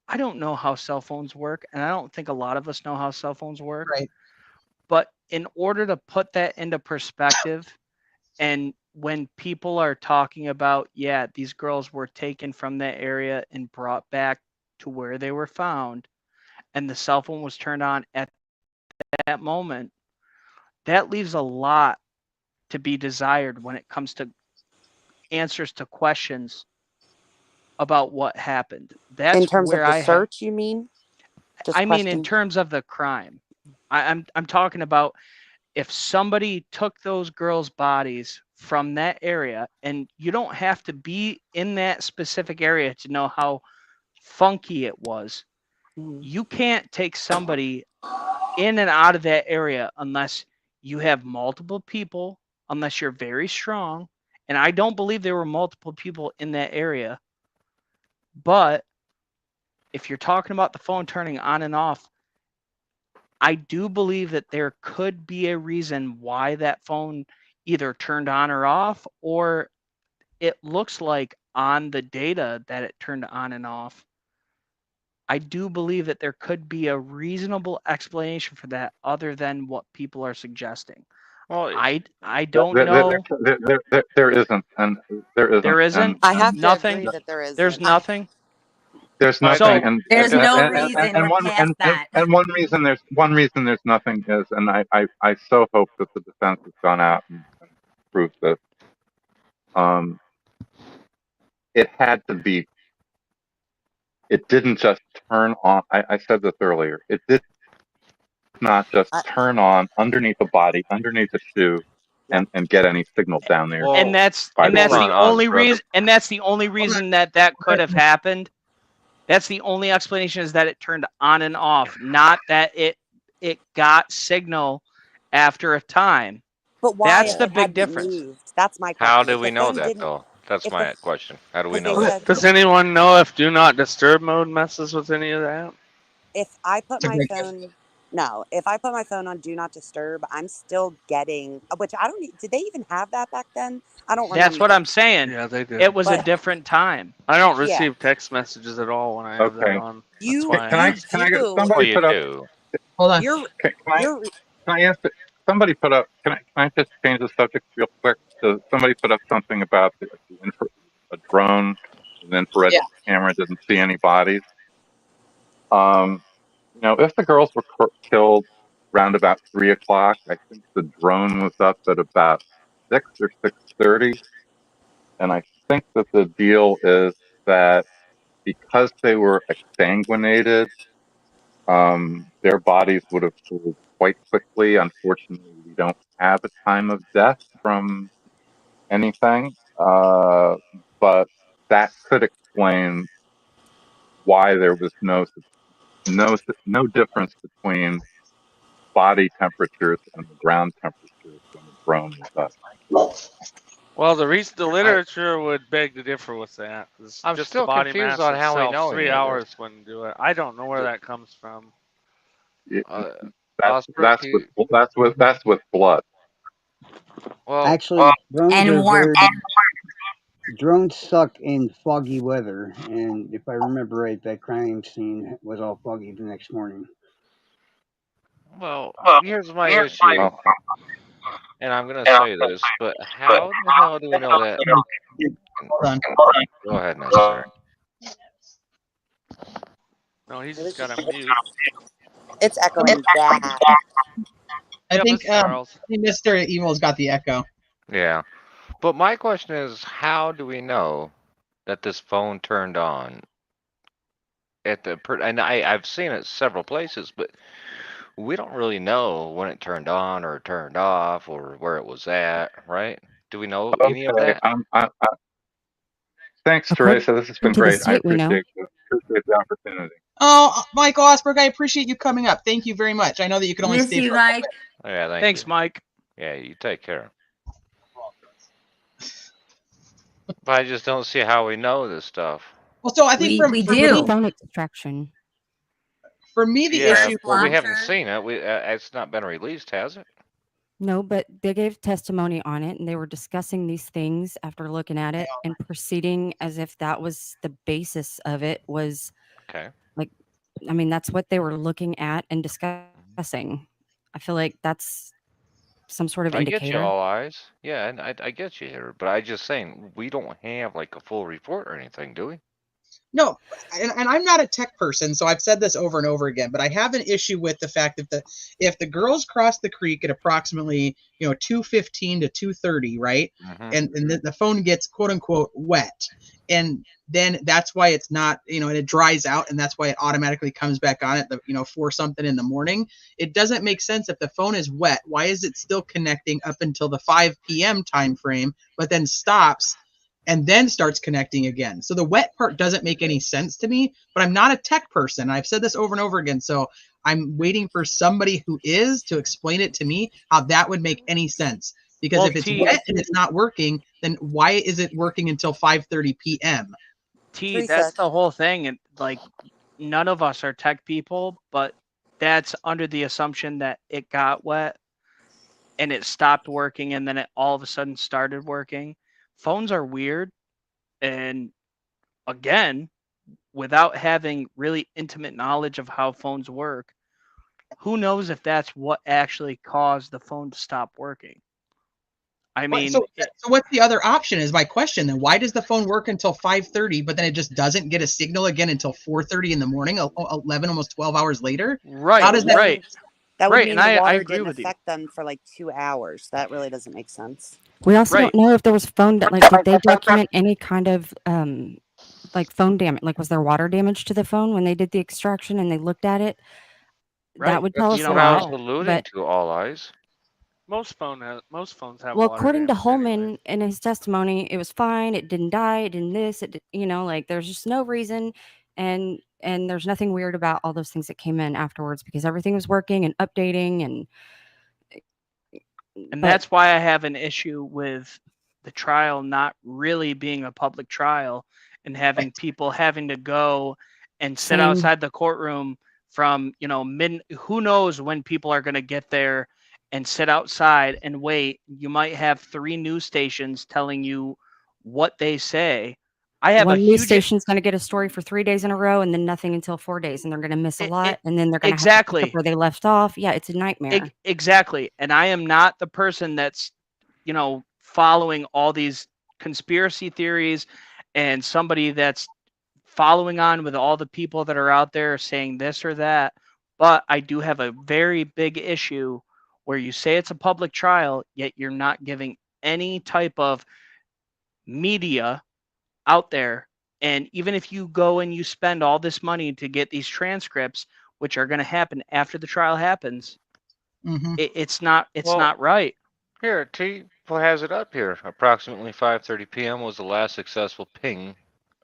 I don't know how cell phones work. And I don't think a lot of us know how cell phones work. Right. But in order to put that into perspective, and when people are talking about, yeah, these girls were taken from that area and brought back to where they were found, and the cell phone was turned on at that moment, that leaves a lot to be desired when it comes to answers to questions about what happened. That's In terms where of the I have. search, you mean? Just I mean, in question. terms of the crime, I'm talking about if somebody took those girls' bodies from that area, and you don't have to be in that specific area to know how funky it was. You can't take somebody in and out of that area unless you have multiple people, unless you're very strong. And I don't believe there were multiple people in that area. But if you're talking about the phone turning on and off, I do believe that there could be a reason why that phone either turned on or off, or it looks like on the data that it turned on and off. I do believe that there could be a reasonable explanation for that other than what people are suggesting. Well, I don't know. There isn't, and there isn't. There isn't. I have to nothing. agree that there isn't. There's nothing. There's I nothing, think- and There's and, no and, reason. and, and We're one past that. and one reason there's nothing is, and I so hope that the defense has gone out and proved this. It had to be. It didn't just turn on. I said this earlier. It did not just turn on underneath the body, underneath the shoe, and get any signal down there. And that's by the the police. only reason. And that's the only reason that could have happened. That's the only explanation, is that it turned on and off, not that it got signal after a time. But why? That's If the it big hadn't difference. moved? That's my question. How do If we the know thing that, didn't, though? That's if my the, question. How do we because they know that? said, Does anyone know if do not disturb mode messes with any of that? if I put That's a my great phone, no, if I put my phone on do not disturb, I'm still getting, which I don't, did they even have that back then? I don't That's remember. what I'm saying. Yeah, they did. It was a But different time. I don't yeah, receive text messages at all when I have that Okay. on. That's you why I Can I asked. can I get do. somebody Well, you put up? do. Hold on. You're Can you're I ask that somebody put up? Can I just change the subject real quick? So somebody put up something about a drone, an infrared Yeah. camera didn't see any bodies. If the girls were killed around about 3 o'clock, I think the drone was up at about 6 or 6:30, and I think that the deal is that because they were exsanguinated, their bodies would have cooled quite quickly. Unfortunately, we don't have a time of death from anything, but that could explain why there was no difference between body temperatures and the ground temperatures when the drone was up. Well, the literature would beg to differ with that. It's I'm just the still body confused mass on how we itself, know any 3 of this. hours wouldn't do it. I don't know where that comes from. Osprey, That's with blood. well, Actually, drones And are warmth. very drones suck in foggy weather, and if I remember right, that crime scene was all foggy the next morning. well, here's my issue, and I'm gonna say this, but how the hell do we know that? Hold on. Go ahead, necessary. No, he's just got a mute. It's echoing bad. I Yep, think it's Charles. Mr. Evil's got the echo. Yeah, but my question is, how do we know that this phone turned on at and I've seen it several places, but we don't really know when it turned on or turned off or where it was at, right? Do we know any of Okay, that? thanks, According Teresa. This has been to the great. I state, we know. appreciate the opportunity. Oh, Michael Osberg, I appreciate you coming up. Thank you very much. I know that you can only Miss stay you, for Mike. Yeah, Thanks, you. Mike. Yeah, you take care. But I just don't see how we know this stuff. Well, so I think We for do. me, Phone extraction. for me the Yeah, issue. but we haven't seen it. It's not been released, has it? No, but they gave testimony on it and they were discussing these things after looking at it and proceeding as if that was the basis of it was Okay. like, I mean, that's what they were looking at and discussing. I feel like that's some sort of I get you, indicator. all eyes. Yeah, and I get you here, but I just saying we don't have like a full report or anything, do we? No, and I'm not a tech person, so I've said this over and over again, but I have an issue with the fact that if the girls cross the creek at approximately 2:15 to 2:30, right, and the phone gets quote unquote wet, and then that's why it's not and it dries out, and that's why it automatically comes back on at the 4 something in the morning. It doesn't make sense. If the phone is wet, why is it still connecting up until the 5 p.m. time frame, but then stops and then starts connecting again? So the wet part doesn't make any sense to me, but I'm not a tech person. I've said this over and over again, so I'm waiting for somebody who is to explain it to me how that would make any sense. Because if it's wet and it's not working, then why is it working until 5:30 p.m.? That's the whole thing. And like, none of us are tech people, but that's under the assumption that it got wet and it stopped working and then it all of a sudden started working. Phones are weird. And again, without having really intimate knowledge of how phones work, who knows if that's what actually caused the phone to stop working? I mean, so what's the other option is my question then. Why does the phone work until 5:30, but then it just doesn't get a signal again until 4:30 in the morning, 11, almost 12 hours later? Right. How does that right. That would Right, mean and the I water agree didn't with you. affect them for like 2 hours. That really doesn't make sense. We also Right. don't know if there was phone that like did they document any kind of like phone damage? Like was there water damage to the phone when they did the extraction and they looked at it? Right. That would tell That's us a what I was lot. alluding But to, all eyes. Most phones have well, water according to damage Holman anyway. in his testimony, it was fine. It didn't die. It didn't this. It like there's just no reason, and there's nothing weird about all those things that came in afterwards because everything was working and updating and. And But that's why I have an issue with the trial not really being a public trial and having people having to go and sit Same. outside the courtroom from, who knows when people are going to get there and sit outside and wait. You might have 3 news stations telling you what they say. I have one a news huge station's going to get a story for 3 days in a row and then nothing until 4 days, and they're going to miss a lot, and then they're going to have to pick up exactly where they left off. Yeah, it's a nightmare. exactly. And I am not the person that's, following all these conspiracy theories and somebody that's following on with all the people that are out there saying this or that. But I do have a very big issue where you say it's a public trial, yet you're not giving any type of media out there. And even if you go and you spend all this money to get these transcripts, which are going to happen after the trial happens, it's not right. Here, T has it up here. Approximately 5:30 p.m. was the last successful ping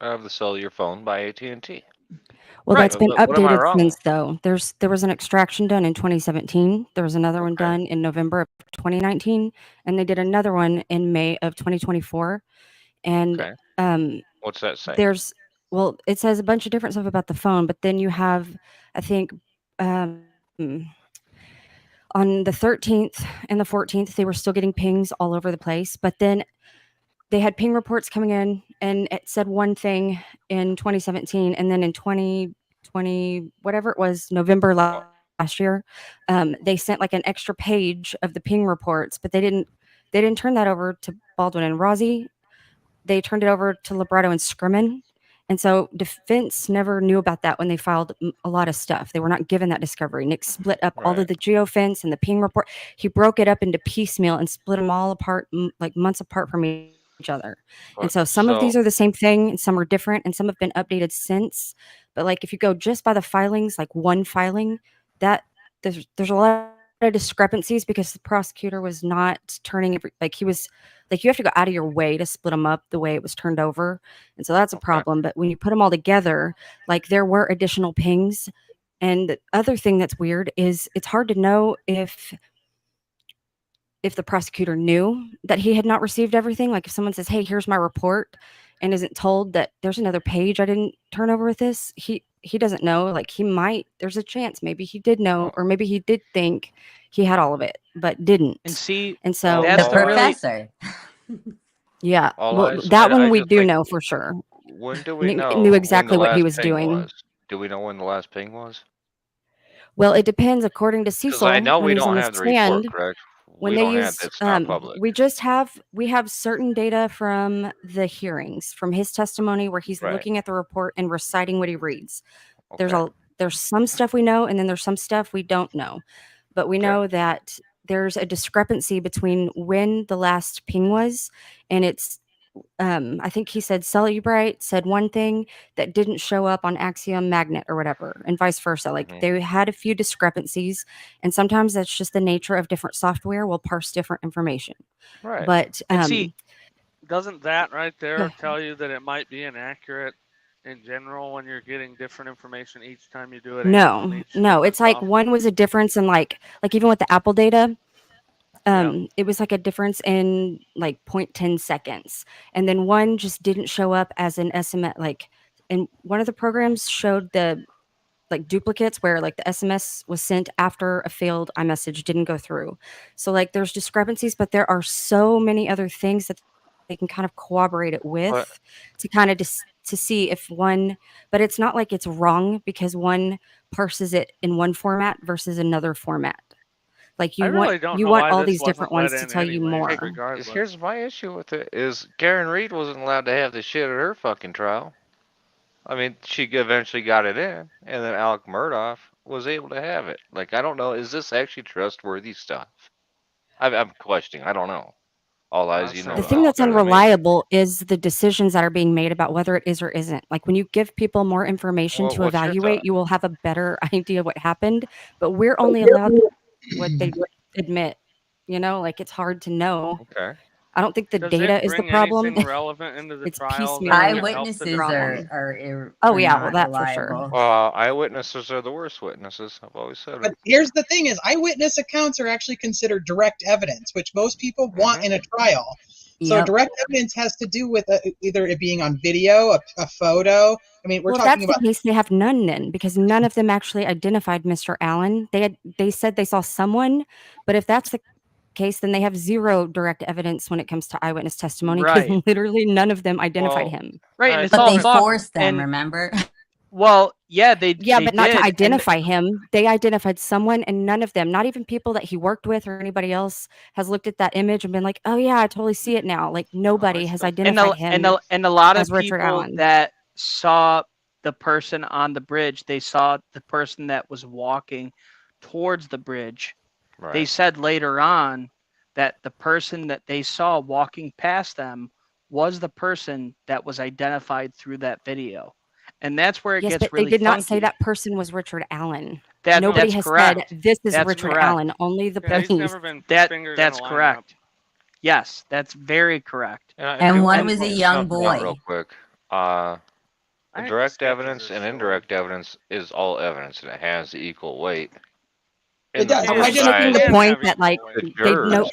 of the cellular phone by AT&T. Well, that's been What am I updated wrong? since though. There was an extraction done in 2017. There was another one done in November of 2019, and they did another one in May of 2024. And What's that say? it says a bunch of different stuff about the phone, but then you have, I think, on the 13th and the 14th, they were still getting pings all over the place. But then they had ping reports coming in, and it said one thing in 2017, and then in 2020, whatever it was, November last year, they sent like an extra page of the ping reports, but they didn't turn that over to Baldwin and Rozzi. They turned it over to Librado and Scrimmin. And so defense never knew about that when they filed a lot of stuff. They were not given that discovery. Nick split up all of the geofence and the ping report. He broke it up into piecemeal and split them all apart, like months apart from each other. And so some of these are the same thing and some are different and some have been updated since. But like if you go just by the filings, like one filing, that there's a lot of discrepancies because the prosecutor was not turning he was like, you have to go out of your way to split them up the way it was turned over. And so that's a problem. But when you put them all together, like there were additional pings. And the other thing that's weird is it's hard to know if the prosecutor knew that he had not received everything. Like if someone says, hey, here's my report, and isn't told that there's another page I didn't turn over with this, he doesn't know. Like he might, there's a chance maybe he did know, or maybe he did think he had all of it, but didn't. And see, and so that's the professor. Yeah, All well, eyes- that I one we just do like, know for sure. When do we Nick know knew when exactly the what he last was ping doing. was? Do we know when the last ping was? Well, it depends according to Because I Cecil know when we he was on don't the have the report, stand. correct? When We they don't have used, it's not public. we have certain data from the hearings, from his testimony where he's looking at the report and reciting what he reads. There's some stuff we know, and then there's some stuff we don't know. But we know that there's a discrepancy between when the last ping was, and it's I think he said Cellubrite said one thing that didn't show up on Axiom Magnet or whatever, and vice versa. Like they had a few discrepancies, and sometimes that's just the nature of different software will parse different information. Right. But and see, doesn't that right there tell you that it might be inaccurate in general when you're getting different information each time you do it? no, it's like one was a difference in like even with the Apple data. It was like a difference in like 0.10 seconds, and then one just didn't show up as an SMS. Like, and one of the programs showed the like duplicates where like the SMS was sent after a failed iMessage didn't go through. So like there's discrepancies, but there are so many other things that they can kind of corroborate it with to kind of to see if one. But it's not like it's wrong because one parses it in one format versus another format. Like you want all these different ones to tell you more. Here's my issue with it: is Karen Reed wasn't allowed to have this shit at her fucking trial. I mean, she eventually got it in, and then Alec Murdoch was able to have it. Like, I don't know, is this actually trustworthy stuff? I'm questioning. I don't know. All eyes, you know. The thing that's unreliable is the decisions that are being made about whether it is or isn't. Like when you give people more information to what's your evaluate, thought? you will have a better idea what happened. But we're only allowed what they admit. You know, like it's hard to know. Okay. I don't think the Does data it is the bring problem. anything relevant into the It's trial piecemeal. that can help the Eyewitnesses defense? Oh are yeah, well not that for sure. reliable. Eyewitnesses are the worst witnesses. I've always said But it. here's the thing: is eyewitness accounts are actually considered direct evidence, which most people want in a trial. So Yep. direct evidence has to do with either it being on video, a photo. I mean, we're Well, if talking that's about. the case, they have none then, because none of them actually identified Mr. Allen. They said they saw someone, but if that's the case, then they have zero direct evidence when it comes to eyewitness testimony because Right. literally none of them identified him. Right, and it's But all they fucked. forced them, And remember? well, yeah, they but not did, to and identify him. They identified someone, and none of them, not even people that he worked with or anybody else, has looked at that image and been like, "Oh yeah, I totally see it now." Like nobody has identified him and a lot as of Richard people Allen. that saw the person on the bridge, they saw the person that was walking towards the bridge. They Right. said later on that the person that they saw walking past them was the person that was identified through that video. And that's where it Yes, gets but they really did not funky. say that person was Richard Allen. Nobody Nobody that's has correct. said this is That's Richard correct. Allen. Only the Yeah, he's police. never been fingered in That's a lineup. correct. Yes, that's very correct. And one was a young Something out boy. real quick. I think the Direct sketches evidence are and silly. indirect evidence is all evidence, and it has equal weight. It does. I was just making the point that like they know.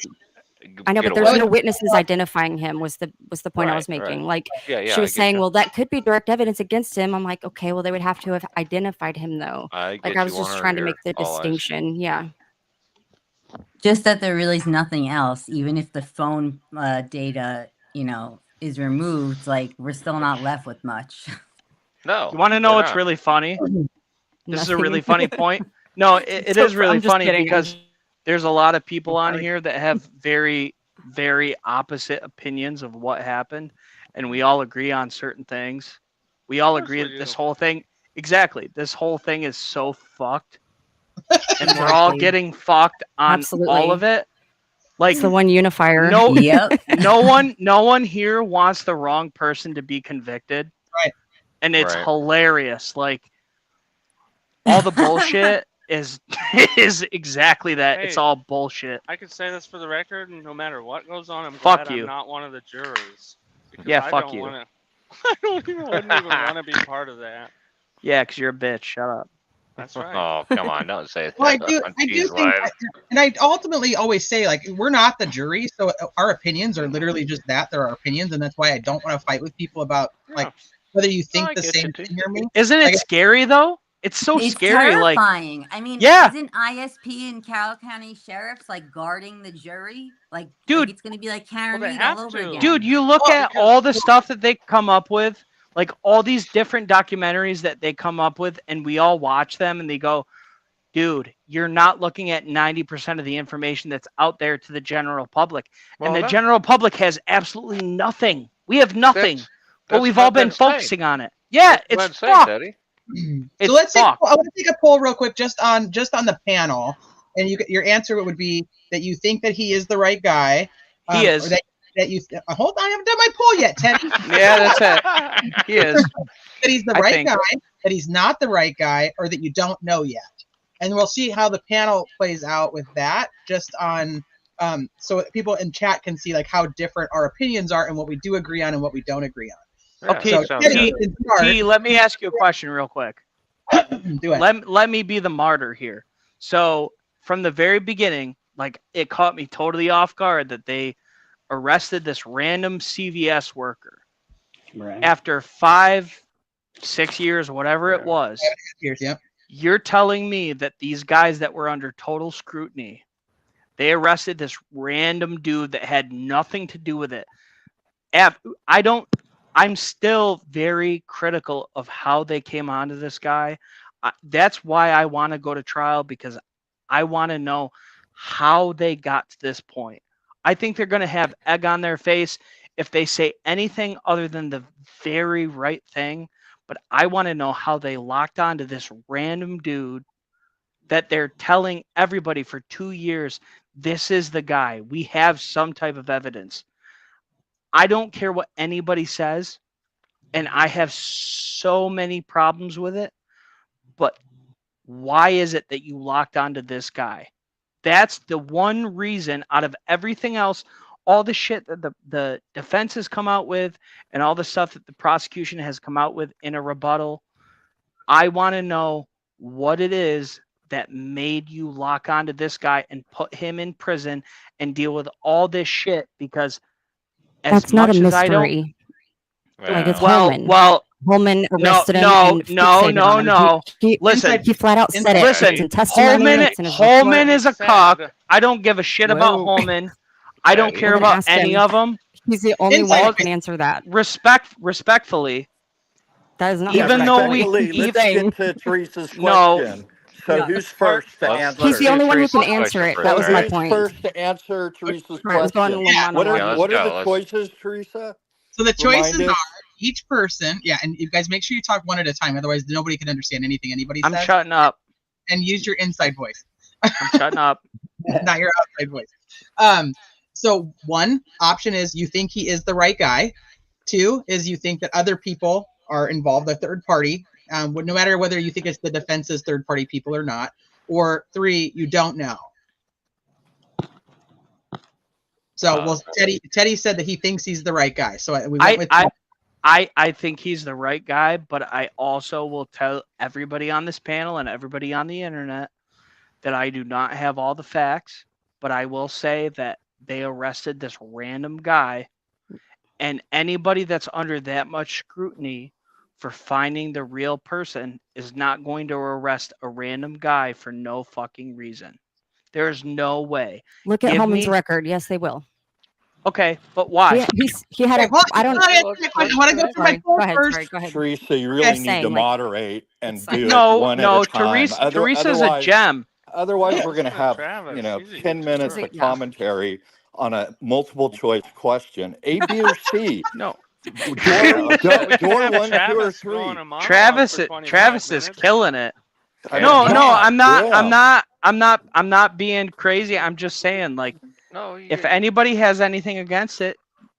I know, but there's no witnesses identifying him. Was the point I was making? Like Yeah, she I was get saying, you. well, that could be direct evidence against him. I'm like, okay, well, they would have to have identified him though. I Like get I you was just 100 trying to here, make the all eyes. distinction. Yeah. Just that there really is nothing else, even if the phone data, is removed, like we're still not left with much. No. You want to know what's really funny? This is a really funny point. No, it So, is really I'm just funny kidding. because there's a lot of people on here that have very, very opposite opinions of what happened, and we all agree on certain things. We all agree that this whole thing, this whole thing is so fucked, and we're all Exactly. getting fucked on Absolutely. all of it. Like It's the one unifier. No, Yep. no one here wants the wrong person to be convicted. Right. And it's Right. hilarious. Like all the bullshit is exactly that. Hey, it's all bullshit. I can say this for the record, and no matter what goes on, I'm Fuck glad you. I'm not one of the jurors. Because Yeah, I fuck don't you. Wanna, wouldn't even want to be part of that. Yeah, because you're a bitch. Shut up. That's right. Oh, come on, don't say that. Well, I do on think, T's Live. and I ultimately always say, like, we're not the jury, so our opinions are literally just that. They're our opinions, and that's why I don't want to fight with people about, like, whether you think I the get same you, too. thing or me. Isn't it Like, scary though? It's so It's scary. Like, terrifying. I mean, yeah. isn't ISP and Carroll County sheriffs like guarding the jury? Like, Dude. it's going to be like Karen Well, they Reed all have over to. again. Dude, you look at all the stuff that they come up with, like all these different documentaries that they come up with, and we all watch them and they go, dude, you're not looking at 90% of the information that's out there to the general public. Well, and the no. general public has absolutely nothing. We have nothing. But That's we've what all I've been been saying. focusing on it. Yeah, That's what it's I'm saying, fucked. Daddy. It's so let's fucked. I want to take a poll real quick, just on the panel, and your answer would be that you think that he is the right guy. He is. Or that you hold on, I haven't done my poll yet, Teddy. Yeah, that's it. He is. That he's the I right think. guy, that he's not the right guy, or that you don't know yet. And we'll see how the panel plays out with that, just on so people in chat can see like how different our opinions are and what we do agree on and what we don't agree on. Okay, So, sounds Teddy, good. you can start. T, let me ask you a question real quick. Do it. Let me be the martyr here. So from the very beginning, like it caught me totally off guard that they arrested this random CVS worker Right. after 5-6 years, whatever it was. Years, yeah. You're telling me that these guys that were under total scrutiny, they arrested this random dude that had nothing to do with it. I'm still very critical of how they came onto this guy. That's why I want to go to trial, because I want to know how they got to this point. I think they're going to have egg on their face if they say anything other than the very right thing. But I want to know how they locked onto this random dude that they're telling everybody for 2 years, this is the guy. We have some type of evidence. I don't care what anybody says, and I have so many problems with it, but why is it that you locked onto this guy? That's the one reason out of everything else, all the shit that the defense has come out with and all the stuff that the prosecution has come out with in a rebuttal. I want to know what it is that made you lock onto this guy and put him in prison and deal with all this shit, because as That's not a much as I don't, mystery. Like it's well, Holman. well, Holman arrested him no, and fixated on him. no. He Listen, he flat out said it. listen, It's in testimony. It's in his Holman report. is a cock. I don't give a shit about Whoa. Holman. I don't care We're gonna about ask any him. of them. He's the only one that can answer that. Respectfully, That is not even though we, Respectfully, let's even get to Teresa's no, question. So Yeah. who's first to answer? He's the only one who can answer it. That was my Who's point. first to answer Teresa's All right, let's go on a question? little monologue. What are the choices, Teresa? So the choices Remind us. are each person, yeah, and you guys make sure you talk one at a time, otherwise nobody can understand anything anybody I'm says. shutting up. And use your inside voice. I'm shutting up. Not your outside voice. So one option is you think he is the right guy. 2 is you think that other people are involved, a third party, no matter whether you think it's the defense's third party people or not. Or 3, you don't know. So, well, Teddy said that he thinks he's the right guy. So we went with. I think he's the right guy, but I also will tell everybody on this panel and everybody on the internet that I do not have all the facts, but I will say that they arrested this random guy, and anybody that's under that much scrutiny for finding the real person is not going to arrest a random guy for no fucking reason. There's no way. Look at Holman's record. Yes, they will. Okay, but why? He had a. I don't. Go ahead. Teresa, you really need to moderate and do it one at a time. Teresa's a gem. Otherwise, we're going to have 10 minutes of commentary on a multiple choice question. A, B, or C. No. Door 1, 2, or 3. Travis is killing it. I'm not being crazy. I'm just saying, like, if anybody has anything against it,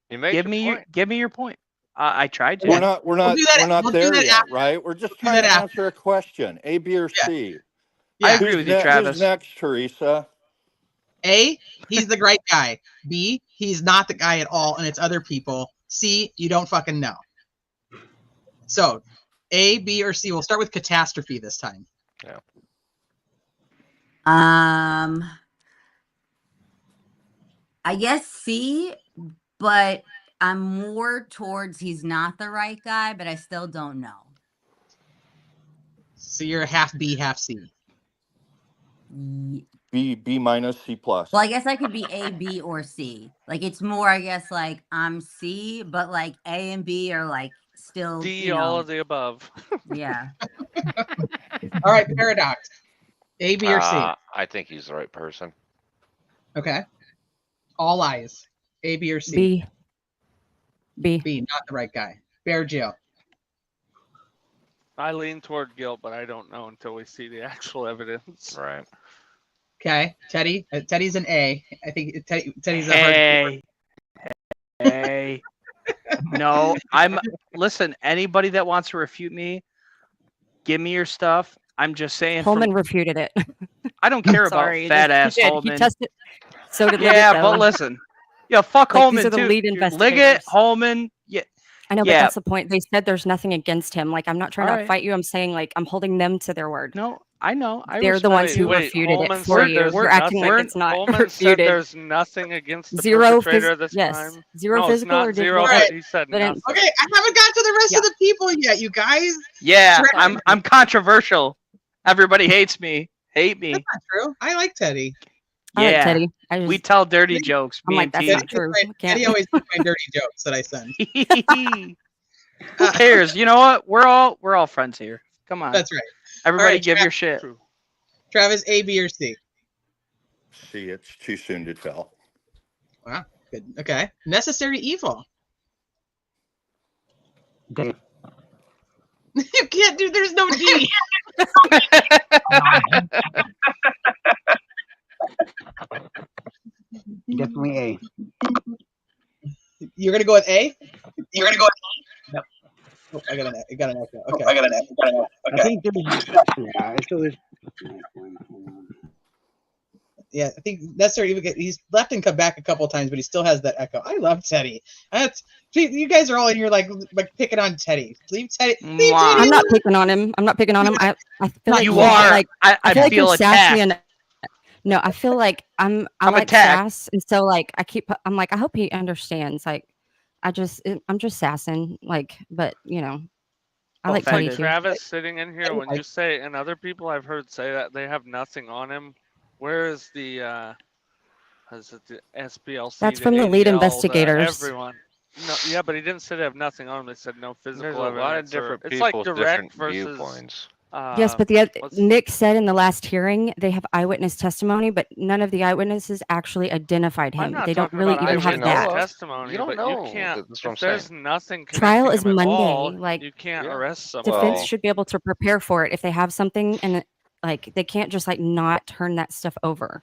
give me your point. I tried to. We're not there yet, right? We're just trying to answer a question. A, B, or C. I agree with you, Travis. Who's next, Teresa? A, he's the right guy. B, he's not the guy at all, and it's other people. C, you don't fucking know. So, A, B, or C. We'll start with catastrophe this time. Yeah. I guess C, but I'm more towards he's not the right guy, but I still don't know. So you're half B, half C. B minus, C plus. Well, I guess I could be A, B, or C. Like, it's more, I guess, like I'm C, but like A and B are like still D, all of the above. Yeah. All right, paradox. A, B, or C? I think he's the right person. Okay. All eyes. A, B, or C? B. B, not the right guy. Bear Jill. I lean toward guilt, but I don't know until we see the actual evidence. Right. Okay. Teddy. Teddy's an A. I think Teddy's a hard. Hey. No, listen, anybody that wants to refute me, give me your stuff. I'm just saying. Holman refuted it. I don't care about fat ass Holman. He tested. So did yeah, Liggett, but listen. Yeah, fuck like, Holman these are the too. lead investigators. Liggett, Holman. Yeah. I know, but that's the point. They said there's nothing against him. Like, I'm not trying to fight you. I'm saying, like, I'm holding them to their word. No, I know. They're the ones who refuted it for you. You're acting like it's not Holman refuted. Said there's nothing against the zero perpetrator this time. Zero physical or zero, right. but he said nothing. Okay, I haven't got to the rest of the people yet, you guys. Yeah, I'm controversial. Everybody hates me. Hate me. That's not true. I like Teddy. I like Teddy. We tell dirty jokes. I'm like, that's not true. Teddy always does my dirty jokes that I send. Who cares? You know what? We're all friends here. Come on. That's right. Everybody give your shit. Travis, A, B, or C? C. It's too soon to tell. Wow. Good. Okay. Necessary evil. D. You can't do. There's no D. Definitely A. You're gonna go with A? You're gonna go with A? Yep. Oh, I got an echo. Okay. I got an echo. Okay. I think there's yeah, I think necessary evil. He's left and come back a couple of times, but he still has that echo. I love Teddy. You guys are all in here like picking on Teddy. Leave Teddy. Leave Teddy. I'm not picking on him. I feel like you are. Like, I feel like feel you're attacked. sassy and no, I feel like I'm like attacked. sass, and so like I'm like I hope he understands. Like I'm just sassing. Like, but you know, I like Teddy too. Travis sitting in here when you say, and other people I've heard say that they have nothing on him. Where is the SPLC? That's from the lead investigators. Everyone. No, yeah, but he didn't say they have nothing on him. They said no physical There's a evidence. lot of different It's people like with direct different versus viewpoints. Yes, but Nick said in the last hearing they have eyewitness testimony, but none of the eyewitnesses actually identified him. They don't really even have that. Testimony, you don't but know. You can't. That's what if I'm there's saying. nothing. Trial is connecting him at Monday. all, Like you can't arrest someone. defense should be able to prepare for it if they have something, and like they can't just like not turn that stuff over.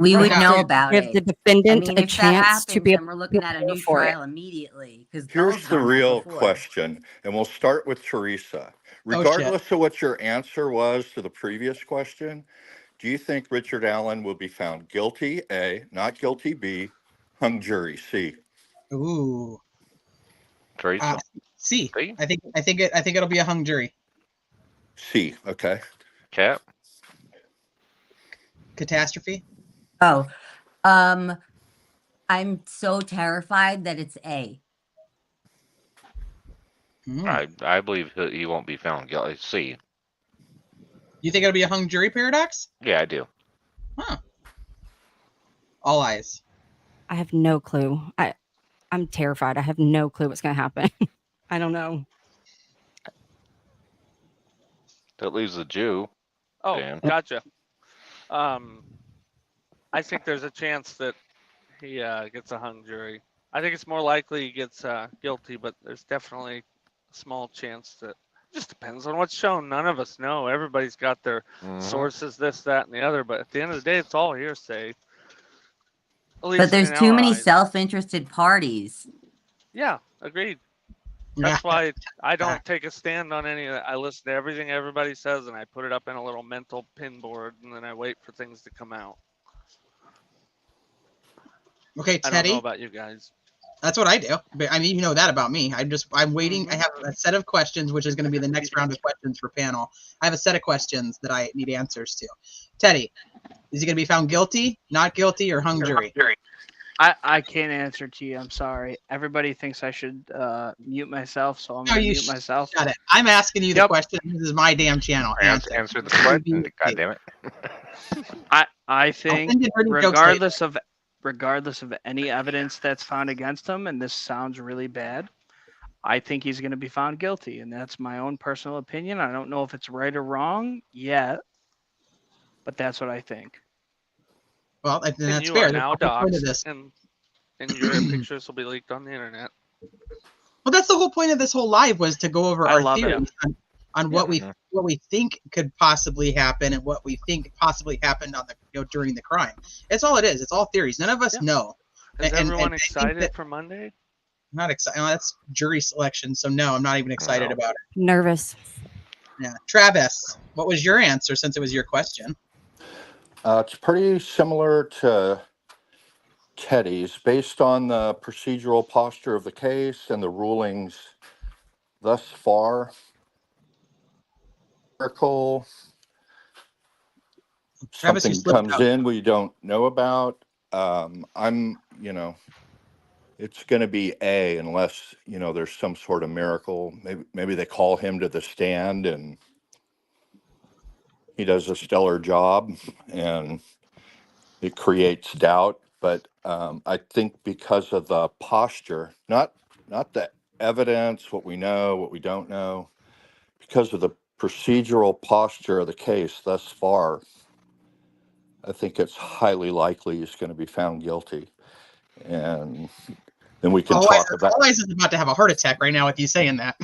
We Right would now, know to about give it. the defendant I mean, a if that chance to happens, be then able we're to looking at a appeal new for it. trial immediately because Here's Bell's the done that real before. question, and we'll start with Teresa. oh shit. Regardless of what your answer was to the previous question, do you think Richard Allen will be found guilty, A, not guilty, B, hung jury, C? Ooh. Teresa. C. See? I think it'll be a hung jury. C, okay. Cap. Catastrophe. Oh, I'm so terrified that it's A. I believe he won't be found guilty. C. You think it'll be a hung jury, Paradox? Yeah, I do. Huh. All eyes. I have no clue. I'm terrified. I have no clue what's going to happen. I don't know. That leaves the Jew. Oh, Dan. gotcha. I think there's a chance that he gets a hung jury. I think it's more likely he gets guilty, but there's definitely a small chance that just depends on what's shown. None of us know. Everybody's got their sources, this, that, and the other. But at the end of the day, it's all hearsay. At least But there's in too our many eyes. self-interested parties. Yeah, agreed. That's why I don't take a stand on any of that. I listen to everything everybody says, and I put it up in a little mental pin board, and then I wait for things to come out. Okay, I don't Teddy. know about you guys. That's what I do. But I mean, you know that about me. I'm waiting. I have a set of questions, which is going to be the next round of questions for panel. I have a set of questions that I need answers to. Teddy, is he going to be found guilty, not guilty, or hung jury? I can't answer to you. I'm sorry. Everybody thinks I should mute myself, so I'm No, going to you mute myself. Shut it. I'm asking you the question. This is my damn channel. Answer the question. God damn it. I think send you dirty jokes regardless of any evidence that's found against him, and this sounds really bad, I think he's going to be found guilty, and that's my own personal opinion. I don't know if it's right or wrong yet, but that's what I think. Well, then And that's you fair. are now That's the point of doxxed, this. and your pictures will be leaked on the internet. Well, that's the whole point of this whole live, was to go over I our love it. theories on what we think could possibly happen and what we think possibly happened on the during the crime. That's all it is. It's all theories. None of us know. Is everyone I think excited that- for Monday? I'm not excited. No, that's jury selection, so no, I'm not even excited about it. Nervous. Yeah, Travis, what was your answer since it was your question? It's pretty similar to Teddy's, based on the procedural posture of the case and the rulings thus far. Miracle, Travis, you something slipped comes out. in we don't know about. It's going to be A, unless there's some sort of miracle. Maybe they call him to the stand and he does a stellar job and it creates doubt. But I think because of the posture, not the evidence, what we know, what we don't know, because of the procedural posture of the case thus far, I think it's highly likely he's going to be found guilty. And then we can talk about. All Eyes is about to have a heart attack right now with you saying that.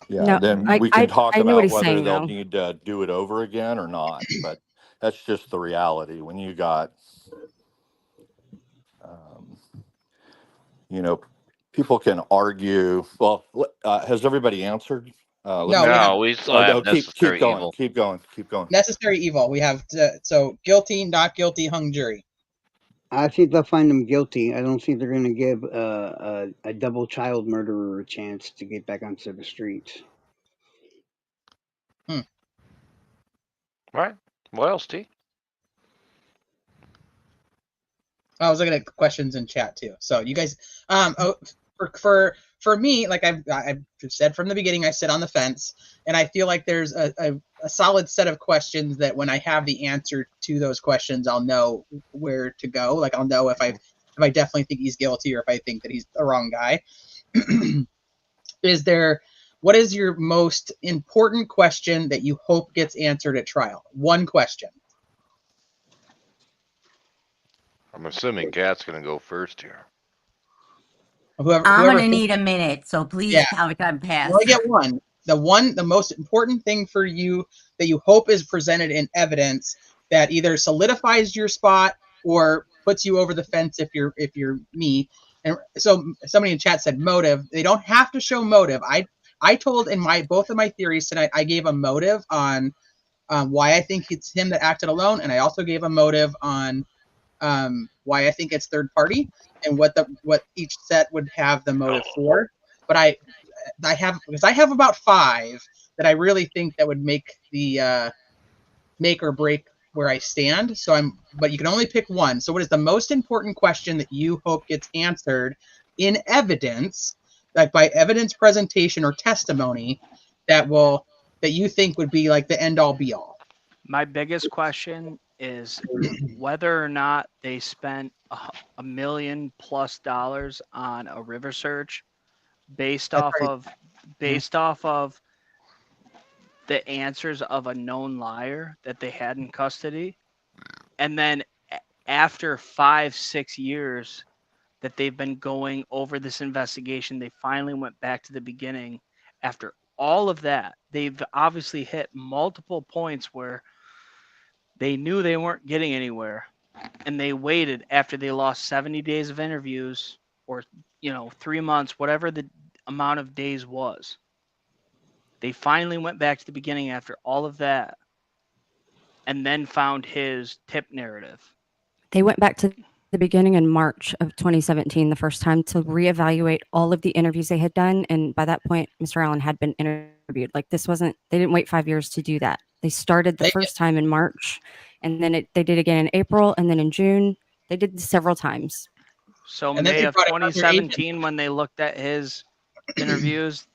Yeah, No, then we can talk I knew what about he's whether saying, they'll though. need to do it over again or not. But that's just the reality. When you got, people can argue. Well, has everybody answered? No, we still have necessary evil. Keep going. Necessary evil. We have so guilty, not guilty, hung jury. I think they'll find him guilty. I don't think they're going to give a double child murderer a chance to get back onto the streets. Right. What else, T? I was looking at questions in chat too. So you guys, for me, like I've said from the beginning, I sit on the fence, and I feel like there's a solid set of questions that when I have the answer to those questions, I'll know where to go. Like I'll know if I definitely think he's guilty or if I think that he's the wrong guy. What is your most important question that you hope gets answered at trial? One question. I'm assuming Kat's going to go first here. I'm going to need a minute, so please count time pass. You only get one. The most important thing for you that you hope is presented in evidence that either solidifies your spot or puts you over the fence if you're me. And so somebody in chat said motive. They don't have to show motive. I told in both of my theories tonight, I gave a motive on why I think it's him that acted alone, and I also gave a motive on why I think it's third party and what each set would have the motive for. But I have about 5 that I really think that would make the make or break where I stand. But you can only pick one. So what is the most important question that you hope gets answered in evidence, like by evidence presentation or testimony, that you think would be like the end all be all? My biggest question is whether or not they spent $1 million+ on a river search based That's off right. of based off of the answers of a known liar that they had in custody, and then after 5-6 years that they've been going over this investigation, they finally went back to the beginning. After all of that, they've obviously hit multiple points where they knew they weren't getting anywhere, and they waited after they lost 70 days of interviews, or 3 months, whatever the amount of days was. They finally went back to the beginning after all of that, and then found his tip narrative. They went back to the beginning in March of 2017, the first time, to reevaluate all of the interviews they had done. And by that point, Mr. Allen had been interviewed. Like, this wasn't, they didn't wait 5 years to do that. They started the first time in March, and then they did again in April, and then in June. They did this several times. So And then May they of brought another agent. 2017, when they looked at his interviews,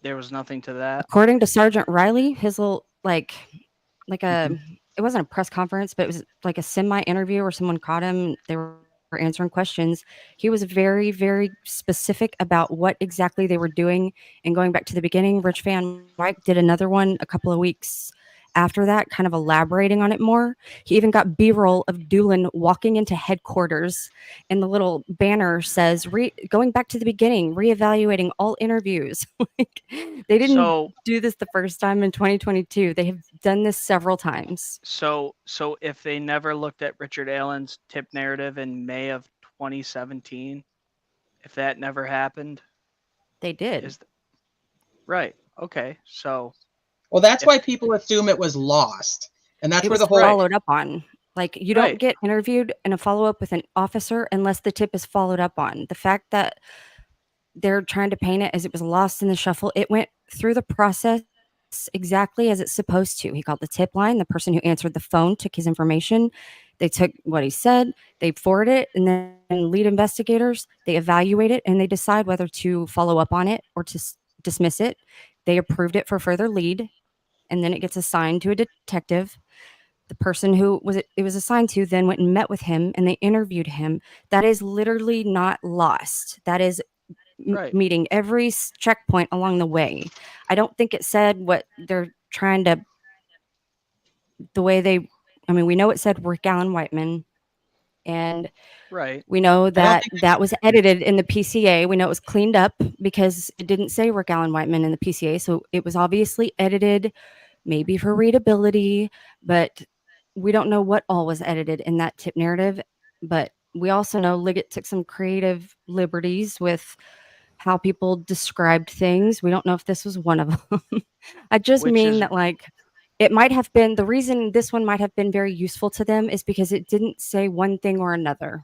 there was nothing to that. According to Sergeant Riley, his little like a it wasn't a press conference, but it was like a semi interview where someone caught him. They were answering questions. He was very, very specific about what exactly they were doing. And going back to the beginning, Rich Van Wyck did another one a couple of weeks after that, kind of elaborating on it more. He even got B-roll of Doolin walking into headquarters, and the little banner says, going back to the beginning, reevaluating all interviews. Like, they didn't do this the first time in 2022. They have done this several times. So if they never looked at Richard Allen's tip narrative in May of 2017, if that never happened, they did. Right. Okay. So. Well, that's why people assume it was lost, and that's It where was the whole followed up on. Like, you Right. don't get interviewed and a follow up with an officer unless the tip is followed up on. The fact that they're trying to paint it as it was lost in the shuffle, it went through the process exactly as it's supposed to. He called the tip line. The person who answered the phone took his information. They took what he said, they forward it, and then lead investigators, they evaluate it, and they decide whether to follow up on it or to dismiss it. They approved it for further lead, and then it gets assigned to a detective. The person who it was assigned to then went and met with him, and they interviewed him. That is literally not lost. That is Right. meeting every checkpoint along the way. I don't think it said what they're trying to, the way they, I mean, we know it said Rick Allen Whiteman, and Right. we know that that was edited in the PCA. We know it was cleaned up because it didn't say Rick Allen Whiteman in the PCA. So it was obviously edited, maybe for readability, but we don't know what all was edited in that tip narrative. But we also know Liggett took some creative liberties with how people described things. We don't know if this was one of them. I just mean that, like, it might have been, the reason this one might have been very useful to them is because it didn't say one thing or another.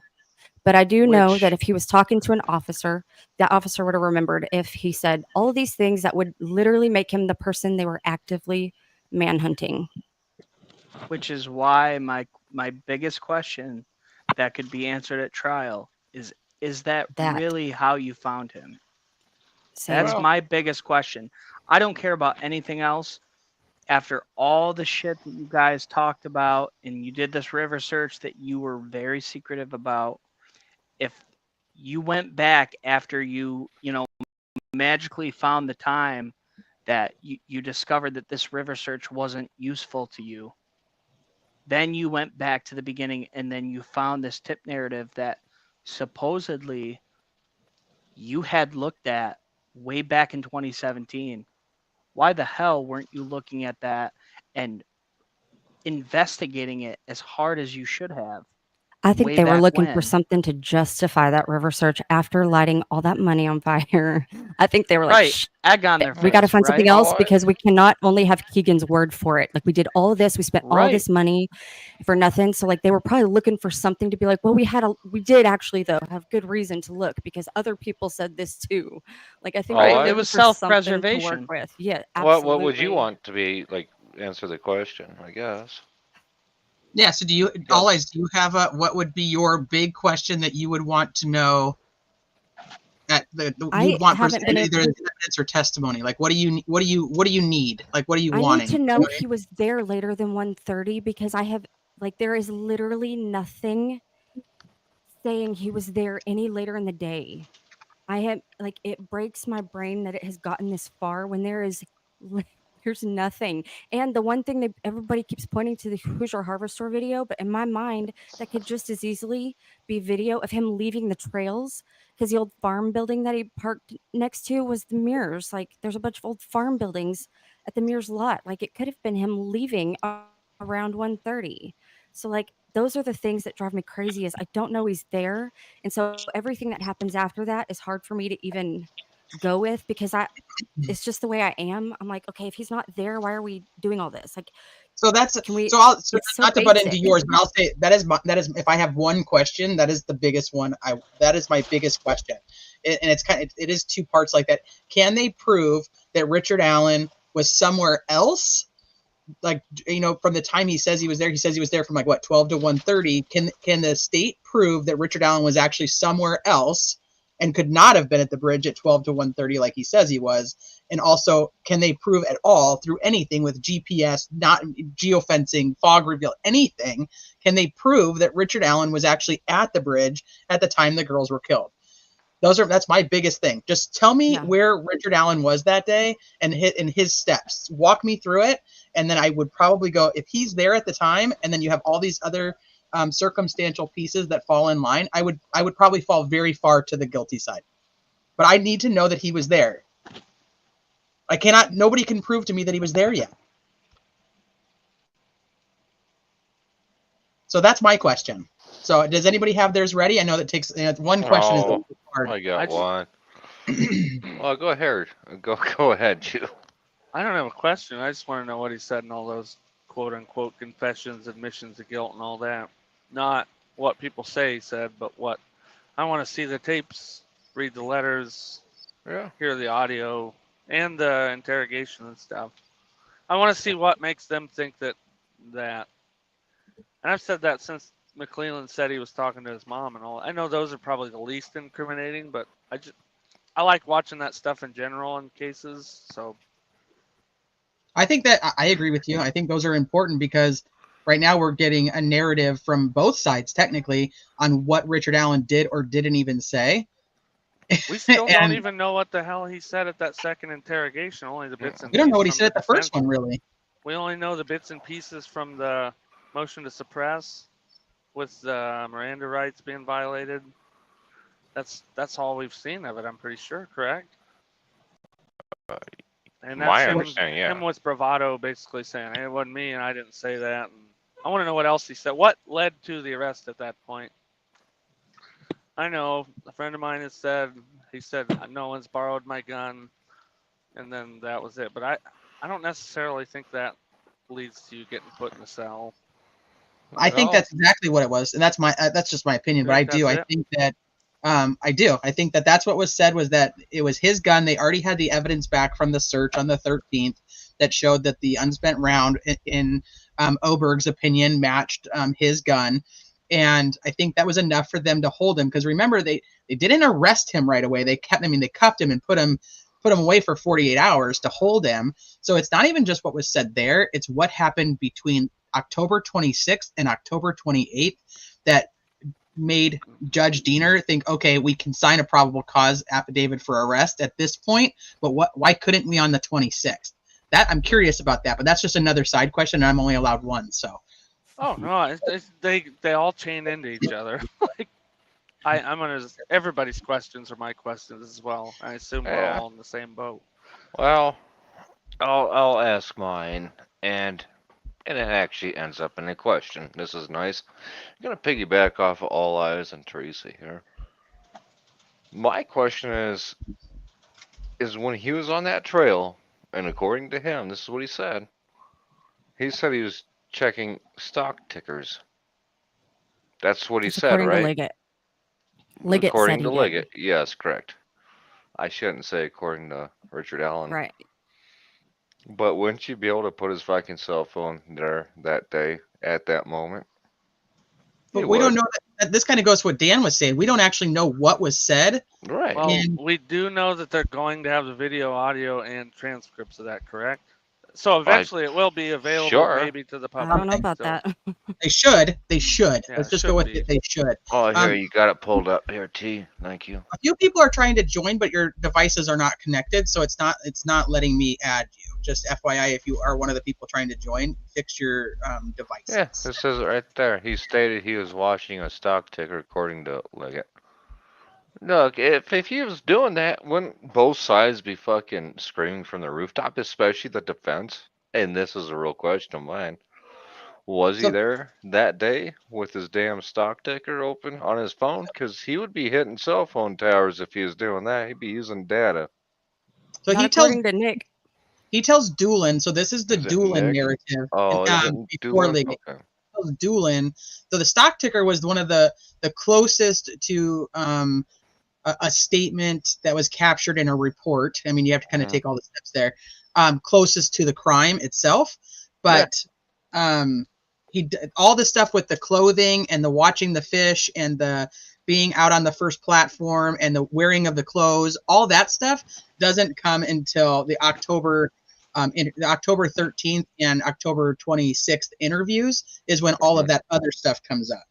But I do know that if he was talking to an officer, that officer would have remembered if he said all of these things that would literally make him the person they were actively manhunting. Which is why my biggest question that could be answered at trial is that really how you found him? That's my biggest question. I don't care about anything else. After all the shit that you guys talked about, and you did this river search that you were very secretive about, if you went back after you magically found the time that you discovered that this river search wasn't useful to you, then you went back to the beginning, and then you found this tip narrative that supposedly you had looked at way back in 2017. Why the hell weren't you looking at that and investigating it as hard as you should have? I think way they were back looking for when. something to justify that river search after lighting all that money on fire. I think they were like, Right. Egg on their we got to face, find something right? else Oh, because we cannot only have Keegan's word for it. Like we did all of this, we spent all Right. this money for nothing. So like they were probably looking for something to be like, well, we did actually though have good reason to look because other people said this too. Like I think they oh, were Right. It I, looking was for something to work self-preservation. with. Yeah, what would you absolutely. want to be like? Answer the question, I guess. Yeah. So do you, Yeah. Always, do you have a what would be your big question that you would want to know? That I you'd want haven't been presented able. either as evidence or testimony. Like, what do you need? Like, what are you I need wanting? to You know know what I mean? he was there later than 1:30 because I have like there is literally nothing saying he was there any later in the day. I have like it breaks my brain that it has gotten this far when there is there's nothing. And the one thing that everybody keeps pointing to the Hoosier Harvester video, but in my mind, that could just as easily be video of him leaving the trails because the old farm building that he parked next to was the Mirrors. Like there's a bunch of old farm buildings at the Mirrors lot. Like it could have been him leaving around 1:30. So like those are the things that drive me crazy is I don't know he's there. And so everything that happens after that is hard for me to even go with because it's just the way I am. I'm like, okay, if he's not there, why are we doing all this? Like, So that's can we? so It's so not to butt into basic. yours, but I'll say that is if I have one question, that is the biggest one. That is my biggest question, and it's it is two parts like that. Can they prove that Richard Allen was somewhere else? Like, from the time he says he was there, he says he was there from like what 12 to 1:30. Can the state prove that Richard Allen was actually somewhere else and could not have been at the bridge at 12 to 1:30 like he says he was? And also, can they prove at all through anything with GPS, not geofencing, fog reveal, anything? Can they prove that Richard Allen was actually at the bridge at the time the girls were killed? That's my biggest thing. Just tell me Yeah. where Richard Allen was that day and his steps. Walk me through it, and then I would probably go if he's there at the time, and then you have all these other circumstantial pieces that fall in line. I would probably fall very far to the guilty side, but I need to know that he was there. Nobody can prove to me that he was there yet. So that's my question. So does anybody have theirs ready? I know that takes one question is Oh, hard. I got one. Well, go ahead. Go ahead, Jew. I don't have a question. I just want to know what he said in all those quote unquote confessions, admissions of guilt, and all that. Not what people say he said, but what I want to see the tapes, read the letters, Yeah. hear the audio, and the interrogation and stuff. I want to see what makes them think that. And I've said that since McClellan said he was talking to his mom and all. I know those are probably the least incriminating, but I like watching that stuff in general in cases. So I think that I agree with you. I think those are important because right now we're getting a narrative from both sides, technically, on what Richard Allen did or didn't even say. we still don't And even know what the hell he said at that second interrogation. Only the bits and we don't know pieces what he from said the at the defense. first one, really. We only know the bits and pieces from the motion to suppress, with the Miranda rights being violated. That's all we've seen of it. I'm pretty sure, correct? And that's My him understanding, yeah. with bravado, basically saying, "Hey, it wasn't me, and I didn't say that." And I want to know what else he said. What led to the arrest at that point? I know a friend of mine has said he said no one's borrowed my gun, and then that was it. But I don't necessarily think that leads to you getting put in a cell. I think that's exactly what it was, and that's just my opinion. You But I think do. that's I it? think that I do. I think that that's what was said was that it was his gun. They already had the evidence back from the search on the 13th that showed that the unspent round in Oberg's opinion matched his gun, and I think that was enough for them to hold him. Because remember, they didn't arrest him right away. They cuffed him and put him away for 48 hours to hold him. So it's not even just what was said there; it's what happened between October 26th and October 28th that made Judge Diener think, okay, we can sign a probable cause affidavit for arrest at this point, but why couldn't we on the 26th? That I'm curious about that, but that's just another side question, and I'm only allowed one. So Oh no, they all chain into each other. Like I'm gonna everybody's questions are my questions as well. I assume we're Yeah. all in the same boat. Well, I'll ask mine, and And it actually ends up in a question. This is nice. I'm gonna piggyback off of All Eyes and Teresa here. My question is when he was on that trail, and according to him, this is what he said. He said he was checking stock tickers. That's what he That's said, according to right? Liggett. Liggett said According he to did. Liggett. Yes, correct. I shouldn't say according to Richard Allen. Right. But wouldn't you be able to put his fucking cell phone there that day at that moment? But You we don't would. know that this kind of goes to what Dan was saying. We don't actually know what was said. Right. Well, And we do know that they're going to have the video, audio, and transcripts of that, correct? So I eventually it will be available sure. maybe to the I public. don't know about So, that. they should. They should. yeah, Let's it just go should with be. it. They should. Oh, here you got it pulled up here, T. Thank you. A few people are trying to join, but your devices are not connected, so it's not letting me add you. Just FYI, if you are one of the people trying to join, fix your devices. Yeah, it says it right there. He stated he was watching a stock ticker according to Liggett. Look, if he was doing that, wouldn't both sides be fucking screaming from the rooftop, especially the defense? And this is a real question of mine. Was he So, there that day with his damn stock ticker open on his phone? Because he would be hitting cell phone towers if he was doing that. He'd be using data. so Not according to Nick. he tells Doolin. So this is the Is it Doolin Nick? narrative. Oh, is it Before Doolin? Liggett. Okay. Tells Doolin. So the stock ticker was one of the closest to a statement that was captured in a report. I mean, you have to kind of take all the steps there. Closest to the crime itself, but all the stuff with the clothing and the watching the fish and the being out on the first platform and the wearing of the clothes, all that stuff doesn't come until the October 13th and October 26th interviews is when all of that other stuff comes up.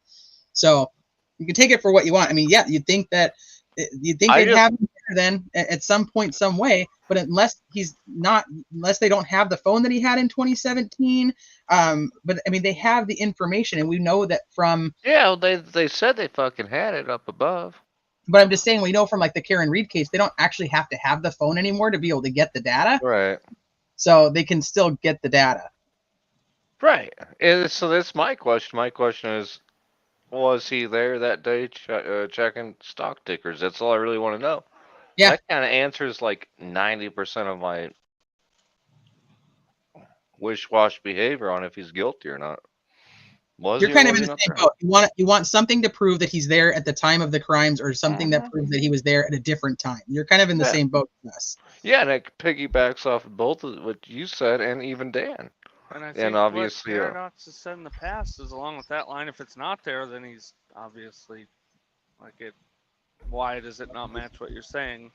So you can take it for what you want. I mean, yeah, you'd think they'd have him there then at some point, some way, but unless they don't have the phone that he had in 2017, but I mean, they have the information, and we know that from. Yeah, they said they fucking had it up above. But I'm just saying, we know from like the Karen Reed case, they don't actually have to have the phone anymore to be able to get the data. Right. So they can still get the data. Right. And so that's my question. My question is, was he there that day checking stock tickers? That's all I really want to know. Yeah. That kind of answers like 90% of my wish-wash behavior on if he's guilty or not. You're kind of in the same boat. You want something to prove that he's there at the time of the crimes, or something that proves that he was there at a different time. You're kind of in the same boat with us. Yeah, and it piggybacks off of both of what you said and even Dan. And I think obviously, what Paradox has said in the past is along with that line, if it's not there, then he's obviously like it. Why does it not match what you're saying?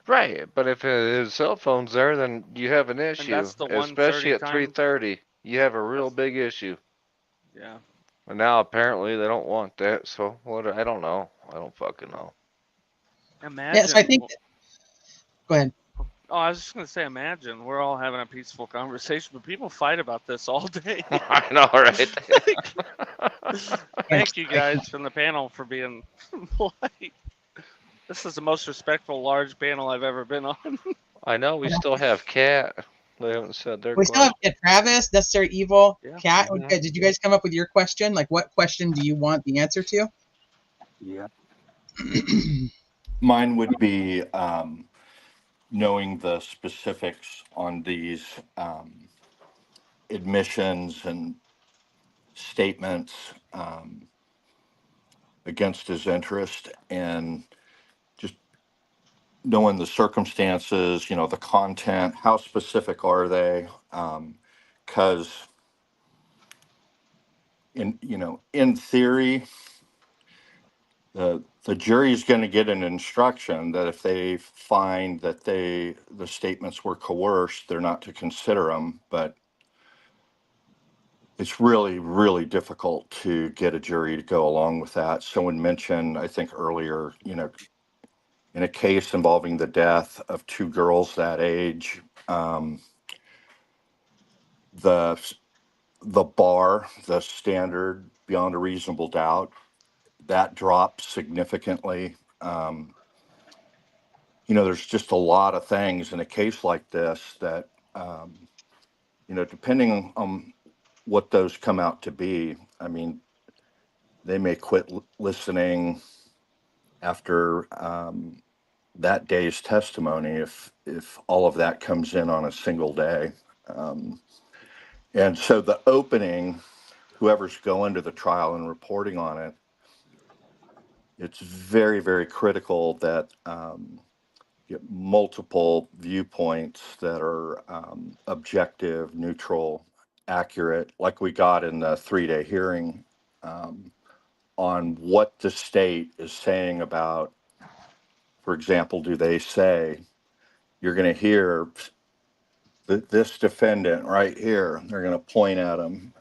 Right, but if his cell phone's there, then you have an issue. And that's the Especially at 1:30 3:30, you have a real big issue. Yeah. And now apparently they don't want that. So what? I don't know. I don't fucking know. Imagine. Yes, I think. Go ahead. Oh, I was just gonna say, imagine we're all having a peaceful conversation, but people fight about this all day. I know, right? Thank you guys from the panel for being polite. This is the most respectful large panel I've ever been on. I know. We still have Cat. They haven't said their We still have Travis, Necessary Evil, Yeah. Cat. Did you guys come up with your question? Like, what question do you want the answer to? Yeah. Mine would be knowing the specifics on these admissions and statements against his interest, and just knowing the circumstances, the content, how specific are they? Because in theory, the jury is going to get an instruction that if they find that the statements were coerced, they're not to consider them. But it's really, really difficult to get a jury to go along with that. Someone mentioned, I think earlier, in a case involving the death of two girls that age, the bar, the standard beyond a reasonable doubt, that dropped significantly. There's just a lot of things in a case like this that, depending on what those come out to be. I mean, they may quit listening after that day's testimony if all of that comes in on a single day. And so the opening, whoever's going to the trial and reporting on it, it's very, very critical that get multiple viewpoints that are objective, neutral, accurate, like we got in the 3-day hearing on what the state is saying about, for example, do they say, you're going to hear this defendant right here, they're going to point at him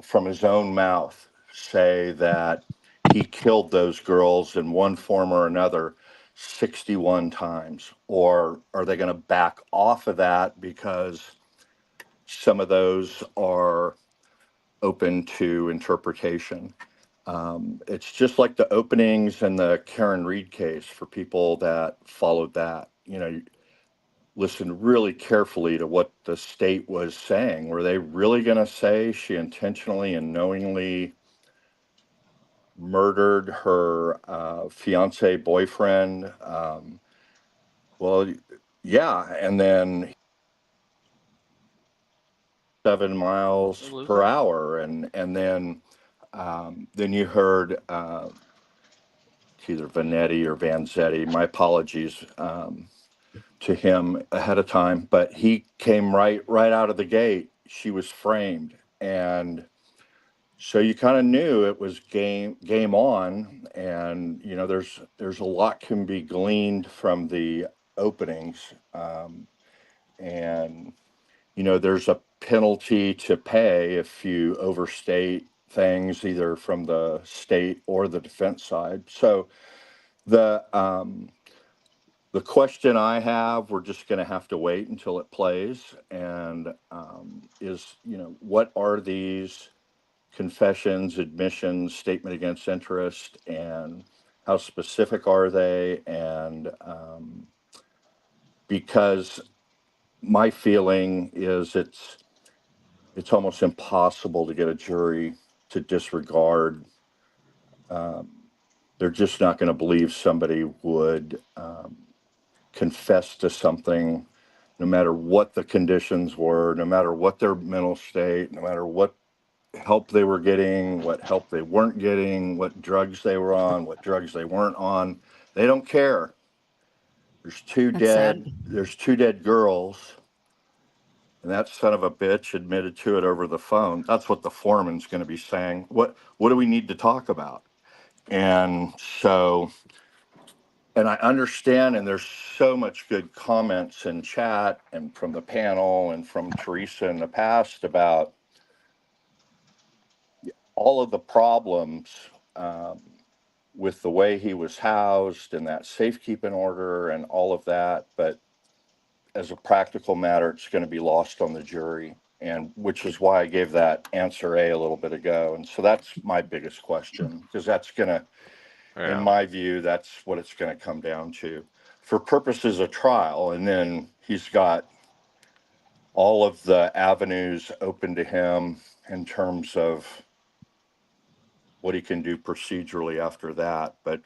from his own mouth, say that he killed those girls in one form or another 61 times? Or are they going to back off of that because some of those are open to interpretation? It's just like the openings in the Karen Reed case for people that followed that. You know, listen really carefully to what the state was saying. Were they really going to say she intentionally and knowingly murdered her fiance boyfriend? Well, yeah, and then 7 miles per hour, and then you heard either Vanetti or Vanzetti. My apologies to him ahead of time, but he came right out of the gate. She was framed, and so you kind of knew it was game on. And you know, there's a lot can be gleaned from the openings, and you know, there's a penalty to pay if you overstate things, either from the state or the defense side. So the question I have, we're just going to have to wait until it plays, and is, you know, what are these confessions, admissions, statement against interest, and how specific are they? And because my feeling is it's almost impossible to get a jury to disregard. They're just not going to believe somebody would confess to something, no matter what the conditions were, no matter what their mental state, no matter what help they were getting, what help they weren't getting, what drugs they were on, what drugs they weren't on. They don't care. There's two That's sad. There's 2 dead girls. And that son of a bitch admitted to it over the phone. That's what the foreman's going to be saying. What do we need to talk about? And so, and I understand, and there's so much good comments in chat and from the panel and from Teresa in the past about all of the problems with the way he was housed and that safekeeping order and all of that. But as a practical matter, it's going to be lost on the jury, and which is why I gave that answer A little bit ago. And so that's my biggest question, because that's going to, in my view, that's what it's going to come down to for purposes of trial. And then he's got all of the avenues open to him in terms of what he can do procedurally after that. But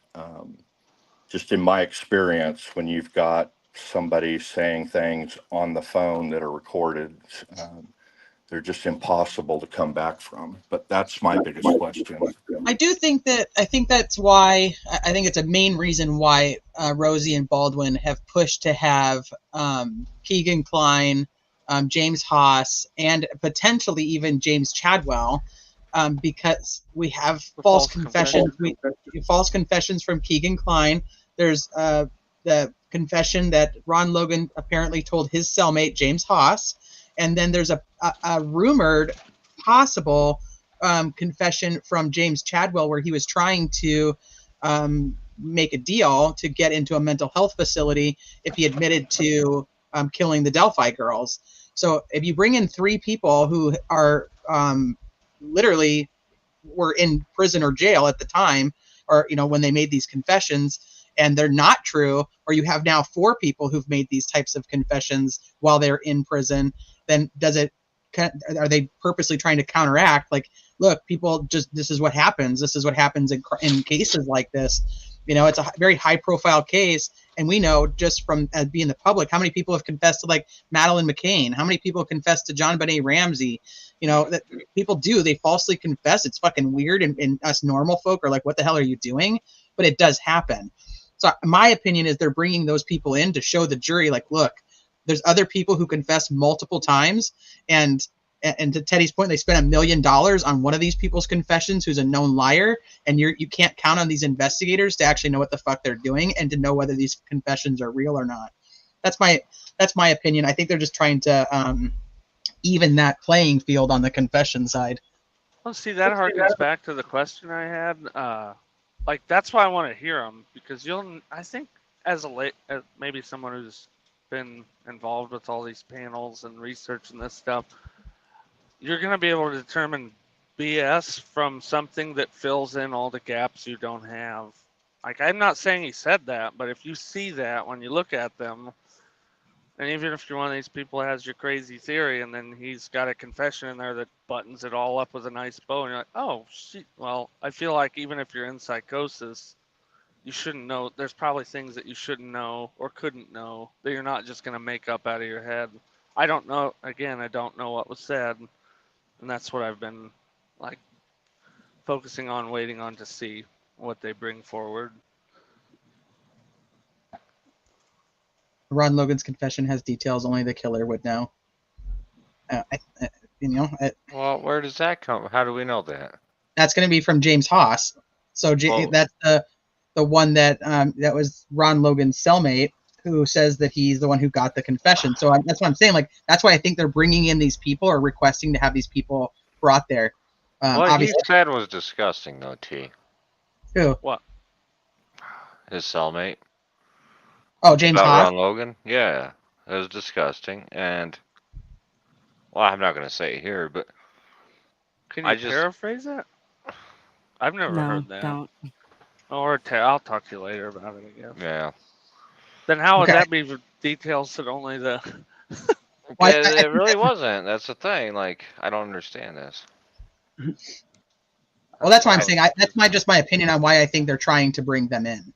just in my experience, when you've got somebody saying things on the phone that are recorded, they're just impossible to come back from. But that's my biggest question. I think that's why I think it's a main reason why Rosie and Baldwin have pushed to have Keegan Kline, James Haas, and potentially even James Chadwell, because we have false confessions. False confessions from Keegan Kline. There's the confession that Ron Logan apparently told his cellmate James Haas, and then there's a rumored possible confession from James Chadwell where he was trying to make a deal to get into a mental health facility if he admitted to killing the Delphi girls. So if you bring in 3 people who are literally were in prison or jail at the time, or you know, when they made these confessions, and they're not true, or you have now 4 people who've made these types of confessions while they're in prison, then does it are they purposely trying to counteract? Like, look, people just, this is what happens. This is what happens in cases like this. You know, it's a very high profile case. And we know just from being the public, how many people have confessed to like Madeleine McCain? How many people have confessed to John Benet Ramsey? You know, that people do, they falsely confess. It's fucking weird. And us normal folk are like, what the hell are you doing? But it does happen. So my opinion is they're bringing those people in to show the jury, like, look, there's other people who confess multiple times. And to Teddy's point, they spent $1 million on one of these people's confessions who's a known liar, and you can't count on these investigators to actually know what the fuck they're doing and to know whether these confessions are real or not. That's my opinion. I think they're just trying to even that playing field on the confession side. Well, see, that harkens back to the question I had. Like, that's why I want to hear them, because I think as maybe someone who's been involved with all these panels and research and this stuff, you're going to be able to determine BS from something that fills in all the gaps you don't have. Like, I'm not saying he said that, but if you see that when you look at them, and even if you're one of these people that has your crazy theory, and then he's got a confession in there that buttons it all up with a nice bow, and you're like, oh, shit. Well, I feel like even if you're in psychosis, you shouldn't know. There's probably things that you shouldn't know or couldn't know that you're not just going to make up out of your head. I don't know. Again, I don't know what was said. And that's what I've been like focusing on, waiting on to see what they bring forward. Ron Logan's confession has details only the killer would know. Well, where does that come? How do we know that? That's going to be from James Haas. So that's the one that that was Ron Logan's cellmate, who says that he's the one who got the confession. So that's what I'm saying. Like, that's why I think they're bringing in these people or requesting to have these people brought there. What he said was disgusting, though, T. Who? What? His cellmate. Oh, James About Haas? Ron Logan? Yeah, it was disgusting. And, well, I'm not going to say it here, but can you paraphrase that? I've never heard that. Don't. Or I'll talk to you later about it, I guess. Yeah. Then how would that be details that only the... It really wasn't. That's the thing. Like, I don't understand this. Well, that's why I'm saying. That's just my opinion on why I think they're trying to bring them in.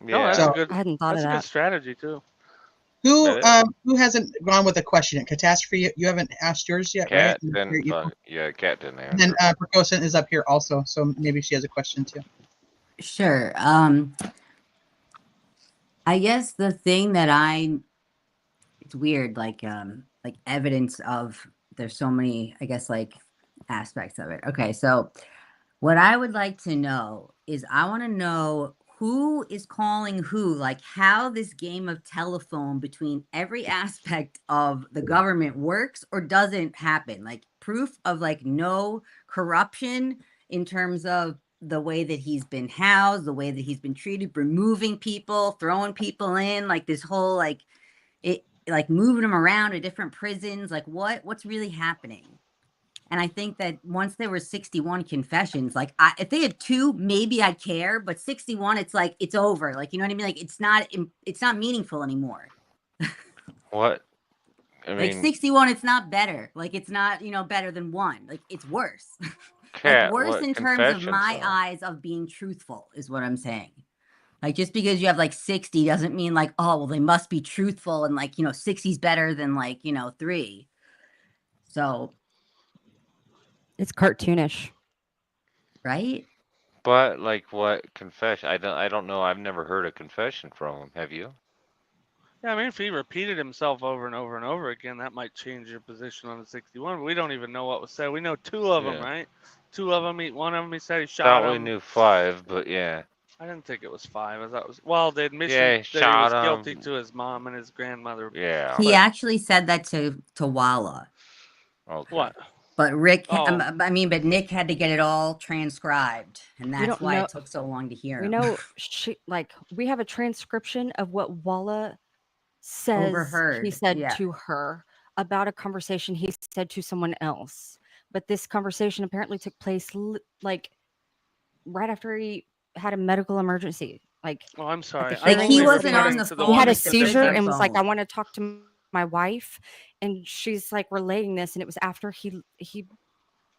Yeah, that's good. I hadn't thought of that. That's a good strategy too. Who hasn't gone with a question yet? Catastrophe, you haven't asked yours yet, Cat right? didn't. Yeah, Cat didn't answer. And then Percosin is up here also, so maybe she has a question too. Sure. I guess the thing that it's weird, like evidence of, there's so many, I guess, like aspects of it. Okay, so what I would like to know is, I want to know who is calling who, like how this game of telephone between every aspect of the government works or doesn't happen. Like proof of like no corruption in terms of the way that he's been housed, the way that he's been treated, removing people, throwing people in, like this whole like moving them around to different prisons, like what's really happening. And I think that once there were 61 confessions, like if they had 2, maybe I'd care, but 61, it's like it's over. Like, you know what I mean? Like it's not meaningful anymore. What? I mean, like 61, it's not better. Like it's not, better than 1. Like it's worse. Cat, like worse in terms of my eyes of being truthful is what I'm saying. Like just because you have like 60 doesn't mean like, oh, well, they must be truthful and like, 60's better than like, 3. So it's cartoonish, right? But like what confession? I don't know. I've never heard a confession from him. Have you? Yeah, I mean, if he repeated himself over and over and over again, that might change your position on the 61. But we don't even know what was said. We know 2 of them, right? 2 of them. One of them, he said he shot him. Thought we knew 5, but yeah. I didn't think it was 5. I thought it was, well, the admission he that he shot was him. guilty to his mom and his grandmother. Yeah. He actually said that to Walla. Okay. What? But Rick, but Nick had to get it all transcribed, and that's why it took so long to hear him. We know we have a transcription of what Walla says he said to her about a conversation he said to someone else. But this conversation apparently took place like right after he had a medical emergency. Like, oh, I'm sorry. Like he wasn't on the phone. He had a seizure and was like, I want to talk to my wife, and she's like relating this, and it was after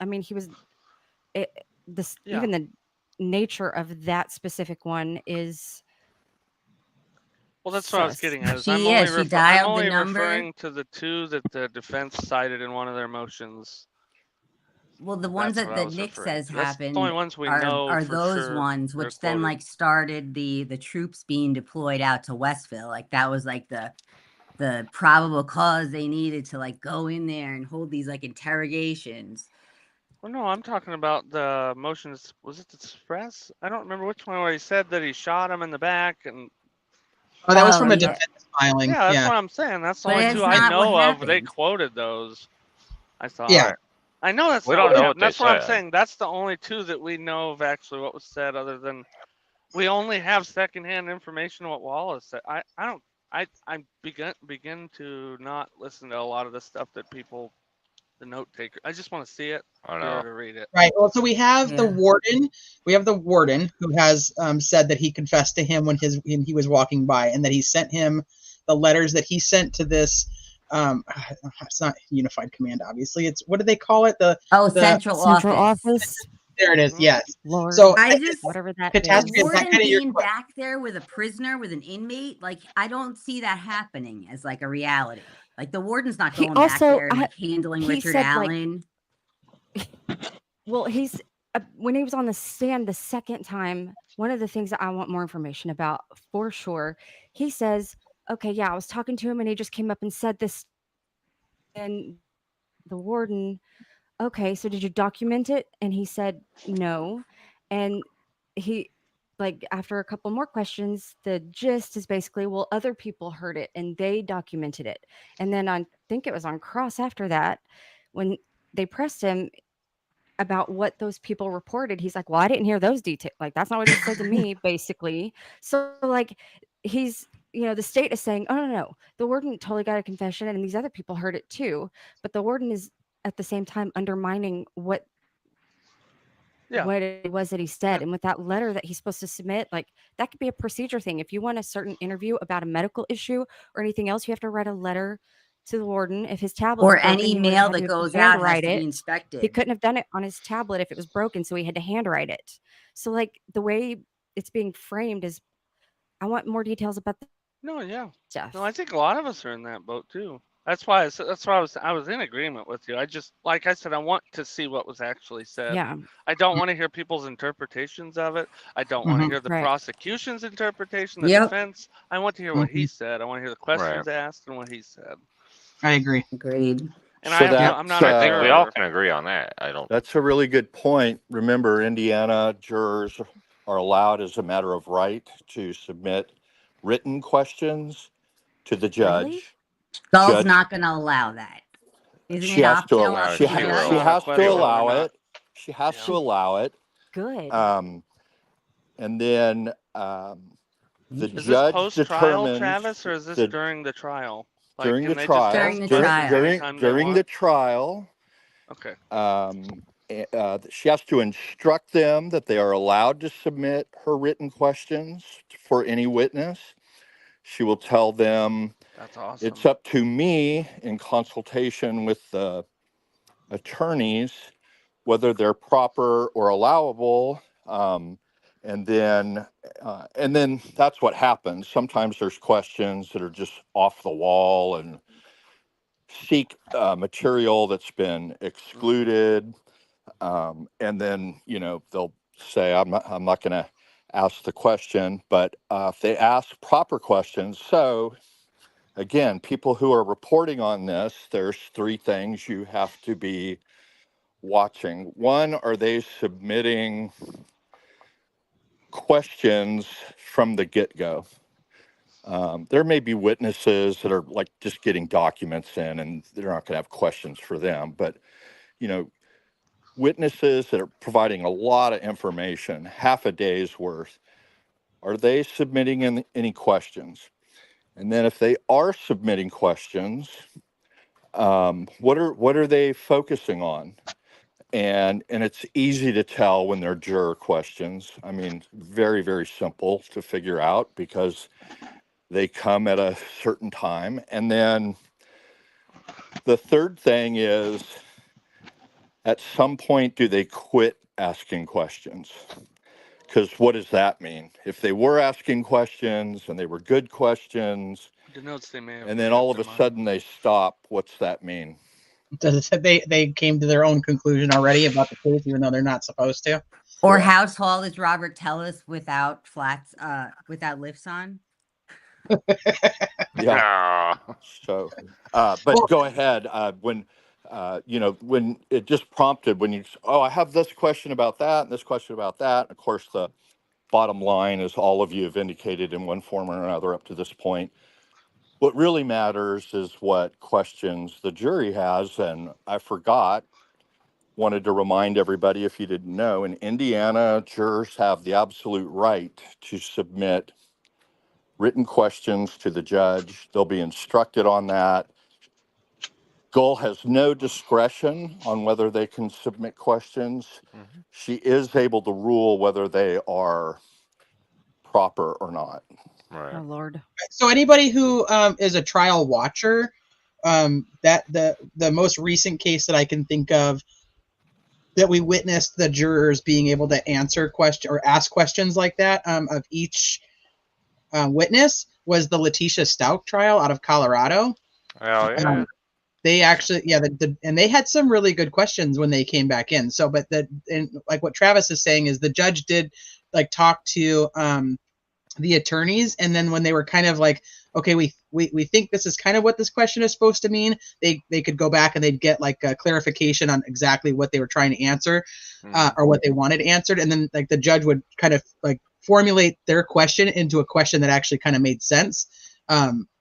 I mean, he was this Yeah. even the nature of that specific one is Well, that's what I was getting at. Is She I'm only is. She dialed the number. referring to the two that the defense cited in one of their motions. Well, the ones That's what that I the was Nick referring says to. That's the only happened ones we know are for those sure ones, they're which then quoted. like started the troops being deployed out to Westville. Like that was like the probable cause they needed to like go in there and hold these like interrogations. Well, no, I'm talking about the motions. Was it the express? I don't remember which one where he said that he shot him in the back and. Oh, that was Oh from a yeah, defense filing. Yeah, that's Yeah. what I'm saying. That's the but only it's two I not what know of. They happened. quoted those. I thought. Yeah. Right. I know that's We not don't what know happened. what they That's what I'm said. saying. That's the only two that we know of actually what was said, other than we only have secondhand information of what Wallace said. I don't. I begin to not listen to a lot of the stuff that people, the note taker. I just want to see it, I be able know. to read it. Right. Well, so we have the Yeah. warden. We have the warden who has said that he confessed to him when he was walking by, and that he sent him the letters that he sent to this. It's not Unified Command, obviously. It's, what do they call it? The Central office. There it is. Mhm. Yes. Lord, So I just whatever that the catastrophe is that warden kind of your being back there with a prisoner, with an inmate, like I don't see that happening as like a reality. Like the warden's not He going back also there and like handling he Richard said like Allen. well, he's when he was on the stand the second time, one of the things that I want more information about for sure, he says, okay, yeah, I was talking to him and he just came up and said this, and the warden, okay, so did you document it? And he said no. And he, like, after a couple more questions, the gist is basically, well, other people heard it and they documented it. And then I think it was on cross after that, when they pressed him about what those people reported, he's like, well, I didn't hear those details. Like, that's not what he said to me, basically. So, like, he's, the state is saying, oh, no, the warden totally got a confession and these other people heard it too. But the warden is at the same time undermining what it was that he said. And with that letter that he's supposed to submit, like, that could be a procedure thing. If you want a certain interview about a medical issue or anything else, you have to write a letter to the warden. If his tablet was Or broken, any he would have mail had that to goes out has handwrite to be it. He inspected. couldn't have done it on his tablet if it was broken, so he had to handwrite it. So, like, the way it's being framed is, I want more details about the No, yeah. stuff. No, I think a lot of us are in that boat too. That's why I was in agreement with you. I just, like I said, I want to see what was actually said. Yeah. I don't want to hear people's interpretations of it. I don't want to hear the Right. prosecution's interpretation, the Yep. defense. I want to hear what he said. I want to hear the questions asked and what he said. I agree. Agreed. And So I'm not I think we all sure. can agree on that. That's a really good point. Remember, Indiana jurors are allowed, as a matter of right, to submit written questions to the judge. Really? Skull's Judge, not going to allow that. Isn't she it has to. optional up She, to the ha- judge? she has to allow not. it. She has to allow it. Good. And then the Is this judge post-trial, determines Travis, or is this during the trial? Like, during can the they trial. just During the ask trial. questions anytime they During the want? trial. Okay. She has to instruct them that they are allowed to submit her written questions for any witness. She will tell them, That's awesome. it's up to me, in consultation with the attorneys, whether they're proper or allowable. And then that's what happens. Sometimes there's questions that are just off the wall and seek material that's been excluded. And then, they'll say, I'm not going to ask the question, but if they ask proper questions. So again, people who are reporting on this, there's three things you have to be watching. One, are they submitting questions from the get-go? There may be witnesses that are like just getting documents in and they're not going to have questions for them, but witnesses that are providing a lot of information, half a day's worth, are they submitting any questions? And then if they are submitting questions, what are they focusing on? And it's easy to tell when they're juror questions. I mean, very, very simple to figure out because they come at a certain time. And then The third thing is, at some point, do they quit asking questions? Because what does that mean? If they were asking questions and they were good questions, Denotes they may have and then made up all of their a mind. sudden they stop, what's that mean? They came to their own conclusion already about the case, even though they're not supposed to. Or Correct. how tall is Robert Tellis without flats, without lifts on? Yeah. So, but Well, go ahead. When when it just prompted, when I have this question about that and this question about that. Of course, the bottom line is all of you have indicated in one form or another up to this point. What really matters is what questions the jury has. And I wanted to remind everybody, if you didn't know, in Indiana, jurors have the absolute right to submit written questions to the judge. They'll be instructed on that. Gull has no discretion on whether they can submit questions. Mhm. She is able to rule whether they are proper or not. Right. Oh Lord. so anybody who is a trial watcher, that the most recent case that I can think of that we witnessed the jurors being able to answer question or ask questions like that of each witness was the Letitia Stout trial out of Colorado. Oh yeah. They actually, yeah, and they had some really good questions when they came back in. So, but and like what Travis is saying is the judge did like talk to the attorneys, and then when they were kind of like, okay, we think this is kind of what this question is supposed to mean, they could go back and they'd get like a clarification on exactly what they were trying to answer, or what they wanted answered, and then like the judge would kind of like formulate their question into a question that actually kind of made sense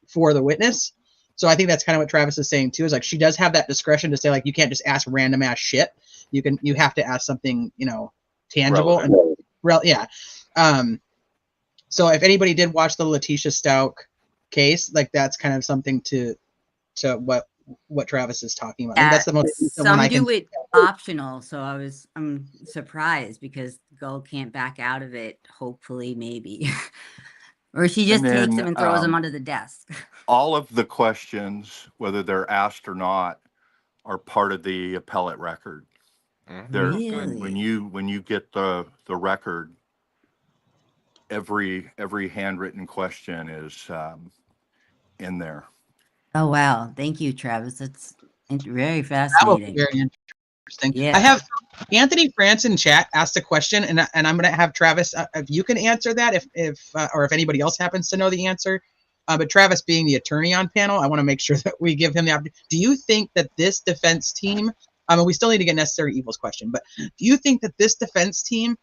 for the witness. So I think that's kind of what Travis is saying too, is like she does have that discretion to say like you can't just ask random ass shit. You have to ask something, tangible. Relevant. And yeah. So if anybody did watch the Letitia Stout case, like that's kind of something to what Travis is talking about. I think that's the most recent one Some I can. do it optional, so I'm surprised because Gull can't back out of it. Hopefully, maybe, or she just And takes then them and throws them under the desk. all of the questions, whether they're asked or not, are part of the appellate record. They're when Really? you get the record, every handwritten question is in there. Oh wow! Thank you, Travis. That's very That will be fascinating. very interesting. Yeah. I have Anthony France in chat asked a question, and I'm going to have Travis, if you can answer that, if or if anybody else happens to know the answer. But Travis, being the attorney on panel, I want to make sure that we give him the opportunity. Do you think that this defense team? I mean, we still need to get necessary evils question, but do you think that this defense team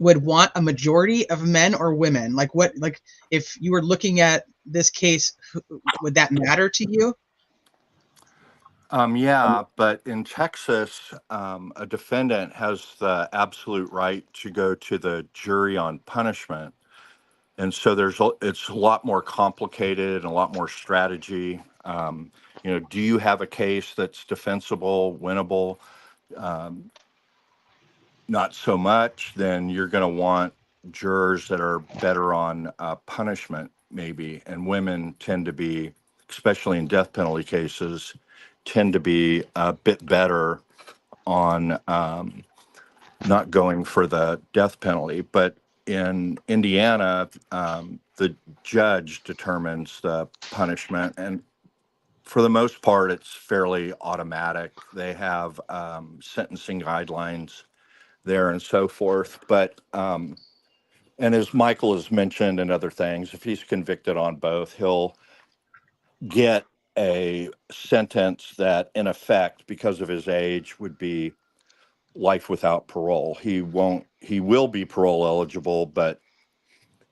would want a majority of men or women? Like if you were looking at this case, would that matter to you? Yeah, but in Texas, a defendant has the absolute right to go to the jury on punishment. And so it's a lot more complicated and a lot more strategy. Do you have a case that's defensible, winnable? Not so much. Then you're going to want jurors that are better on punishment, maybe. And women tend to be, especially in death penalty cases, tend to be a bit better on not going for the death penalty. But in Indiana, the judge determines the punishment, and for the most part, it's fairly automatic. They have sentencing guidelines there and so forth. But and as Michael has mentioned and other things, if he's convicted on both, he'll get a sentence that, in effect, because of his age, would be life without parole. He will be parole eligible, but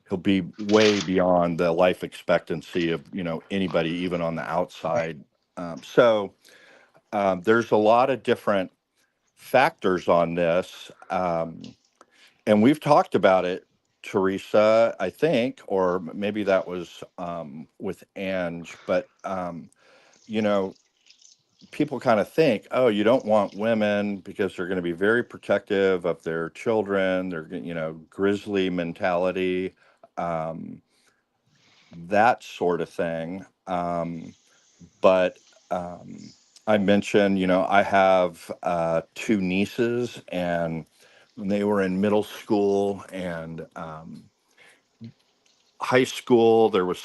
he'll be way beyond the life expectancy of anybody even on the outside. So there's a lot of different factors on this, and we've talked about it, Teresa, I think, or maybe that was with Ange, but people kind of think, oh, you don't want women because they're going to be very protective of their children. They're, grizzly mentality, that sort of thing. But I mentioned, I have 2 nieces, and when they were in middle school and high school, there was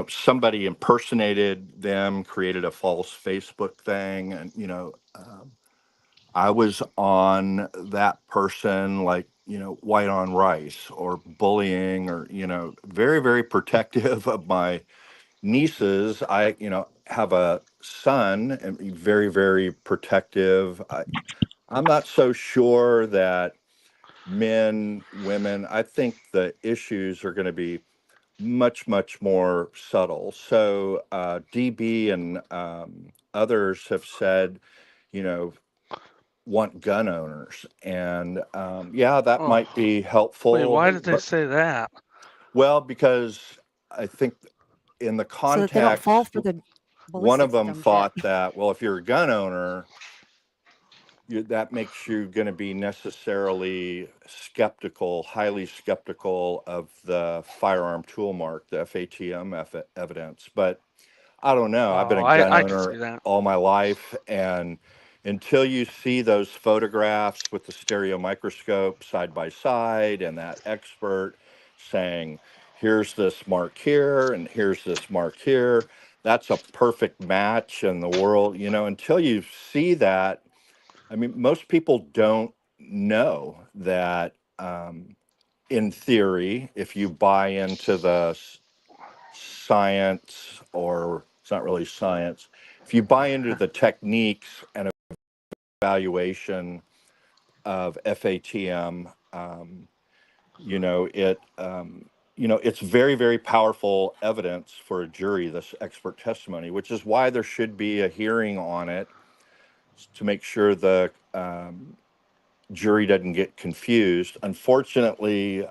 somebody impersonated them, created a false Facebook thing, and I was on that person like, white on rice, or bullying, or, very, very protective of my nieces. I, have a son, and very, very protective. I'm not so sure that men, women, I think the issues are going to be much, much more subtle. So DB and others have said, you know, want gun owners. And yeah, that Oh, might be wait, helpful. why did they But, say that? well, because I think in the So that they don't fall context, for the one of ballistics them dumb shit. thought that, well, if you're a gun owner, that makes you going to be necessarily skeptical, highly skeptical of the firearm tool mark, the FATM evidence. But I don't know. I've been Oh, a gun I can see owner that. all my life, and until you see those photographs with the stereo microscope side by side, and that expert saying, here's this mark here and here's this mark here, that's a perfect match in the world. Until you see that, I mean, most people don't know that, in theory, if you buy into the science, or it's not really science, if you buy into the techniques and evaluation of FATM, it's very, very powerful evidence for a jury, this expert testimony, which is why there should be a hearing on it to make sure the jury doesn't get confused. Unfortunately,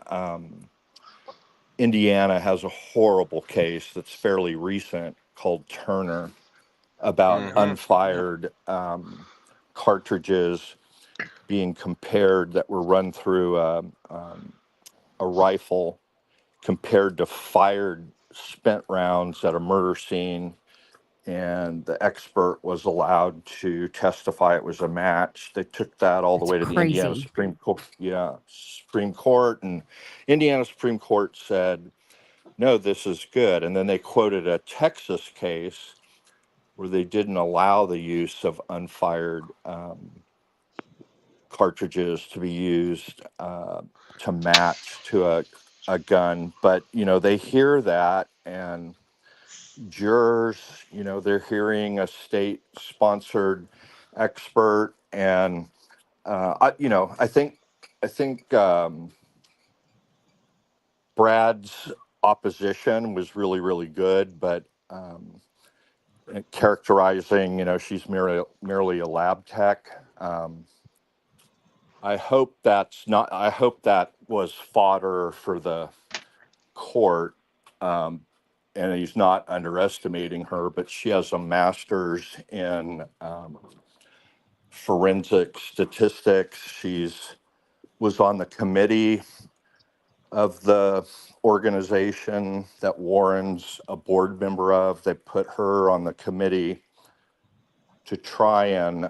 Indiana has a horrible case that's fairly recent called Turner, about Mm-hmm. unfired cartridges being compared, that were run through a rifle, compared to fired spent rounds at a murder scene. And the expert was allowed to testify it was a match. They took that all the That's way to the Indiana crazy. Supreme Court. Yeah, Supreme Court. And Indiana Supreme Court said, no, this is good. And then they quoted a Texas case where they didn't allow the use of unfired cartridges to be used to match to a gun. But, they hear that, and jurors, they're hearing a state sponsored expert. And, I think Brad's opposition was really, really good, but characterizing, she's merely a lab tech. I hope that was fodder for the court. And he's not underestimating her, but she has a master's in forensic statistics. She's was on the committee of the organization that Warren's a board member of. They put her on the committee to try and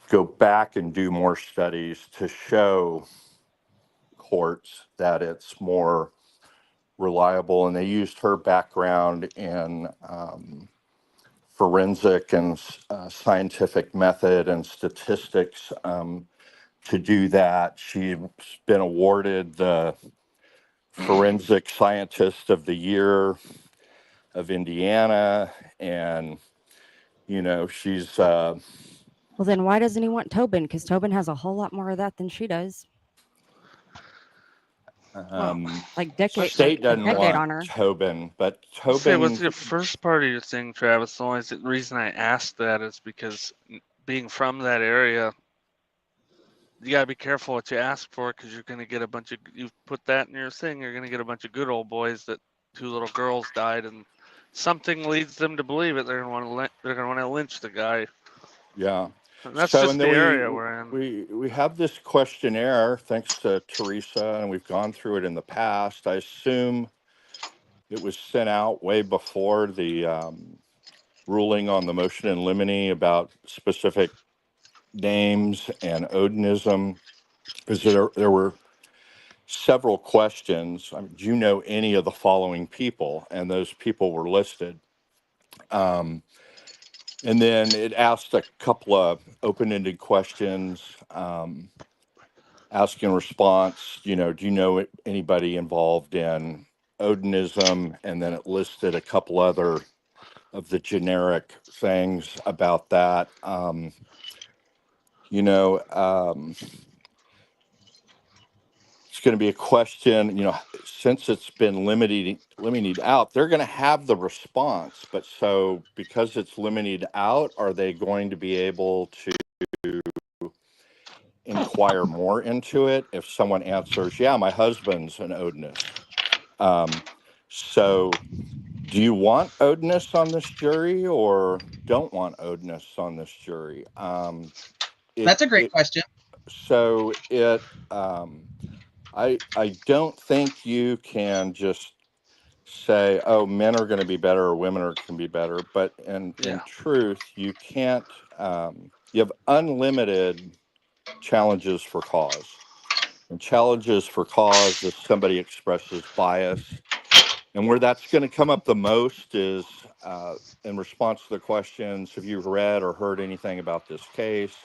go back and do more studies to show courts that it's more reliable. And they used her background in forensic and scientific method and statistics to do that. She's been awarded the Forensic Scientist of the Year of Indiana. And, she's Well, then why doesn't he want Tobin? Because Tobin has a whole lot more of that than she does. Well, Like decade, state like a doesn't decade want on her. Tobin, but let's say Tobin, what's your first part of your thing, Travis? The only reason I asked that is because being from that area, you gotta be careful what you ask for, because you're gonna get a bunch of, you put that in your thing, you're gonna get a bunch of good old boys that 2 little girls died, and something leads them to believe it. They're gonna want to lynch the guy. yeah. And that's So, just and the then area we're in. we have this questionnaire, thanks to Teresa, and we've gone through it in the past. I assume It was sent out way before the ruling on the motion in limine about specific names and Odinism, because there were several questions. Do you know any of the following people? And those people were listed. And then it asked a couple of open-ended questions, ask and response, do you know anybody involved in Odinism? And then it listed a couple other of the generic things about that. It's going to be a question, since it's been limited out, they're going to have the response. But so because it's limited out, are they going to be able to inquire more into it? If someone answers, yeah, my husband's an Odinist. So do you want Odinists on this jury or don't want Odinists on this jury? That's a great question. So I don't think you can just say, oh, men are going to be better or women are going to be better. But in truth, you can't, you have unlimited challenges for cause. And challenges for cause if somebody expresses bias. And where that's going to come up the most is in response to the questions, have you read or heard anything about this case?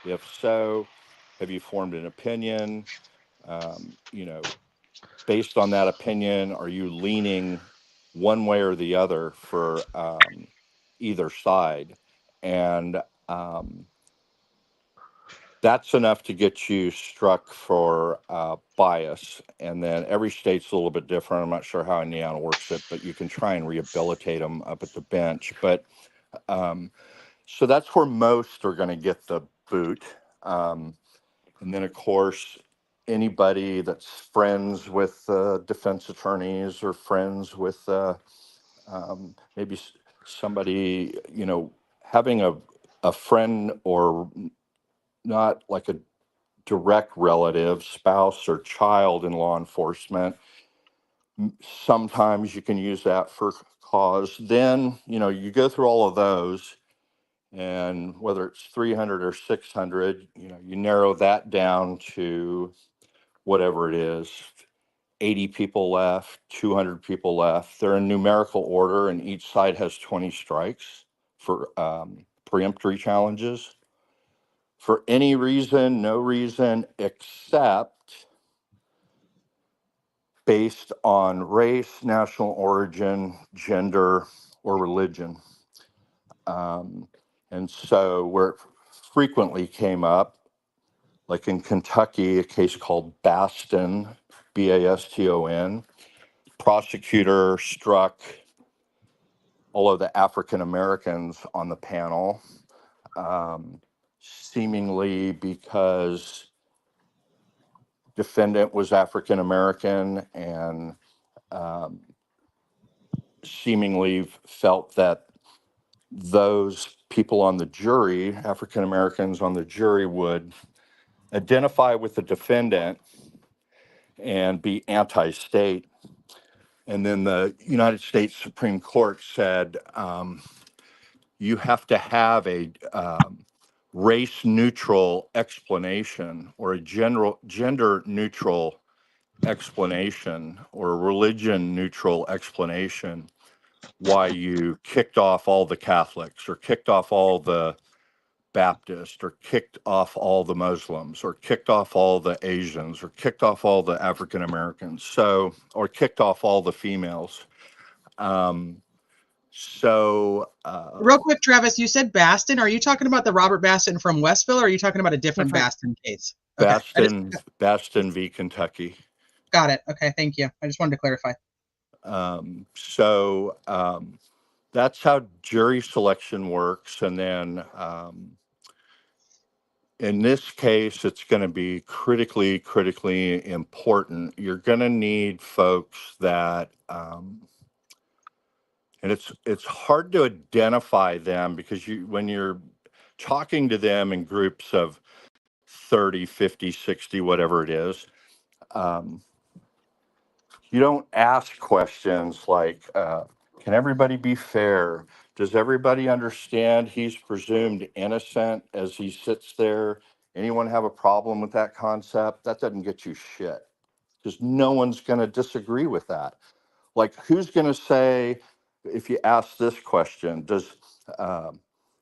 If so, have you formed an opinion? Based on that opinion, are you leaning one way or the other for either side? And that's enough to get you struck for bias. And then every state's a little bit different. I'm not sure how Indiana works it, but you can try and rehabilitate them up at the bench. But so that's where most are going to get the boot. And then, of course, anybody that's friends with defense attorneys or friends with maybe somebody, having a friend or not like a direct relative, spouse or child in law enforcement, sometimes you can use that for cause. Then, you go through all of those, and whether it's 300 or 600, you narrow that down to whatever it is, 80 people left, 200 people left. They're in numerical order, and each side has 20 strikes for preemptory challenges. For any reason, no reason, except based on race, national origin, gender, or religion. And so where it frequently came up, like in Kentucky, a case called Baston, Baston, prosecutor struck all of the African Americans on the panel, seemingly because defendant was African American and seemingly felt that those people on the jury, African Americans on the jury, would identify with the defendant and be anti-state. And then the United States Supreme Court said, you have to have a race-neutral explanation or a gender-neutral explanation or a religion-neutral explanation why you kicked off all the Catholics or kicked off all the Baptists or kicked off all the Muslims or kicked off all the Asians or kicked off all the African Americans, or kicked off all the females. Real quick, Travis, you said Baston. Are you talking about the Robert Baston from Westville, or are you talking about a different Baston case? Okay. Baston v. Kentucky. Got it. Okay, thank you. I just wanted to clarify. That's how jury selection works. And then in this case, it's going to be critically important. You're going to need folks that, and it's hard to identify them because when you're talking to them in groups of 30, 50, 60, whatever it is, You don't ask questions like, can everybody be fair? Does everybody understand he's presumed innocent as he sits there? Anyone have a problem with that concept? That doesn't get you shit, because no one's going to disagree with that. Like, who's going to say, if you ask this question, does,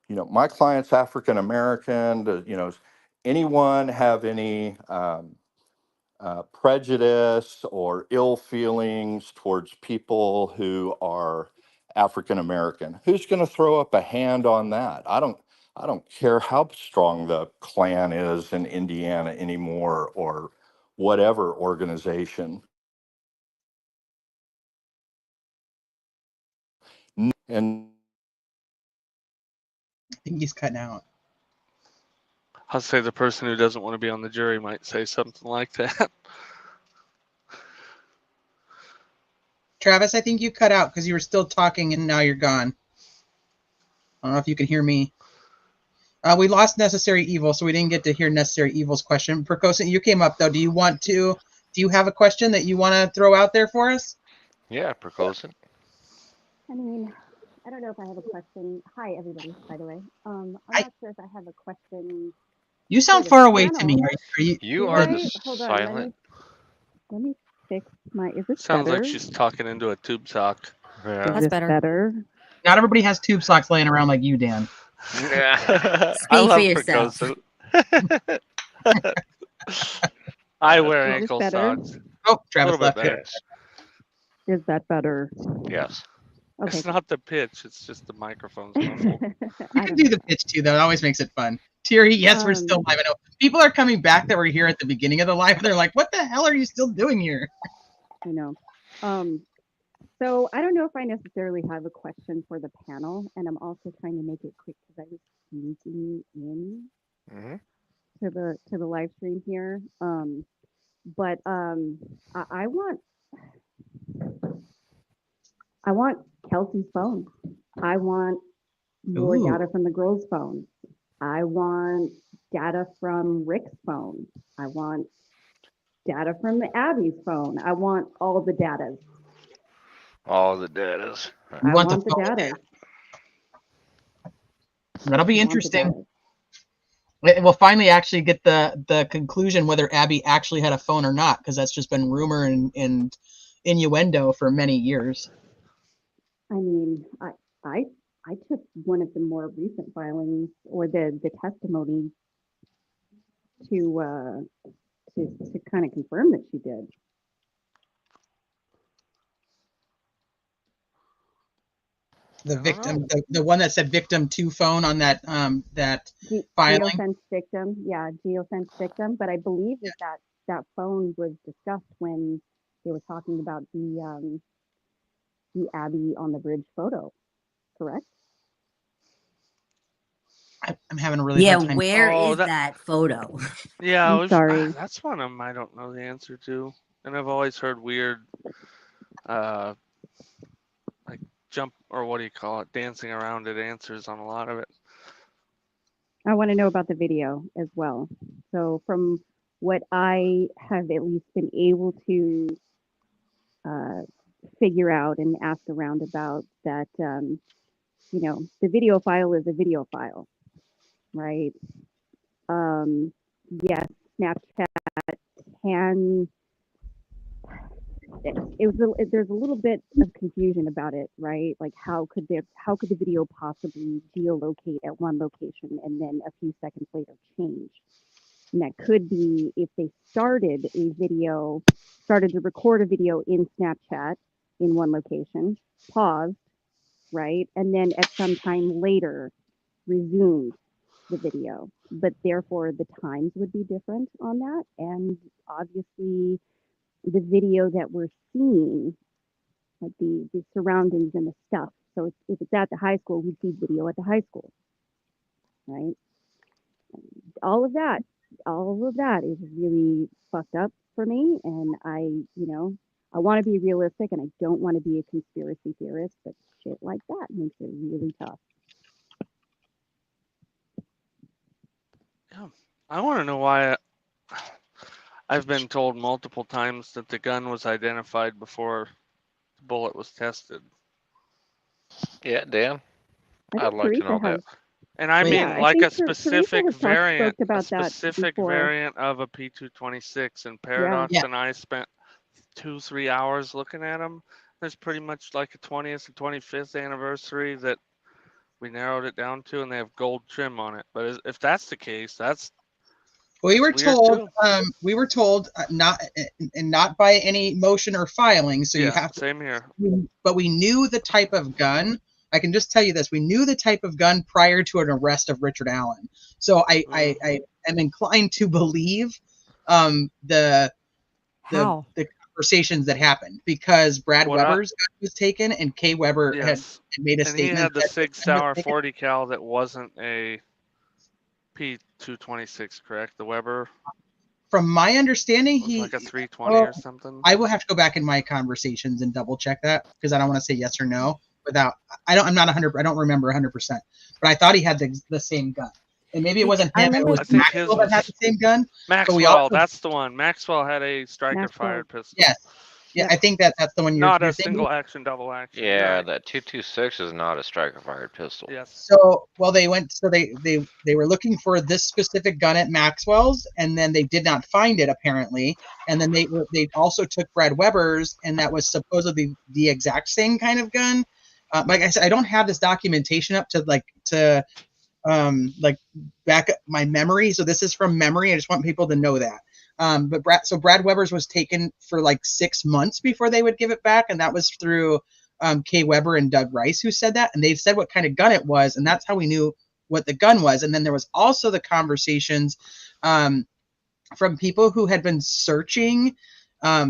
my client's African American, does anyone have any prejudice or ill feelings towards people who are African American? Who's going to throw up a hand on that? I don't care how strong the Klan is in Indiana anymore, or whatever organization. And I think he's cutting out. I'll say the person who doesn't want to be on the jury might say something like that. Travis, I think you cut out because you were still talking and now you're gone. I don't know if you can hear me. We lost Necessary Evil, so we didn't get to hear Necessary Evil's question. Percosa, you came up though. Do you have a question that you want to throw out there for us? Yeah, Percosa. I mean, I don't know if I have a question. Hi, everybody, by the way. I'm not sure if I have a question. You sound for the far away to me. panel. You Do are the I? Hold on, silent. let me fix my, is this Sounds better? like she's talking into a tube sock. Yeah. Is this better? Not everybody has tube socks laying around like you, Dan. I Speak for love yourself. Percosa. I wear Is this ankle better? socks. Oh, A Travis little bit left. better. Is that better? Yes. Okay. It's not the pitch, it's just the microphone's muffled. You can do the pitch too, though. It always makes it fun. Thierry, yes, we're still live. I know people are coming back that were here at the beginning of the live. They're like, "What the hell are you still doing here?" I know. So I don't know if I necessarily have a question for the panel, and I'm also trying to make it quick because I was sneaking in to the live stream here. But I want Kelsey's phone. I want more data from the girls' phone. I want data from Rick's phone. I want data from Abby's phone. I want all the data. All the datas. You I want want the the phone data. That'll be I want the interesting. data. We'll finally actually get the conclusion whether Abby actually had a phone or not, because that's just been rumor and innuendo for many years. I mean, I took one of the more recent filings or the testimony to kind of confirm that she did. The victim, the one that said victim 2 phone on that filing. Geofence victim, yeah, geofence victim. But I believe that phone was discussed when they were talking about the Abby on the bridge photo, correct? I'm having a really Yeah, hard time. where is that photo? Yeah, I'm sorry. That's one of them I don't know the answer to. And I've always heard weird, like jump, or what do you call it, dancing around it answers on a lot of it. I want to know about the video as well. So from what I have at least been able to figure out and ask around about, that, the video file is a video file, right? Yes, Snapchat can, there's a little bit of confusion about it, right? Like how could the video possibly geolocate at one location and then a few seconds later change? And that could be if they started to record a video in Snapchat in one location, paused, right? And then at some time later resumed the video. But therefore the times would be different on that. And obviously the video that we're seeing, like the surroundings and the stuff. So if it's at the high school, we see video at the high school, right? All of that is really fucked up for me. And I want to be realistic and I don't want to be a conspiracy theorist, but shit like that makes it really tough. Yeah, I want to know why. I've been told multiple times that the gun was identified before the bullet was tested. Yeah, Dan, I I'd think like to know Teresa has. that. And I Wait, mean, Yeah, I like think a Teresa specific has variant, spoke about that before. variant of a P226. And Yeah. Paradox yeah. and I spent 2-3 hours looking at them. There's pretty much like a 20th and 25th anniversary that we narrowed it down to, and they have gold trim on it. But if that's the case, that's We were weird told, too. not by any motion or filing. So you Yeah, have to, same here. but we knew the type of gun. I can just tell you this: we knew the type of gun prior to an arrest of Richard Allen. So I am inclined to believe the How? conversations that happened because Brad What I- Weber's gun was taken and Kay Weber had Yes. made a And he statement had the that Sig the gun was Sauer taken. 40 cal that wasn't a P226, correct? The Weber From my understanding, was he like a 320 well, or something. I will have to go back in my conversations and double check that because I don't want to say yes or no without. I'm not 100. I don't remember 100%, but I thought he had the same gun, and maybe it wasn't I him. It remember was I think his Maxwell that had was the same gun. But we Maxwell. also, That's the one. Maxwell had a striker fired pistol. yes, yeah, I think that's the one you're Not a thinking. single action, double action. You're Yeah, right. that 226 is not a striker-fired pistol. Yes. So, well, they were looking for this specific gun at Maxwell's, and then they did not find it apparently. And then they also took Brad Weber's, and that was supposedly the exact same kind of gun. Like I said, I don't have this documentation up to back up my memory. So this is from memory. I just want people to know that. But Brad Weber's was taken for like 6 months before they would give it back, and that was through Kay Weber and Doug Rice who said that, and they said what kind of gun it was, and that's how we knew what the gun was. And then there was also the conversations from people who had been searching.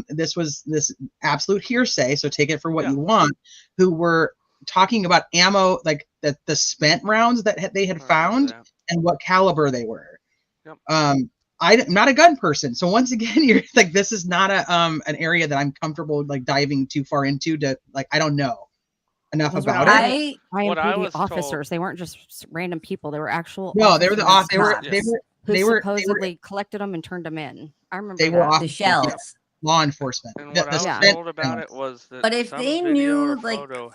This absolute hearsay, so take it for what you want. Who were talking about ammo, like the spent rounds that they had found and what caliber they were. Yep. I'm not a gun person, so once again, you're like, this is not an area that I'm comfortable like diving too far into. To like, I don't know enough Those were about it. What I IMPD was officers. They weren't just random people. They were actual. No, they were the officers, they were cops, they were who they were supposedly collected them and turned them in. I remember they were that. officers, yeah, law enforcement. And what I was spent told about rounds. it was that But if some they video knew, or like- photo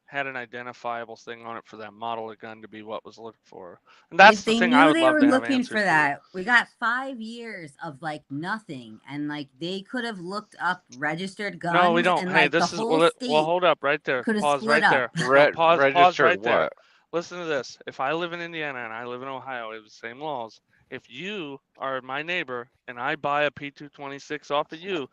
had an identifiable thing on it for that model of gun to be what was looked for. And that's if the they thing knew I would they love were to have looking answers for to. that, we got 5 years of like nothing, and like they could have looked up registered guns. No, we don't. And Hey, like this the is whole state well. Hold up, right there. could have Pause split right there. up. No, pause registered right there. what? Listen to this. If I live in Indiana and I live in Ohio, we have the same laws. If you are my neighbor and I buy a P226 off of you,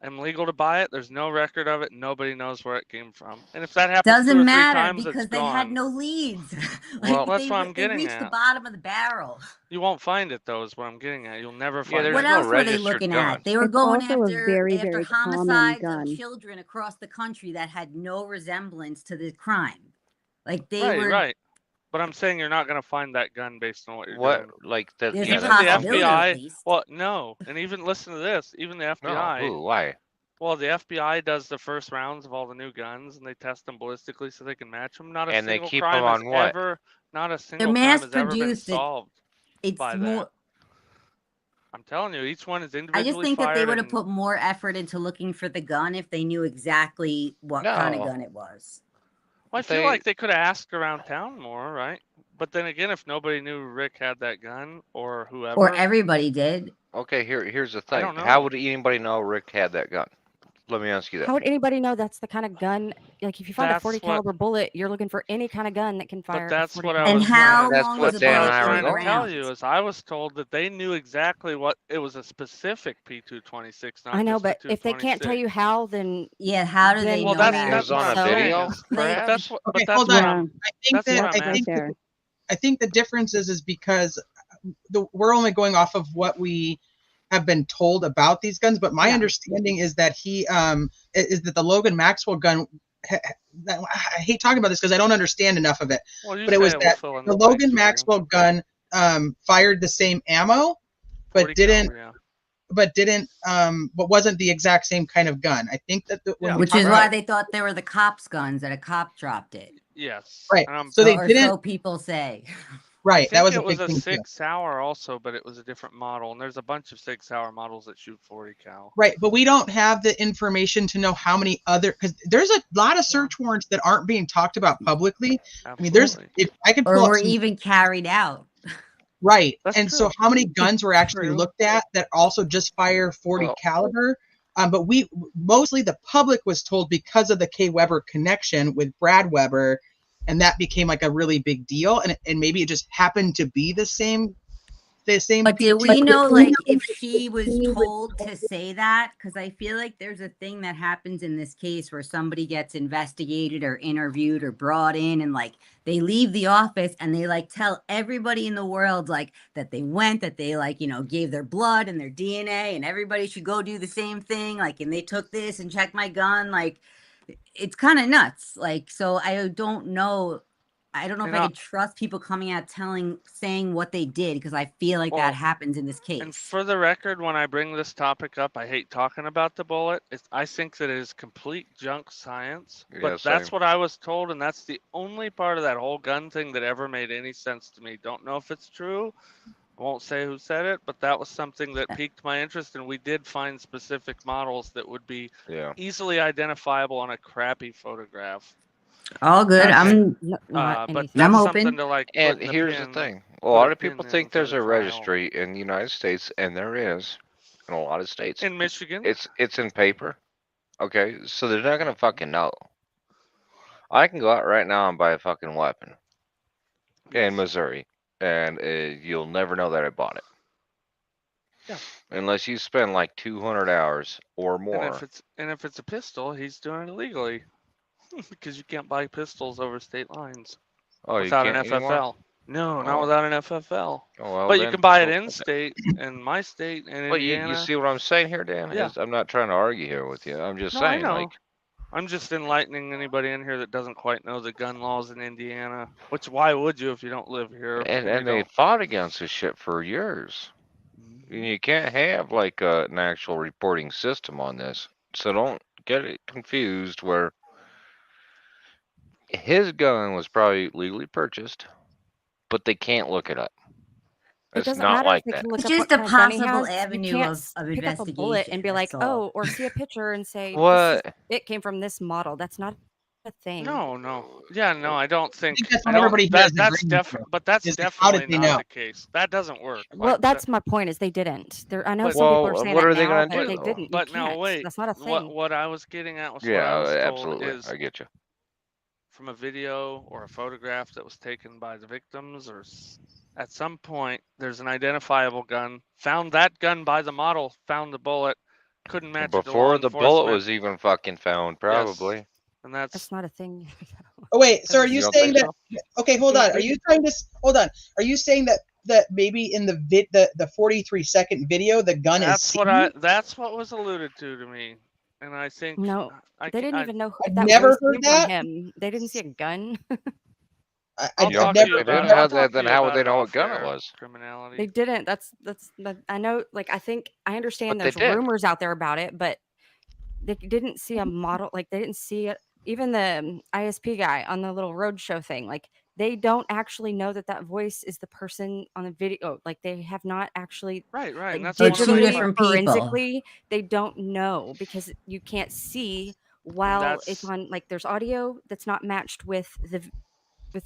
I'm legal to buy it. There's no record of it. Nobody knows where it came from. And if that happens 2 Doesn't or 3 matter times, because it's they gone. had no leads. Well, that's what I'm they getting reached the at. bottom of the barrel. You won't find it though. Is what I'm getting at. You'll never find there's it. What no else were they registered looking gun. at? They were It's going also a after very, very common homicides gun. of children across the country that had no resemblance to the crime. Like they Right, were right. But I'm saying you're not going to find that gun based on what you're What, doing. like that? There's Yeah, a Even that's the possibility, unbelievable. at FBI. least. Well, no, and even listen to this. Even the FBI. No, who? Why? Well, the FBI does the first rounds of all the new guns, and they test them ballistically so they can match them. Not a And they single keep crime them has on what? ever, not a They're single crime mass has ever been produced. solved It's by more. that. I'm telling you, each one is I individually just think that they fired would have and- put more effort into looking for the gun if they knew exactly what kind of No. gun it was. Well, I If feel they- like they could have asked around town more, right? But then again, if nobody knew Rick had that gun or whoever, Or everybody did. Okay, here's the I thing. don't know. How would anybody know Rick had that gun? Let me ask you that. How would anybody know that's the kind of gun? Like, if you find a That's 40 what- caliber bullet, you're looking for any kind of gun that can fire. But that's 40 what I caliber. was. And how That's long what was the That's what Dan I bullet was and I were in trying the to tell ground? you is I was told that they knew exactly what it was, a specific P226. Not I know, just but a if they can't tell 226. you how, then Yeah, how do they Then- know Well, that's that? It was on what a I'm saying. video, But perhaps? that's what. Okay, But that's hold what on. I'm. I think That's that what I'm I think asking. I think the difference is because we're only going off of what we have been told about these guns. But my understanding is that is that the Logan Maxwell gun. I hate talking about this because I don't understand enough of it. Well, you But it was say it, that we'll fill in the the blanks Logan for you. Maxwell gun fired the same ammo, 40 but didn't. caliber, yeah. But wasn't the exact same kind of gun. I think that when we Which talk is about why they thought they were the cops' guns that a cop dropped it. Yes. right, And I'm- so they Or didn't. so people say. Right, that think was a it was big a thing too. 6 hour also, but it was a different model. And there's a bunch of 6 hour models that shoot 40 cal. Right, but we don't have the information to know how many other, because there's a lot of search warrants that aren't being talked about publicly. I mean, there's, if I could Or pull up were some, even carried out. right, That's and so true. how many guns were actually True. looked at that also just fire 40 Well- caliber? But we mostly the public was told because of the K. Weber connection with Brad Weber, and that became like a really big deal, and maybe it just happened to be the same. But did we know, like, if she was told to say that? Because I feel like there's a thing that happens in this case where somebody gets investigated or interviewed or brought in, and like they leave the office and they like tell everybody in the world like that they went, that they like, you know, gave their blood and their DNA, and everybody should go do the same thing. Like, and they took this and checked my gun. Like, it's kind of nuts. Like, so I don't know. I don't know if I could trust people coming out saying what they did, because I feel like that happens in this case. And for the record, when I bring this topic up, I hate talking about the bullet. I think that it is complete junk science. Yeah, But that's what I was told, and that's the only part of that whole gun thing that ever made any sense to me. Don't know if it's true. I won't say who said it, but that was something that piqued my interest, and we did find specific models that would be easily identifiable on a crappy photograph. All good. I'm but I'm that's open. something to like. And put in here's the pin, thing: a lot put of people pin in think for there's the a trial. registry in the United States, and there is in a lot of states. In Michigan, it's in paper. Okay, so they're not gonna fucking know. I can go out right now and buy a fucking weapon in Missouri, and you'll never know that I bought it. Yeah. Unless you spend like 200 hours or more. And if it's a pistol, he's doing it illegally, because you can't buy pistols over state lines without an can't FFL. anymore? No, not without an FFL. Oh, well, but you then, can buy it well, in state, in my state, in well, Indiana. you see what I'm saying here, Dan? Yeah. I'm not trying to argue here with you. I'm just No, I saying, know. like, I'm just enlightening anybody in here that doesn't quite know the gun laws in Indiana. Which, why would you if you don't live here? and they fought against this shit for years. And you can't have like an actual reporting system on this. So don't get it confused where his gun was probably legally purchased, but they can't look it up. It It's doesn't not matter if like they that. can look It's up what just a kind of gun he possible has. You avenue can't of pick up a bullet and be investigation, like, that's all. oh, or see a picture and say, What? it came from this model. That's not a thing. No. Yeah, no, I don't think. that's I what don't. everybody here is That's agreeing to, but that's is how did definitely they not know? the case. That doesn't work. Well, Like, that's my point. Is they didn't. I know But- some people are Well, saying what that are they now, gonna but do, they though? didn't. You But now can't. wait, That's not a thing. what I was getting at was what Yeah, I was told absolutely. is I get you. from a video or a photograph that was taken by the victims, or at some point there's an identifiable gun. Found that gun by the model. Found the bullet. Couldn't match it to law Before the bullet enforcement. was even fucking found, probably. Yes. And that's not a thing. Oh wait, so are You you don't saying think that? so? Okay, hold on. Are you trying to hold on? Are you saying that maybe in the 43-second video the gun is That's seen? that's what was alluded to me, and I think No, I they didn't I, even know who I've that never voice heard came that. from him. They didn't see a gun. I'll You don't talk think to you they about did? it. How I'll talk to then you how would about they it know what off gun air. it was? Criminality. They didn't. That's I know. Like I understand But they there's did. rumors out there about it, but they didn't see a model. Like they didn't see it. Even the ISP guy on the little roadshow thing, like they don't actually know that voice is the person on the video. Like they have not actually Right. like And that's They're one of two the different people. forensically, they don't know because you can't see while it's on. Like there's audio that's not matched with the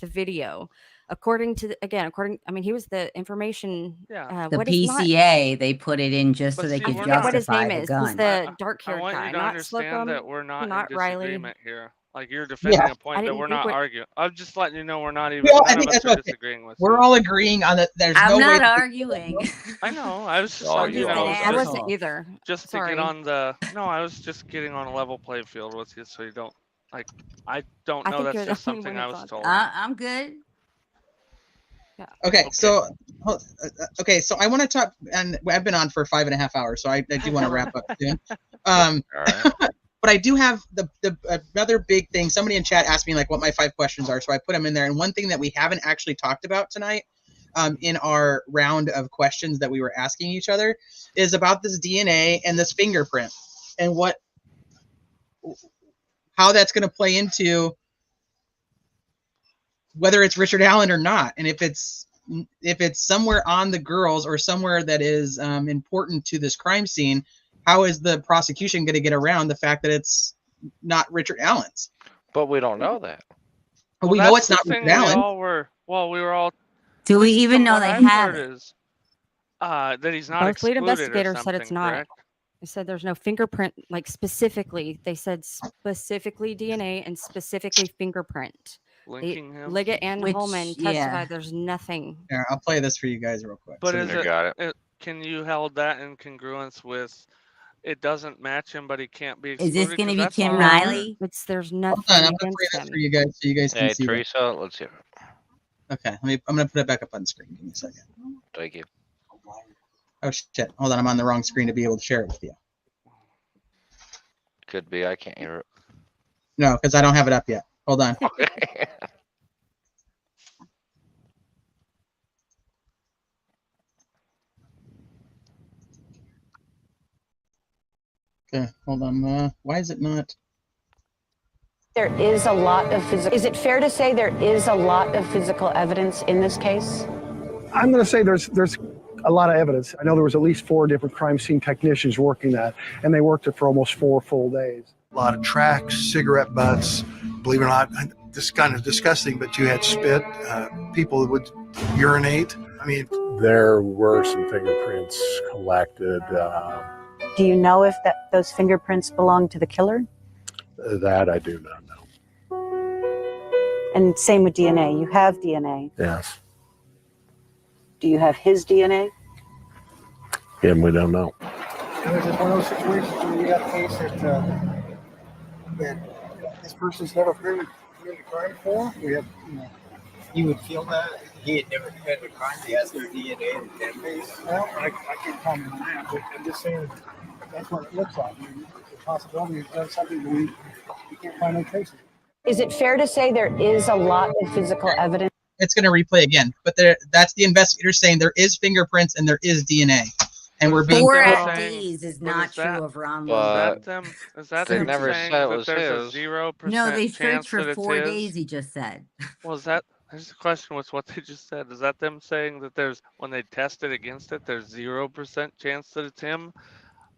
video. According to I mean, he was the information. Yeah. The What is not? PCA, they put it in just But so they see, I could we're forget not- what his justify name the is. Was gun. the dark I haired want guy, you to not understand Slocum, that we're not in Riley. disagreement here. Like you're defending a point I that didn't we're think not what- arguing. I'm just letting you know we're not even. We all, I None think of us that's are what disagreeing with we're you. all agreeing on that. There's I'm no way. not arguing. I know. I was just Oh, letting you you know. are. It was I just, wasn't either. just to Sorry. get on the. No, I was just getting on a level playing field with you, so you don't like. I don't I know. think That's you're the just only something one I who was thought told. I'm good. Okay, so so I want to talk, and I've been on for 5.5 hours, so I do want to wrap up soon. All right. But I do have the another big thing. Somebody in chat asked me like what my 5 questions are, so I put them in there. And one thing that we haven't actually talked about tonight, in our round of questions that we were asking each other, is about this DNA and this fingerprint, and how that's going to play into whether it's Richard Allen or not, and if it's somewhere on the girls or somewhere that is important to this crime scene, how is the prosecution going to get around the fact that it's not Richard Allen's? But we don't know that. We know it's not Richard Allen. We were all. Do we even from know what they I've have heard it? is that he's not Both lead excluded or investigators said it's something, not. correct? They said there's no fingerprint, like specifically. They said specifically DNA and specifically fingerprint. Linking him. Liggett and Which, Holman yeah. testified there's nothing. Here, I'll play this for you guys real quick. But So is you- it, can you hold that in congruence with it doesn't match him, but he can't be Is excluded? this going to 'Cause be that's Tim all I heard. Riley? There's Hold nothing on, I'm gonna against play this him. for you guys so you guys can Hey, see. Teresa, let's hear it. Okay, I'm gonna put it back up on the screen. Give me a second. Thank you. Oh shit! Hold on, I'm on the wrong screen to be able to share it with you. Could be. I can't hear it. No, because I don't have it up yet. Hold on. Okay. Okay, hold on. Why is it not? There is a lot of physical. Is it fair to say there is a lot of physical evidence in this case? I'm going to say there's a lot of evidence. I know there was at least 4 different crime scene technicians working that, and they worked it for almost 4 full days. A lot of tracks, cigarette butts. Believe it or not, this is kind of disgusting, but you had spit. People would urinate. I mean, there were some fingerprints collected. Do you know if those fingerprints belong to the killer? That I do not know. And same with DNA. You have DNA. Yes. Do you have his DNA? And we don't know. And it's just one of those situations where you got a case that this person's never committed a crime before. We have, You would feel that he had never committed a crime. He has no DNA in the database. well, I can't comment on that, but I'm just saying that's what it looks like. I mean, the possibility he's done something that we can't find no traces. Is it fair to say there is a lot of physical evidence? It's going to replay again, but that's the investigator saying there is fingerprints and there is DNA, and we're being 4 told- FDs is not true of Ron But Wilson. Is that they them never saying said it that was there's his. a 0% No, they chance searched for that it's 4 his? days, he just said. Well, here's the question with what they just said. Is that them saying that when they tested against it, there's 0% chance that it's him?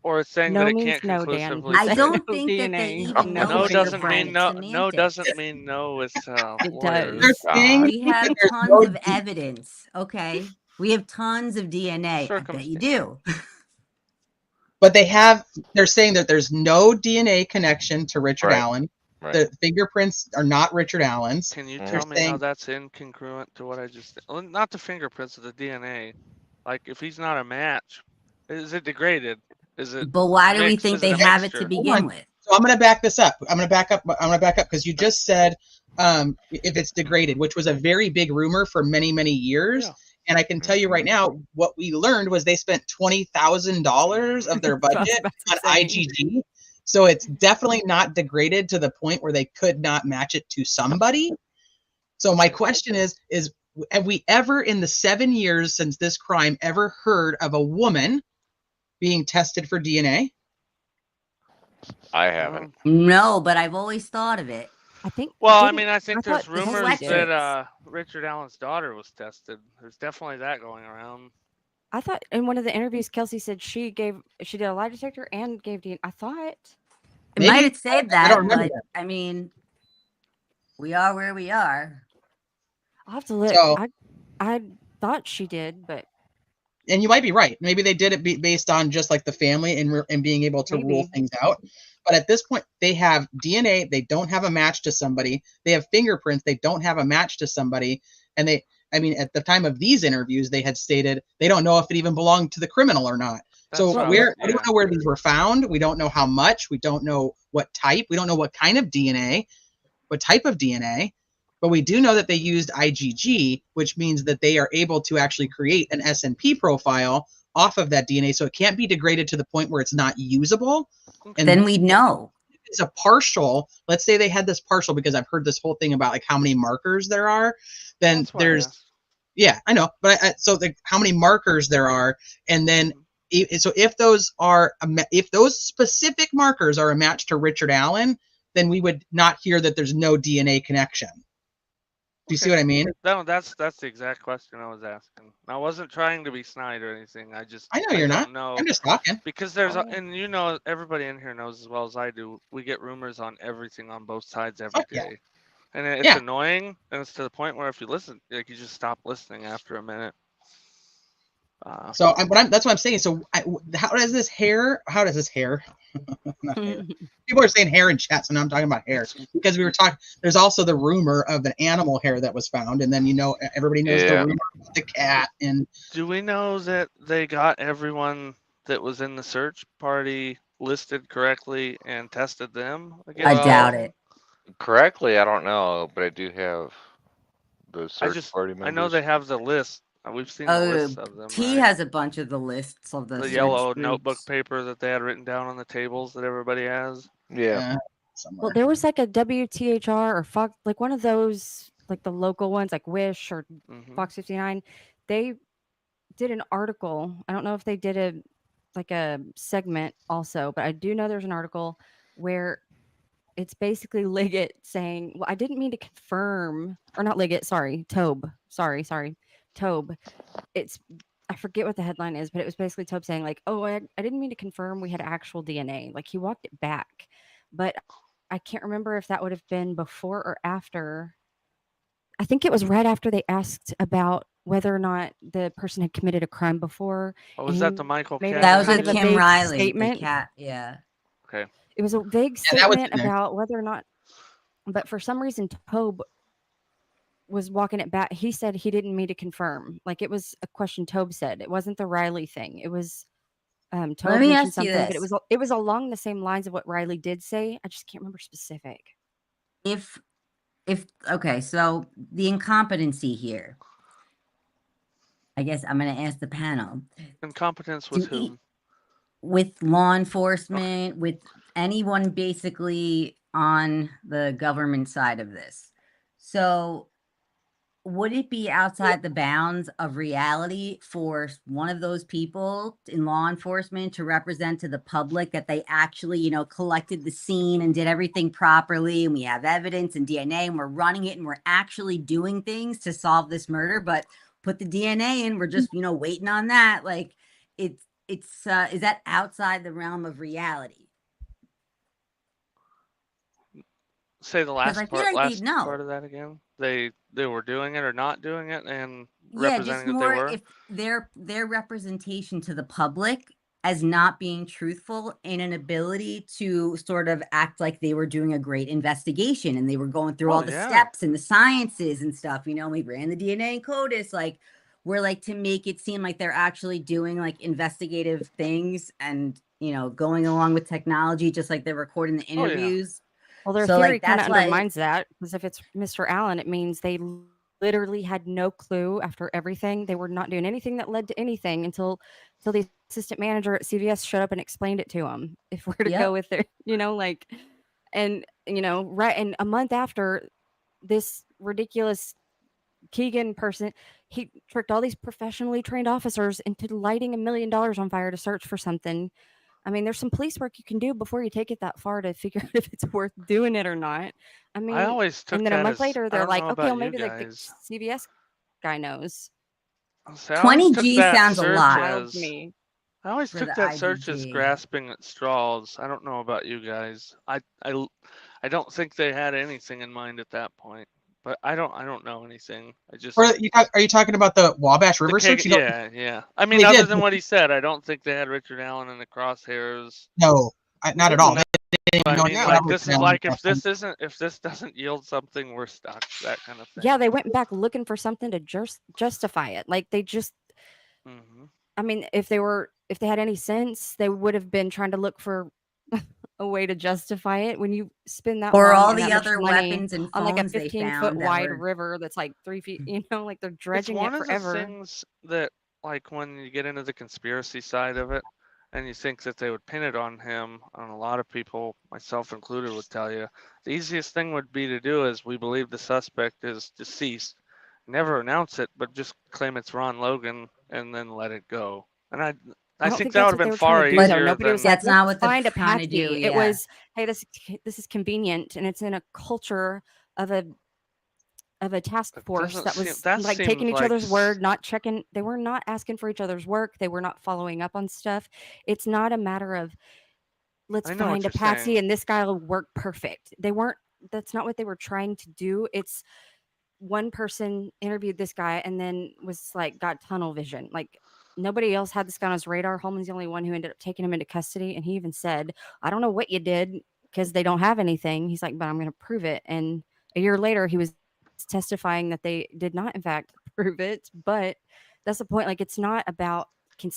Or it's saying No that it means can't no, Dan. conclusively I say don't no? think that they even know No doesn't mean no. fingerprints, No doesn't semantics. mean no with It lawyers. does. They're saying We have that there's tons no of evidence, okay? We have tons of DNA. I bet you do. But they're saying that there's no DNA connection to Richard Right. Allen. Right. The fingerprints are not Richard Allen's. Can you They're tell me how saying- that's incongruent to what I just? Well, not the fingerprints of the DNA. Like if he's not a match, is it degraded? Is it? But why do we mixed? think Is they it a have it to mixture? begin with? So I'm going to back this up. I'm going to back up because you just said if it's degraded, which was a very big rumor for many, many years. Yeah. And I can tell you right now, what we learned was they spent $20,000 of their budget on IgG. So it's definitely not degraded to the point where they could not match it to somebody. So my question is have we ever in the 7 years since this crime ever heard of a woman being tested for DNA? I haven't. No, but I've always thought of it. I think. Well, I mean, I think there's thought this rumors was that Richard Allen's daughter was tested. There's definitely that going around. I thought in one of the interviews, Kelsey said she did a lie detector and gave DNA. I thought. It might have said I that, don't remember but I mean, we are where we are. I'll have to look. So- I thought she did, but And you might be right. Maybe they did it based on just like the family and being able to rule things out. But at this point, they have DNA. They don't have a match to somebody. They have fingerprints. They don't have a match to somebody. And at the time of these interviews, they had stated they don't know if it even belonged to the criminal or not. So we don't know where these were found. We don't know how much. We don't know what type. We don't know what kind of DNA, what type of DNA. But we do know that they used IgG, which means that they are able to actually create an SNP profile off of that DNA. So it can't be degraded to the point where it's not usable. And Then we'd know. if it's a partial, let's say they had this partial, because I've heard this whole thing about like how many markers there are. Then there's, yeah, I know. But so how many markers there are. And then, so if those specific markers are a match to Richard Allen, then we would not hear that there's no DNA connection. Do you see what I mean? No, that's the exact question I was asking. I wasn't trying to be snide or anything. I know you're not. don't know I'm just talking. because there's and you know everybody in here knows as well as I do. We get rumors on everything on both sides every day, and it's annoying. And it's to the point where if you listen, like you just stop listening after a minute. So that's what I'm saying. So how does this hair? Not hair. People are saying hair in chat, so now I'm talking about hair because we were talking. There's also the rumor of an animal hair that was found, and then everybody knows the rumor of the cat. And do we know that they got everyone that was in the search party listed correctly and tested them? I doubt it. Correctly, I don't know, but I do have the search party members. I know they have the list. We've seen the lists of them. T has a bunch of the lists of the yellow notebook paper that they had written down on the tables that everybody has. Yeah. Well, there was like a WTHR or Fox, like one of those, like the local ones, like Wish or Fox 59. They did an article. I don't know if they did a segment also, but I do know there's an article where it's basically Liggett saying, well, I didn't mean to confirm, or not Liggett, sorry, Tobe. Sorry, Tobe. I forget what the headline is, but it was basically Tobe saying like, oh, I didn't mean to confirm we had actual DNA. Like he walked it back, but I can't remember if that would have been before or after. I think it was right after they asked about whether or not the person had committed a crime before. Oh, was that the Michael Cat? That was a Kim Riley statement. The cat, yeah. Okay. It was a vague statement about whether or not, but for some reason, Tobe was walking it back. He said he didn't mean to confirm. Like it was a question Tobe said. It wasn't the Riley thing. It was Tobe Let me mentioned ask you something, this. but it was along the same lines of what Riley did say. I just can't remember specific. If okay, so the incompetency here. I guess I'm going to ask the panel. Incompetence with whom? With law enforcement, with anyone basically on the government side of this. So would it be outside the bounds of reality for one of those people in law enforcement to represent to the public that they actually, collected the scene and did everything properly, and we have evidence and DNA and we're running it and we're actually doing things to solve this murder, but put the DNA in, we're just, waiting on that. Like it's is that outside the realm of reality? Say the last part, like part of that again. They were doing it or not doing it, and representing that they were. If their representation to the public as not being truthful in an ability to sort of act like they were doing a great investigation and they were going through all the steps and the sciences and stuff. We ran the DNA and CODIS, like we're like to make it seem like they're actually doing like investigative things and going along with technology, just like they're recording the interviews. Well, their theory kind of undermines that, because if it's Mr. Allen, it means they literally had no clue after everything. They were not doing anything that led to anything until the assistant manager at CVS showed up and explained it to them. If we're to go with it, and right. And a month after, this ridiculous Keegan person, he tricked all these professionally trained officers into lighting $1 million on fire to search for something. I mean, there's some police work you can do before you take it that far to figure out if it's worth doing it or not. I mean, I always took and then that a month as, later, I they're don't like, know okay, well, about you maybe like the guys. CVS guy knows. See, I always 20 took G that sounds a search lot. as- Me. I always For took the that search as IDG. grasping at straws. I don't know about you guys. I don't think they had anything in mind at that point. But I don't know anything. I just are you talking about the Wabash River search? yeah. I mean, They other did. than what he said, I don't think they had Richard Allen in the crosshairs. No, not at all. They didn't I know mean, anything like about this Richard is Allen like at that time. if this doesn't yield something, we're stuck. That kind of thing. Yeah, they went back looking for something to justify it. Like they just, I mean, if they had any sense, they would have been trying to look for a way to justify it. When you spend that Or long all and the that much other money weapons and on like a phones they 15-foot found that wide were- river that's like 3 feet, like they're It's dredging one it of the forever. things that, like, when you get into the conspiracy side of it, and you think that they would pin it on him, and a lot of people, myself included, would tell you the easiest thing would be to do is we believe the suspect is deceased. Never announce it, but just claim it's Ron Logan and then let it go. And I don't think think that that's would what have they been were trying far to do, though. easier Nobody than was like, That's not let's what they're find a trying to patsy. do, It yeah. was, hey, this is convenient, and it's in a culture of of a task force doesn't that seem, was that like seems taking each like other's word, not checking. They were not asking for each other's work. They were not following up on stuff. It's not a matter of let's I know what find a you're patsy saying. and this guy will work perfect. They weren't. That's not what they were trying to do. It's one person interviewed this guy and then was like got tunnel vision. Like nobody else had this guy on his radar. Holman's the only one who ended up taking him into custody, and he even said, "I don't know what you did because they don't have anything." He's like, "But I'm going to prove it." And a year later, he was testifying that they did not, in fact, prove it. But that's the point. Like it's not about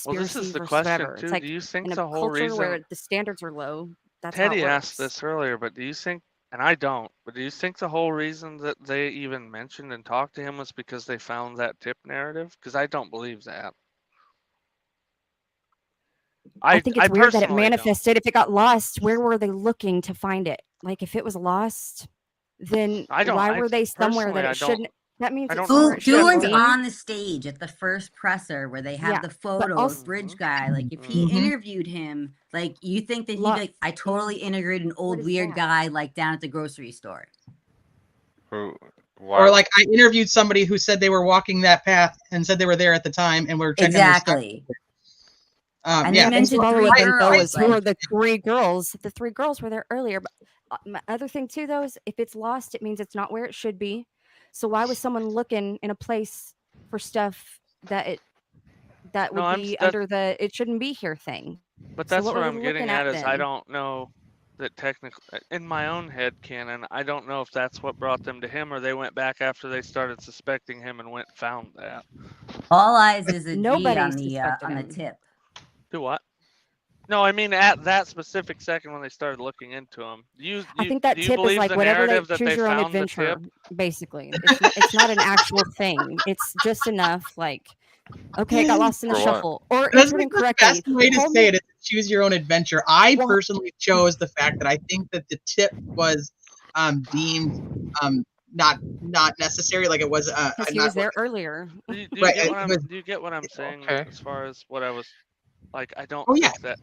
Well, this conspiracy is the versus question whatever. It's too. Do like you think in a the whole culture reason where the standards are low, that's how it Teddy asked works. this earlier, but do you think, and I don't, but do you think the whole reason that they even mentioned and talked to him was because they found that tip narrative? Because I don't believe that. I think it's I weird that it personally don't. manifested. If it got lost, where were they looking to find it? Like if it was lost, then I don't. why I were they somewhere personally, that I it don't. shouldn't? That means I it's don't know somewhere if it he had shouldn't Who's put. be. on the stage at the first presser where they have Yeah, the but photo also of Bridge Guy? Like, if he Mm-hmm. interviewed him, like, you think that he'd be like, I totally interviewed an what old is weird that? guy, like, down at the grocery store. Who? Or Why? like I interviewed somebody who said they were walking that path and said they were there at the time and were checking their stuff. Exactly. And Yeah, they and so mentioned Follow three up info girls. is who are Like, the three girls? The three girls were there earlier. But my other thing too, though, is if it's lost, it means it's not where it should be. So why was someone looking in a place for stuff that No, would I'm be that, under the "it shouldn't be here" thing? but So that's what what were they I'm getting looking at at is I then? don't know that technically, in my own head canon, I don't know if that's what brought them to him or they went back after they started suspecting him and went and found that. all eyes is a G Nobody on suspected the him. tip. Do what? No, I mean at that specific second when they started looking into him. I think that Do you tip is believe like the whatever they narrative that choose they your own found the adventure, tip? basically. It's not an actual thing. It's just enough like, okay, it got lost in the For what? shuffle or I entered think the incorrectly. best way to say it is choose your own adventure. I Well, personally chose the fact that I think that the tip was deemed not necessary, like it was because he not was there earlier. Do you right. get what It was, do you get what I'm saying Okay. as far as what I was like? I don't oh yeah, think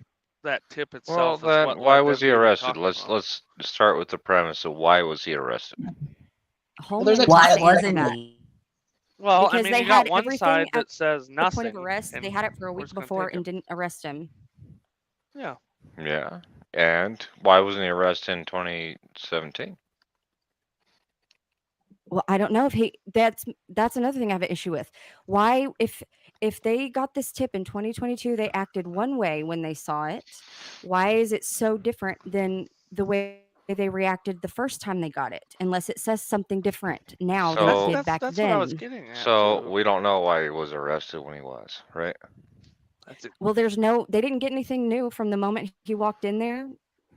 that tip Well, itself is then what why led was them he to even arrested? talking to him. Let's start with the premise of why was he arrested? well, there's Holman a wants Why to time answer wasn't that he? Well, I because mean, they you got had one everything side at that says the point of nothing, arrest. They and had it for a we're week just gonna before take and him. didn't arrest him. Yeah. Yeah. And why wasn't he arrested in 2017? Well, I don't know if he that's another thing I have an issue with. Why if they got this tip in 2022, they acted one way when they saw it. Why is it so different than the way they reacted the first time they got it? Unless it says something different now than it So did back That's what I was then. getting at so too. we don't know why he was arrested when he was, right? That's it. Well, they didn't get anything new from the moment he walked in there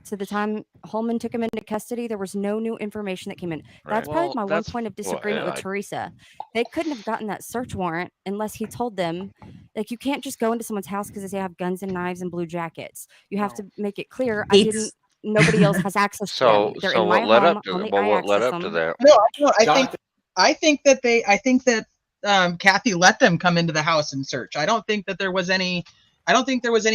to the time Holman took him into custody. There was no new information that came in. That's Right. probably Well, my one that's point of Well, disagreement with I Teresa. They couldn't have gotten that search warrant unless he told them, like, you can't just go into someone's house because they have guns and knives and blue jackets. You have no. to make it clear, It's nobody else has access to them. They're in my what led home, up to only well I what led access up to them. that? no, I think that Kathy let them come into the house and search. I don't think there was any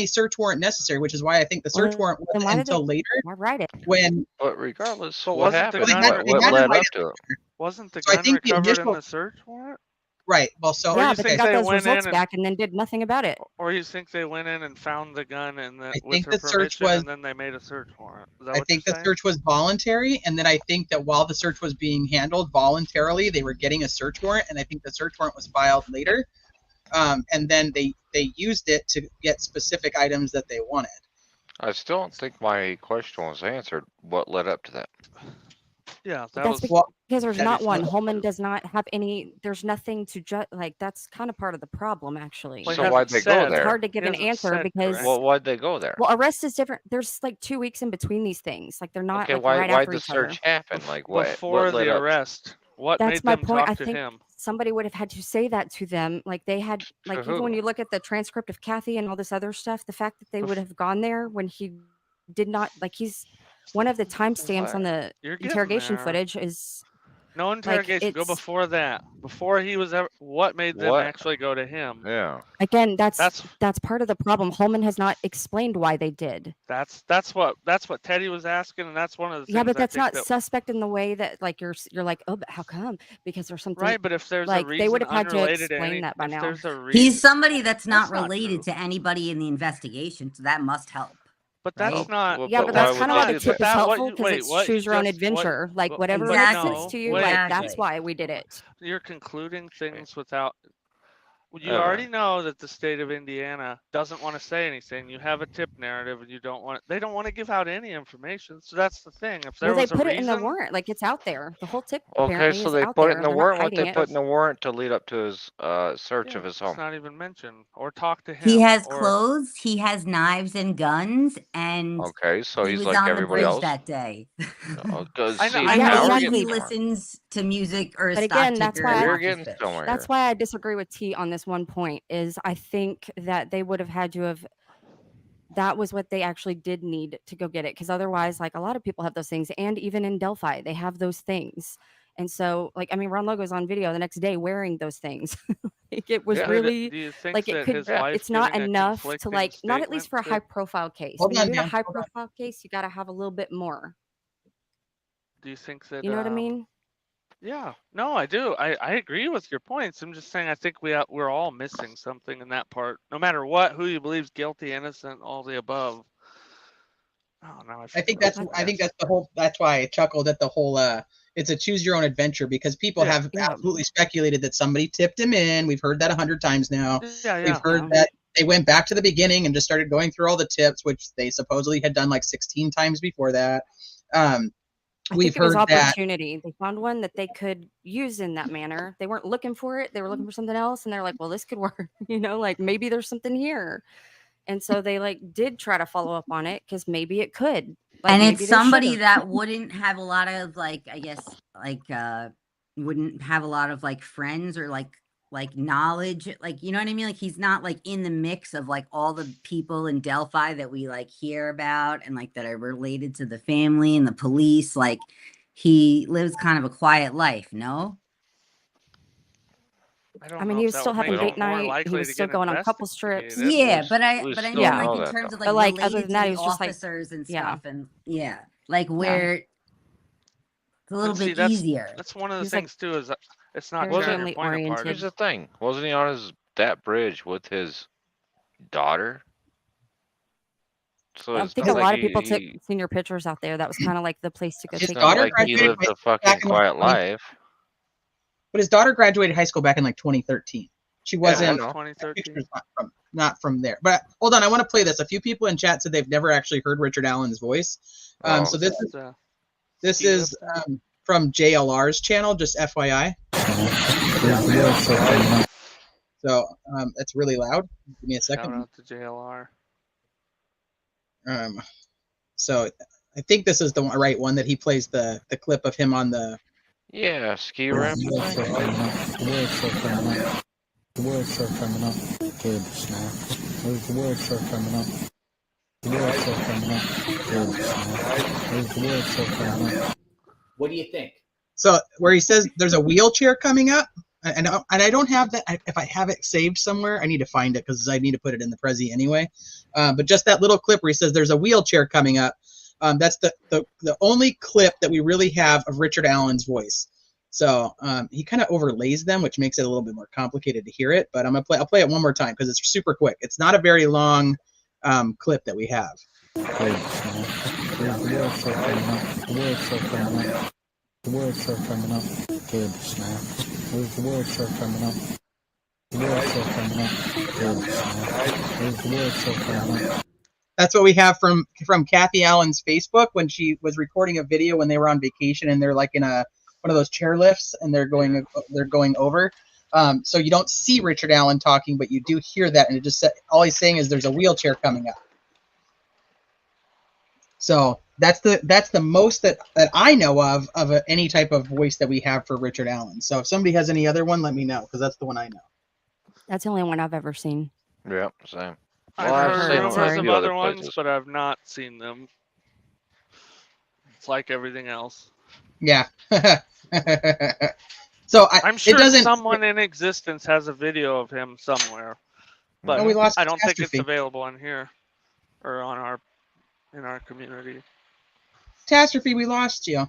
search warrant necessary, which is why I think the search warrant Then wasn't why did they until later write it? when But regardless, But what wasn't the happened? gun they What had to led write up it. to it? wasn't the So I gun think the recovered in initial the search warrant? right. Well, so Or Yeah, you but they think got they those went results in and back and then did nothing about it. or you think they went in and found the gun and then I with think her the search permission was and then they made a search warrant? Is that I what you're think the saying? search was voluntary, and then I think that while the search was being handled voluntarily, they were getting a search warrant, and I think the search warrant was filed later, and then they used it to get specific items that they wanted. I still don't think my question was answered. What led up to that? Yeah, that That's was Well, because there's Teddy's not one. question Holman too. does not have any. There's nothing to like. That's kind of part of the problem, actually. Well, he So hasn't why'd they go said. It's there? hard to He give an hasn't answer said, because correct? Why'd they go there? well, arrest is different. There's like 2 weeks in between these things. Like they're not Okay, like right why'd after the each other. search happen? Like what Before led the up? arrest, what That's made my them point. I talk to think him? somebody would have had to say that to them. Like they had, To like even when who? you look at the transcript of Kathy and all this other stuff, the fact that they would Bef- have gone there when he did not, like he's one of the timestamps What? on the You're getting interrogation there. footage is No interrogation. Go before that. Before he was ever. What made them What? actually go to him? Yeah. Again, that's part of the problem. Holman has not explained why they did. That's what Teddy was asking, and that's one of the things. Yeah, but I that's think not that, suspect in the way that like you're like, oh, but how come? Because there's something right. But if there's a like they reason would have had to unrelated to explain any, that by if now. there's a reason, He's somebody that's not That's not related true. to anybody in the investigation, so that must help. But right? that's not. Yeah, but that's kind of why the tip is helpful because Wait, it's what choose you your own just- adventure. what- Like what- whatever Exactly. makes sense to you, Wait, like that's why we did it. You're concluding things without. You Evan. already know that the state of Indiana doesn't want to say anything. You have a tip narrative, and you don't want. They don't want to give out any information. So that's the thing. If there Well, they was a put reason, it in the warrant, like it's out there. The whole tip Okay, apparently so is they out put there. it in the They're not warrant. What hiding they it. put in the warrant to lead up to his search of his home. it's not even mentioned or talk to him. He has or, clothes, he has knives and guns, and Okay, so he he's was like on the everybody bridge else. that day. Because I know- see, I Yeah, now we're exactly. getting He somewhere. listens to music or a But stock again, that's ticker why and We're watches getting fish. somewhere That's here. why I disagree with T on this one point. Is I think that they would have had to have. That was what they actually did need to go get it, because otherwise, like a lot of people have those things, and even in Delphi, they have those things. And so, like, I mean, Ron Logo's on video the next day wearing those things. Like, it was Yeah. really Do you think like it that could. his wife It's not giving a enough to conflicting like, not at least for a statement high profile case. Hold When you're on, doing a Dan. high profile case, you got to have a little bit more. Do you think that? You know what I mean? Yeah, no, I do. I agree with your points. I'm just saying I think we're all missing something in that part. No matter what, who you believe's guilty, innocent, all the above. Oh no, I think that's the whole. That's why I chuckled at the whole. It's a choose your own adventure because people have absolutely speculated that somebody tipped him in. We've heard that 100 times now. We've heard that they went back to the beginning and just started going through all the tips, which they supposedly had done like 16 times before that. I We've think it was heard that. opportunity. They found one that they could use in that manner. They weren't looking for it. They were looking for something else, and they're like, "Well, this could work." You know, like maybe there's something here. And so they like did try to follow up on it because maybe it could. Like, And maybe it's they somebody should've. that wouldn't have a lot of like, I guess, like wouldn't have a lot of like friends or like knowledge, like, you know what I mean? Like he's not like in the mix of like all the people in Delphi that we like hear about and like that are related to the family and the police. Like he lives kind of a quiet life, no? I mean, he was still having date night. He was still going on couple trips. Yeah, but I we mean, still like know in that, terms of though. like But, like, related other than to that, the he was just, like, officers and yeah. stuff, and like where it's a little See, bit that's easier. that's one of the He's, like, things too. Is it's not very tearing your family point apart. oriented. Here's the thing: wasn't he on that bridge with his daughter? So I it's think not a like lot of people took senior pictures out there. That was kind of like the place to go His take It's not daughter like he graduated lived a back fucking in like quiet 20 life. But his daughter graduated high school back in like 2013. She wasn't. know. 2013. Pictures not from there. But hold on, I want to play this. A few people in chat said they've never actually heard Richard Allen's voice. So this is from JLR's channel, just FYI. So it's really loud. Give me a Shout second. out to JLR. So I think this is the right one that he plays the clip of him on the. Yeah, ski ramp. The word show coming up. The word show coming up. Good snap. There's the word show coming up. The word show coming up. Good snap. There's the word show coming up. What do you think? So where he says there's a wheelchair coming up, and I don't have that. If I have it saved somewhere, I need to find it because I need to put it in the Prezi anyway. But just that little clip where he says there's a wheelchair coming up. That's the only clip that we really have of Richard Allen's voice. So he kind of overlays them, which makes it a little bit more complicated to hear it. But I'll play it one more time because it's super quick. It's not a very long clip that we have. Good snap. There's the word show coming up. The word show coming up. The word show coming up. Good snap. There's the word show coming up. The word show coming up. Good snap. There's the word show coming up. That's what we have from Kathy Allen's Facebook when she was recording a video when they were on vacation and they're like in one of those chair lifts and they're going over. So you don't see Richard Allen talking, but you do hear that, and it just all he's saying is there's a wheelchair coming up. So that's the most that I know of any type of voice that we have for Richard Allen. So if somebody has any other one, let me know because that's the one I know. That's the only one I've ever seen. Yeah, same. I've heard seen him rumors a of few other other ones, places. but I've not seen them. It's like everything else. Yeah. So I'm sure it doesn't. someone in existence has a video of him somewhere, but Oh, we lost I don't think it's Catastrophe. available on here or on in our community. Catastrophe, we lost you. All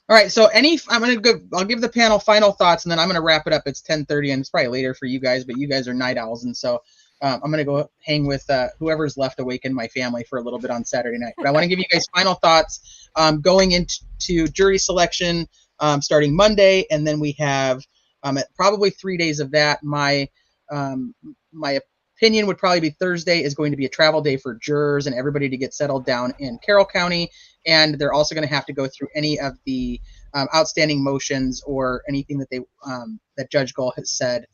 right, so I'll give the panel final thoughts, and then I'm gonna wrap it up. It's 10:30, and it's probably later for you guys, but you guys are night owls, and so I'm gonna go hang with whoever's left awake in my family for a little bit on Saturday night. But I want to give you guys final thoughts going into jury selection starting Monday, and then we have probably 3 days of that. My opinion would probably be Thursday is going to be a travel day for jurors and everybody to get settled down in Carroll County. And they're also going to have to go through any of the outstanding motions or anything that that Judge Gull has said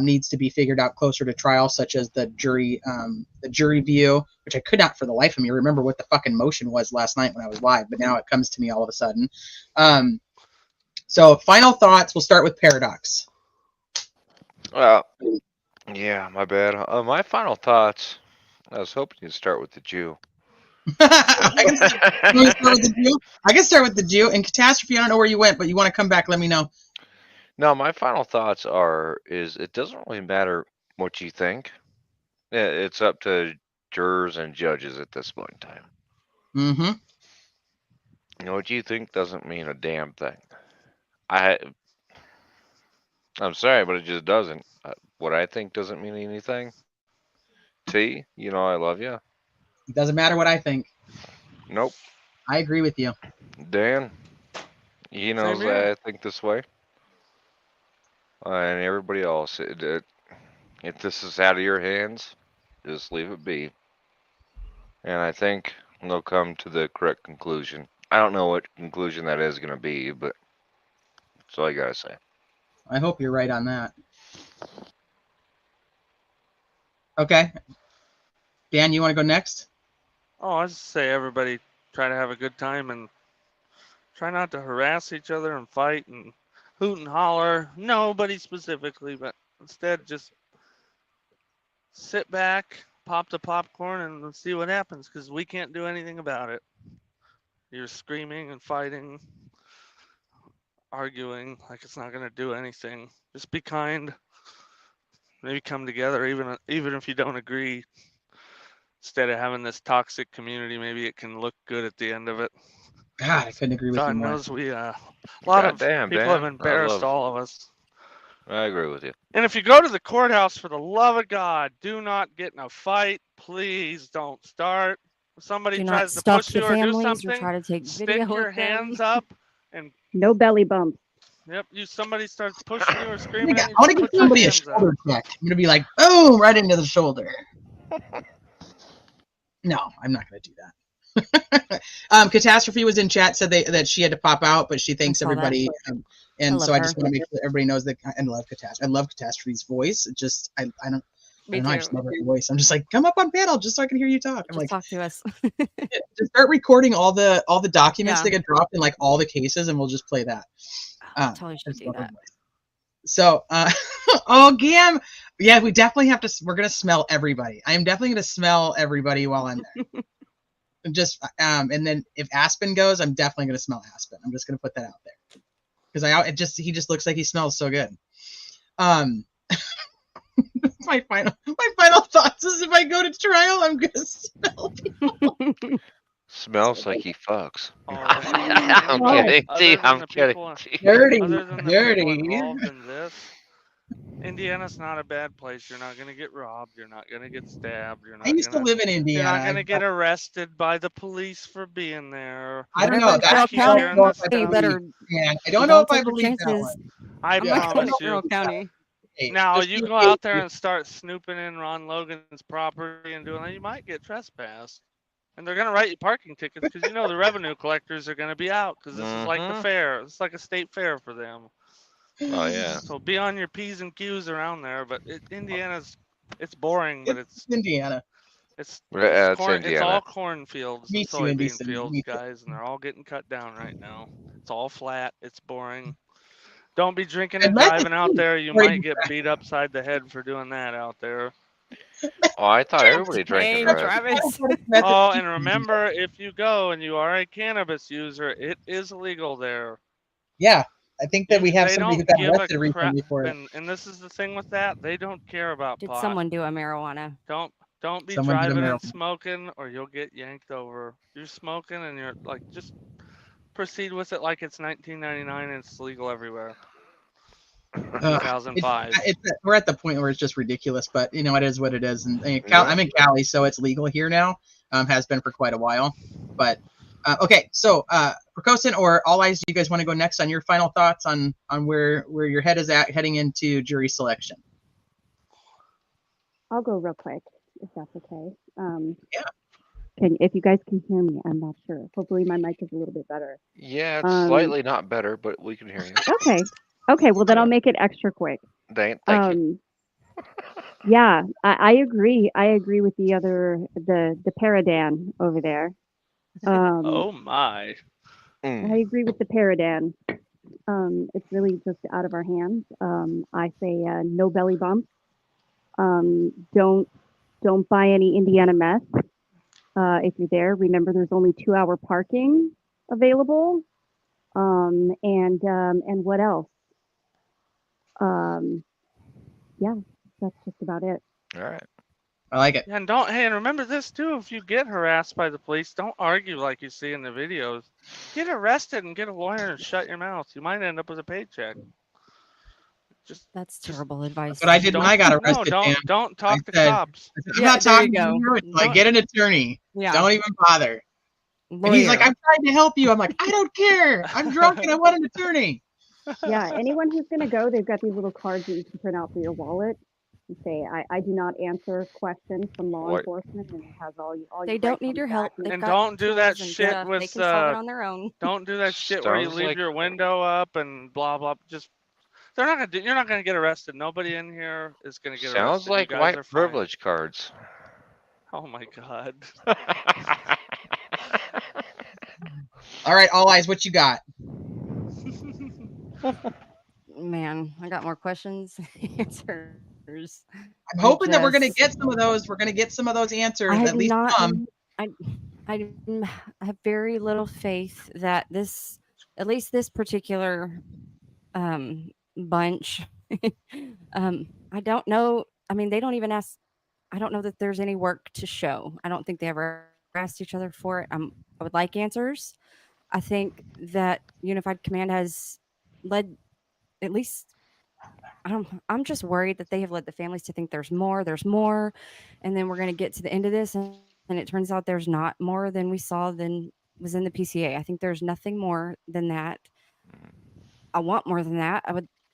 needs to be figured out closer to trial, such as the jury view, which I could not for the life of me remember what the fucking motion was last night when I was live, but now it comes to me all of a sudden. So final thoughts, we'll start with Paradox. Yeah, my bad. My final thoughts, I was hoping you'd start with the Jew. I can start with the Jew. And Catastrophe, I don't know where you went, but you want to come back, let me know. No, my final thoughts is it doesn't really matter what you think. It's up to jurors and judges at this point in time. Mm-hmm. You know, what you think doesn't mean a damn thing. I'm sorry, but it just doesn't. What I think doesn't mean anything. T, you know I love you. It doesn't matter what I think. Nope. I agree with you. Dan, he knows that I think this way. And everybody else, if this is out of your hands, just leave it be. And I think they'll come to the correct conclusion. I don't know what conclusion that is going to be, but that's all I got to say. I hope you're right on that. Okay. Dan, you want to go next? Oh, I just say everybody try to have a good time and try not to harass each other and fight and hoot and holler. Nobody specifically, but instead just sit back, pop the popcorn, and see what happens, because we can't do anything about it. You're screaming and fighting, arguing like it's not going to do anything. Just be kind. Maybe come together, even if you don't agree. Instead of having this toxic community, maybe it can look good at the end of it. God, I couldn't agree with you God more. knows a lot of people have embarrassed all of us. I agree with you. And if you go to the courthouse, for the love of God, do not get in a fight. Please don't start. If somebody Do not tries to stalk push the you or do families or something, try to take stick video your of them. hands up and No belly bump. yep, somebody starts pushing you or screaming at you, I want to give put your somebody a hands up. shoulder check. I'm going to be like, boom, right into the shoulder. No, I'm not going to do that. Catastrophe was in chat, said that she had to pop out, but she thanks everybody. And so I just want to make sure that everybody knows that I love Catastrophe. I love Catastrophe's voice. It just, I don't know, I just love her voice. I'm just like, come up on panel just so I can hear you talk. I'm like, talk to us. just start recording all the documents that get dropped in like all the cases, and we'll just play that. Totally should do that. So, oh, Gam, yeah, we definitely have to. We're gonna smell everybody. I am definitely gonna smell everybody while I'm there. Just and then if Aspen goes, I'm definitely gonna smell Aspen. I'm just gonna put that out there because he just looks like he smells so good. My final thoughts is if I go to trial, I'm gonna smell people. Smells like he fucks. I'm kidding. I'm kidding. Dirty. Other than the people involved in this, Indiana's not a bad place. You're not going to get robbed. You're not going to get stabbed. I used to live in Indiana. You're not going to get arrested by the police for being there. I don't know. I don't know if I believe that one. I promise you. County. Now you go out there and start snooping in Ron Logan's property and doing that, you might get trespassed. And they're going to write you parking tickets because you know the revenue collectors are going to be out because this is like the fair. It's like a state fair for them. Oh, yeah. So be on your P's and Q's around there. But Indiana's, it's boring, but it's Indiana. It's Indiana. all cornfields and Me soybean too, fields, guys, and they're all getting cut down right now. It's all flat. It's boring. Don't be drinking and driving out there. You might get beat upside the head for doing that out there. Oh, I thought everybody drank Hey, and drove. Travis. Oh, and remember, if you go and you are a cannabis user, it is legal there. Yeah, I think that we have They somebody who don't got give a arrested crap, recently for it. and this is the thing with that. They don't care about Did pot. someone do a marijuana? Don't be Someone did a driving and marijuana. smoking, or you'll get yanked over. You're smoking, and you're like, just proceed with it like it's 1999 and it's legal everywhere. Ugh, 2005. we're at the point where it's just ridiculous, but you know, it is what it is. And Yeah. I'm in Cali, so it's legal here now. Has been for quite a while. But okay, so Percosin or All Eyes, do you guys want to go next on your final thoughts on where your head is at heading into jury selection? I'll go real quick, if that's okay. Yeah. If you guys can hear me, I'm not sure. Hopefully my mic is a little bit better. Yeah, it's slightly not better, but we can hear you. Okay. Okay, well then I'll make it extra quick. Thank you. Yeah, I agree. I agree with the Paradan over there. Oh my. I agree with the Paradan. It's really just out of our hands. I say no belly bumps. Don't buy any Indiana meth. If you're there, remember there's only 2-hour parking available. And what else? Yeah, that's just about it. All right. I like it. Yeah, and remember this too. If you get harassed by the police, don't argue like you see in the videos. Get arrested and get a lawyer and shut your mouth. You might end up with a paycheck. That's terrible advice. But I did when I got arrested. No, don't talk to said, cops. I'm not talking to you. It's like, Don't- get an attorney. Yeah. Don't even bother. And he's like, I'm trying to help you. I'm like, I don't care. I'm drunk and I want an attorney. Yeah, anyone who's going to go, they've got these little cards that you can print out for your wallet and say, I do not answer questions from law What? enforcement, and it has all you. They don't need your help. They've And got don't do that tools and shit stuff. They with can solve it on their own. Don't do that shit where you Sounds leave like- your window up and blah blah. Just they're not gonna do. You're not gonna get arrested. Nobody in here is gonna get arrested. Sounds like You guys white are fine. privilege cards. Oh my god. All right, All Eyes, what you got? Man, I got more questions, answers. I'm hoping that we're going to get some of those. We're going to get some of those answers, I at do least not. some. I have very little faith that at least this particular bunch. I don't know. I mean, they don't even ask. I don't know that there's any work to show. I don't think they ever asked each other for it. I would like answers. I think that Unified Command has led, at least, I'm just worried that they have led the families to think there's more, and then we're going to get to the end of this, and it turns out there's not more than we saw than was in the PCA. I think there's nothing more than that. I want more than that.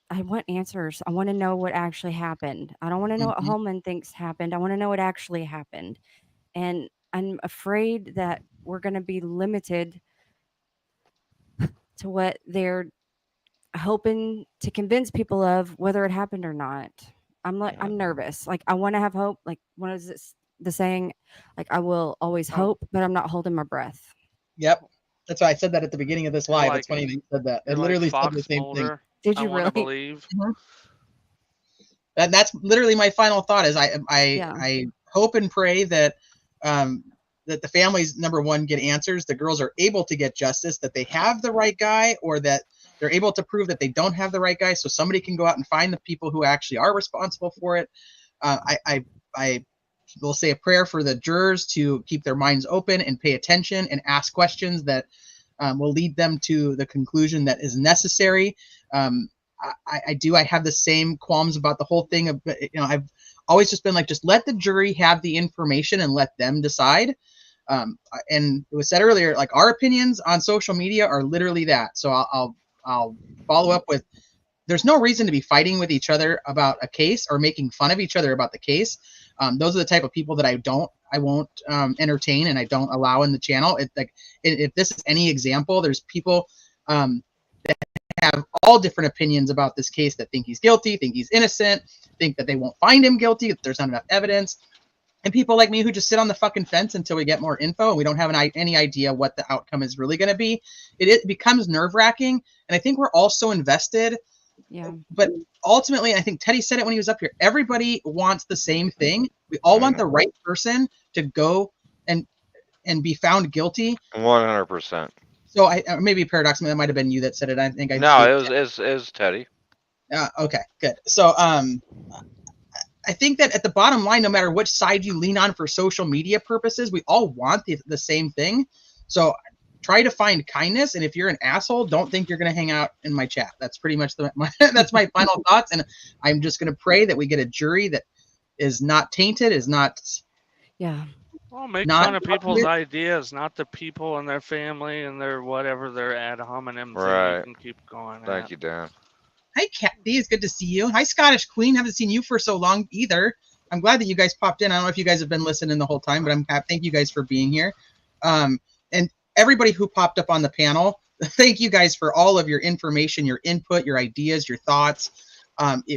I want answers. I want to know what actually happened. I don't want to know what Holman thinks happened. I want to know what actually happened. And I'm afraid that we're going to be limited to what they're hoping to convince people of, whether it happened or not. I'm nervous. Like, I want to have hope. Like, what is this? The saying, like, I will always hope, but I'm not holding my breath. Yep. That's why I said that at the beginning of this live. like it's funny that you said that. I You're literally like said the Fox same thing. Mulder. Did I you wanna really? believe. And that's literally my final thought is I hope and pray that that the families, number one, get answers, the girls are able to get justice, that they have the right guy, or that they're able to prove that they don't have the right guy, so somebody can go out and find the people who actually are responsible for it. I will say a prayer for the jurors to keep their minds open and pay attention and ask questions that will lead them to the conclusion that is necessary. I have the same qualms about the whole thing of, I've always just been like, just let the jury have the information and let them decide. And it was said earlier, like, our opinions on social media are literally that. So I'll follow up with, there's no reason to be fighting with each other about a case or making fun of each other about the case. Those are the type of people that I won't entertain and I don't allow in the channel. If this is any example, there's people that have all different opinions about this case, that think he's guilty, think he's innocent, think that they won't find him guilty, that there's not enough evidence. And people like me who just sit on the fucking fence until we get more info and we don't have any idea what the outcome is really going to be. It becomes nerve-wracking. And I think we're all so invested Yeah. But ultimately, I think Teddy said it when he was up here. Everybody wants the same thing. We all want the right person to go and be found guilty. 100%. So I maybe paradoxically that might have been you that said it. I think I No, gave it was Teddy. okay, good. So I think that at the bottom line, no matter which side you lean on for social media purposes, we all want the same thing. So try to find kindness, and if you're an asshole, don't think you're going to hang out in my chat. That's pretty much that's my final thoughts, and I'm just going to pray that we get a jury that is not tainted, is not. Yeah. Well, make Not fun of people's ideas, not the people and their family and their whatever their ad hominems that Right. you can keep going Thank at. you, Dan. Hi, Kathy. It's good to see you. Hi, Scottish Queen. Haven't seen you for so long either. I'm glad that you guys popped in. I don't know if you guys have been listening the whole time, but I'm happy. Thank you guys for being here. And everybody who popped up on the panel, thank you guys for all of your information, your input, your ideas, your thoughts.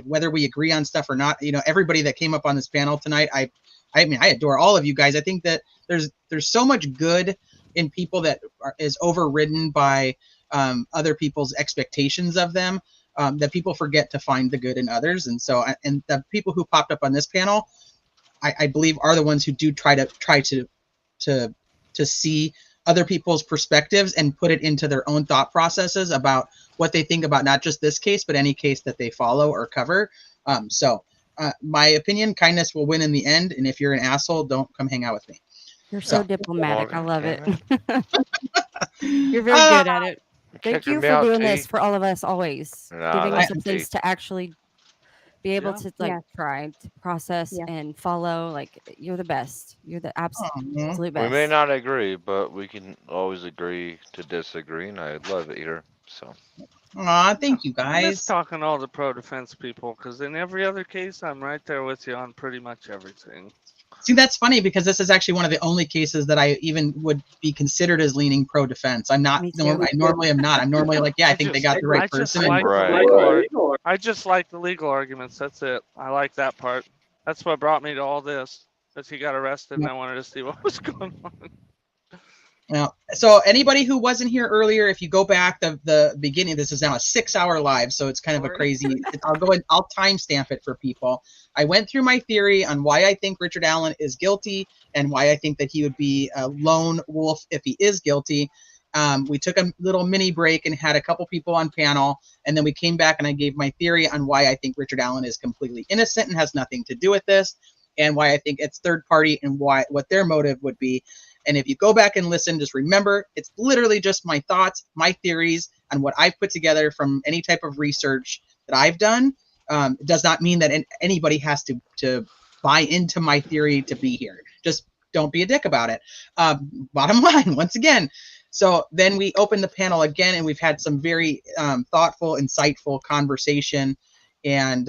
Whether we agree on stuff or not, everybody that came up on this panel tonight, I mean, I adore all of you guys. I think that there's so much good in people that is overridden by other people's expectations of them. That people forget to find the good in others, and so and the people who popped up on this panel, I believe, are the ones who do try to see other people's perspectives and put it into their own thought processes about what they think about not just this case, but any case that they follow or cover. My opinion, kindness will win in the end, and if you're an asshole, don't come hang out with me. You're so diplomatic. I love it. You're very Ah, good at it. Thank Kicking you me for out, doing T. this for all of us always, Nah, giving us thank a you, place T. to actually be able Yeah. to like Yeah. try to process Yeah. and follow. Like you're the best. You're the absolute We best. may not agree, but we can always agree to disagree, and I love it here. So. Aw, thank you I miss guys. talking to all the pro defense people because in every other case, I'm right there with you on pretty much everything. See, that's funny because this is actually one of the only cases that I even would be considered as leaning pro defense. I'm not. Me too. I normally am not. I'm normally like, yeah, I think they got the right person. I just like the legal arguments. That's it. I like that part. That's what brought me to all this. Because he got arrested and I wanted to see what was going on. Now, so anybody who wasn't here earlier, if you go back the beginning, this is now a 6-hour live, so it's kind of a crazy. I'll go and I'll timestamp it for people. I went through my theory on why I think Richard Allen is guilty and why I think that he would be a lone wolf if he is guilty. We took a little mini break and had a couple people on panel, and then we came back and I gave my theory on why I think Richard Allen is completely innocent and has nothing to do with this, and why I think it's third party and what their motive would be. And if you go back and listen, just remember, it's literally just my thoughts, my theories, and what I've put together from any type of research that I've done. It does not mean that anybody has to buy into my theory to be here. Just don't be a dick about it. Bottom line, once again. So then we open the panel again, and we've had some very thoughtful, insightful conversation. And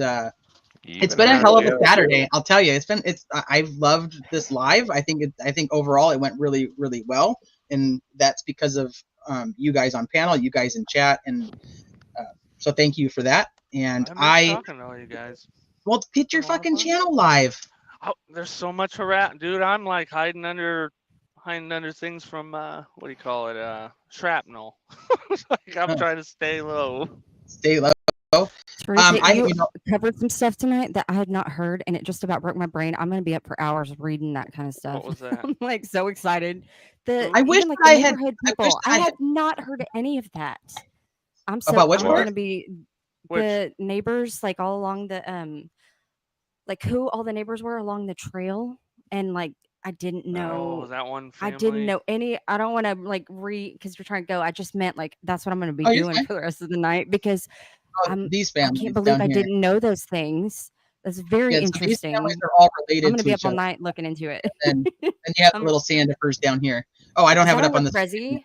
it's been a hell of a Saturday. I'll tell you, I've loved this live. I think overall it went really, really well. And that's because of you guys on panel, you guys in chat. And so thank you for that. And I miss talking to all you guys. Well, get your fucking channel live. Oh, there's so much harass, dude. I'm like hiding under things from what do you call it? Shrapnel. Like I'm trying to stay low. Stay low. Teresa, you covered some stuff tonight that I had not heard, and it just about broke my brain. I'm going to be up for hours reading that kind of stuff. What was that? I'm like so excited. I wish even, like, I the had. neighborhood I people. wish I I have not heard any of that. I'm so About which I'm part? going to be the neighbors, like all along the like who all the neighbors were along the trail, and like I didn't know. Oh, that one I family. didn't know any. I don't want to like because you're trying to go. I just meant like that's what I'm going to be Oh, you're doing fine. for the rest of the night because these I families can't believe down I here. didn't know those things. That's very Yeah, so these interesting. families are all I'm related going to to be each up all other. night looking into it. And you have the little Sandifers down here. Oh, I don't Is have that it up on the. Prezi?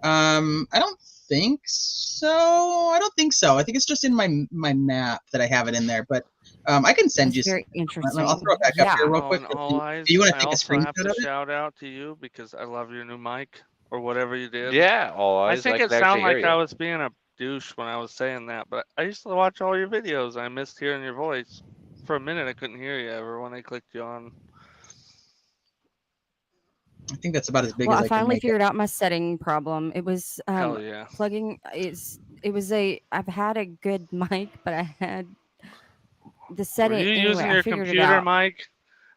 I don't think so. I don't think so. I think it's just in my map that I have it in there. But I can send That's you. very interesting. I'll throw it back up here real quick. And all eyes, Do you want to I take a also have screenshot to of it? shout out to you because I love your new mic or whatever you did. Yeah, all I eyes. think I it can sounded actually like hear I you. was being a douche when I was saying that, but I used to watch all your videos. I missed hearing your voice. For a minute, I couldn't hear you ever when I clicked you on. I think that's about as big Well, as I I can finally make it. figured out my setting problem. It was Hell yeah. plugging. I've had a good mic, but I had the Were setting you anyway. using I your figured it computer out. mic?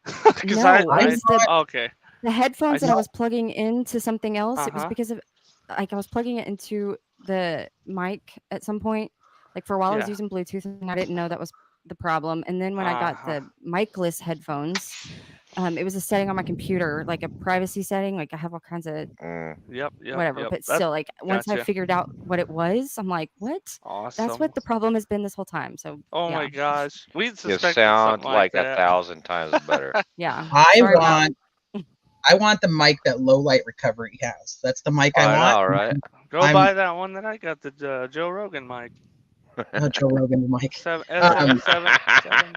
Because No, it was okay. the headphones that I saw- was plugging into something else. It was Uh-huh. because of like I was plugging it into the mic at some point. Like for a while, I was Yeah. using Bluetooth, and I didn't know that was the problem. And then when I got Uh-huh. the micless headphones, it was a setting on my computer, like a privacy setting. Like I have all kinds of Yep. whatever, but That, still, like once I gotcha. figured out what it was, I'm like, what? That's Awesome. what the problem has been this whole time. So Oh yeah. my gosh. We You suspected sound something like like that. 1,000 times better. Yeah. I Sorry about want the mic that Low Light Recovery has. That's the mic I I want. know, right? Go buy that one that I got, the Joe Rogan mic. Joe Rogan mic. SM7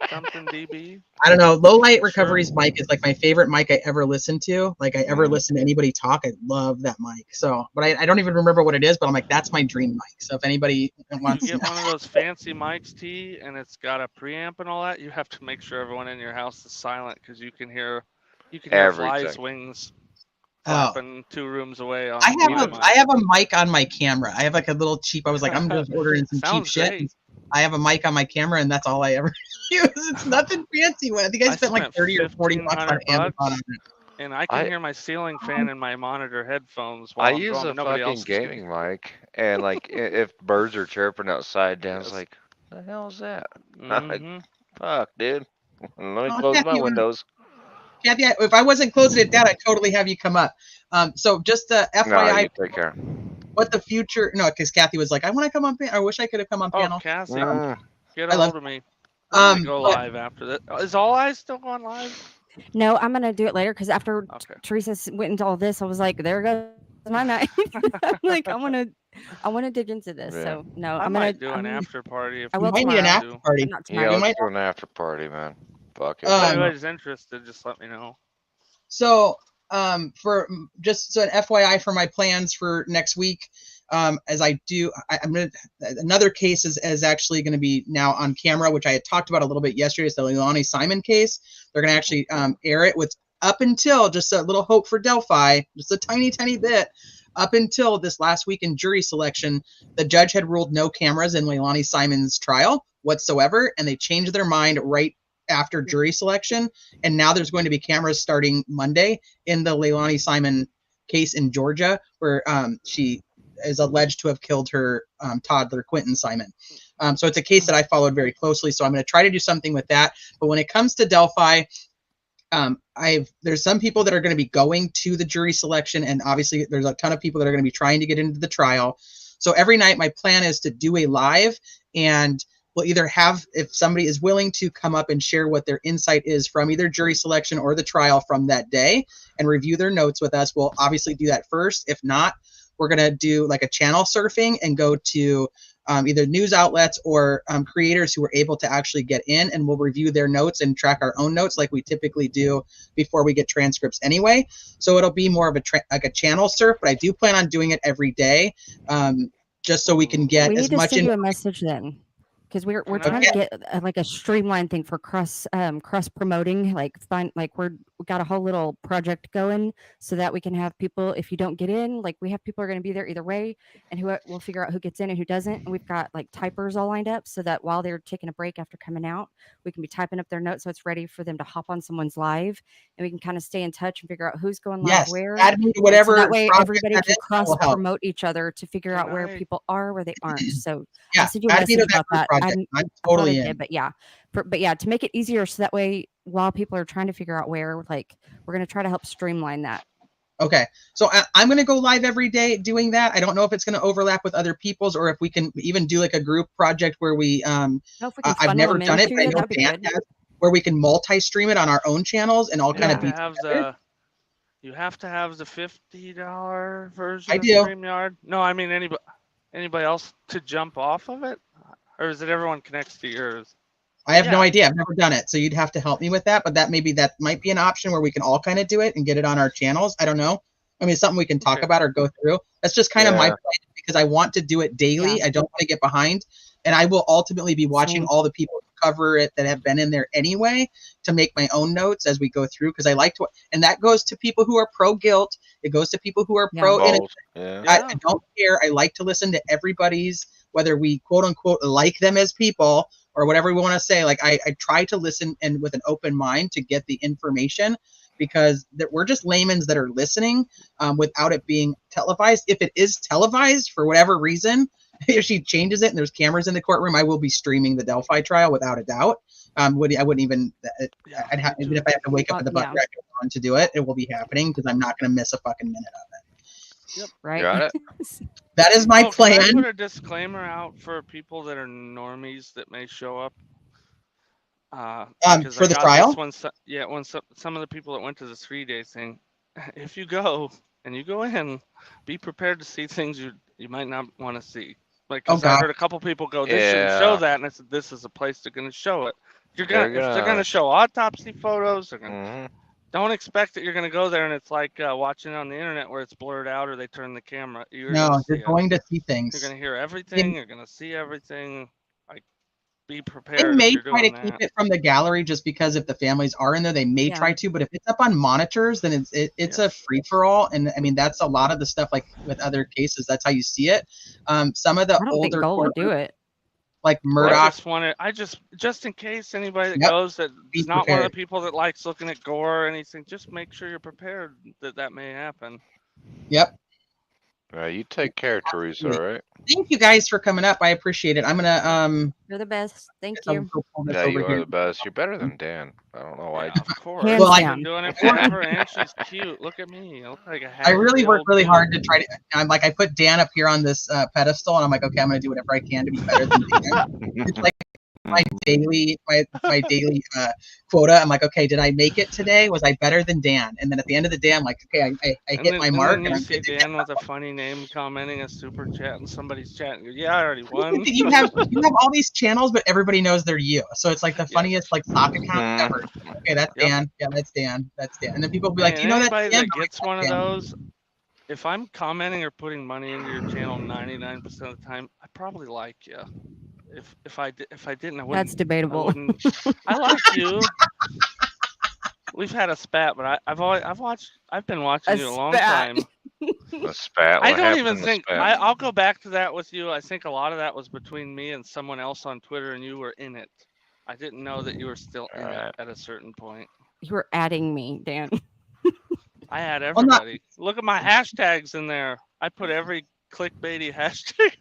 something dB. I don't know. Low Light Sure. Recovery's mic is like my favorite mic I ever listened to. Like I ever listened to anybody talk. I love that mic. So, but I don't even remember what it is. But I'm like, that's my dream mic. So if anybody wants You get one of those fancy mics, T, and it's got a preamp and all that, you have to make sure everyone in your house is silent because you can hear flies' Everything. wings Oh. flapping 2 rooms away. On I my have a mic on my camera. I have like a little cheap. I was like, I'm just ordering some cheap Sounds shit. great. I have a mic on my camera, and that's all I ever use. It's nothing fancy. I think I spent like 30 or 40 bucks on Amazon on it. And I can hear my ceiling fan in my monitor headphones while I I'm use drawing, a but nobody fucking else is getting. gaming mic, and like if birds are chirping outside, Dan's like, "The hell is that?" I'm like, Mhm. "Fuck, dude. Let me Oh, close Kathy, my windows." Kathy, if I wasn't closing it down, I'd totally have you come up. So just No, FYI, you take care. what the future? No, because Kathy was like, I want to come on. I wish I could have come on Oh, panel. Cassie, get I a love hold of me. We're gonna go but- live after that. Is All Eyes still going live? No, I'm gonna do it later because after Teresa went into all this, I was like, there goes my night. I'm like, I want to dig into this. Yeah. So no, I I'm might gonna do an after party. If I will might need an tomorrow, after party. but not Yeah, tonight. let's do an after party, man. Fuck it. If anybody's interested, just let me know. So for just so an FYI for my plans for next week, as I do, I'm gonna another case is actually going to be now on camera, which I had talked about a little bit yesterday. It's the Leilani Simon case. They're going to actually air it with up until just a little hope for Delphi, just a tiny bit. Up until this last week in jury selection, the judge had ruled no cameras in Leilani Simon's trial whatsoever, and they changed their mind right after jury selection. And now there's going to be cameras starting Monday in the Leilani Simon case in Georgia, where she is alleged to have killed her toddler, Quentin Simon. So it's a case that I followed very closely. So I'm going to try to do something with that. But when it comes to Delphi, there's some people that are going to be going to the jury selection, and obviously there's a ton of people that are going to be trying to get into the trial. So every night my plan is to do a live, and we'll either have, if somebody is willing to come up and share what their insight is from either jury selection or the trial from that day and review their notes with us, we'll obviously do that first. If not, we're going to do like a channel surfing and go to either news outlets or creators who are able to actually get in, and we'll review their notes and track our own notes like we typically do before we get transcripts anyway. So it'll be more of like a channel surf, but I do plan on doing it every day, just so we can get We as need to much send you a message then, because we're trying to get like a streamlined thing for cross promoting. Like we got a whole little project going so that we can have people. If you don't get in, like we have people are going to be there either way, and we'll figure out who gets in and who doesn't. And we've got like typers all lined up so that while they're taking a break after coming out, we can be typing up their notes so it's ready for them to hop on someone's live, and we can kind of stay in touch and figure out who's going live Yes, where. add me to And whatever so that way project everybody that can is, that cross will help. promote each other to figure out where people are, where they aren't. So Yeah, I'll send you a add me message to that about that. group project. I'm I totally thought I in. did, but yeah. But yeah, to make it easier so that way while people are trying to figure out where, like, we're going to try to help streamline that. Okay, so I'm going to go live every day doing that. I don't know if it's going to overlap with other people's or if we can even do like a group project where we, if we can I've funnel never them done it, into but I you, know that'd be Dan good. has, where we can multi-stream it on our own channels and all kind of be together. You have to have the $50 version I of do. StreamYard. No, I mean anybody else to jump off of it, or is it everyone connects to yours? I have no idea. I've never done it, so you'd have to help me with that. But that might be an option where we can all kind of do it and get it on our channels. I don't know. I mean, it's something we can talk about or go through. That's just kind of my plan because I want to do it daily. I don't want to get behind, and I will ultimately be watching all the people cover it that have been in there anyway to make my own notes as we go through, because I like to, and that goes to people who are pro guilt. It goes to people who are pro innocent. I don't care. I like to listen to everybody's, whether we quote unquote like them as people or whatever we want to say. Like I try to listen and with an open mind to get the information, because we're just laymen that are listening without it being televised. If it is televised for whatever reason, if she changes it and there's cameras in the courtroom, I will be streaming the Delphi trial without a doubt. I wouldn't even, even if I have to wake up at the butt crack of dawn to do it, it will be happening, because I'm not going to miss a fucking minute of it. Yep. Right. Got it. That is my plan. Can I put a disclaimer out for people that are normies that may show up? For the trial? When some of the people that went to the 3-day thing, if you go and you go in, be prepared to see things you might not want to see. Like, because I heard a couple people go, they shouldn't show that, and I said, this is a place they're going to show it. If they're going to show autopsy photos, they're going don't expect that you're going to go there and it's like watching on the internet where it's blurred out or they turn the camera. You're going to see things. You're going to hear everything. You're going to see everything. Like, be prepared. They may try to keep it from the gallery, just because if the families are in there, they may try to. But if it's up on monitors, then it's a free for all. And I mean, that's a lot of the stuff. Like with other cases, that's how you see it. Some of the I don't think older Gold would do it. like Murdoch. I just in case anybody that goes that is not one of the people that likes looking at gore or anything, just make sure you're prepared that may happen. Yep. All right, you take care, Teresa. All right. Thank you guys for coming up. I appreciate it. I'm gonna You're the best. Thank you. Yeah, you are the best. You're better than Dan. I don't know why. Of course. Hands I've down. been doing it forever, and she's cute. Look at me. I look like a I really work really hard to try to. I'm like, I put Dan up here on this pedestal, and I'm like, okay, I'm gonna do whatever I can to be better than Dan. It's like my daily quota. I'm like, okay, did I make it today? Was I better than Dan? And then at the end of the day, I'm like, okay, I hit my mark. And then you see Dan with a funny name commenting a super chat, and somebody's chatting. Yeah, I already won. You have all these channels, but everybody knows they're you. So it's like the funniest like sock account ever. Okay, that's Dan. Yeah, that's Dan. That's Dan. And then people will be like, you know, that's Dan. That gets one of those. If I'm commenting or putting money into your channel 99% of the time, I probably like you. If I didn't, I wouldn't. That's debatable. I like you. We've had a spat, but I've been watching you a long time. A spat. I don't even think I'll go back to that with you. I think a lot of that was between me and someone else on Twitter, and you were in it. I didn't know that you were still in it at a certain point. You were adding me, Dan. I had everybody. Look at my hashtags in there. I put every clickbaity hashtag.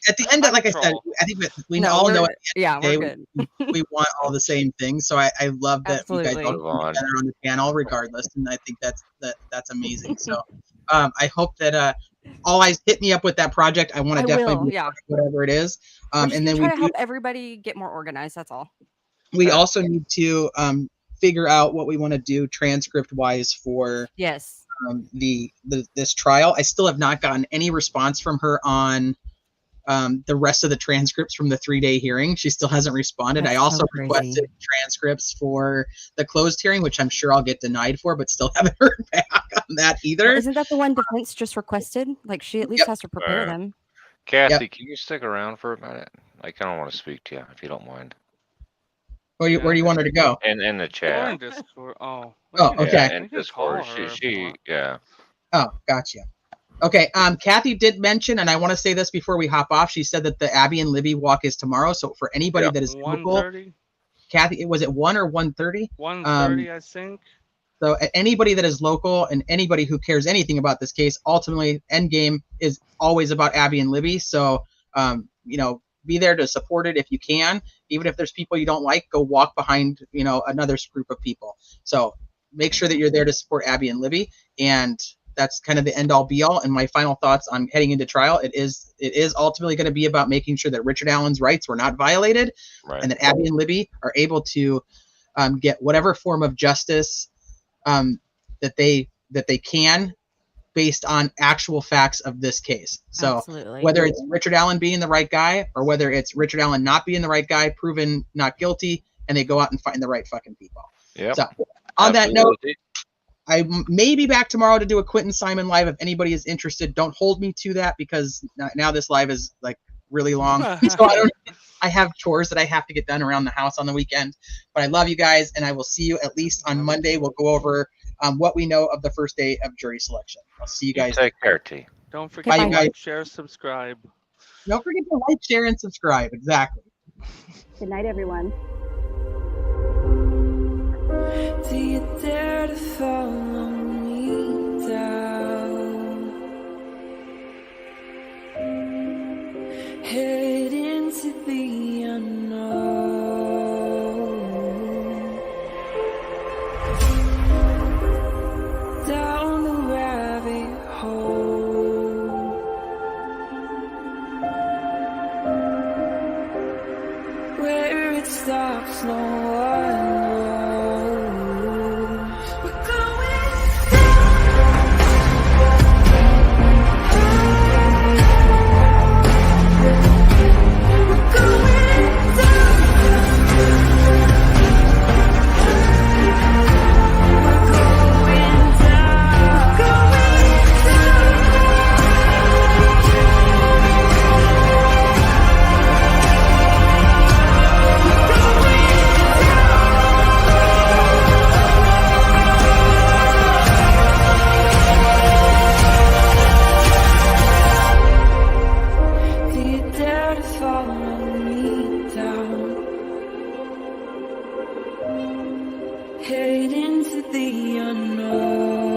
At the end, like I said, I think we all know at the end of the day, we're good. we want all the same things. So I love that Absolutely. you guys all come together on the channel regardless, and I think that's amazing. So I hope that all eyes hit me up with that project. I want to definitely be part of whatever it is. And then we try to help everybody get more organized. That's all. We also need to figure out what we want to do transcript wise for this trial. I still have not gotten any response from her on the rest of the transcripts from the 3-day hearing. She still hasn't responded. I also requested transcripts for the closed hearing, which I'm sure I'll get denied for, but still haven't heard back on that either. Well, isn't that the one defense just requested? Like, she at least has to prepare them. Kathy, can you stick around for a minute? I kind of want to speak to you, if you don't mind. Where do you want her to go? In the chat. Or in Discord. Oh, okay. In Discord. Oh, gotcha. Okay, Kathy did mention, and I want to say this before we hop off, she said that the Abby and Libby walk is tomorrow. So for anybody that is local, Kathy, was it 1 or 1:30? 1:30, I think. So anybody that is local and anybody who cares anything about this case, ultimately, endgame is always about Abby and Libby. So, be there to support it if you can. Even if there's people you don't like, go walk behind, another group of people. So make sure that you're there to support Abby and Libby. And that's kind of the end all be all. And my final thoughts on heading into trial, it is ultimately going to be about making sure that Richard Allen's rights were not violated, and that Abby and Libby are able to get whatever form of justice that they can, based on actual facts of this case. So whether it's Richard Allen being the right guy, or whether it's Richard Allen not being the right guy, proven not guilty, and they go out and find the right fucking people. Yep. So on that note, I may be back tomorrow to do a Quentin Simon live. If anybody is interested, don't hold me to that, because now this live is like really long. So I have chores that I have to get done around the house on the weekend. But I love you guys, and I will see you at least on Monday. We'll go over what we know of the first day of jury selection. I'll see you guys. Take care, T. Don't Bye, forget you to guys. like, share, subscribe. Don't forget to like, share, and subscribe. Exactly. Good night, everyone. Do you dare to follow me down? Head into the unknown. Down the rabbit hole. Where it stops, no one knows. We're going Do you dare to follow me down? Head into the unknown.